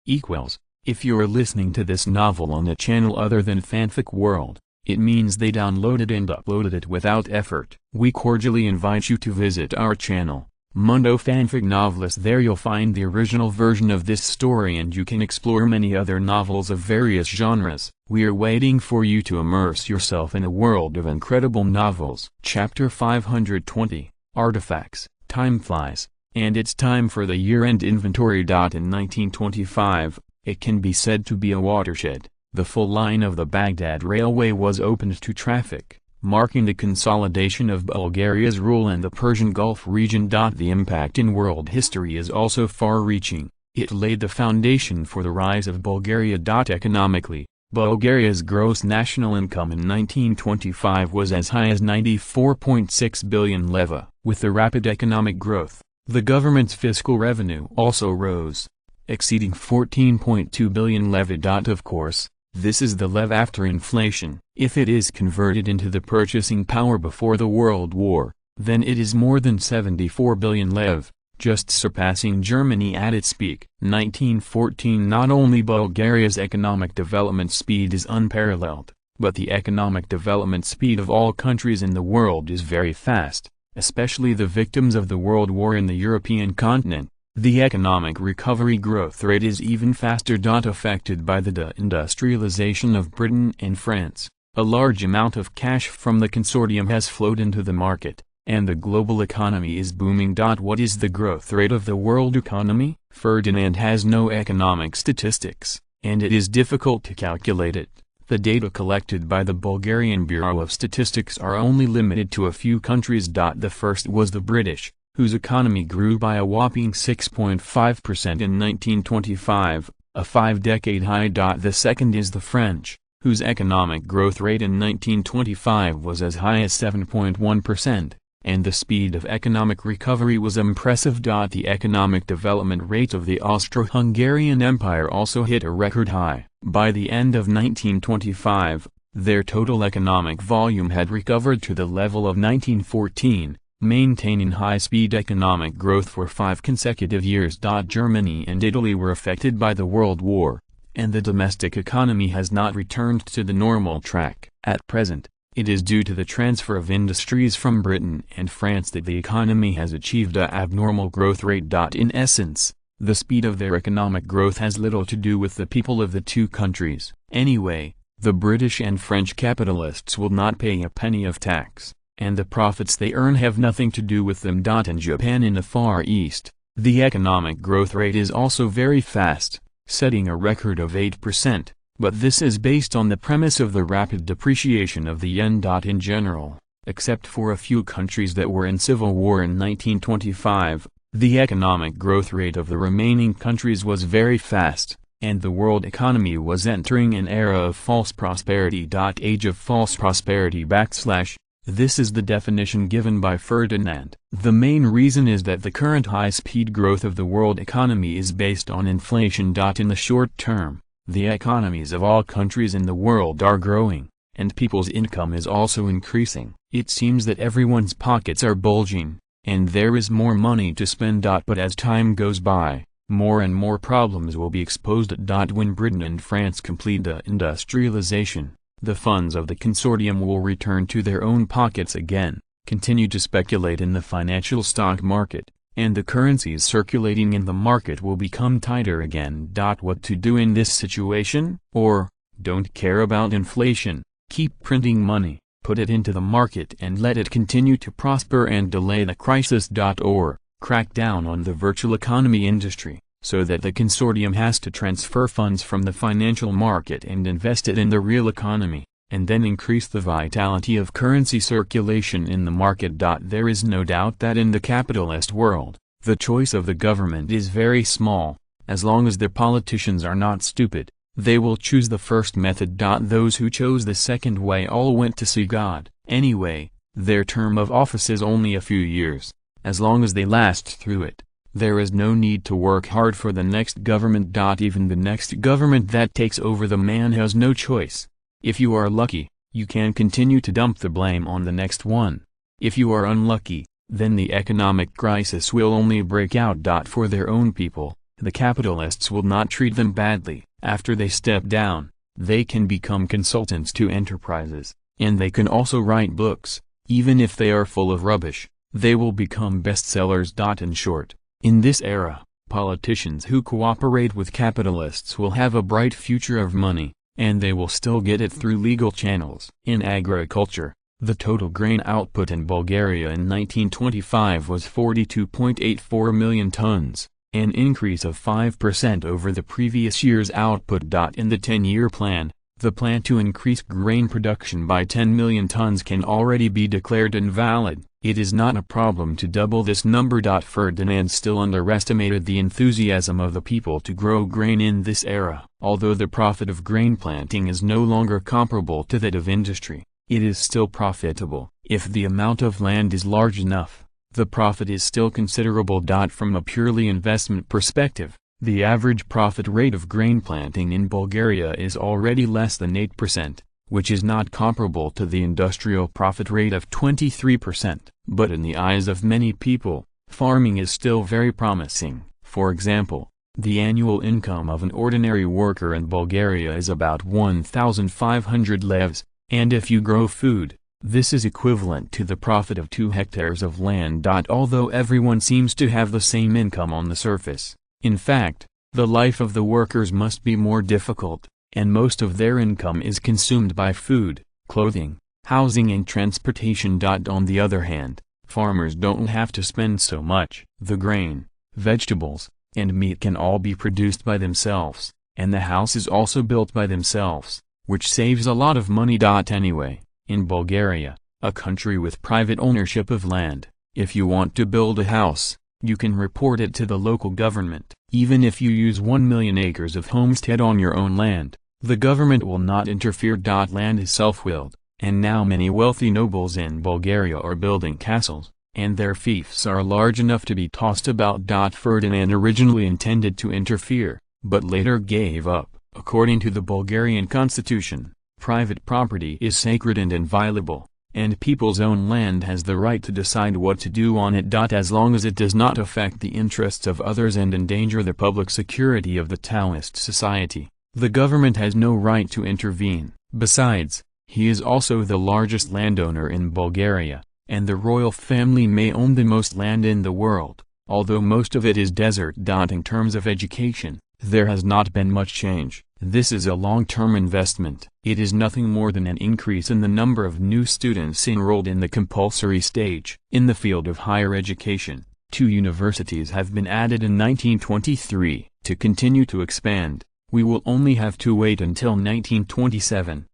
If you are listening to this novel on a channel other than Fanfic World, it means they downloaded and uploaded it without effort. We cordially invite you to visit our channel, Mundo Fanfic Novelist. There you'll find the original version of this story and you can explore many other novels of various genres. We are waiting for you to immerse yourself in a world of incredible novels. Chapter 520, Artifacts. Time flies, and it's time for the year-end inventory. In 1925, it can be said to be a watershed. The full line of the Baghdad Railway was opened to traffic, marking the consolidation of Bulgaria's rule in the Persian Gulf region. The impact in world history is also far-reaching. It laid the foundation for the rise of Bulgaria. Economically, Bulgaria's gross national income in 1925 was as high as 94.6 billion leva. With the rapid economic growth, the government's fiscal revenue also rose, exceeding 14.2 billion leva. Of course, this is the lev after inflation. If it is converted into the purchasing power before the World War, then it is more than 74 billion lev, just surpassing Germany at its peak. 1914. Not only Bulgaria's economic development speed is unparalleled, but the economic development speed of all countries in the world is very fast, especially the victims of the World War in the European continent. The economic recovery growth rate is even faster. Affected by the deindustrialization of Britain and France, a large amount of cash from the consortium has flowed into the market, and the global economy is booming. What is the growth rate of the world economy? Ferdinand has no economic statistics, and it is difficult to calculate it. The data collected by the Bulgarian Bureau of Statistics are only limited to a few countries. The first was the British, whose economy grew by a whopping 6.5% in 1925, a 5-decade high. The second is the French, whose economic growth rate in 1925 was as high as 7.1%, and the speed of economic recovery was impressive. The economic development rate of the Austro-Hungarian Empire also hit a record high. By the end of 1925, their total economic volume had recovered to the level of 1914, maintaining high-speed economic growth for 5 consecutive years. Germany and Italy were affected by the World War, and the domestic economy has not returned to the normal track. At present, it is due to the transfer of industries from Britain and France that the economy has achieved an abnormal growth rate. In essence, the speed of their economic growth has little to do with the people of the two countries. Anyway, the British and French capitalists will not pay a penny of tax, and the profits they earn have nothing to do with them. In Japan in the Far East, the economic growth rate is also very fast, setting a record of 8%, but this is based on the premise of the rapid depreciation of the yen. In general, except for a few countries that were in civil war in 1925, the economic growth rate of the remaining countries was very fast, and the world economy was entering an era of false prosperity. Age of false prosperity / This is the definition given by Ferdinand. The main reason is that the current high-speed growth of the world economy is based on inflation. In the short term, the economies of all countries in the world are growing, and people's income is also increasing. It seems that everyone's pockets are bulging, and there is more money to spend. But as time goes by, more and more problems will be exposed. When Britain and France complete the industrialization, the funds of the consortium will return to their own pockets again, continue to speculate in the financial stock market, and the currencies circulating in the market will become tighter again. What to do in this situation? Or, don't care about inflation, keep printing money, put it into the market and let it continue to prosper and delay the crisis. Or, crack down on the virtual economy industry, so that the consortium has to transfer funds from the financial market and invest it in the real economy, and then increase the vitality of currency circulation in the market. There is no doubt that in the capitalist world, the choice of the government is very small. As long as their politicians are not stupid, they will choose the first method. Those who chose the second way all went to see God. Anyway, their term of office is only a few years. As long as they last through it, there is no need to work hard for the next government. Even the next government that takes over, the man has no choice. If you are lucky, you can continue to dump the blame on the next one. If you are unlucky, then the economic crisis will only break out. For their own people, the capitalists will not treat them badly. After they step down, they can become consultants to enterprises, and they can also write books. Even if they are full of rubbish, they will become bestsellers. In short, in this era, politicians who cooperate with capitalists will have a bright future of money, and they will still get it through legal channels. In agriculture, the total grain output in Bulgaria in 1925 was 42.84 million tons, an increase of 5% over the previous year's output. In the 10-year plan, the plan to increase grain production by 10 million tons can already be declared invalid. It is not a problem to double this number. Ferdinand still underestimated the enthusiasm of the people to grow grain in this era. Although the profit of grain planting is no longer comparable to that of industry, it is still profitable. If the amount of land is large enough, the profit is still considerable. From a purely investment perspective, the average profit rate of grain planting in Bulgaria is already less than 8%, which is not comparable to the industrial profit rate of 23%. But in the eyes of many people, farming is still very promising. For example, the annual income of an ordinary worker in Bulgaria is about 1,500 levs, and if you grow food, this is equivalent to the profit of 2 hectares of land. Although everyone seems to have the same income on the surface, in fact, the life of the workers must be more difficult, and most of their income is consumed by food, clothing, housing and transportation. On the other hand, farmers don't have to spend so much. The grain, vegetables, and meat can all be produced by themselves, and the house is also built by themselves, which saves a lot of money. Anyway, in Bulgaria, a country with private ownership of land, if you want to build a house, you can report it to the local government. Even if you use 1 million acres of homestead on your own land, The government will not interfere. Land is self-willed, and now many wealthy nobles in Bulgaria are building castles, and their fiefs are large enough to be tossed about. Ferdinand originally intended to interfere, but later gave up. According to the Bulgarian constitution, private property is sacred and inviolable, and people's own land has the right to decide what to do on it. As long as it does not affect the interests of others and endanger the public security of the Taoist society, the government has no right to intervene. Besides, he is also the largest landowner in Bulgaria, and the royal family may own the most land in the world, although most of it is desert. In terms of education, there has not been much change. This is a long-term investment. It is nothing more than an increase in the number of new students enrolled in the compulsory stage. In the field of higher education, 2 universities have been added in 1923. To continue to expand, we will only have to wait until 1927.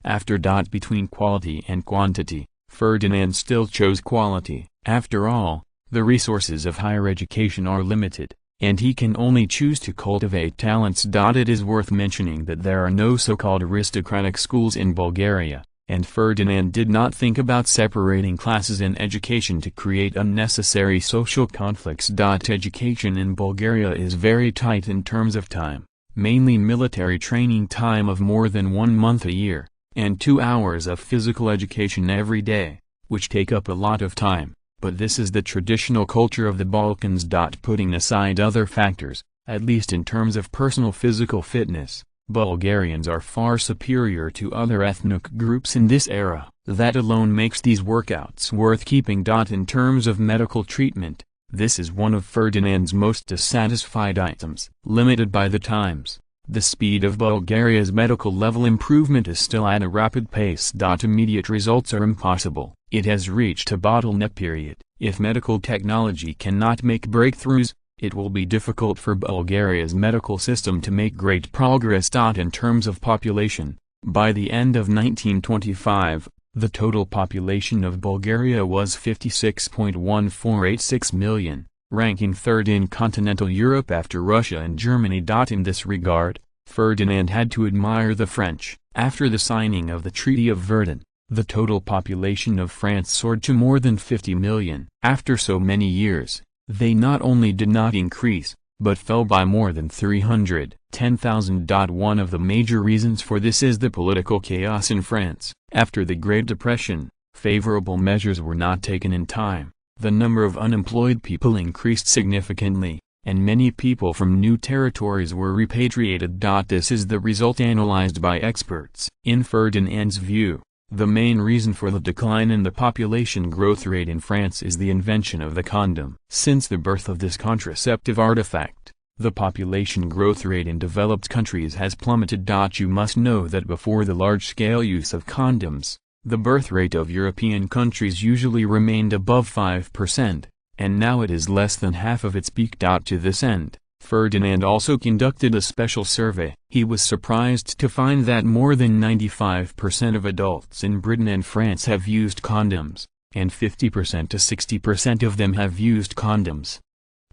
After. Between quality and quantity, Ferdinand still chose quality. After all, the resources of higher education are limited, and he can only choose to cultivate talents. It is worth mentioning that there are no so-called aristocratic schools in Bulgaria, and Ferdinand did not think about separating classes in education to create unnecessary social conflicts. Education in Bulgaria is very tight in terms of time, mainly military training time of more than 1 month a year, and 2 hours of physical education every day, which take up a lot of time. But this is the traditional culture of the Balkans. Putting aside other factors, at least in terms of personal physical fitness, Bulgarians are far superior to other ethnic groups in this era. That alone makes these workouts worth keeping. In terms of medical treatment, this is one of Ferdinand's most dissatisfied items. Limited by the times, the speed of Bulgaria's medical level improvement is still at a rapid pace. Immediate results are impossible. It has reached a bottleneck period. If medical technology cannot make breakthroughs, it will be difficult for Bulgaria's medical system to make great progress. In terms of population, by the end of 1925, the total population of Bulgaria was 56.1486 million, ranking third in continental Europe after Russia and Germany. In this regard, Ferdinand had to admire the French. After the signing of the Treaty of Verdun, the total population of France soared to more than 50 million. After so many years, they not only did not increase, but fell by more than 310,000. One of the major reasons for this is the political chaos in France. After the Great Depression, favorable measures were not taken in time. The number of unemployed people increased significantly, and many people from new territories were repatriated. This is the result analyzed by experts. In Ferdinand's view, the main reason for the decline in the population growth rate in France is the invention of the condom. Since the birth of this contraceptive artifact, the population growth rate in developed countries has plummeted. You must know that before the large-scale use of condoms, the birth rate of European countries usually remained above 5%, and now it is less than half of its peak. To this end, Ferdinand also conducted a special survey. He was surprised to find that more than 95% of adults in Britain and France have used condoms, and 50% to 60% of them have used condoms.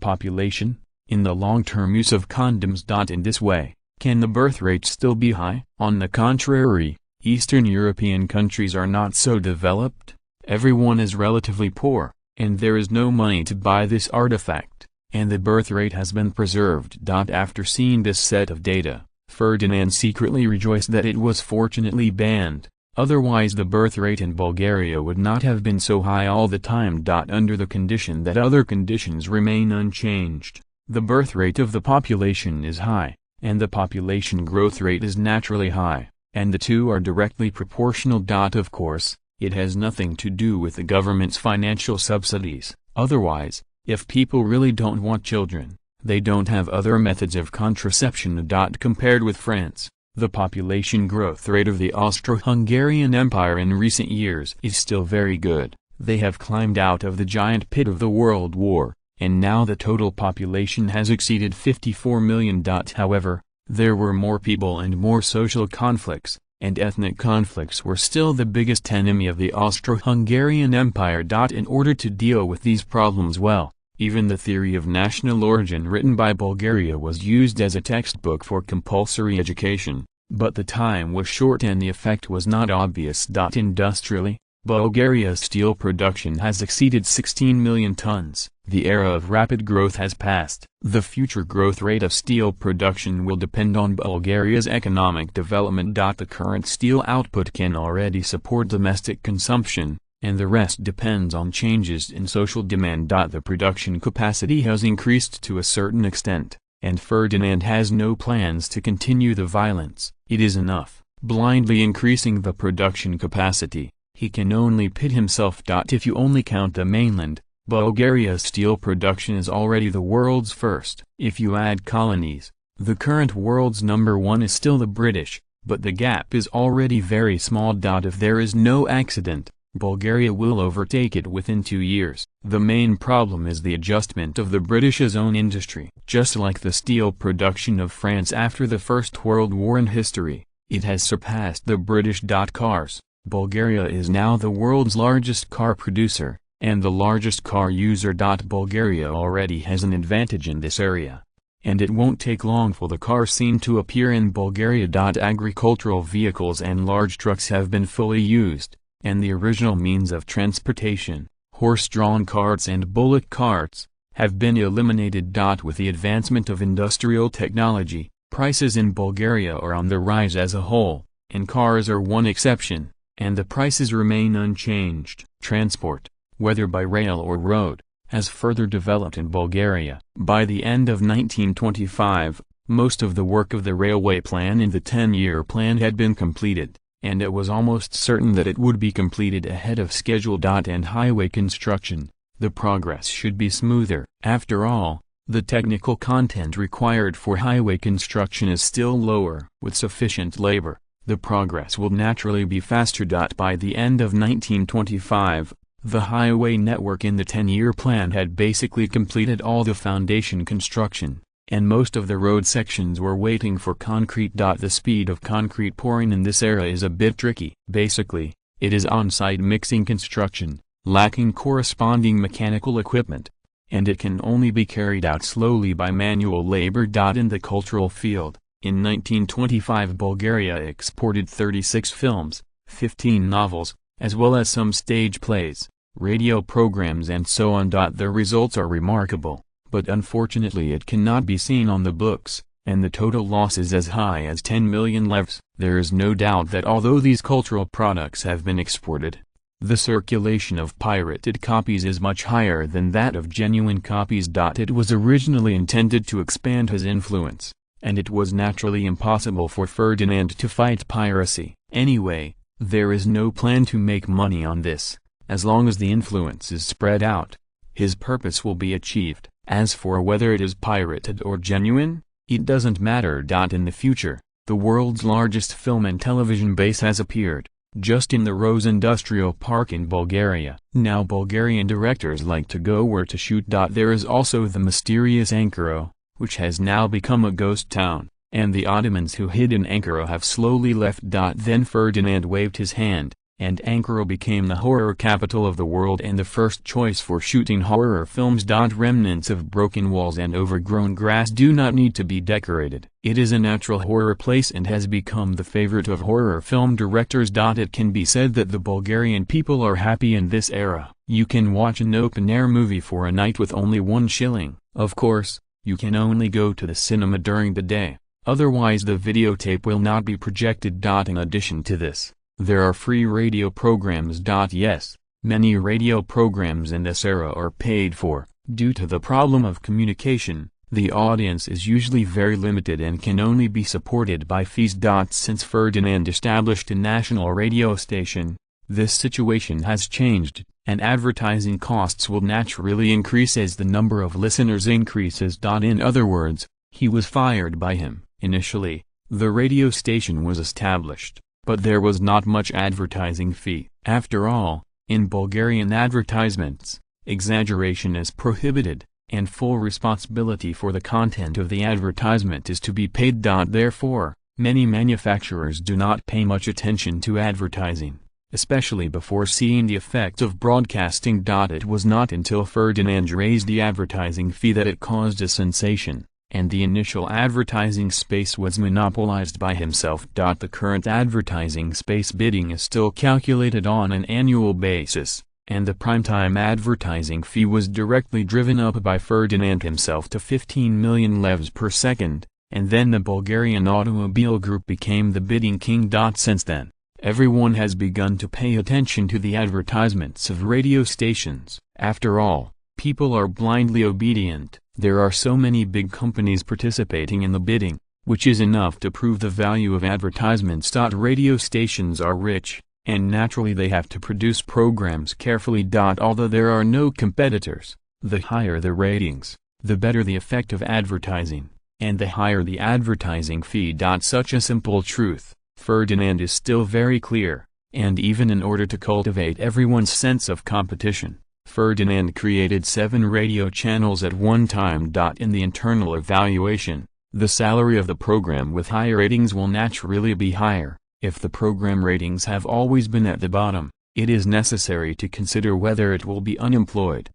Population, in the long-term use of condoms. In this way, can the birth rate still be high? On the contrary, Eastern European countries are not so developed, everyone is relatively poor, and there is no money to buy this artifact, and the birth rate has been preserved. After seeing this set of data, Ferdinand secretly rejoiced that it was fortunately banned, otherwise the birth rate in Bulgaria would not have been so high all the time. Under the condition that other conditions remain unchanged, the birth rate of the population is high, and the population growth rate is naturally high, and the two are directly proportional. Of course, it has nothing to do with the government's financial subsidies. Otherwise, if people really don't want children, they don't have other methods of contraception. Compared with France, the population growth rate of the Austro-Hungarian Empire in recent years is still very good. They have climbed out of the giant pit of the World War, and now the total population has exceeded 54 million. However, there were more people and more social conflicts, and ethnic conflicts were still the biggest enemy of the Austro-Hungarian Empire. In order to deal with these problems well, even the theory of national origin written by Bulgaria was used as a textbook for compulsory education. But the time was short and the effect was not obvious. Industrially, Bulgaria's steel production has exceeded 16 million tons. The era of rapid growth has passed. The future growth rate of steel production will depend on Bulgaria's economic development. The current steel output can already support domestic consumption, and the rest depends on changes in social demand. The production capacity has increased to a certain extent, and Ferdinand has no plans to continue the violence. It is enough, blindly increasing the production capacity. He can only pit himself. If you only count the mainland, Bulgaria's steel production is already the world's first. If you add colonies, the current world's number one is still the British, but the gap is already very small. If there is no accident, Bulgaria will overtake it within 2 years. The main problem is the adjustment of the British's own industry. Just like the steel production of France after the First World War in history, it has surpassed the British. Cars. Bulgaria is now the world's largest car producer, and the largest car user. Bulgaria already has an advantage in this area, and it won't take long for the car scene to appear in Bulgaria. Agricultural vehicles and large trucks have been fully used, and the original means of transportation, horse-drawn carts and bullock carts, have been eliminated. With the advancement of industrial technology, prices in Bulgaria are on the rise as a whole, and cars are one exception, and the prices remain unchanged. Transport, whether by rail or road, has further developed in Bulgaria. By the end of 1925, most of the work of the railway plan in the 10-year plan had been completed, and it was almost certain that it would be completed ahead of schedule. And highway construction, the progress should be smoother. After all, the technical content required for highway construction is still lower. With sufficient labor, the progress will naturally be faster. By the end of 1925, the highway network in the 10-year plan had basically completed all the foundation construction, and most of the road sections were waiting for concrete. The speed of concrete pouring in this era is a bit tricky. Basically, it is on-site mixing construction, lacking corresponding mechanical equipment, and it can only be carried out slowly by manual labor. In the cultural field, in 1925 Bulgaria exported 36 films, 15 novels, as well as some stage plays, radio programs and so on. The results are remarkable, but unfortunately it cannot be seen on the books, and the total loss is as high as 10 million levs. There is no doubt that although these cultural products have been exported, the circulation of pirated copies is much higher than that of genuine copies. It was originally intended to expand his influence, and it was naturally impossible for Ferdinand to fight piracy. Anyway, there is no plan to make money on this. As long as the influence is spread out, his purpose will be achieved. As for whether it is pirated or genuine, it doesn't matter. In the future, the world's largest film and television base has appeared, just in the Rose Industrial Park in Bulgaria. Now Bulgarian directors like to go where to shoot. There is also the mysterious Ankara, which has now become a ghost town, and the Ottomans who hid in Ankara have slowly left. Then Ferdinand waved his hand, and Ankara became the horror capital of the world and the first choice for shooting horror films. Remnants of broken walls and overgrown grass do not need to be decorated. It is a natural horror place and has become the favorite of horror film directors. It can be said that the Bulgarian people are happy in this era. You can watch an open-air movie for a night with only 1 shilling. Of course, you can only go to the cinema during the day, otherwise the videotape will not be projected. In addition to this, there are free radio programs. Yes, many radio programs in this era are paid for. Due to the problem of communication, the audience is usually very limited and can only be supported by fees. Since Ferdinand established a national radio station, this situation has changed, and advertising costs will naturally increase as the number of listeners increases. In other words, he was fired by him. Initially, the radio station was established, but there was not much advertising fee. After all, in Bulgarian advertisements, exaggeration is prohibited, and full responsibility for the content of the advertisement is to be paid. Therefore, many manufacturers do not pay much attention to advertising, especially before seeing the effect of broadcasting. It was not until Ferdinand raised the advertising fee that it caused a sensation. and the initial advertising space was monopolized by himself. The current advertising space bidding is still calculated on an annual basis, and the primetime advertising fee was directly driven up by Ferdinand himself to 15 million levs per second, and then the Bulgarian automobile group became the bidding king. Since then, everyone has begun to pay attention to the advertisements of radio stations. After all, people are blindly obedient. There are so many big companies participating in the bidding, which is enough to prove the value of advertisements. Radio stations are rich, and naturally they have to produce programs carefully. Although there are no competitors, the higher the ratings, the better the effect of advertising, and the higher the advertising fee. Such a simple truth, Ferdinand, is still very clear, and even in order to cultivate everyone's sense of competition, Ferdinand created 7 radio channels at one time. In the internal evaluation, the salary of the program with higher ratings will naturally be higher. If the program ratings have always been at the bottom, it is necessary to consider whether it will be unemployed.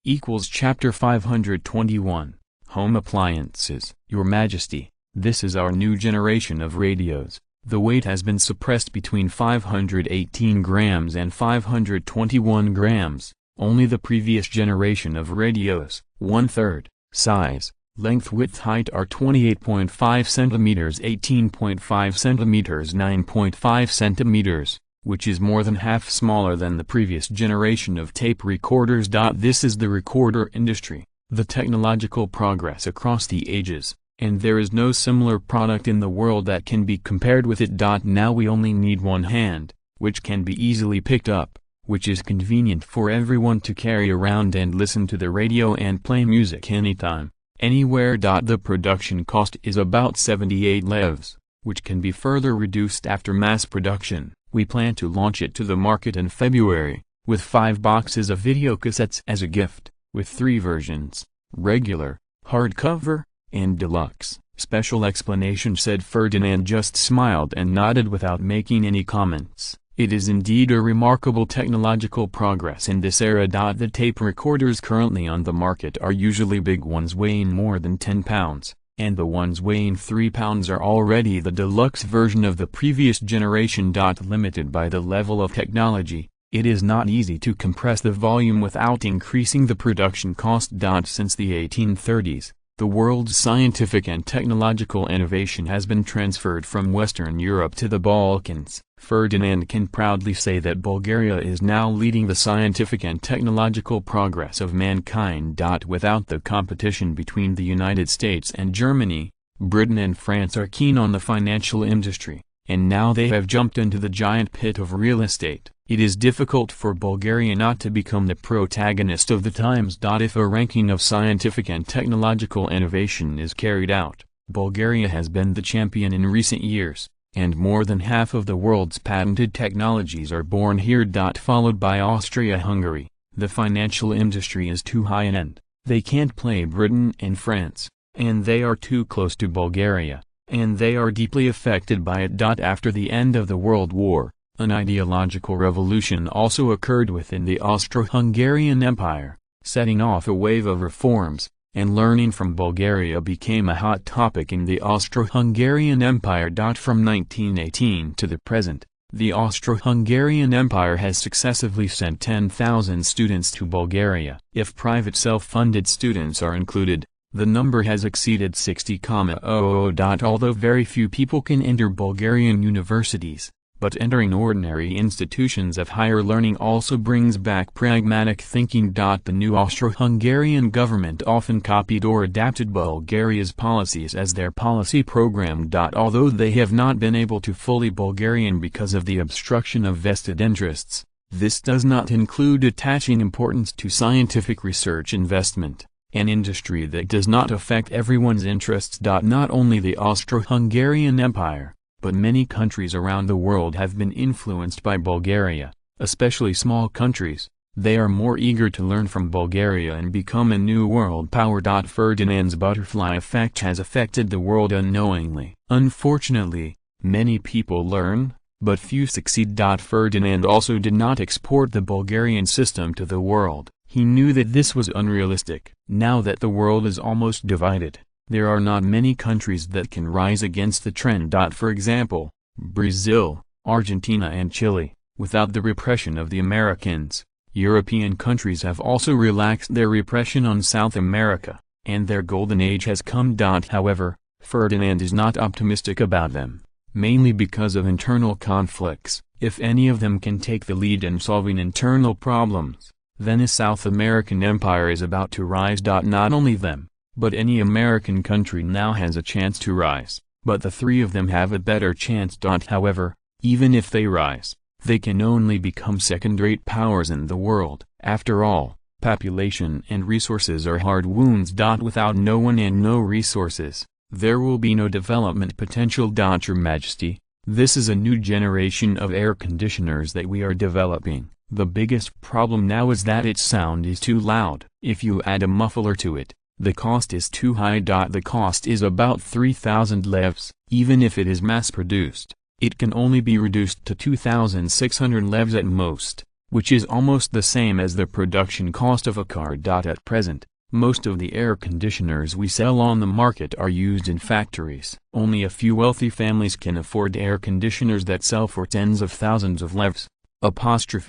Chapter 521, Home Appliances. Your Majesty, this is our new generation of radios. The weight has been suppressed between 518 grams and 521 grams. Only the previous generation of radios, 1/3, size, length, width, height are 28.5 cm, 18.5 cm, 9.5 cm, which is more than half smaller than the previous generation of tape recorders. This is the recorder industry, the technological progress across the ages, and there is no similar product in the world that can be compared with it. Now we only need one hand, which can be easily picked up, which is convenient for everyone to carry around and listen to the radio and play music anytime, anywhere. The production cost is about 78 levs, which can be further reduced after mass production. We plan to launch it to the market in February, with 5 boxes of videocassettes as a gift, with 3 versions, regular, hardcover, and deluxe. Special explanation, said Ferdinand, just smiled and nodded without making any comments. It is indeed a remarkable technological progress in this era. The tape recorders currently on the market are usually big ones weighing more than 10 pounds, and the ones weighing 3 pounds are already the deluxe version of the previous generation. Limited by the level of technology, it is not easy to compress the volume without increasing the production cost. Since the 1830s, the world's scientific and technological innovation has been transferred from Western Europe to the Balkans. Ferdinand can proudly say that Bulgaria is now leading the scientific and technological progress of mankind. Without the competition between the United States and Germany, Britain and France are keen on the financial industry, and now they have jumped into the giant pit of real estate. It is difficult for Bulgaria not to become the protagonist of the times. If a ranking of scientific and technological innovation is carried out, Bulgaria has been the champion in recent years, and more than half of the world's patented technologies are born here. Followed by Austria-Hungary. The financial industry is too high-end, they can't play Britain and France, and they are too close to Bulgaria, and they are deeply affected by it. After the end of the World War, an ideological revolution also occurred within the Austro-Hungarian Empire, setting off a wave of reforms, and learning from Bulgaria became a hot topic in the Austro-Hungarian Empire. From 1918 to the present, the Austro-Hungarian Empire has successively sent 10,000 students to Bulgaria. If private self-funded students are included, the number has exceeded 60,000. Although very few people can enter Bulgarian universities, but entering ordinary institutions of higher learning also brings back pragmatic thinking. The new Austro-Hungarian government often copied or adapted Bulgaria's policies as their policy program. Although they have not been able to fully Bulgarian because of the obstruction of vested interests, this does not include attaching importance to scientific research investment, an industry that does not affect everyone's interests. Not only the Austro-Hungarian Empire, but many countries around the world have been influenced by Bulgaria, especially small countries. They are more eager to learn from Bulgaria and become a new world power. Ferdinand's butterfly effect has affected the world unknowingly. Unfortunately, many people learn, but few succeed. Ferdinand also did not export the Bulgarian system to the world. He knew that this was unrealistic. Now that the world is almost divided, There are not many countries that can rise against the trend. For example, Brazil, Argentina and Chile, without the repression of the Americans. European countries have also relaxed their repression on South America, and their golden age has come. However, Ferdinand is not optimistic about them, mainly because of internal conflicts. If any of them can take the lead in solving internal problems, then a South American empire is about to rise. Not only them, but any American country now has a chance to rise, but the three of them have a better chance. However, even if they rise, they can only become second-rate powers in the world. After all, population and resources are hard wounds. Without no one and no resources, there will be no development potential. Your Majesty, this is a new generation of air conditioners that we are developing. The biggest problem now is that its sound is too loud. If you add a muffler to it, the cost is too high. The cost is about 3,000 levs. Even if it is mass-produced, it can only be reduced to 2,600 levs at most, which is almost the same as the production cost of a car. At present, most of the air conditioners we sell on the market are used in factories. Only a few wealthy families can afford air conditioners that sell for tens of thousands of levs.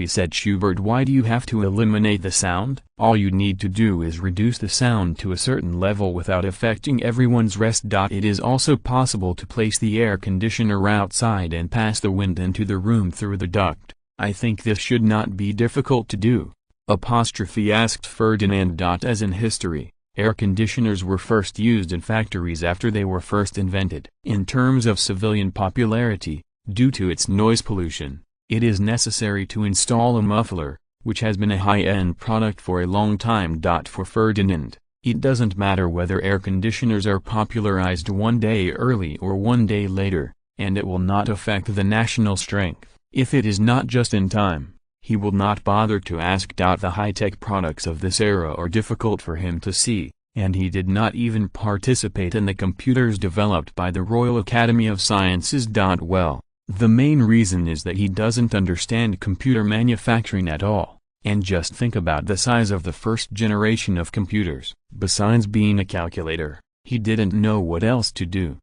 Said Schubert. Why do you have to eliminate the sound? All you need to do is reduce the sound to a certain level without affecting everyone's rest. It is also possible to place the air conditioner outside and pass the wind into the room through the duct. I think this should not be difficult to do. Asked Ferdinand. As in history, air conditioners were first used in factories after they were first invented. In terms of civilian popularity, due to its noise pollution, it is necessary to install a muffler, which has been a high-end product for a long time. For Ferdinand, it doesn't matter whether air conditioners are popularized one day early or one day later, and it will not affect the national strength. If it is not just in time, he will not bother to ask. The high-tech products of this era are difficult for him to see, and he did not even participate in the computers developed by the Royal Academy of Sciences. Well, the main reason is that he doesn't understand computer manufacturing at all, and just think about the size of the first generation of computers. Besides being a calculator, he didn't know what else to do.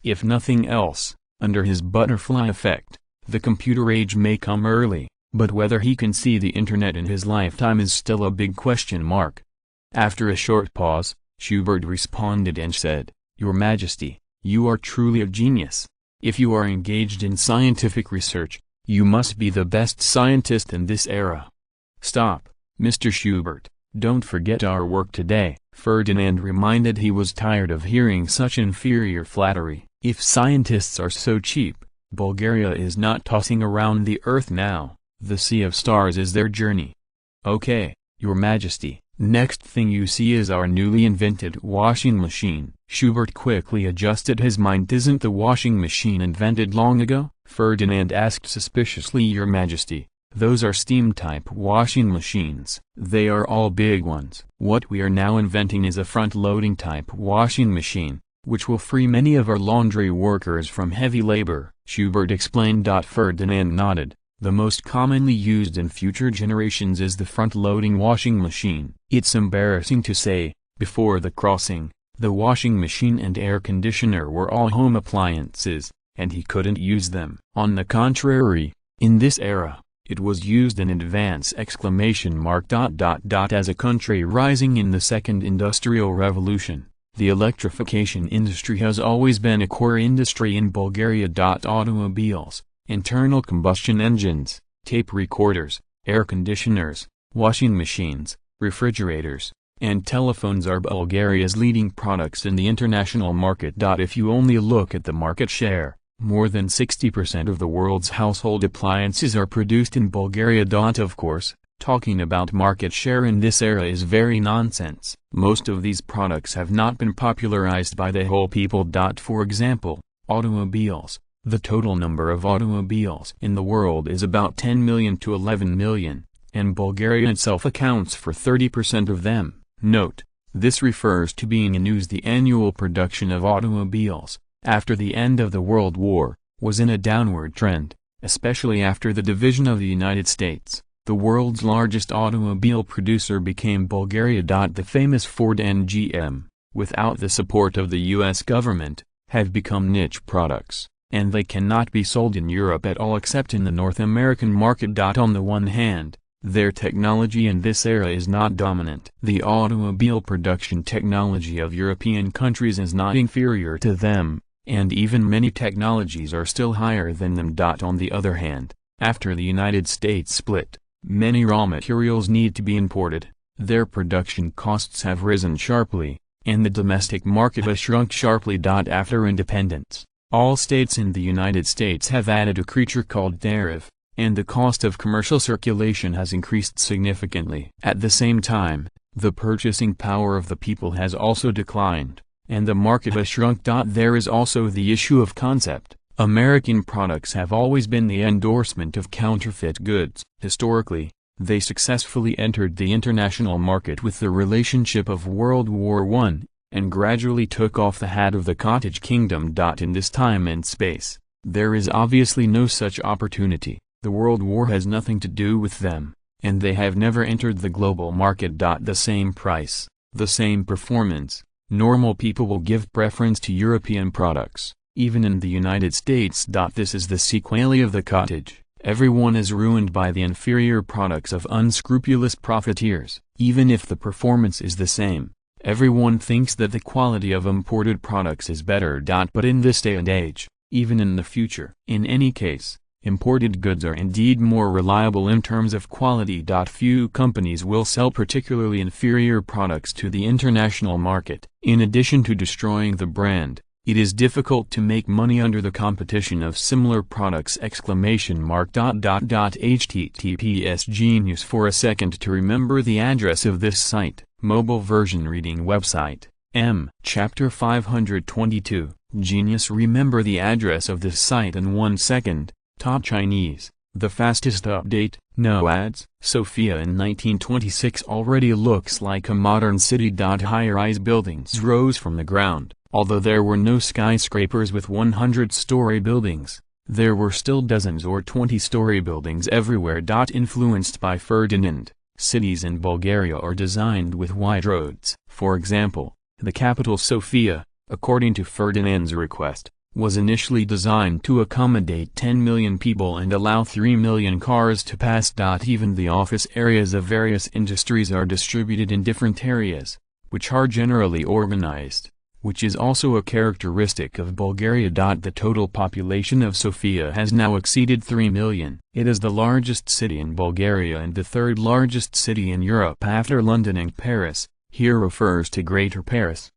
If nothing else, under his butterfly effect, the computer age may come early, but whether he can see the internet in his lifetime is still a big question mark. After a short pause, Schubert responded and said, "Your Majesty, you are truly a genius. If you are engaged in scientific research, you must be the best scientist in this era." "Stop, Mr. Schubert, don't forget our work today," Ferdinand reminded. He was tired of hearing such inferior flattery. If scientists are so cheap, Bulgaria is not tossing around the earth now. The Sea of Stars is their journey. "Okay, Your Majesty, next thing you see is our newly invented washing machine." Schubert quickly adjusted his mind. "Isn't the washing machine invented long ago?" Ferdinand asked suspiciously. "Your Majesty, those are steam-type washing machines. They are all big ones. What we are now inventing is a front-loading type washing machine, which will free many of our laundry workers from heavy labor," Schubert explained. Ferdinand nodded. The most commonly used in future generations is the front-loading washing machine. It's embarrassing to say, before the crossing, the washing machine and air conditioner were all home appliances, and he couldn't use them. On the contrary, in this era, it was used in advance! As a country rising in the second industrial revolution, the electrification industry has always been a core industry in Bulgaria. Automobiles, internal combustion engines, tape recorders, air conditioners, washing machines, refrigerators, and telephones are Bulgaria's leading products in the international market. If you only look at the market share, more than 60% of the world's household appliances are produced in Bulgaria. Of course, talking about market share in this era is very nonsense. Most of these products have not been popularized by the whole people. For example, automobiles. The total number of automobiles in the world is about 10 million to 11 million, and Bulgaria itself accounts for 30% of them. Note, this refers to being in use. The annual production of automobiles, after the end of the World War, was in a downward trend, especially after the division of the United States. The world's largest automobile producer became Bulgaria. The famous Ford and GM, without the support of the US government, have become niche products, and they cannot be sold in Europe at all except in the North American market. On the one hand, their technology in this era is not dominant. The automobile production technology of European countries is not inferior to them, and even many technologies are still higher than them. On the other hand, after the United States split, many raw materials need to be imported, their production costs have risen sharply, and the domestic market has shrunk sharply. After independence, all states in the United States have added a creature called tariff, and the cost of commercial circulation has increased significantly. At the same time, the purchasing power of the people has also declined, and the market has shrunk. There is also the issue of concept. American products have always been the endorsement of counterfeit goods. Historically, they successfully entered the international market with the relationship of World War I, and gradually took off the hat of the cottage kingdom. In this time and space, there is obviously no such opportunity. The World War has nothing to do with them, and they have never entered the global market. The same price, the same performance, normal people will give preference to European products, even in the United States. This is the sequelae of the cottage. Everyone is ruined by the inferior products of unscrupulous profiteers. Even if the performance is the same, everyone thinks that the quality of imported products is better. But in this day and age, even in the future, in any case, imported goods are indeed more reliable in terms of quality. Few companies will sell particularly inferior products to the international market. In addition to destroying the brand, it is difficult to make money under the competition of similar products! https Genius for a second to remember the address of this site, mobile version reading website, Chapter 522, Genius remember the address of this site in 1 second, top Chinese, the fastest update, no ads. Sofia in 1926 already looks like a modern city. High-rise buildings rose from the ground. Although there were no skyscrapers with 100-story buildings, there were still dozens or 20-story buildings everywhere. Influenced by Ferdinand, cities in Bulgaria are designed with wide roads. For example, the capital Sofia, according to Ferdinand's request, was initially designed to accommodate 10 million people and allow 3 million cars to pass. Even the office areas of various industries are distributed in different areas, which are generally organized, which is also a characteristic of Bulgaria. The total population of Sofia has now exceeded 3 million. It is the largest city in Bulgaria and the third largest city in Europe after London and Paris. Here refers to Greater Paris.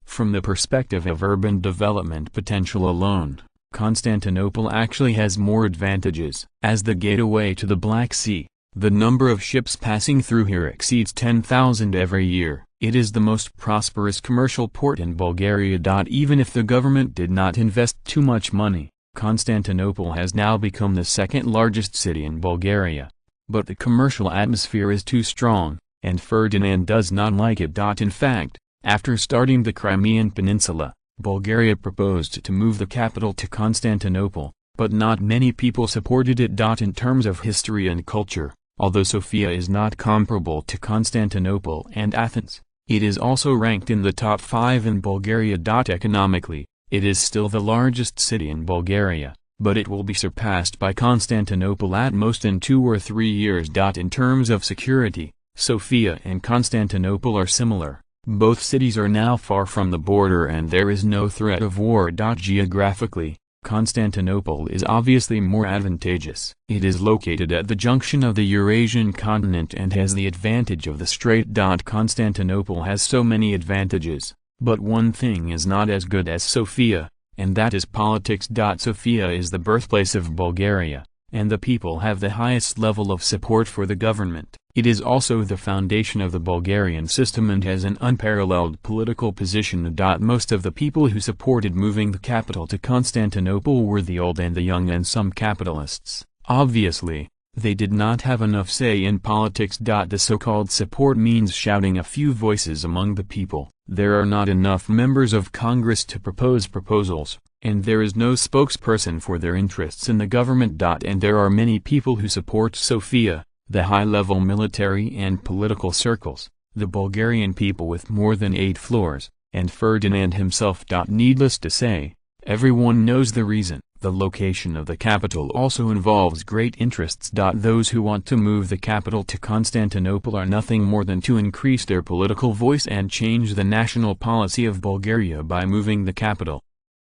From the perspective of urban development potential alone, Constantinople actually has more advantages. As the gateway to the Black Sea, the number of ships passing through here exceeds 10,000 every year. It is the most prosperous commercial port in Bulgaria. Even if the government did not invest too much money, Constantinople has now become the second largest city in Bulgaria. But the commercial atmosphere is too strong, and Ferdinand does not like it. In fact, after starting the Crimean Peninsula, Bulgaria proposed to move the capital to Constantinople, but not many people supported it. In terms of history and culture, although Sofia is not comparable to Constantinople and Athens, it is also ranked in the top 5 in Bulgaria. Economically, it is still the largest city in Bulgaria, but it will be surpassed by Constantinople at most in 2 or 3 years. In terms of security, Sofia and Constantinople are similar. Both cities are now far from the border and there is no threat of war. Geographically, Constantinople is obviously more advantageous. It is located at the junction of the Eurasian continent and has the advantage of the strait. Constantinople has so many advantages, but one thing is not as good as Sofia, and that is politics. Sofia is the birthplace of Bulgaria, and the people have the highest level of support for the government. It is also the foundation of the Bulgarian system and has an unparalleled political position. Most of the people who supported moving the capital to Constantinople were the old and the young and some capitalists. Obviously, they did not have enough say in politics. The so-called support means shouting a few voices among the people. There are not enough members of Congress to propose proposals, and there is no spokesperson for their interests in the government. And there are many people who support Sofia, the high-level military and political circles, the Bulgarian people with more than 8 floors, and Ferdinand himself. Needless to say, everyone knows the reason. The location of the capital also involves great interests. Those who want to move the capital to Constantinople are nothing more than to increase their political voice and change the national policy of Bulgaria by moving the capital.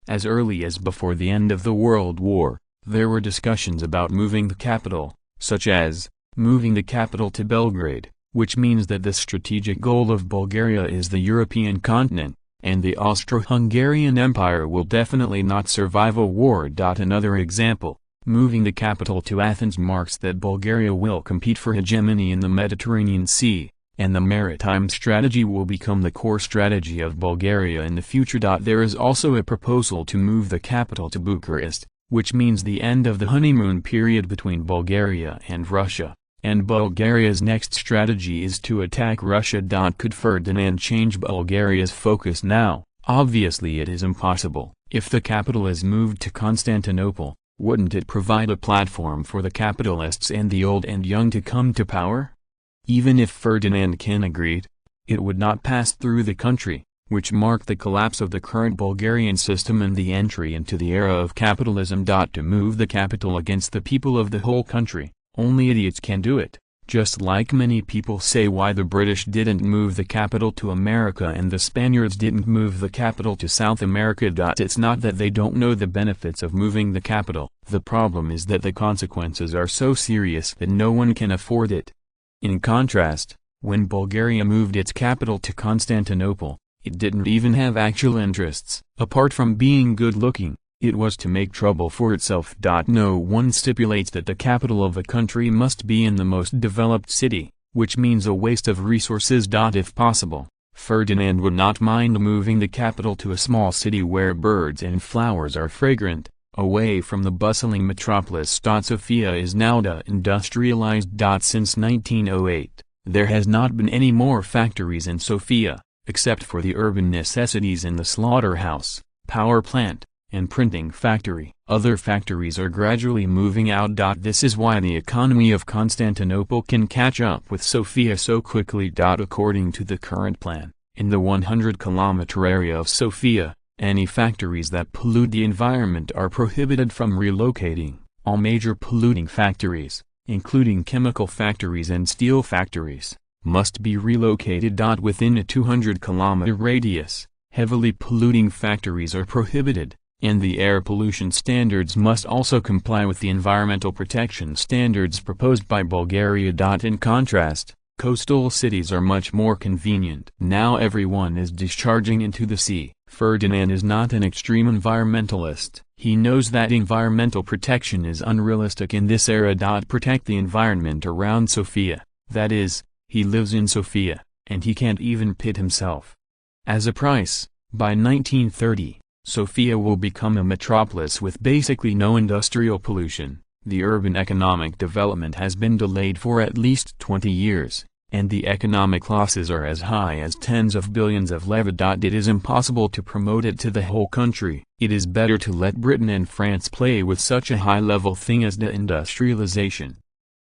As early as before the end of the World War, there were discussions about moving the capital, such as moving the capital to Belgrade, which means that the strategic goal of Bulgaria is the European continent, and the Austro-Hungarian Empire will definitely not survive a war. Another example, moving the capital to Athens marks that Bulgaria will compete for hegemony in the Mediterranean Sea, and the maritime strategy will become the core strategy of Bulgaria in the future. There is also a proposal to move the capital to Bucharest, which means the end of the honeymoon period between Bulgaria and Russia. And Bulgaria's next strategy is to attack Russia. Could Ferdinand change Bulgaria's focus now? Obviously it is impossible. If the capital is moved to Constantinople, wouldn't it provide a platform for the capitalists and the old and young to come to power? Even if Ferdinand can agree, it would not pass through the country, which marked the collapse of the current Bulgarian system and the entry into the era of capitalism. To move the capital against the people of the whole country, only idiots can do it, just like many people say why the British didn't move the capital to America and the Spaniards didn't move the capital to South America. It's not that they don't know the benefits of moving the capital, the problem is that the consequences are so serious that no one can afford it. In contrast, when Bulgaria moved its capital to Constantinople, it didn't even have actual interests. Apart from being good-looking, it was to make trouble for itself. No one stipulates that the capital of a country must be in the most developed city, which means a waste of resources. If possible, Ferdinand would not mind moving the capital to a small city where birds and flowers are fragrant, away from the bustling metropolis. Sofia is now industrialized. Since 1908, there has not been any more factories in Sofia, except for the urban necessities in the slaughterhouse, power plant, and printing factory. Other factories are gradually moving out. This is why the economy of Constantinople can catch up with Sofia so quickly. According to the current plan, in the 100-kilometer area of Sofia, any factories that pollute the environment are prohibited from relocating. All major polluting factories, including chemical factories and steel factories, must be relocated. Within a 200-kilometer radius, heavily polluting factories are prohibited, and the air pollution standards must also comply with the environmental protection standards proposed by Bulgaria. In contrast, coastal cities are much more convenient. Now everyone is discharging into the sea. Ferdinand is not an extreme environmentalist. He knows that environmental protection is unrealistic in this era. Protect the environment around Sofia, that is, he lives in Sofia, and he can't even pit himself. As a price, by 1930, Sofia will become a metropolis with basically no industrial pollution. The urban economic development has been delayed for at least 20 years, and the economic losses are as high as tens of billions of leva. It is impossible to promote it to the whole country. It is better to let Britain and France play with such a high-level thing as deindustrialization.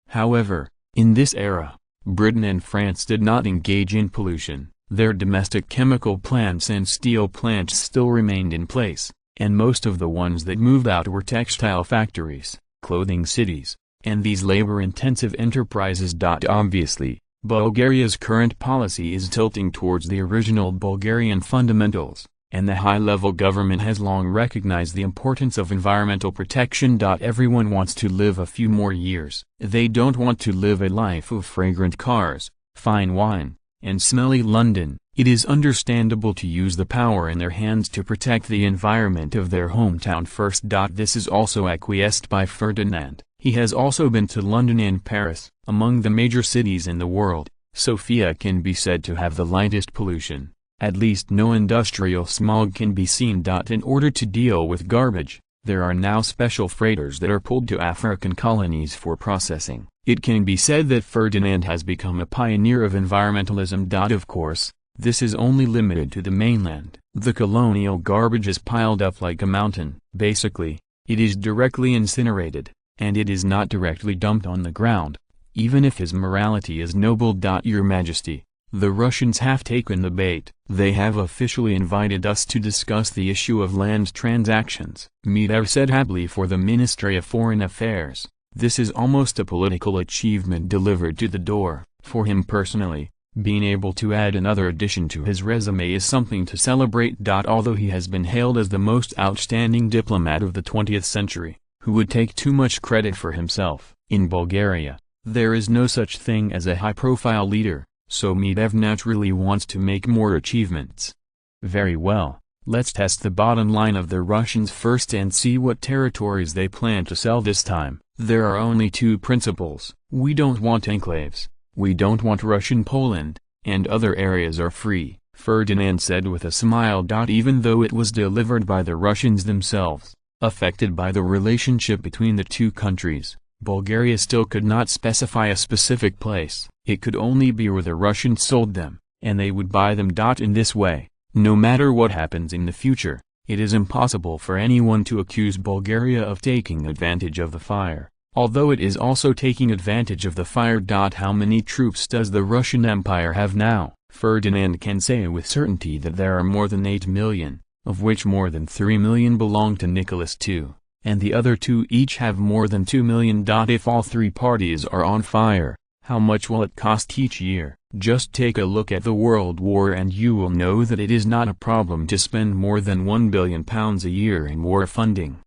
However, in this era, Britain and France did not engage in pollution. Their domestic chemical plants and steel plants still remained in place, and most of the ones that moved out were textile factories, clothing cities, and these labor-intensive enterprises. Obviously, Bulgaria's current policy is tilting towards the original Bulgarian fundamentals, and the high-level government has long recognized the importance of environmental protection. Everyone wants to live a few more years. They don't want to live a life of fragrant cars, fine wine, and smelly London. It is understandable to use the power in their hands to protect the environment of their hometown first. This is also acquiesced by Ferdinand. He has also been to London and Paris. Among the major cities in the world, Sofia can be said to have the lightest pollution. At least no industrial smog can be seen. In order to deal with garbage, there are now special freighters that are pulled to African colonies for processing. It can be said that Ferdinand has become a pioneer of environmentalism. Of course, this is only limited to the mainland. The colonial garbage is piled up like a mountain. Basically, it is directly incinerated, and it is not directly dumped on the ground, even if his morality is noble. Your Majesty, The Russians have taken the bait. They have officially invited us to discuss the issue of land transactions, Medvedev said happily for the Ministry of Foreign Affairs. This is almost a political achievement delivered to the door. For him personally, being able to add another addition to his resume is something to celebrate. Although he has been hailed as the most outstanding diplomat of the 20th century, who would take too much credit for himself, in Bulgaria, there is no such thing as a high-profile leader. So Medvedev naturally wants to make more achievements. Very well, let's test the bottom line of the Russians first and see what territories they plan to sell this time. There are only two principles. We don't want enclaves, we don't want Russian Poland, and other areas are free, Ferdinand said with a smile. Even though it was delivered by the Russians themselves, affected by the relationship between the two countries, Bulgaria still could not specify a specific place. It could only be where the Russians sold them, and they would buy them. In this way, no matter what happens in the future, it is impossible for anyone to accuse Bulgaria of taking advantage of the fire, although it is also taking advantage of the fire. How many troops does the Russian Empire have now? Ferdinand can say with certainty that there are more than 8 million, of which more than 3 million belong to Nicholas II, and the other two each have more than 2 million. If all three parties are on fire, how much will it cost each year? Just take a look at the World War and you will know that it is not a problem to spend more than £1 billion a year in war funding.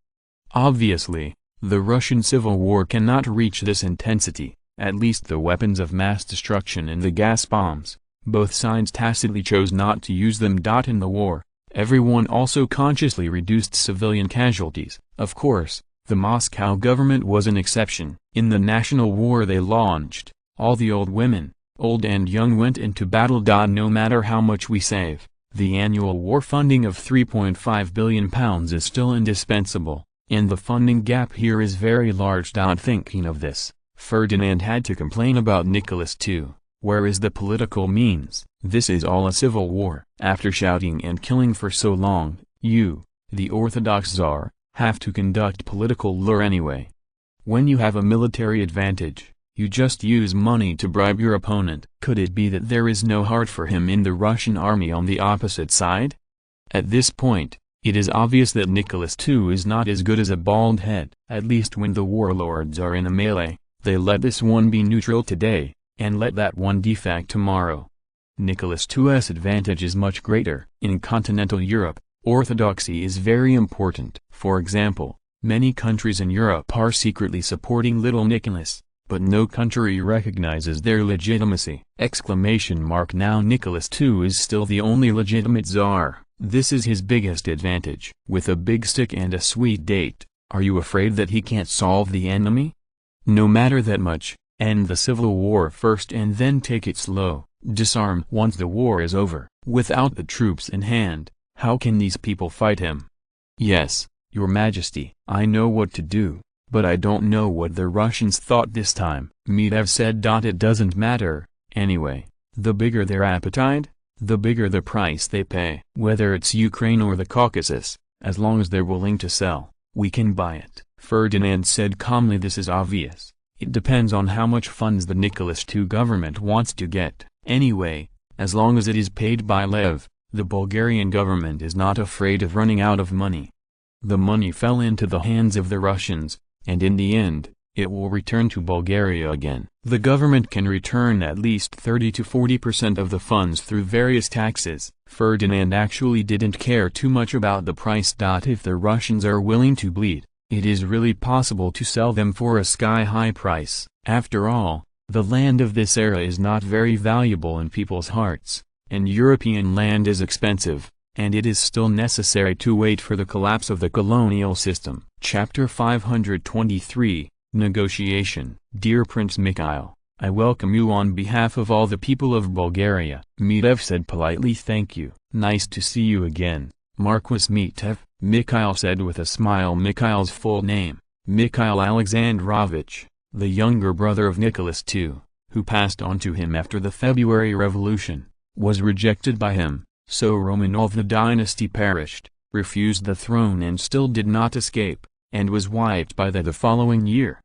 Obviously, the Russian Civil War cannot reach this intensity, at least the weapons of mass destruction and the gas bombs. Both sides tacitly chose not to use them. In the war, everyone also consciously reduced civilian casualties. Of course, the Moscow government was an exception. In the national war they launched, all the old women, old and young, went into battle. No matter how much we save, the annual war funding of £3.5 billion is still indispensable, and the funding gap here is very large. Thinking of this, Ferdinand had to complain about Nicholas II. Where is the political means? This is all a civil war. After shouting and killing for so long, you, the Orthodox Tsar, have to conduct political war anyway. When you have a military advantage, you just use money to bribe your opponent. Could it be that there is no heart for him in the Russian army on the opposite side? At this point, it is obvious that Nicholas II is not as good as a bald head. At least when the warlords are in a melee, they let this one be neutral today, and let that one defect tomorrow. Nicholas II's advantage is much greater. In continental Europe, orthodoxy is very important. For example, many countries in Europe are secretly supporting little Nicholas, but no country recognizes their legitimacy. Now Nicholas II is still the only legitimate Tsar. This is his biggest advantage. With a big stick and a sweet date, are you afraid that he can't solve the enemy? No matter that much, end the civil war first and then take it slow. Disarm once the war is over. Without the troops in hand, how can these people fight him? Yes, Your Majesty, I know what to do, but I don't know what the Russians thought this time, Medvedev said. It doesn't matter, anyway. The bigger their appetite, the bigger the price they pay. Whether it's Ukraine or the Caucasus, as long as they're willing to sell, we can buy it. Ferdinand said calmly. This is obvious. It depends on how much funds the Nicholas II government wants to get. Anyway, as long as it is paid by Lev, the Bulgarian government is not afraid of running out of money. The money fell into the hands of the Russians, and in the end, it will return to Bulgaria again. The government can return at least 30 to 40% of the funds through various taxes. Ferdinand actually didn't care too much about the price. If the Russians are willing to bleed, it is really possible to sell them for a sky-high price. After all, the land of this era is not very valuable in people's hearts, and European land is expensive, and it is still necessary to wait for the collapse of the colonial system. Chapter 523, Negotiation. Dear Prince Mikhail, I welcome you on behalf of all the people of Bulgaria. Medvedev said politely. Thank you. Nice to see you again, Marquis Medvedev, Mikhail said with a smile. Mikhail's full name, Mikhail Alexandrovich, the younger brother of Nicholas II, who passed on to him after the February Revolution, was rejected by him, so Romanov the dynasty perished, refused the throne and still did not escape, and was wiped by the following year.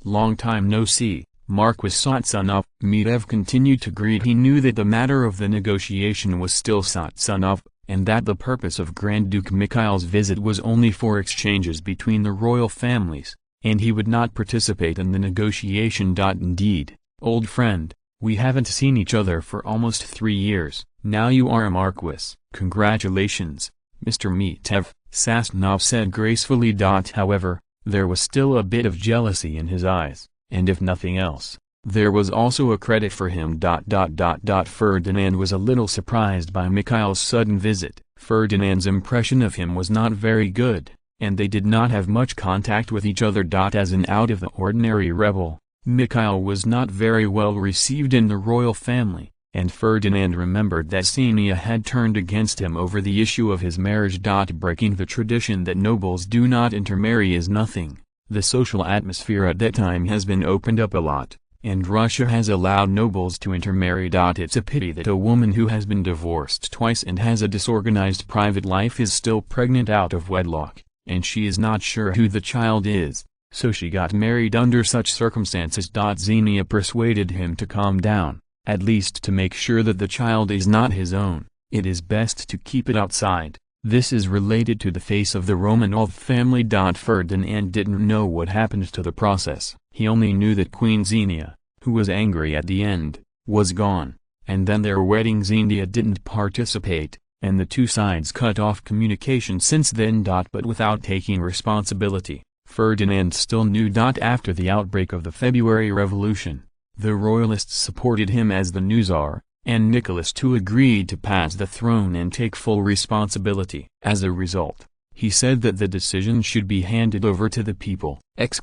Long time no see, Marquis Satsanov. Mitev continued to greet. He knew that the matter of the negotiation was still Satsanov, and that the purpose of Grand Duke Mikhail's visit was only for exchanges between the royal families, and he would not participate in the negotiation. Indeed, old friend, we haven't seen each other for almost 3 years. Now you are a marquis. Congratulations, Mr. Mitev, Satsanov said gracefully. However, there was still a bit of jealousy in his eyes, and if nothing else, there was also a credit for him. Ferdinand was a little surprised by Mikhail's sudden visit. Ferdinand's impression of him was not very good, and they did not have much contact with each other. As an out-of-the-ordinary rebel, Mikhail was not very well received in the royal family, and Ferdinand remembered that Xenia had turned against him over the issue of his marriage. Breaking the tradition that nobles do not intermarry is nothing. The social atmosphere at that time has been opened up a lot, and Russia has allowed nobles to intermarry. It's a pity that a woman who has been divorced twice and has a disorganized private life is still pregnant out of wedlock, and she is not sure who the child is, so she got married under such circumstances. Xenia persuaded him to calm down, at least to make sure that the child is not his own. It is best to keep it outside. This is related to the face of the Romanov family. Ferdinand didn't know what happened to the process. He only knew that Queen Xenia, who was angry at the end, was gone, and then their wedding. Xenia didn't participate, and the two sides cut off communication since then. But without taking responsibility, Ferdinand still knew. After the outbreak of the February Revolution, the royalists supported him as the new Tsar, and Nicholas II agreed to pass the throne and take full responsibility. As a result, he said that the decision should be handed over to the people! It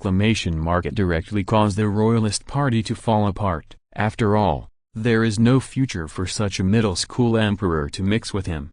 directly caused the royalist party to fall apart. After all, there is no future for such a middle-school emperor to mix with him.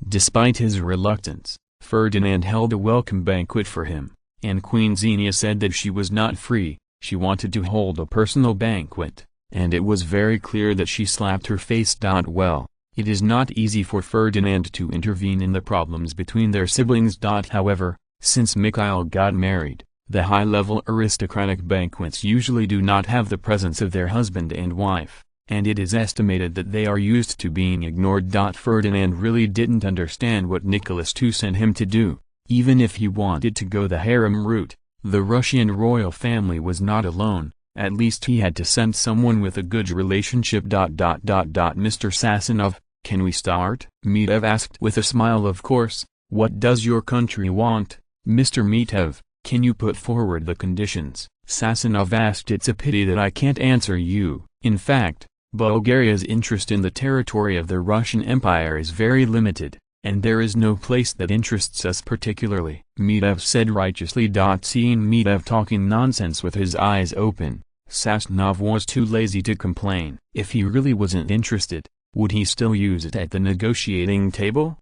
Despite his reluctance, Ferdinand held a welcome banquet for him, and Queen Xenia said that she was not free. She wanted to hold a personal banquet, and it was very clear that she slapped her face. Well, it is not easy for Ferdinand to intervene in the problems between their siblings. However, since Mikhail got married, the high-level aristocratic banquets usually do not have the presence of their husband and wife, and it is estimated that they are used to being ignored. Ferdinand really didn't understand what Nicholas II sent him to do. Even if he wanted to go the harem route, the Russian royal family was not alone. At least he had to send someone with a good relationship. Mr. Satsanov, can we start? Mitev asked with a smile. Of course. What does your country want? Mr. Mitev, can you put forward the conditions? Satsanov asked. It's a pity that I can't answer you. In fact, Bulgaria's interest in the territory of the Russian Empire is very limited, and there is no place that interests us particularly, Mitev said righteously. Seeing Mitev talking nonsense with his eyes open, Satsanov was too lazy to complain. If he really wasn't interested, would he still use it at the negotiating table?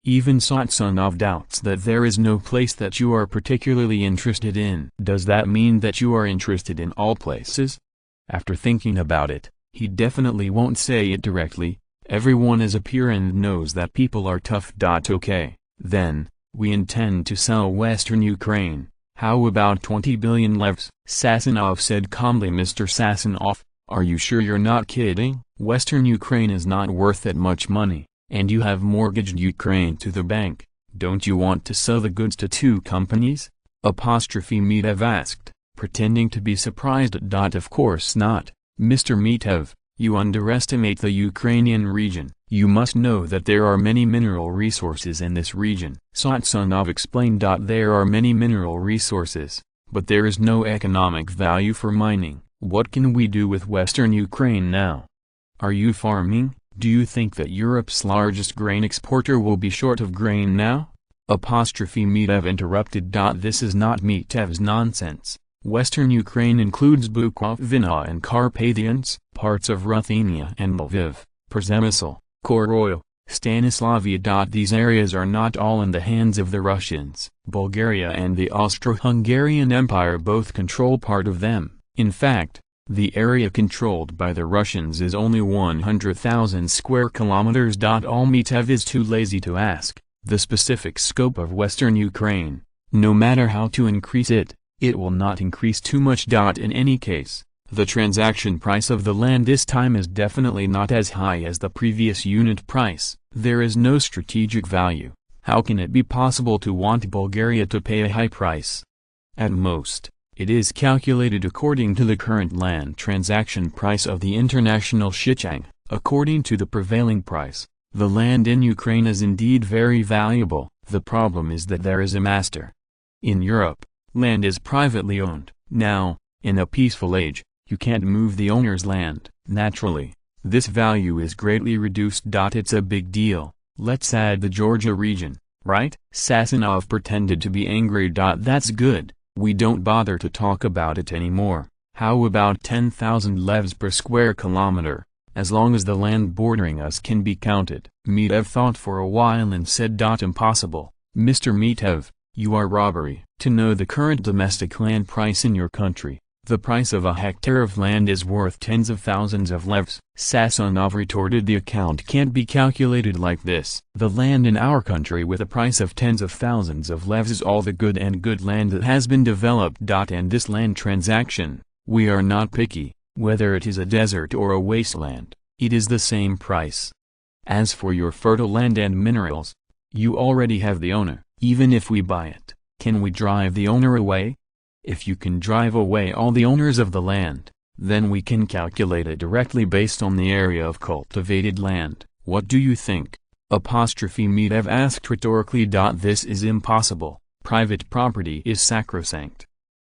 Even Satsanov doubts that there is no place that you are particularly interested in. Does that mean that you are interested in all places? After thinking about it, he definitely won't say it directly. Everyone is a peer and knows that people are tough. Okay, then, we intend to sell Western Ukraine. How about 20 billion levs? Satsanov said calmly. Mr. Satsanov, are you sure you're not kidding? Western Ukraine is not worth that much money, and you have mortgaged Ukraine to the bank. Don't you want to sell the goods to two companies? Mitev asked, pretending to be surprised. Of course not, Mr. Mitev. You underestimate the Ukrainian region. You must know that there are many mineral resources in this region. Satsanov explained. There are many mineral resources, but there is no economic value for mining. What can we do with Western Ukraine now? Are you farming? Do you think that Europe's largest grain exporter will be short of grain now? Mitev interrupted. This is not Mitev's nonsense. Western Ukraine includes Bukovina and Carpathians, parts of Ruthenia and Lviv, Przemysl, Koroil, Stanislavia. These areas are not all in the hands of the Russians. Bulgaria and the Austro-Hungarian Empire both control part of them. In fact, the area controlled by the Russians is only 100,000 square kilometers. Mitev is too lazy to ask the specific scope of Western Ukraine. No matter how to increase it, it will not increase too much. In any case, The transaction price of the land this time is definitely not as high as the previous unit price. There is no strategic value. How can it be possible to want Bulgaria to pay a high price? At most, it is calculated according to the current land transaction price of the international shichang. According to the prevailing price, the land in Ukraine is indeed very valuable. The problem is that there is a master. In Europe, land is privately owned. Now, in a peaceful age, you can't move the owner's land. Naturally, this value is greatly reduced. It's a big deal. Let's add the Georgia region, right? Sasanov pretended to be angry. That's good. We don't bother to talk about it anymore. How about 10,000 levs per square kilometer? As long as the land bordering us can be counted. Mitev thought for a while and said, impossible. Mr. Mitev, you are robbery. To know the current domestic land price in your country, the price of a hectare of land is worth tens of thousands of levs. Sasanov retorted, the account can't be calculated like this. The land in our country with a price of tens of thousands of levs is all the good land that has been developed. And this land transaction, we are not picky. Whether it is a desert or a wasteland, it is the same price. As for your fertile land and minerals, you already have the owner. Even if we buy it, can we drive the owner away? If you can drive away all the owners of the land, then we can calculate it directly based on the area of cultivated land. What do you think? Mitev asked rhetorically. This is impossible. Private property is sacrosanct.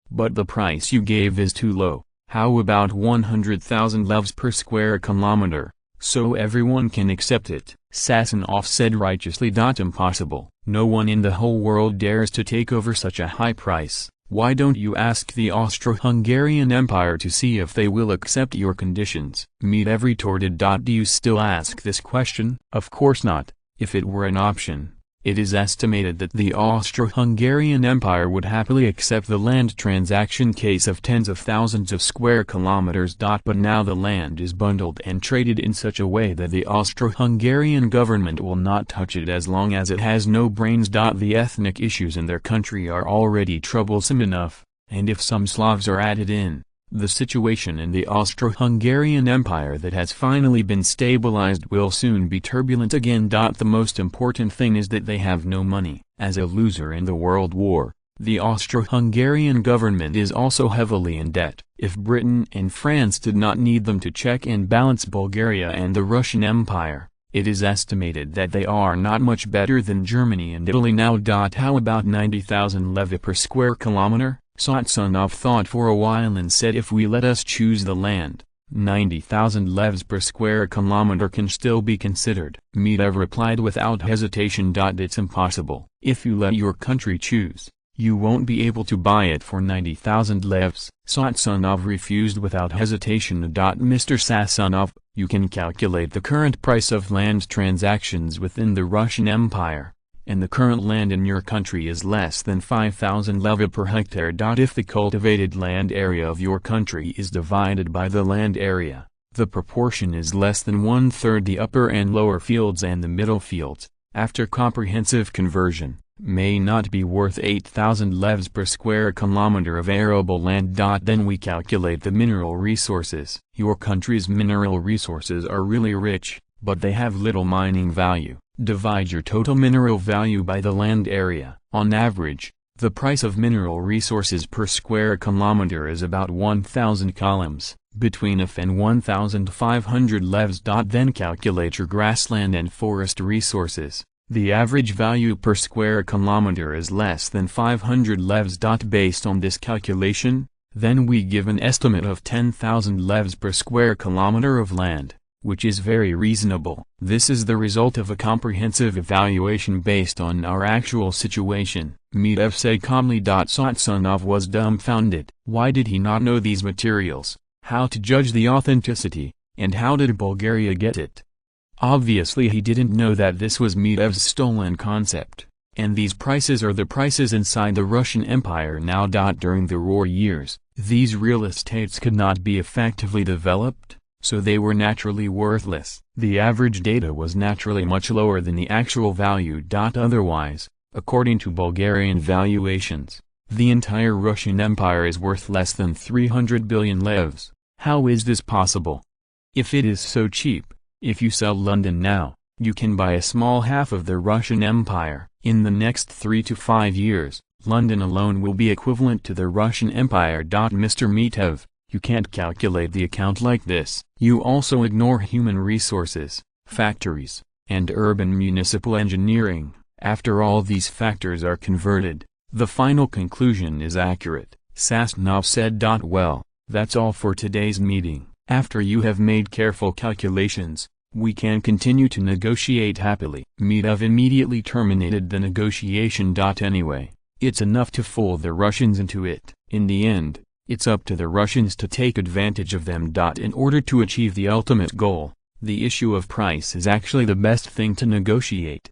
But the price you gave is too low. How about 100,000 levs per square kilometer, so everyone can accept it? Sasanov said righteously. Impossible. No one in the whole world dares to take over such a high price. Why don't you ask the Austro-Hungarian Empire to see if they will accept your conditions? Mitev retorted. Do you still ask this question? Of course not. If it were an option, it is estimated that the Austro-Hungarian Empire would happily accept the land transaction case of tens of thousands of square kilometers. But now the land is bundled and traded in such a way that the Austro-Hungarian government will not touch it as long as it has no brains. The ethnic issues in their country are already troublesome enough, and if some Slavs are added in, the situation in the Austro-Hungarian Empire that has finally been stabilized will soon be turbulent again. The most important thing is that they have no money. As a loser in the World War, the Austro-Hungarian government is also heavily in debt. If Britain and France did not need them to check and balance Bulgaria and the Russian Empire, it is estimated that they are not much better than Germany and Italy now. How about 90,000 levy per square kilometer? Sasanov thought for a while and said, if we let us choose the land, 90,000 levs per square kilometer can still be considered. Mitev replied without hesitation. It's impossible. If you let your country choose, you won't be able to buy it for 90,000 levs. Sasanov refused without hesitation. Mr. Sasanov, you can calculate the current price of land transactions within the Russian Empire, and the current land in your country is less than 5,000 levy per hectare. If the cultivated land area of your country is divided by the land area, the proportion is less than 1/3. The upper and lower fields and the middle fields, after comprehensive conversion, may not be worth 8,000 levs per square kilometer of arable land. Then we calculate the mineral resources. Your country's mineral resources are really rich, but they have little mining value. Divide your total mineral value by the land area. On average, the price of mineral resources per square kilometer is about 1,000 columns, between if and 1,500 levs. Then calculate your grassland and forest resources. The average value per square kilometer is less than 500 levs. Based on this calculation, then we give an estimate of 10,000 levs per square kilometer of land, which is very reasonable. This is the result of a comprehensive evaluation based on our actual situation. Mitev said calmly. Sasanov was dumbfounded. Why did he not know these materials, how to judge the authenticity, and how did Bulgaria get it? Obviously he didn't know that this was Mitev's stolen concept, and these prices are the prices inside the Russian Empire now. During the war years, these real estates could not be effectively developed, so they were naturally worthless. The average data was naturally much lower than the actual value. Otherwise, according to Bulgarian valuations, the entire Russian Empire is worth less than 300 billion levs. How is this possible? If it is so cheap, if you sell London now, you can buy a small half of the Russian Empire. In the next 3 to 5 years, London alone will be equivalent to the Russian Empire. Mr. Mitev, you can't calculate the account like this. You also ignore human resources, factories, and urban municipal engineering. After all these factors are converted, the final conclusion is accurate. Sasnov said. Well, that's all for today's meeting. After you have made careful calculations, we can continue to negotiate happily. Mitev immediately terminated the negotiation. Anyway, it's enough to fool the Russians into it. In the end, it's up to the Russians to take advantage of them. In order to achieve the ultimate goal, the issue of price is actually the best thing to negotiate.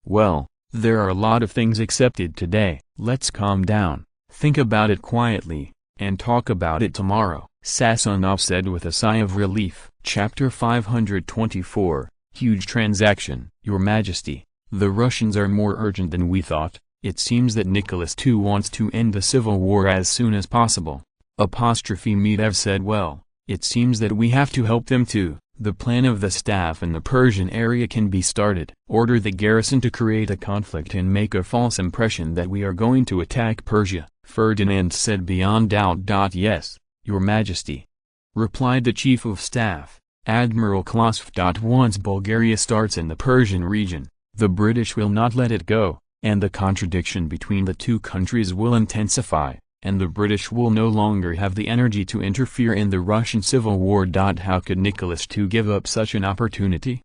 Well, there are a lot of things accepted today. Let's calm down, think about it quietly, and talk about it tomorrow, Sasonov said with a sigh of relief. Chapter 524, Huge Transaction. Your Majesty, the Russians are more urgent than we thought. It seems that Nicholas II wants to end the civil war as soon as possible. Mitev said. Well, it seems that we have to help them too. The plan of the staff in the Persian area can be started. Order the garrison to create a conflict and make a false impression that we are going to attack Persia, Ferdinand said beyond doubt. Yes, Your Majesty, replied the Chief of Staff, Admiral Klosov. Once Bulgaria starts in the Persian region, the British will not let it go, and the contradiction between the two countries will intensify, and the British will no longer have the energy to interfere in the Russian Civil War. How could Nicholas II give up such an opportunity?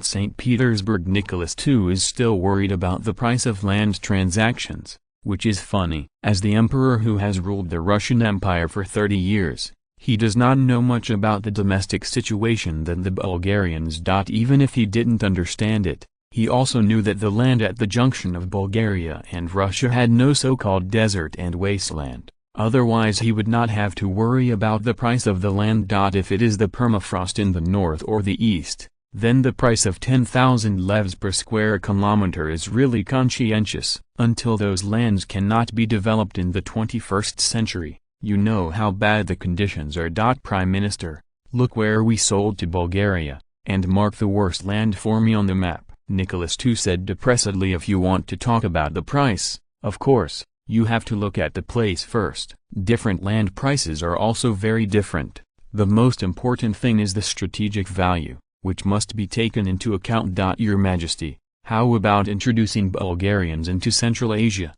St. Petersburg. Nicholas II is still worried about the price of land transactions, which is funny. As the emperor who has ruled the Russian Empire for 30 years, he does not know much about the domestic situation than the Bulgarians. Even if he didn't understand it, he also knew that the land at the junction of Bulgaria and Russia had no so-called desert and wasteland, otherwise he would not have to worry about the price of the land. If it is the permafrost in the north or the east, then the price of 10,000 levs per square kilometer is really conscientious. Until those lands cannot be developed in the 21st century, you know how bad the conditions are. Prime Minister, look where we sold to Bulgaria, and mark the worst land for me on the map, Nicholas II said depressedly. If you want to talk about the price, of course, you have to look at the place first. Different land prices are also very different. The most important thing is the strategic value, which must be taken into account. Your Majesty, how about introducing Bulgarians into Central Asia?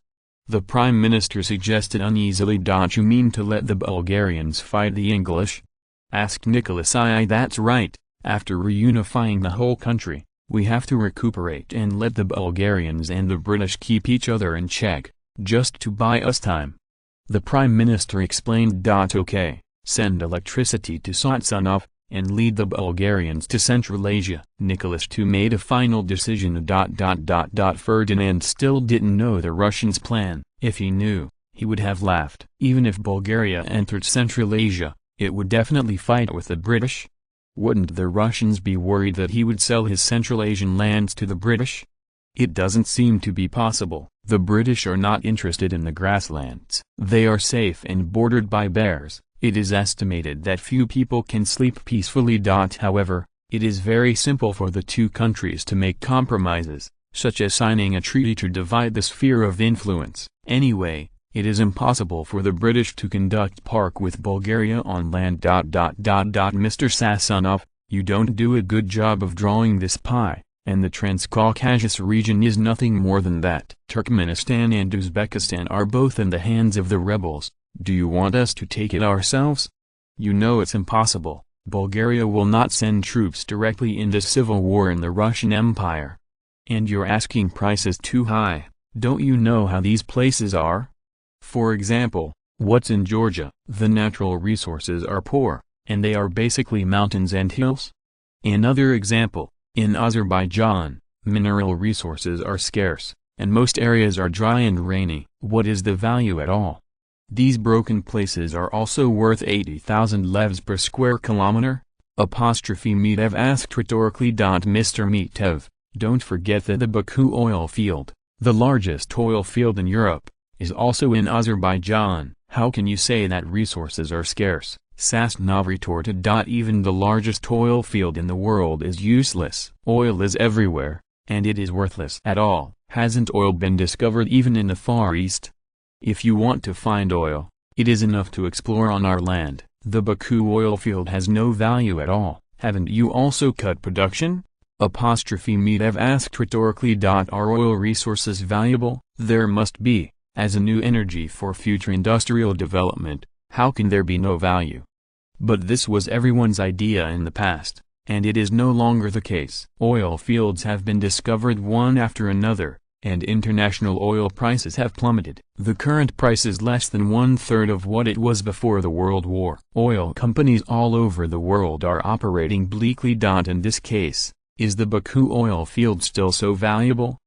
The Prime Minister suggested uneasily. You mean to let the Bulgarians fight the English? Asked Nicholas I. That's right. After reunifying the whole country, we have to recuperate and let the Bulgarians and the British keep each other in check, just to buy us time. The Prime Minister explained. Okay, send electricity to Satsonov, and lead the Bulgarians to Central Asia. Nicholas II made a final decision. Ferdinand still didn't know the Russians' plan. If he knew, he would have laughed. Even if Bulgaria entered Central Asia, it would definitely fight with the British. Wouldn't the Russians be worried that he would sell his Central Asian lands to the British? It doesn't seem to be possible. The British are not interested in the grasslands. They are safe and bordered by bears. It is estimated that few people can sleep peacefully. However, it is very simple for the two countries to make compromises, such as signing a treaty to divide the sphere of influence. Anyway, it is impossible for the British to conduct park with Bulgaria on land. Mr. Sasonov, you don't do a good job of drawing this pie, and the Transcaucasus region is nothing more than that. Turkmenistan and Uzbekistan are both in the hands of the rebels. Do you want us to take it ourselves? You know it's impossible. Bulgaria will not send troops directly in the civil war in the Russian Empire. And you're asking prices too high. Don't you know how these places are? For example, what's in Georgia? The natural resources are poor, and they are basically mountains and hills. Another example, in Azerbaijan, mineral resources are scarce, and most areas are dry and rainy. What is the value at all? These broken places are also worth 80,000 levs per square kilometer? Mitev asked rhetorically. Mr. Mitev, don't forget that the Baku oil field, the largest oil field in Europe, is also in Azerbaijan. How can you say that resources are scarce? Sassanov retorted. Even the largest oil field in the world is useless. Oil is everywhere, and it is worthless at all. Hasn't oil been discovered even in the Far East? If you want to find oil, it is enough to explore on our land. The Baku oil field has no value at all. Haven't you also cut production? Medvedev asked rhetorically. Are oil resources valuable? There must be. As a new energy for future industrial development, how can there be no value? But this was everyone's idea in the past, and it is no longer the case. Oil fields have been discovered one after another, and international oil prices have plummeted. The current price is less than 1/3 of what it was before the World War. Oil companies all over the world are operating bleakly. In this case, is the Baku oil field still so valuable?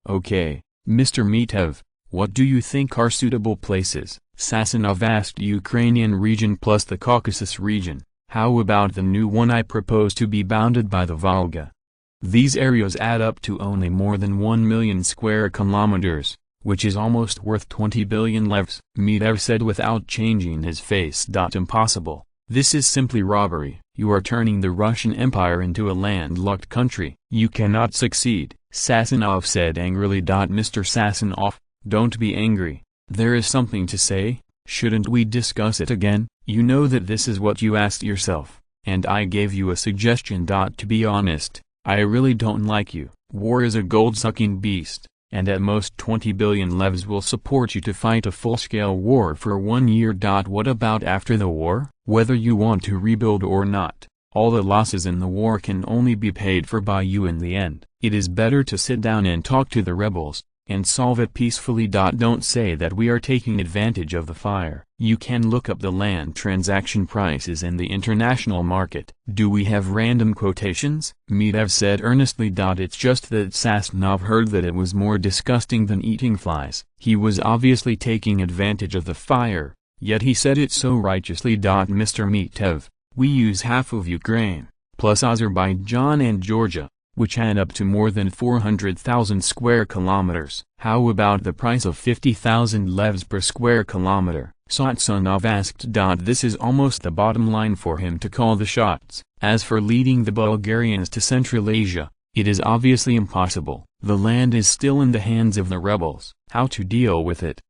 Okay, Mr. Medvedev, what do you think are suitable places? Sassanov asked. Ukrainian region plus the Caucasus region. How about the new one I propose to be bounded by the Volga? These areas add up to only more than 1 million square kilometers, which is almost worth 20 billion levs. Medvedev said without changing his face. Impossible. This is simply robbery. You are turning the Russian Empire into a landlocked country. You cannot succeed, Sassanov said angrily. Mr. Sassanov, don't be angry. There is something to say. Shouldn't we discuss it again? You know that this is what you asked yourself, and I gave you a suggestion. To be honest, I really don't like you. War is a gold-sucking beast, and at most 20 billion levs will support you to fight a full-scale war for 1 year. What about after the war? Whether you want to rebuild or not, all the losses in the war can only be paid for by you in the end. It is better to sit down and talk to the rebels, and solve it peacefully. Don't say that we are taking advantage of the fire. You can look up the land transaction prices in the international market. Do we have random quotations? Medvedev said earnestly. It's just that Sassanov heard that it was more disgusting than eating flies. He was obviously taking advantage of the fire, yet he said it so righteously. Mr. Medvedev, we use half of Ukraine, plus Azerbaijan and Georgia, which add up to more than 400,000 square kilometers. How about the price of 50,000 levs per square kilometer? Sassanov asked. This is almost the bottom line for him to call the shots. As for leading the Bulgarians to Central Asia, it is obviously impossible. The land is still in the hands of the rebels. How to deal with it?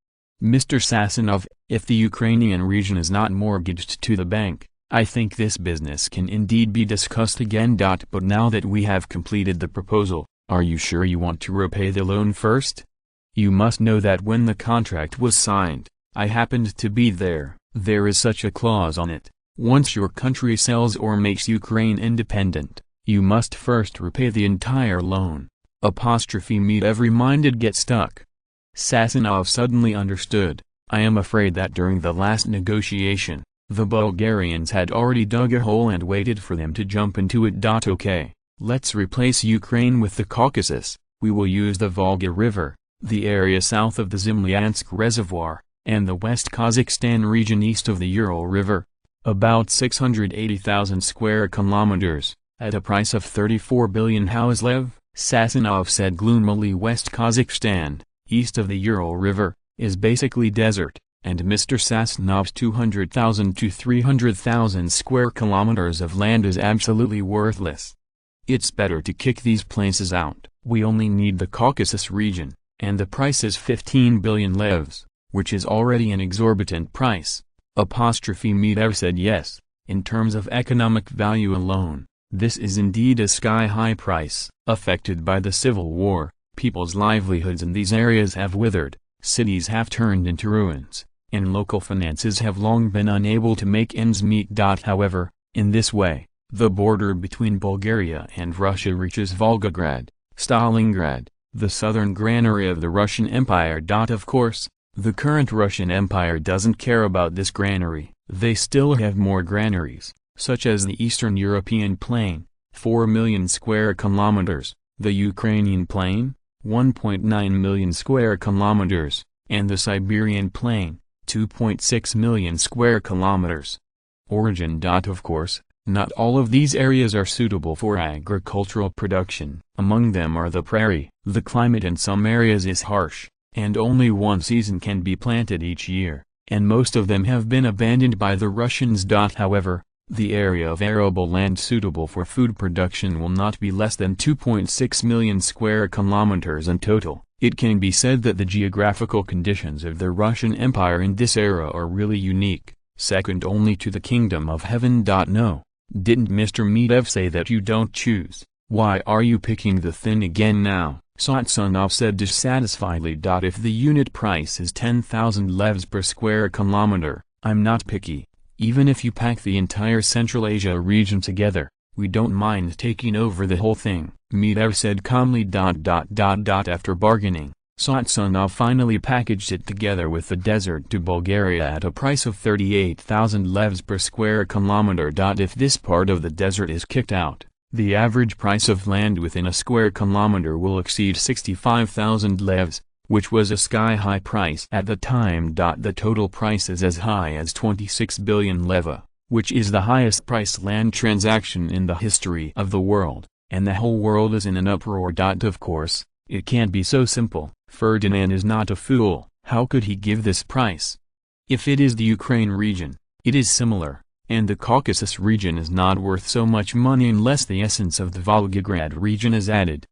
Mr. Sassanov, if the Ukrainian region is not mortgaged to the bank, I think this business can indeed be discussed again. But now that we have completed the proposal, are you sure you want to repay the loan first? You must know that when the contract was signed, I happened to be there. There is such a clause on it. Once your country sells or makes Ukraine independent, you must first repay the entire loan. Medvedev reminded. Get stuck. Sassanov suddenly understood. I am afraid that during the last negotiation, the Bulgarians had already dug a hole and waited for them to jump into it. Okay, let's replace Ukraine with the Caucasus. We will use the Volga River, the area south of the Zimlyansk Reservoir, and the West Kazakhstan region east of the Ural River. About 680,000 square kilometers, at a price of 34 billion lev, Sassanov said gloomily. West Kazakhstan, east of the Ural River, is basically desert, and Mr. Sassanov's 200,000 to 300,000 square kilometers of land is absolutely worthless. It's better to kick these places out. We only need the Caucasus region, and the price is 15 billion levs, which is already an exorbitant price. Medvedev said yes, in terms of economic value alone, this is indeed a sky-high price. Affected by the civil war, people's livelihoods in these areas have withered, cities have turned into ruins, and local finances have long been unable to make ends meet. However, in this way, the border between Bulgaria and Russia reaches Volgograd, Stalingrad, the southern granary of the Russian Empire. Of course, the current Russian Empire doesn't care about this granary. They still have more granaries, such as the Eastern European Plain, 4 million square kilometers, the Ukrainian Plain, 1.9 million square kilometers, and the Siberian Plain, 2.6 million square kilometers. Origin. Of course, not all of these areas are suitable for agricultural production. Among them are the prairie. The climate in some areas is harsh, and only one season can be planted each year, and most of them have been abandoned by the Russians. However, the area of arable land suitable for food production will not be less than 2.6 million square kilometers in total. It can be said that the geographical conditions of the Russian Empire in this era are really unique, second only to the Kingdom of Heaven. No, didn't Mr. Medvedev say that you don't choose? Why are you picking the thin again now? Satsanov said dissatisfiedly. If the unit price is 10,000 levs per square kilometer, I'm not picky. Even if you pack the entire Central Asia region together, we don't mind taking over the whole thing, Medvedev said calmly. After bargaining, Satsanov finally packaged it together with the desert to Bulgaria at a price of 38,000 levs per square kilometer. If this part of the desert is kicked out, the average price of land within a square kilometer will exceed 65,000 levs, which was a sky-high price at the time. The total price is as high as 26 billion leva, which is the highest priced land transaction in the history of the world, and the whole world is in an uproar. Of course, it can't be so simple. Ferdinand is not a fool. How could he give this price? If it is the Ukraine region, it is similar, and the Caucasus region is not worth so much money unless the essence of the Volgograd region is added.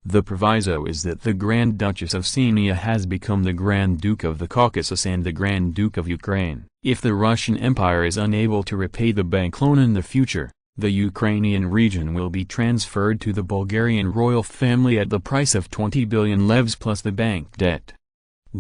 The proviso is that the Grand Duchess of Siena has become the Grand Duke of the Caucasus and the Grand Duke of Ukraine. If the Russian Empire is unable to repay the bank loan in the future, the Ukrainian region will be transferred to the Bulgarian royal family at the price of 20 billion levs plus the bank debt.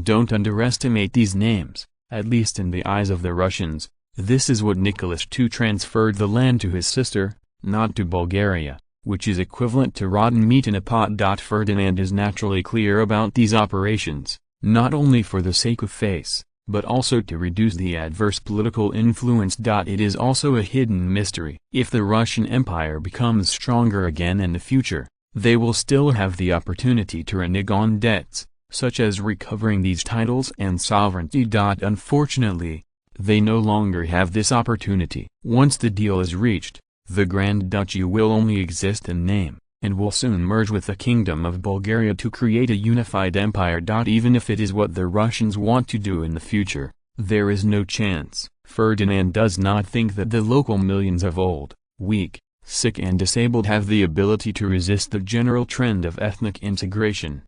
Don't underestimate these names, at least in the eyes of the Russians. This is what Nicholas II transferred the land to his sister, not to Bulgaria, which is equivalent to rotten meat in a pot. Ferdinand is naturally clear about these operations, not only for the sake of face, but also to reduce the adverse political influence. It is also a hidden mystery. If the Russian Empire becomes stronger again in the future, they will still have the opportunity to renege on debts, such as recovering these titles and sovereignty. Unfortunately, they no longer have this opportunity. Once the deal is reached, the Grand Duchy will only exist in name, and will soon merge with the Kingdom of Bulgaria to create a unified empire. Even if it is what the Russians want to do in the future, there is no chance. Ferdinand does not think that the local millions of old, weak, sick and disabled have the ability to resist the general trend of ethnic integration.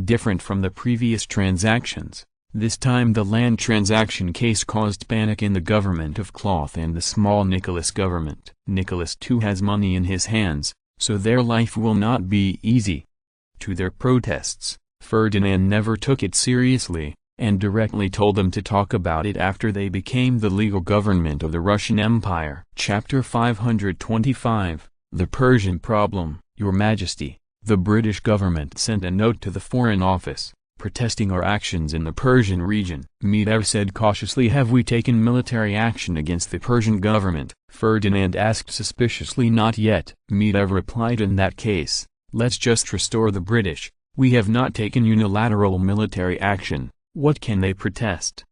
Different from the previous transactions, this time the land transaction case caused panic in the government of Cloth and the small Nicholas government. Nicholas II has money in his hands, so their life will not be easy. To their protests, Ferdinand never took it seriously, and directly told them to talk about it after they became the legal government of the Russian Empire. Chapter 525, The Persian Problem. Your Majesty, the British government sent a note to the Foreign Office, protesting our actions in the Persian region. Medvedev said cautiously, have we taken military action against the Persian government? Ferdinand asked suspiciously. Not yet. Medvedev replied, in that case, let's just restore the British. We have not taken unilateral military action. What can they protest?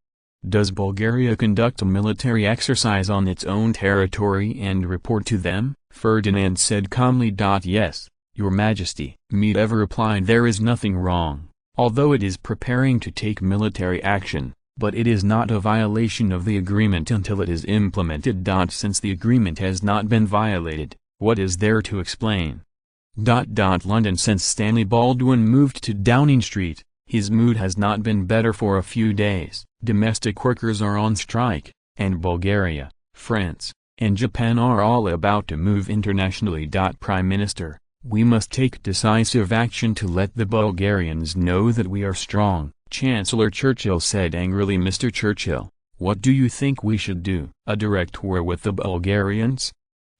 Does Bulgaria conduct a military exercise on its own territory and report to them? Ferdinand said calmly. Yes, Your Majesty. Medvedev replied, there is nothing wrong, although it is preparing to take military action, but it is not a violation of the agreement until it is implemented. Since the agreement has not been violated, what is there to explain? London. Since Stanley Baldwin moved to Downing Street, his mood has not been better for a few days. Domestic workers are on strike, and Bulgaria, France, and Japan are all about to move internationally. Prime Minister, we must take decisive action to let the Bulgarians know that we are strong, Chancellor Churchill said angrily. Mr. Churchill, what do you think we should do? A direct war with the Bulgarians?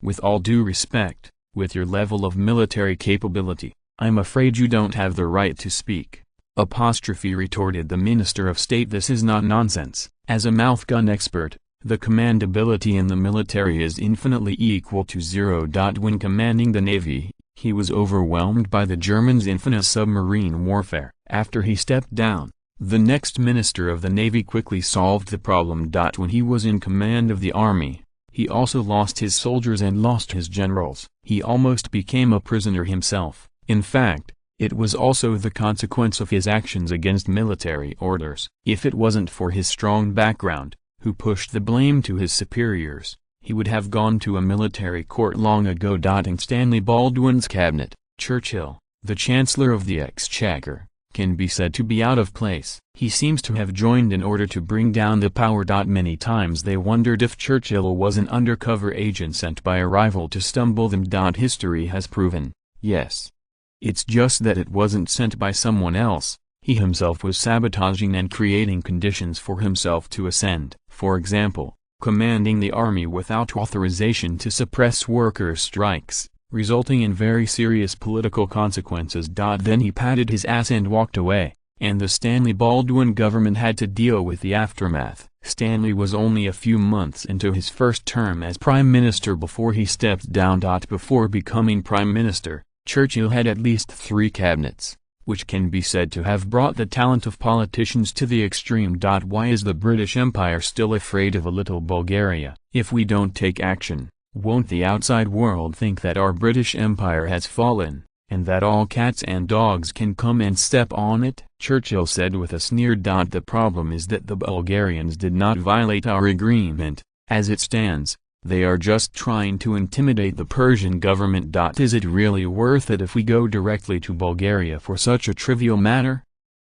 With all due respect, with your level of military capability, I'm afraid you don't have the right to speak. Retorted the Minister of State. This is not nonsense. As a mouthgun expert, the commandability in the military is infinitely equal to zero. When commanding the Navy, he was overwhelmed by the Germans' infinite submarine warfare. After he stepped down, the next Minister of the Navy quickly solved the problem. When he was in command of the army, he also lost his soldiers and lost his generals. He almost became a prisoner himself. In fact, It was also the consequence of his actions against military orders. If it wasn't for his strong background, who pushed the blame to his superiors, he would have gone to a military court long ago. In Stanley Baldwin's cabinet, Churchill, the Chancellor of the Exchequer, can be said to be out of place. He seems to have joined in order to bring down the power. Many times they wondered if Churchill was an undercover agent sent by a rival to stumble them. History has proven, yes. It's just that it wasn't sent by someone else. He himself was sabotaging and creating conditions for himself to ascend. For example, commanding the army without authorization to suppress workers' strikes, resulting in very serious political consequences. Then he patted his ass and walked away, and the Stanley Baldwin government had to deal with the aftermath. Stanley was only a few months into his first term as Prime Minister before he stepped down. Before becoming Prime Minister, Churchill had at least 3 cabinets, which can be said to have brought the talent of politicians to the extreme. Why is the British Empire still afraid of a little Bulgaria? If we don't take action, won't the outside world think that our British Empire has fallen, and that all cats and dogs can come and step on it? Churchill said with a sneer. The problem is that the Bulgarians did not violate our agreement. As it stands, they are just trying to intimidate the Persian government. Is it really worth it if we go directly to Bulgaria for such a trivial matter?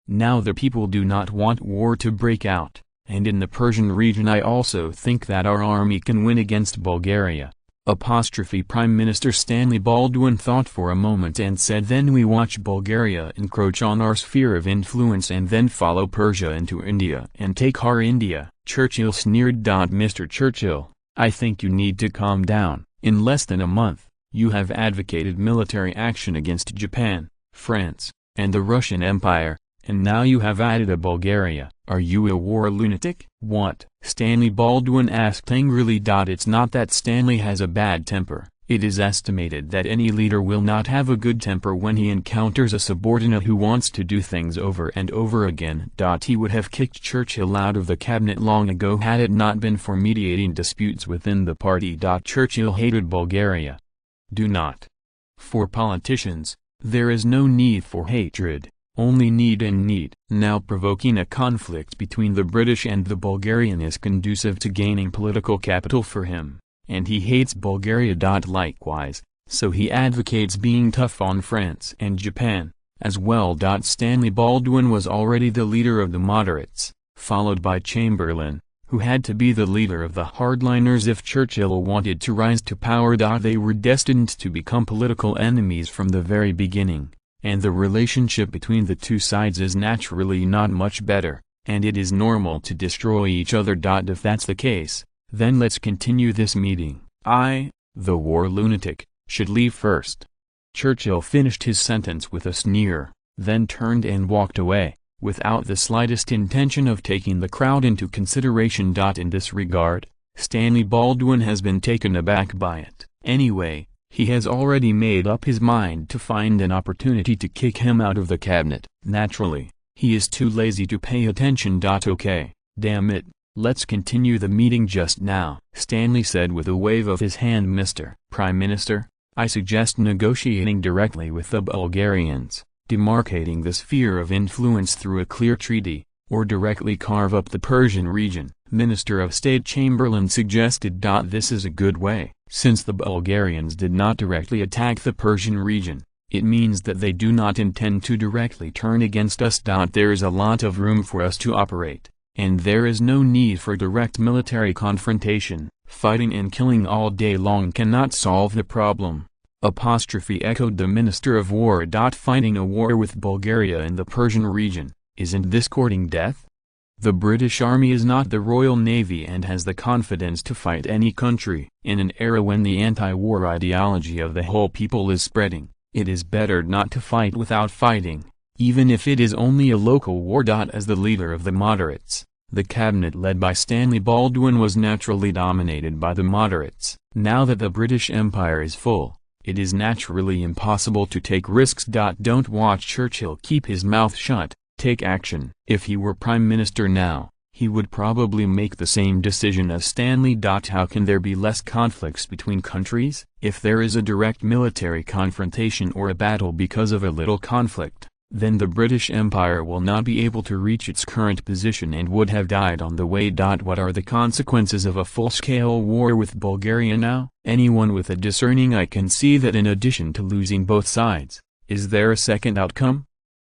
Now the people do not want war to break out, and in the Persian region I also think that our army can win against Bulgaria. Prime Minister Stanley Baldwin thought for a moment and said, then we watch Bulgaria encroach on our sphere of influence and then follow Persia into India and take our India. Churchill sneered. Mr. Churchill, I think you need to calm down. In less than a month, you have advocated military action against Japan, France, and the Russian Empire, and now you have added a Bulgaria. Are you a war lunatic? What? Stanley Baldwin asked angrily. It's not that Stanley has a bad temper. It is estimated that any leader will not have a good temper when he encounters a subordinate who wants to do things over and over again. He would have kicked Churchill out of the cabinet long ago had it not been for mediating disputes within the party. Churchill hated Bulgaria. Do not. For politicians, there is no need for hatred, only need and need. Now provoking a conflict between the British and the Bulgarian is conducive to gaining political capital for him. And he hates Bulgaria. Likewise, so he advocates being tough on France and Japan, as well. Stanley Baldwin was already the leader of the moderates, followed by Chamberlain, who had to be the leader of the hardliners if Churchill wanted to rise to power. They were destined to become political enemies from the very beginning, and the relationship between the two sides is naturally not much better, and it is normal to destroy each other. If that's the case, then let's continue this meeting. I, the war lunatic, should leave first. Churchill finished his sentence with a sneer, then turned and walked away, without the slightest intention of taking the crowd into consideration. In this regard, Stanley Baldwin has been taken aback by it. Anyway, he has already made up his mind to find an opportunity to kick him out of the cabinet. Naturally, he is too lazy to pay attention. Okay, damn it. Let's continue the meeting just now, Stanley said with a wave of his hand. Mr. Prime Minister, I suggest negotiating directly with the Bulgarians, demarcating the sphere of influence through a clear treaty, or directly carve up the Persian region. Minister of State Chamberlain suggested. This is a good way. Since the Bulgarians did not directly attack the Persian region, it means that they do not intend to directly turn against us. There is a lot of room for us to operate. And there is no need for direct military confrontation. Fighting and killing all day long cannot solve the problem. Echoed the Minister of War. Fighting a war with Bulgaria in the Persian region, isn't this courting death? The British Army is not the Royal Navy and has the confidence to fight any country. In an era when the anti-war ideology of the whole people is spreading, it is better not to fight without fighting, even if it is only a local war. As the leader of the moderates, the cabinet led by Stanley Baldwin was naturally dominated by the moderates. Now that the British Empire is full, it is naturally impossible to take risks. Don't watch Churchill keep his mouth shut, take action. If he were Prime Minister now, He would probably make the same decision as Stanley. How can there be less conflicts between countries? If there is a direct military confrontation or a battle because of a little conflict, then the British Empire will not be able to reach its current position and would have died on the way. What are the consequences of a full-scale war with Bulgaria now? Anyone with a discerning eye can see that in addition to losing both sides, is there a second outcome?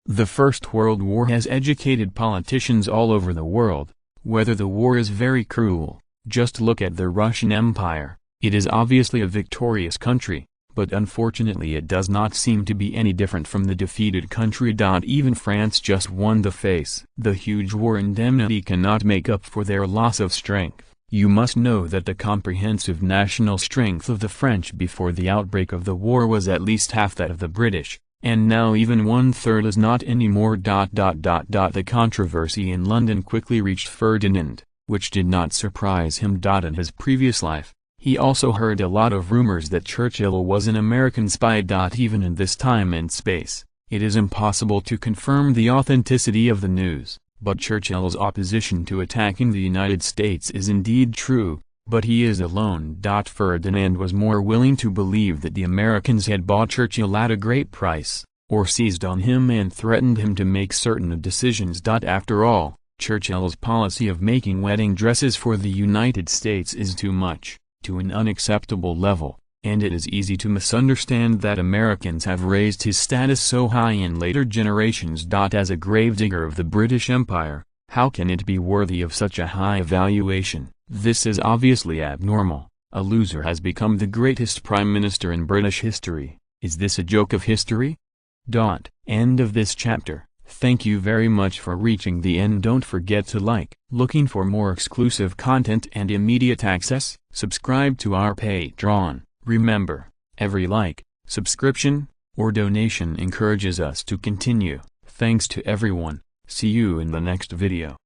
The First World War has educated politicians all over the world. Whether the war is very cruel, just look at the Russian Empire. It is obviously a victorious country, but unfortunately it does not seem to be any different from the defeated country. Even France just won the face. The huge war indemnity cannot make up for their loss of strength. You must know that the comprehensive national strength of the French before the outbreak of the war was at least half that of the British. And now even 1/3 is not anymore. The controversy in London quickly reached Ferdinand, which did not surprise him. In his previous life, he also heard a lot of rumors that Churchill was an American spy. Even in this time and space, it is impossible to confirm the authenticity of the news, but Churchill's opposition to attacking the United States is indeed true. But he is alone. Ferdinand was more willing to believe that the Americans had bought Churchill at a great price, or seized on him and threatened him to make certain decisions. After all, Churchill's policy of making wedding dresses for the United States is too much, to an unacceptable level, and it is easy to misunderstand that Americans have raised his status so high in later generations. As a gravedigger of the British Empire, how can it be worthy of such a high valuation? This is obviously abnormal. A loser has become the greatest prime minister in British history. Is this a joke of history? End of this chapter. Thank you very much for reaching the end. Don't forget to like. Looking for more exclusive content and immediate access? Subscribe to our Patreon. Remember, every like, subscription, or donation encourages us to continue. Thanks to everyone. See you in the next video.